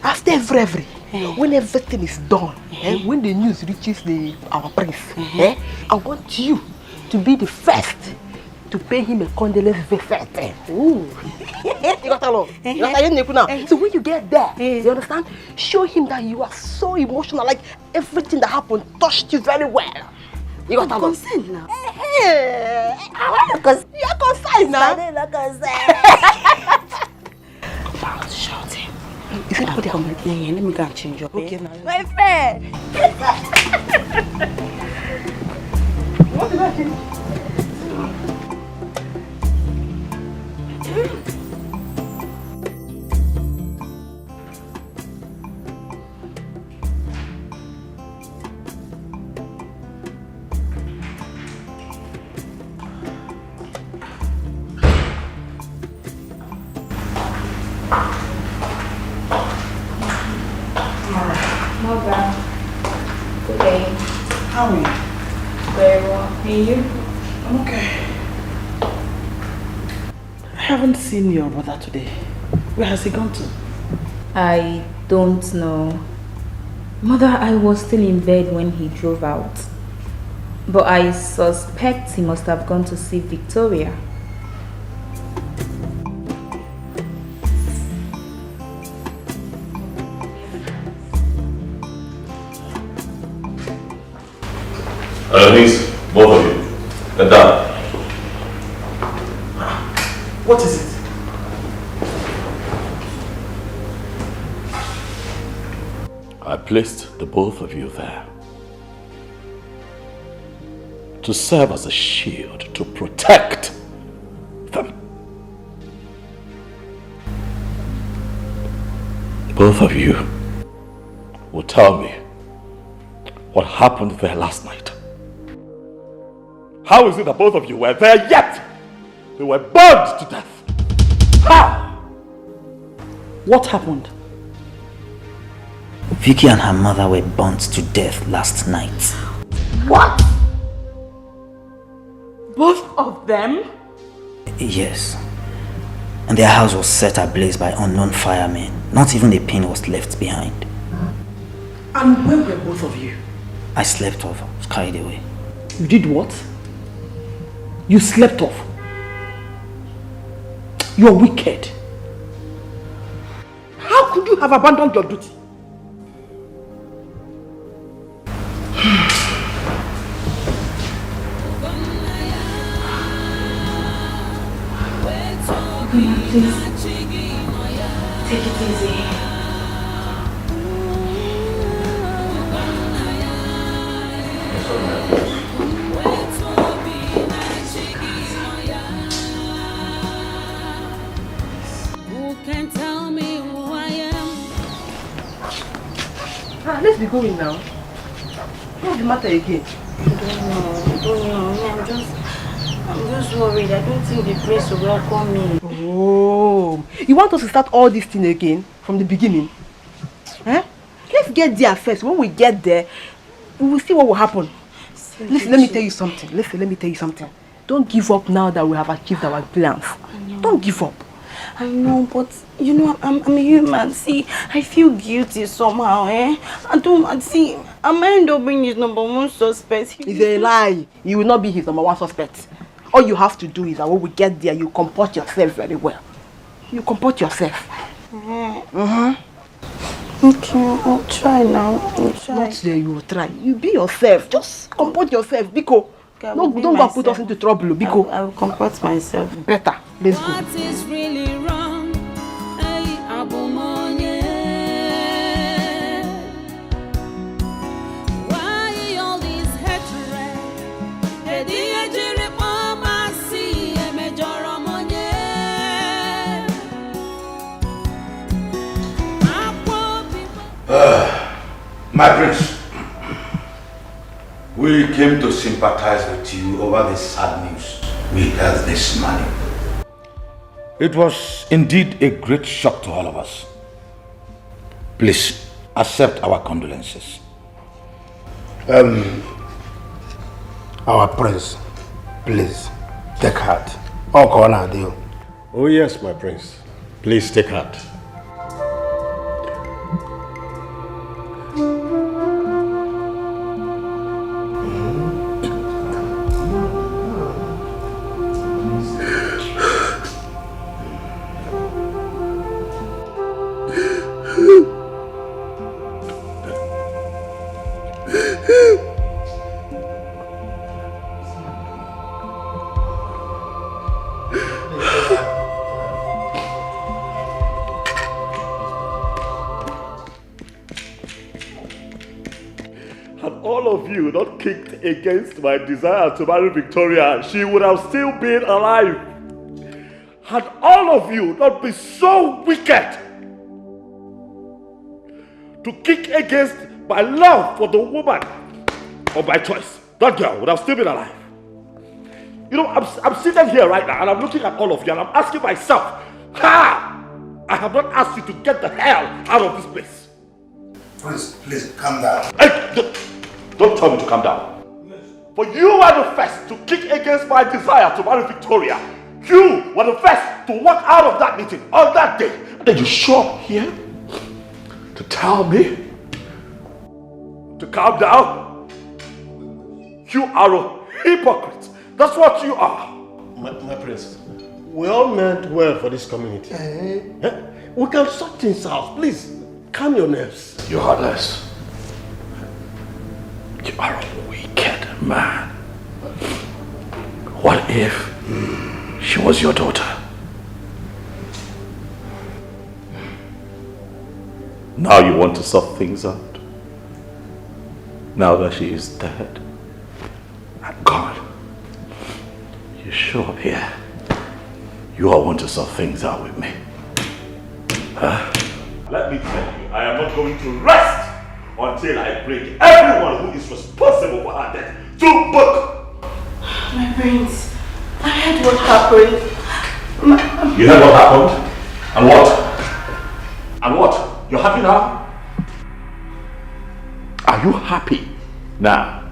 After every when everything is done, when the news reaches our prince, I want you to be the first to pay him a condolence visit. Ooh. You got along. So when you get there, you understand? Show him that you are so emotional, like everything that happened touched you very well. You got along. Consent now. I want to consent. You're consent now. I'm not consent. About shouting. Is anybody coming? Yeah, let me go and change your bed. Okay, now. My friend. What did I change? Mother, good day. How are you? Very well. And you? I'm okay. I haven't seen your brother today. Where has he gone to? I don't know. Mother, I was still in bed when he drove out. But I suspect he must have gone to see Victoria. Please, both of you, get down. What is it? I placed the both of you there to serve as a shield to protect them. Both of you will tell me what happened there last night. How is it that both of you were there yet they were burned to death? How? What happened? Vicky and her mother were burnt to death last night. What? Both of them? Yes. And their house was set ablaze by unknown firemen. Not even a pin was left behind. And where were both of you? I slept off. I was carried away. You did what? You slept off? You're wicked. How could you have abandoned your duty? Please, take it easy. Who can tell me who I am? Let's be going now. What's the matter again? I don't know. I'm just worried. I don't think the prince will welcome me. Oh, you want us to start all this thing again from the beginning? Eh? Let's get there first. When we get there, we will see what will happen. Listen, let me tell you something. Listen, let me tell you something. Don't give up now that we have achieved our plans. Don't give up. I know, but you know, I'm a human. See, I feel guilty somehow, eh? I'm end up being his number one suspect. It's a lie. You will not be his number one suspect. All you have to do is that when we get there, you comport yourself very well. You comport yourself. Okay, I'll try now. Not there, you will try. You be yourself. Just comport yourself, Biko. No, don't go and put us into trouble, Biko. I will comport myself. Better. Let's go. What is really wrong? Hey, Abumonye. Why all this hatred? My prince, we came to sympathize with you over the sad news we heard this morning. It was indeed a great shock to all of us. Please accept our condolences. Our prince, please take heart. Oh yes, my prince. Please take heart. Kicked against my desire to marry Victoria, she would have still been alive. Had all of you not been so wicked to kick against my love for the woman of my choice, that girl would have still been alive. You know, I'm sitting here right now and I'm looking at all of you and I'm asking myself, how? I have not asked you to get the hell out of this place. Prince, please calm down. Hey, don't tell me to calm down. For you were the first to kick against my desire to marry Victoria. You were the first to walk out of that meeting on that day. And then you show up here to tell me to calm down. You are a hypocrite. That's what you are. My prince, we all meant well for this community. We can sort things out. Please, calm your nerves. You're heartless. You are a wicked man. What if she was your daughter? Now you want to sort things out? Now that she is dead? And God, you show up here. You all want to sort things out with me. Huh? Let me tell you, I am not going to rest until I break everyone who is responsible for her death. To book! My brains. I heard what happened. You heard what happened? And what? And what? You're happy now? Are you happy now?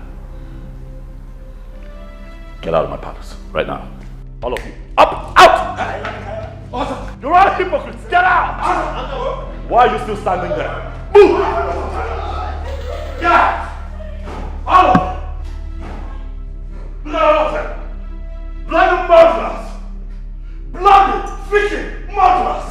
Get out of my palace right now. All of you. Up! Out! You're all hypocrites! Get out! Why are you still standing there? Move! Get out! All of you! Look at all of them! Bloody murderers! Bloody freaking murderers!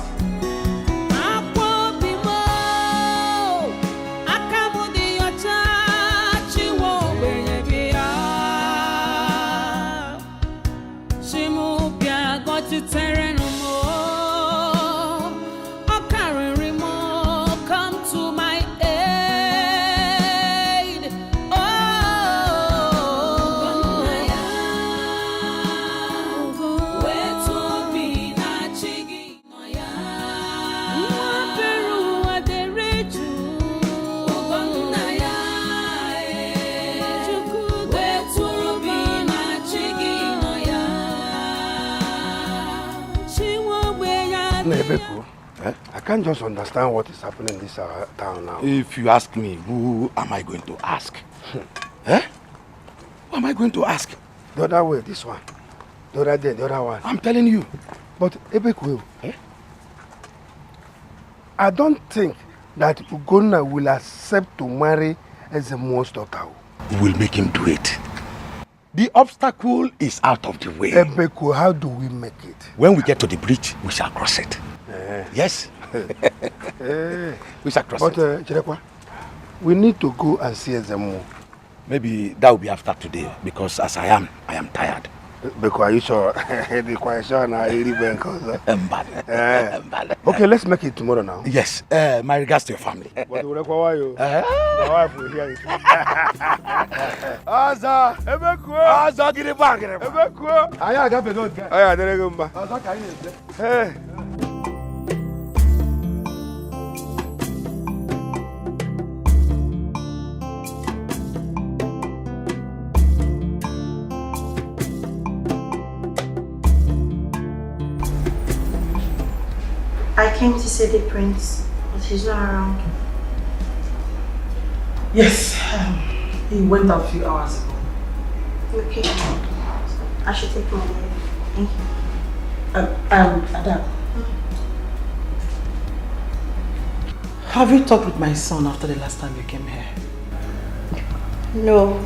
I can't just understand what is happening in this town now. If you ask me, who am I going to ask? Eh? Who am I going to ask? The other way, this one. The other day, the other one. I'm telling you. But Ebeku, I don't think that Ugonna will accept to marry Ezemo's daughter. We'll make him do it. The obstacle is out of the way. Ebeku, how do we make it? When we get to the bridge, we shall cross it. Yes. We shall cross it. But Chirekwa, we need to go and see Ezemo. Maybe that will be after today, because as I am tired. Beku, are you sure? Okay, let's make it tomorrow now. Yes. My regards to your family. But my wife will hear it. Aza, Ebeku. Aza, get it back. Ebeku. Aya, get it back. Aya, there you go. Aza, can you? Hey. I came to see the prince, but he's not around. Yes, he went out a few hours ago. Okay. I should take my leave. Thank you. Adam. Have you talked with my son after the last time you came here? No,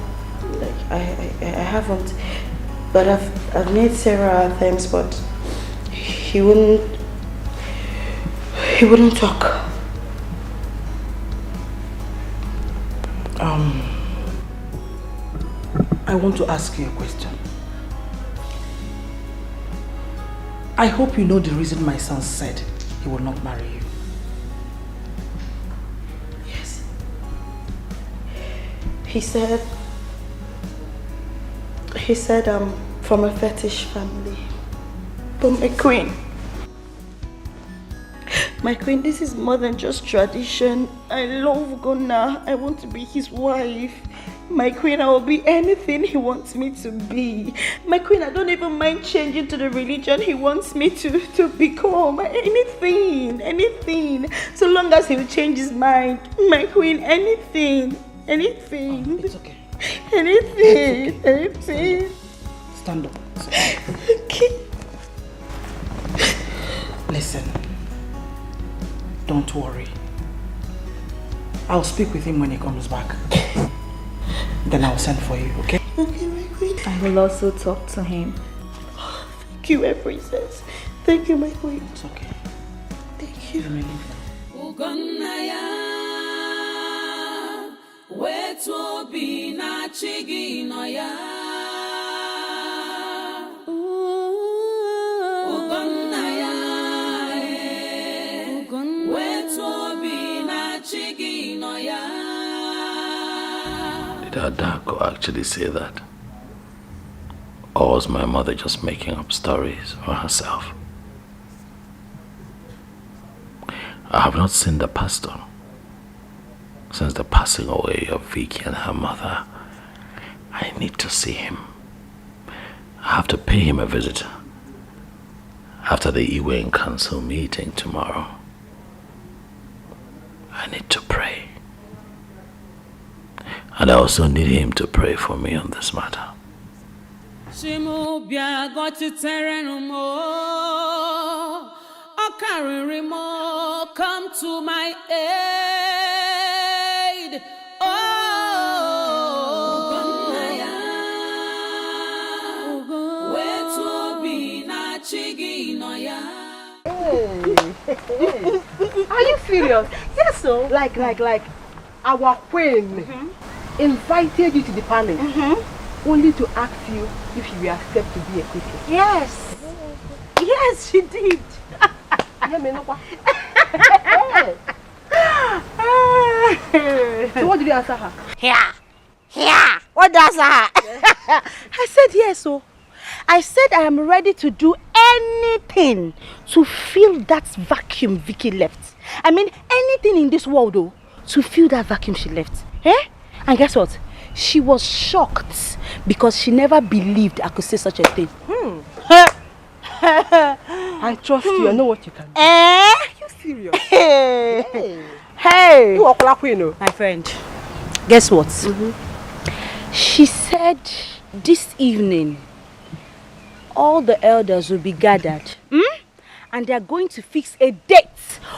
I haven't. But I've made several attempts, but he wouldn't talk. I want to ask you a question. I hope you know the reason my son said he will not marry you. Yes. He said I'm from a fetish family. But my queen, this is more than just tradition. I love Ghana. I want to be his wife. My queen, I will be anything he wants me to be. My queen, I don't even mind changing to the religion he wants me to become. Anything. So long as he will change his mind. My queen, anything. It's okay. Anything. Stand up. Okay. Listen. Don't worry. I'll speak with him when he comes back. Then I'll send for you, okay? Okay, my queen. I will also talk to him. Thank you, my princess. Thank you, my queen. It's okay. Thank you. Did Adako actually say that? Or was my mother just making up stories for herself? I have not seen the pastor. since the passing away of Vicky and her mother. I need to see him. I have to pay him a visit after the Iwe and Council meeting tomorrow. I need to pray. And I also need him to pray for me on this matter. Come to my aid. Are you serious? Yes, so. Like our queen invited you to the palace only to ask you if you will accept to be a queen. Yes. Yes, she did. So what did you answer her? Yeah. What does her? I said yes, so. I said I am ready to do anything to fill that vacuum Vicky left. I mean, anything in this world, though, to fill that vacuum she left. Eh? And guess what? She was shocked because she never believed I could say such a thing. I trust you. I know what you can do. Eh? You serious? Hey! You walk like you. My friend, guess what? She said this evening all the elders will be gathered. And they are going to fix a date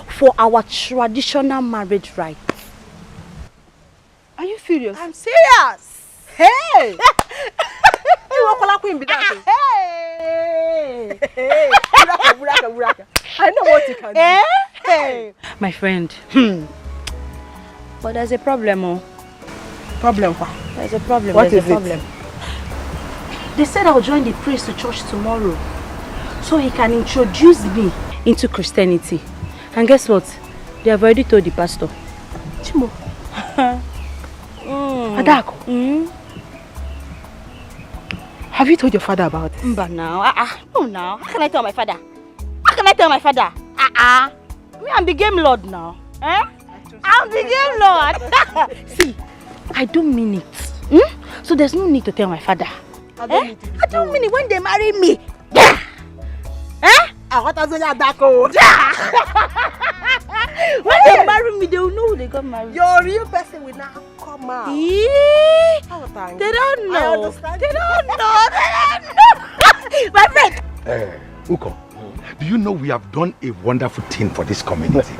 for our traditional marriage rite. Are you serious? I'm serious. Hey! You walk like queen, hey! Buraka. I know what you can do. Hey! My friend. But there's a problem, oh. Problem? There's a problem. What there's is a problem. They said I'll join the priest to church tomorrow, so he can introduce me into Christianity. And guess what? They have already told the pastor. Chimo. Adako. Have you told your father about it? But now, no now. How can I tell my father? Me, I'm the game lord now. Eh? I'm the game lord. See, I don't mean it. So there's no need to tell my father. I don't mean it when they marry me. Eh? When they marry me, they will know they got married. Your real person will now come out. They don't know. They don't know. My friend. Uko, do you know we have done a wonderful thing for this community?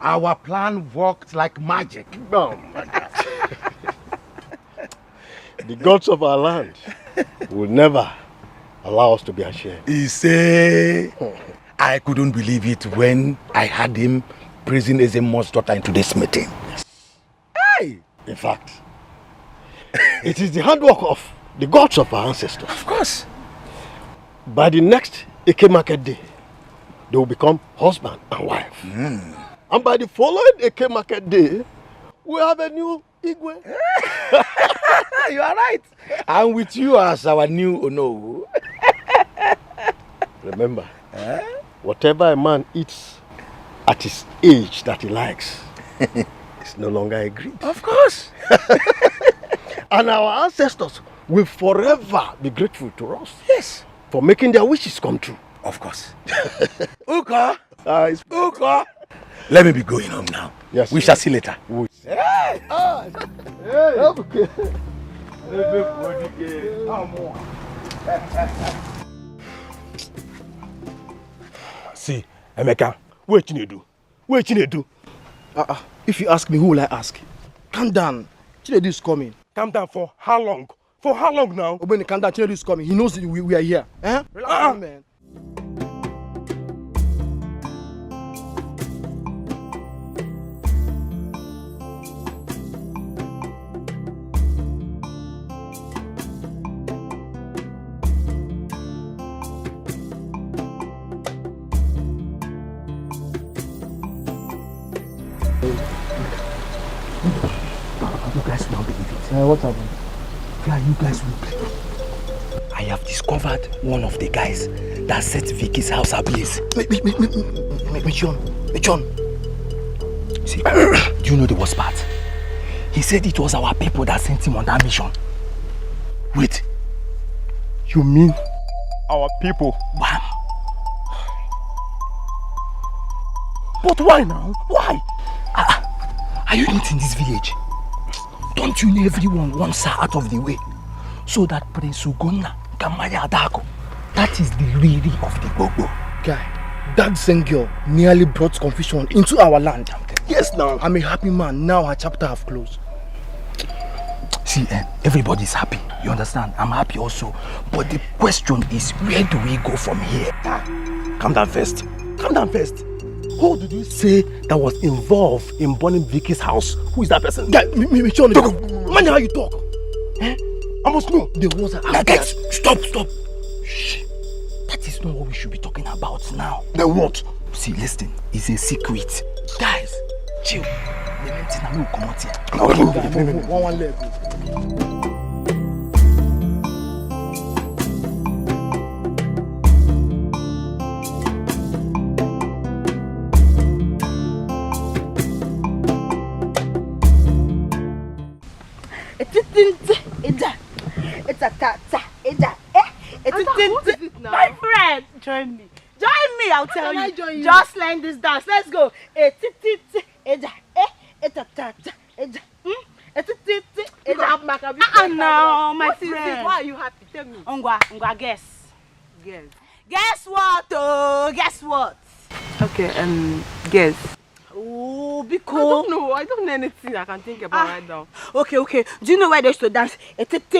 Our plan worked like magic. Oh my God. The gods of our land will never allow us to be ashamed. He say, I couldn't believe it when I had him praising Ezemo's daughter in today's meeting. Hey! In fact, it is the handwork of the gods of our ancestors. Of course. By the next Eke Market Day, they will become husband and wife. And by the following Eke Market Day, we have a new Igwe. You are right. And with you as our new Ono. Remember, whatever a man eats at his age that he likes is no longer a greed. Of course. And our ancestors will forever be grateful to us. Yes. For making their wishes come true. Of course. Uka. Uka. Let me be going home now. Yes. We shall see later. Hey! Okay. See, Emeka, what you do? What you do? If you ask me, who will I ask? Calm down. Chinedu is coming. Calm down for how long? For how long now? Obeni, calm down. Chinedu is coming. He knows we are here. Relax, man. You guys will not believe it. What happened? Yeah, you guys will believe it. I have discovered one of the guys that set Vicky's house ablaze. John. See, do you know the worst part? He said it was our people that sent him on that mission. Wait. You mean our people? Bam. But why now? Why? Are you not in this village? Don't you know everyone wants her out of the way? So that Prince Ugonna can marry Adako. That is the really of the Gbogbo. Guy, that same girl nearly brought confusion into our land. Yes, now. I'm a happy man. Now her chapter have closed. See, everybody's happy. You understand? I'm happy also. But the question is, where do we go from here? Calm down first. Calm down first. Who did you say that was involved in burning Vicky's house? Who is that person? Guy, me, Sean. Man, how you talk? I must know. The ones that are guys, stop. Shh. That is not what we should be talking about now. Then what? See, listen. It's a secret. Guys, chill. Come out here. One leg. My friend, join me. Join me, I'll tell you. Just learn this dance. Let's go. No, my friend. Why are you happy? Tell me. Ongwa, guess. Guess what? Oh, guess what? Okay, guess. Oh, be cool. I don't know anything I can think about right now. Okay. Do you know where they used to dance? I don't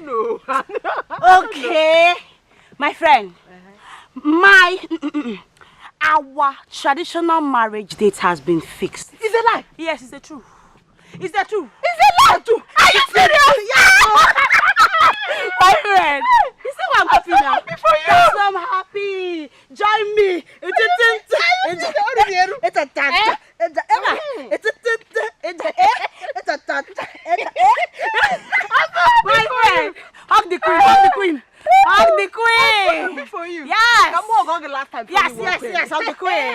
know. Okay, my friend. Our traditional marriage date has been fixed. Is it a lie? Yes, it's the truth. Is that true? Is it a lie too? Are you serious? Yeah. My friend. You see why I'm happy now? I'm happy for you. Yes, I'm happy. Join me. My friend. Hug the queen. Hug the queen. I'm happy for you. Yes. I'm more going the last time. Yes. Hug the queen.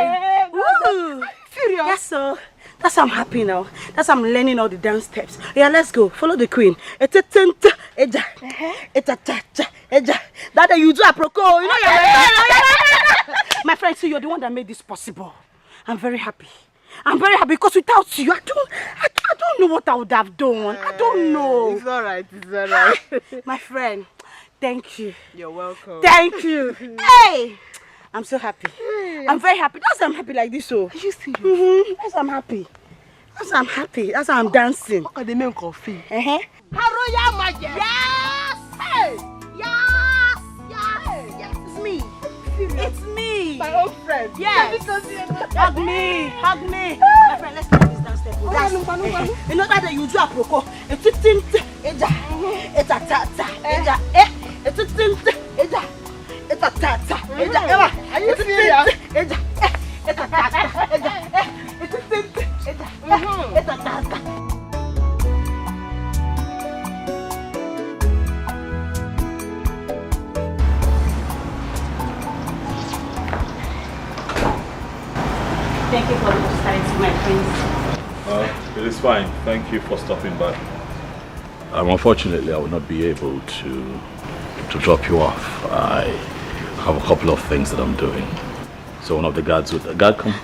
Woo. Serious? Yes, so. That's why I'm happy now. That's why I'm learning all the dance steps. Yeah, let's go. Follow the queen. That you do a proco. You know you're my friend, so you're the one that made this possible. I'm very happy. Because without you, I don't know what I would have done. I don't know. It's alright. My friend, thank you. You're welcome. Thank you. Hey! I'm so happy. I'm very happy. That's why I'm happy like this. So. Are you serious? That's why I'm happy. That's why I'm dancing. How can they make coffee? Haroya Maje. Yes! Hey! Yes! It's me. It's me. My old friend. Yes. Hug me. My friend, let's do this dance step. You know that you do a proco. Are you serious? Thank you for the hospitality, my friends. It is fine. Thank you for stopping by. Unfortunately, I will not be able to drop you off. I have a couple of things that I'm doing. So one of the guards would... Guard, come.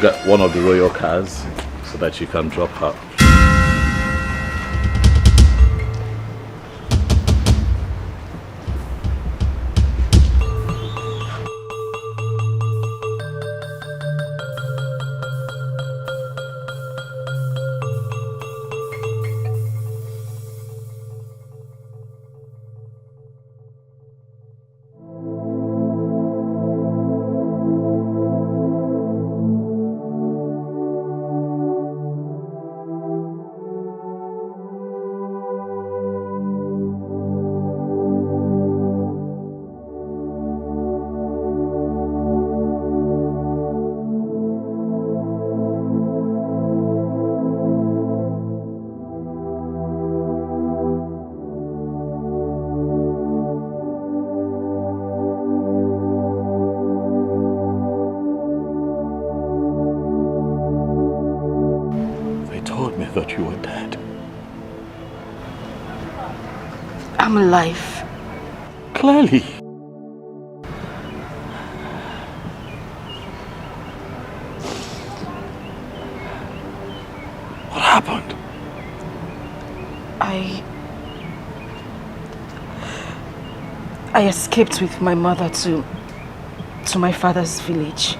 Get one of the royal cars so that you can drop her. told me that you were dead. I'm alive. Clearly. What happened? I escaped with my mother to my father's village.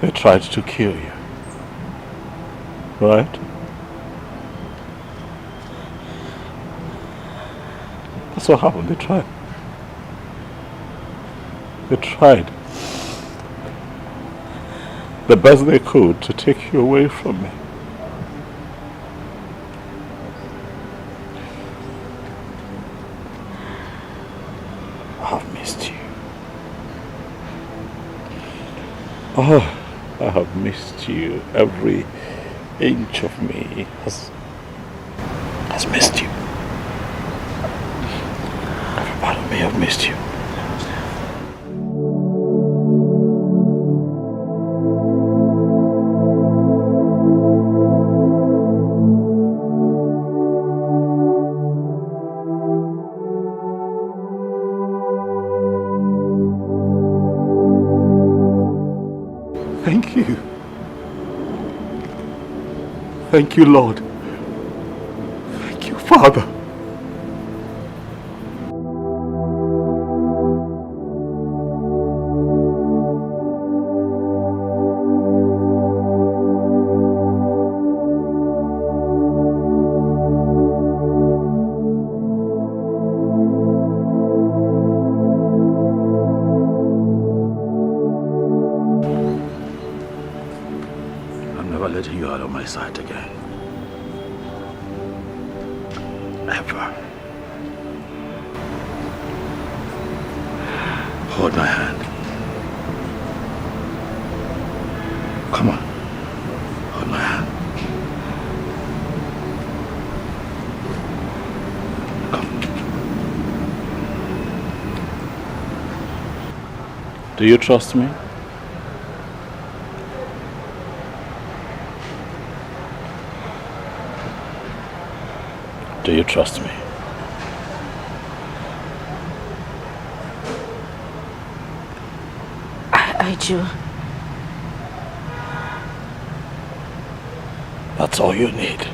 They tried to kill you, right? That's what happened. They tried. They tried the best they could to take you away from me. I've missed you. Oh, I have missed you. Every inch of me has missed you. Every part of me has missed you. Thank you. Thank you, Lord. Thank you, Father. Letting you out of my sight again. Ever. Hold my hand. Come on. Hold my hand. Come. Do you trust me? Do you trust me? I do. That's all you need.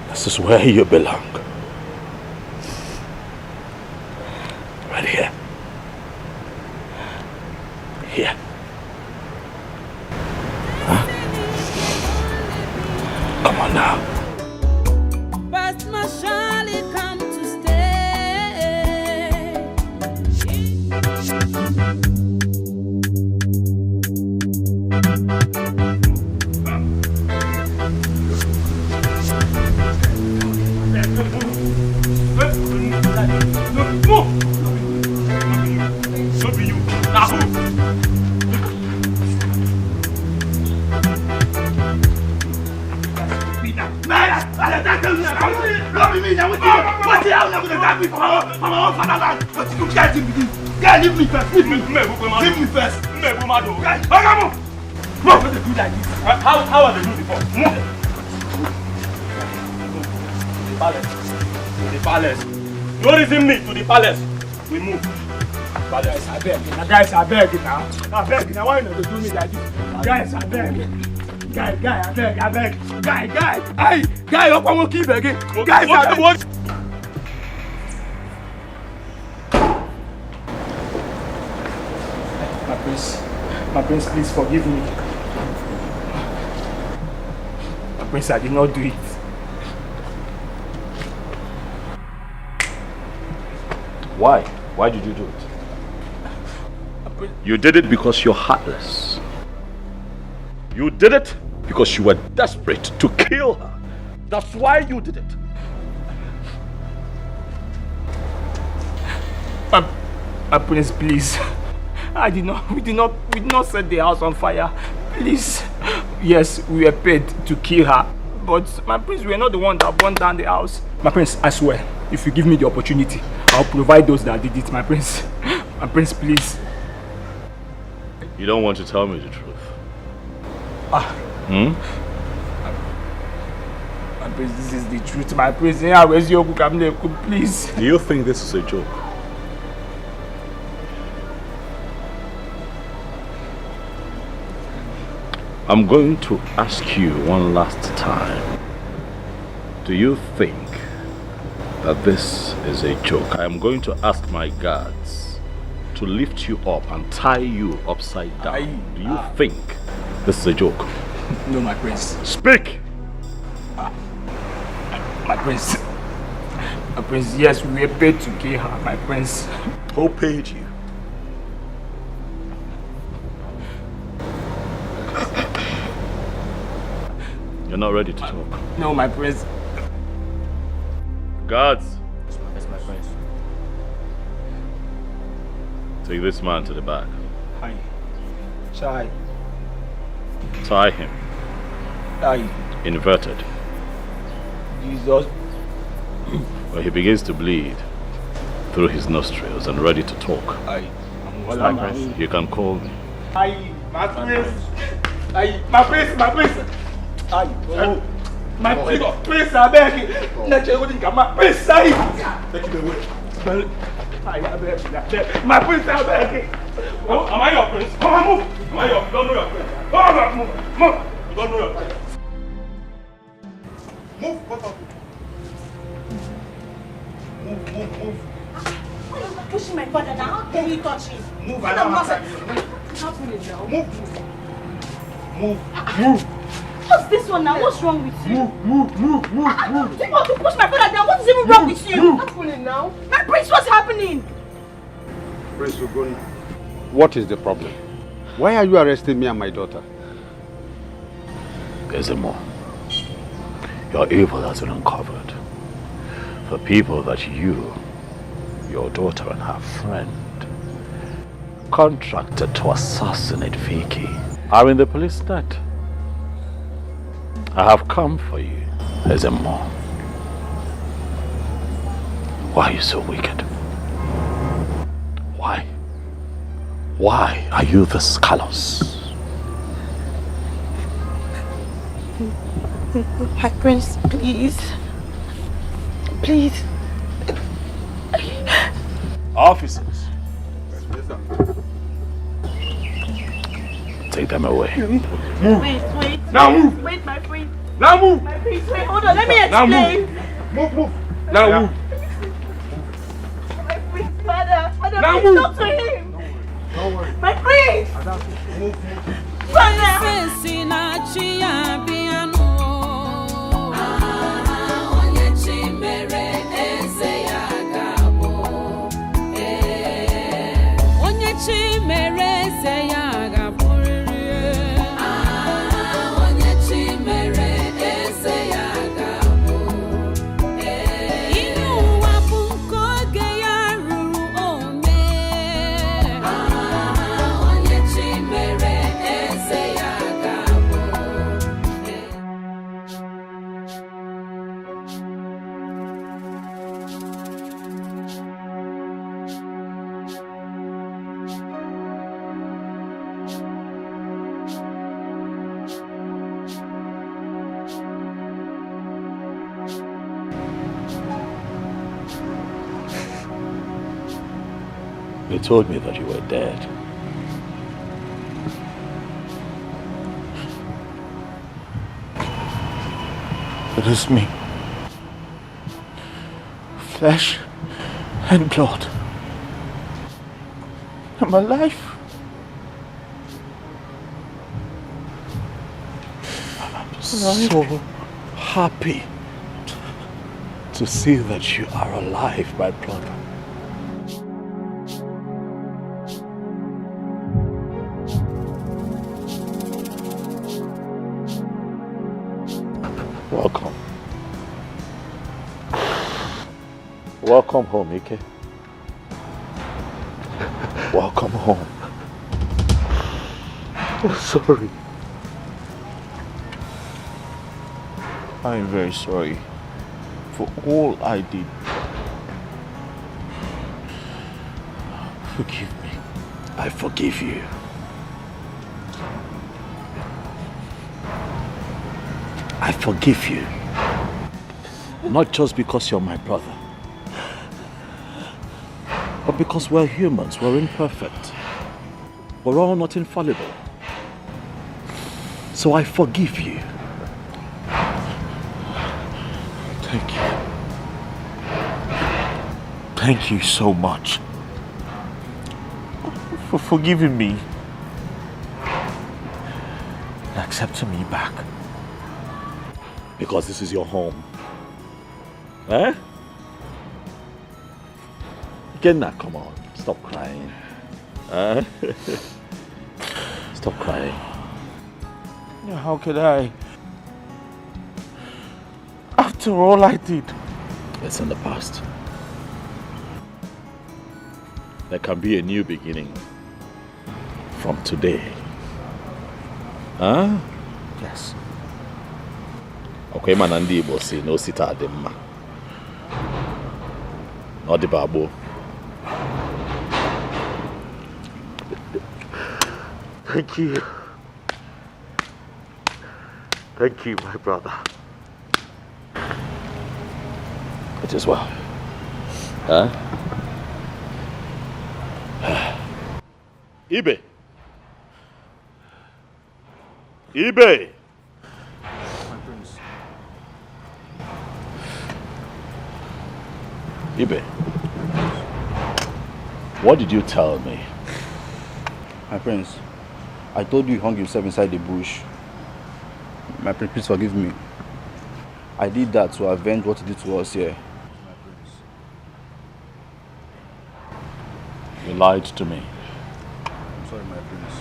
This is where you belong. Right here. Here. Come on now. But must surely come to stay. Leave me first. Leave me first. How are they doing before? To the palace. No reason me to the palace. We move. Guys, I beg. Guys, I beg now. I beg now. Why not do me like this? Guys, I beg. Guy, I beg. Guy. Hey, guy, I want to keep begging. Guys, I beg. My prince, please forgive me. My prince, I did not do it. Why? Why did you do it? You did it because you're heartless. You did it because you were desperate to kill her. That's why you did it. My prince, please. We did not set the house on fire. Please. Yes, we were paid to kill her. But my prince, we are not the one that burned down the house. My prince, I swear, if you give me the opportunity, I'll provide those that did it, my prince. My prince, please. You don't want to tell me the truth? My prince, this is the truth, my prince. Yeah, where's your book? Please. Do you think this is a joke? I'm going to ask you one last time. Do you think that this is a joke? I am going to ask my guards to lift you up and tie you upside down. Do you think this is a joke? No, my prince. Speak! My prince. My prince, yes, we were paid to kill her, my prince. Who paid you? You're not ready to talk. No, my prince. Guards, Yes, my prince. take this man to the back. Hi. Chai. Tie him. Hi. Inverted. Jesus. Where he begins to bleed through his nostrils and ready to talk. My prince. You can call me. Hi, my prince. Hi, my prince, my prince. Hi. Oh. My prince, I beg you. My prince, I. Take him away. My prince, I beg you. Oh, am I your prince? Come on, move. Am I your? You don't know your prince. Come on, move. Move. You don't know your prince. Move. What up? Move. Why are you pushing my father now? How dare you touch him? Move. I don't want to. Move. What's this one now? What's wrong with you? Move. Do you want to push my father down? What is even wrong with you? What's happening now? My prince, what's happening? Prince Ugoni, what is the problem? Why are you arresting me and my daughter? There's more. Your evil has been uncovered. The people that you, your daughter and her friend, contracted to assassinate Vicky are in the police net. I have come for you, Ezemo. Why are you so wicked? Why? Why are you this callous? My prince, please. Please. Officers. Take them away. Wait. Now move. Wait, my prince. Now move. My prince, wait, hold on. Let me Now explain. Move. Now move. My prince, father, Now please move. talk to him. Don't worry. My prince. Move. Father. They told me that you were dead. It is me. Flesh and blood. I'm alive. I'm so happy to see that you are alive, my brother. Welcome. Welcome home, Ike. Welcome home. Oh, sorry. I am very sorry for all I did. Forgive me. I forgive you. I forgive you. Not just because you're my brother, but because we're humans, we're imperfect. We're all not infallible. So I forgive you. Thank you. Thank you so much for forgiving me and accepting me back. Because this is your home. Eh? Kenna, come on. Stop crying. Stop crying. How could I? After all I did. It's in the past. There can be a new beginning from today. Huh? Yes. Okay, man, and Igbo say no sita ademma. Not the babo. Thank you. Thank you, my brother. It is well. Huh? Ibe. Ibe. My prince. Ibe. What did you tell me? My prince, I told you he hung himself inside the bush. My prince, please forgive me. I did that to avenge what he did to us here. You lied to me. I'm sorry, my prince.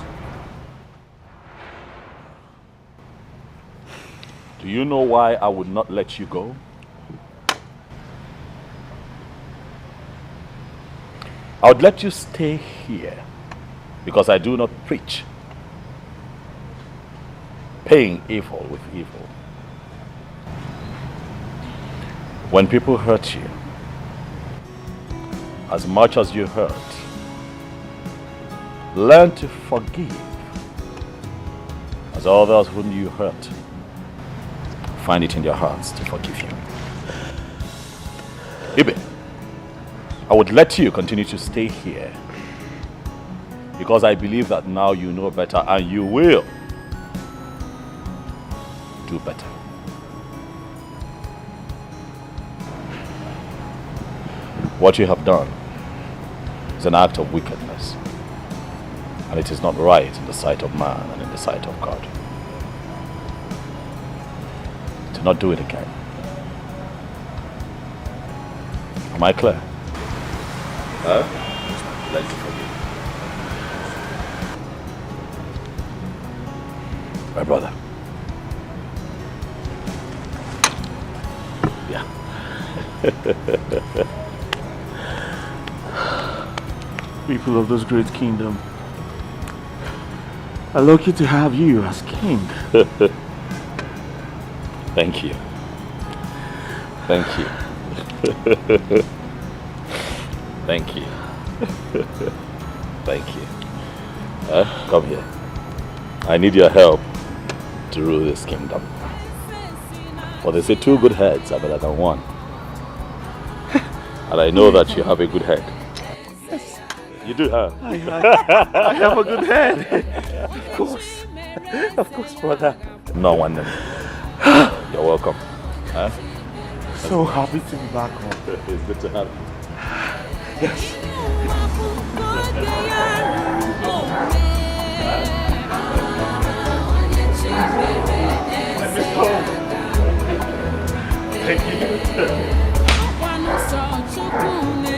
Do you know why I would not let you go? I would let you stay here because I do not preach paying evil with evil. When people hurt you, as much as you hurt, learn to forgive as others whom you hurt find it in their hearts to forgive you. Ibe, I would let you continue to stay here because I believe that now you know better and you will do better. What you have done is an act of wickedness, and it is not right in the sight of man and in the sight of God. Do not do it again. Am I clear? Let you forgive. My brother. Yeah. People of this great kingdom are lucky to have you as king. Thank you. Thank you. Thank you. Thank you. Come here. I need your help to rule this kingdom. For they say 2 good heads are better than 1. And I know that you have a good head. Yes. You do, huh? I have a good head. Of course. Of course, brother. No one. You're welcome. Huh? So happy to be back home. It's good to have you. Yes. Thank you.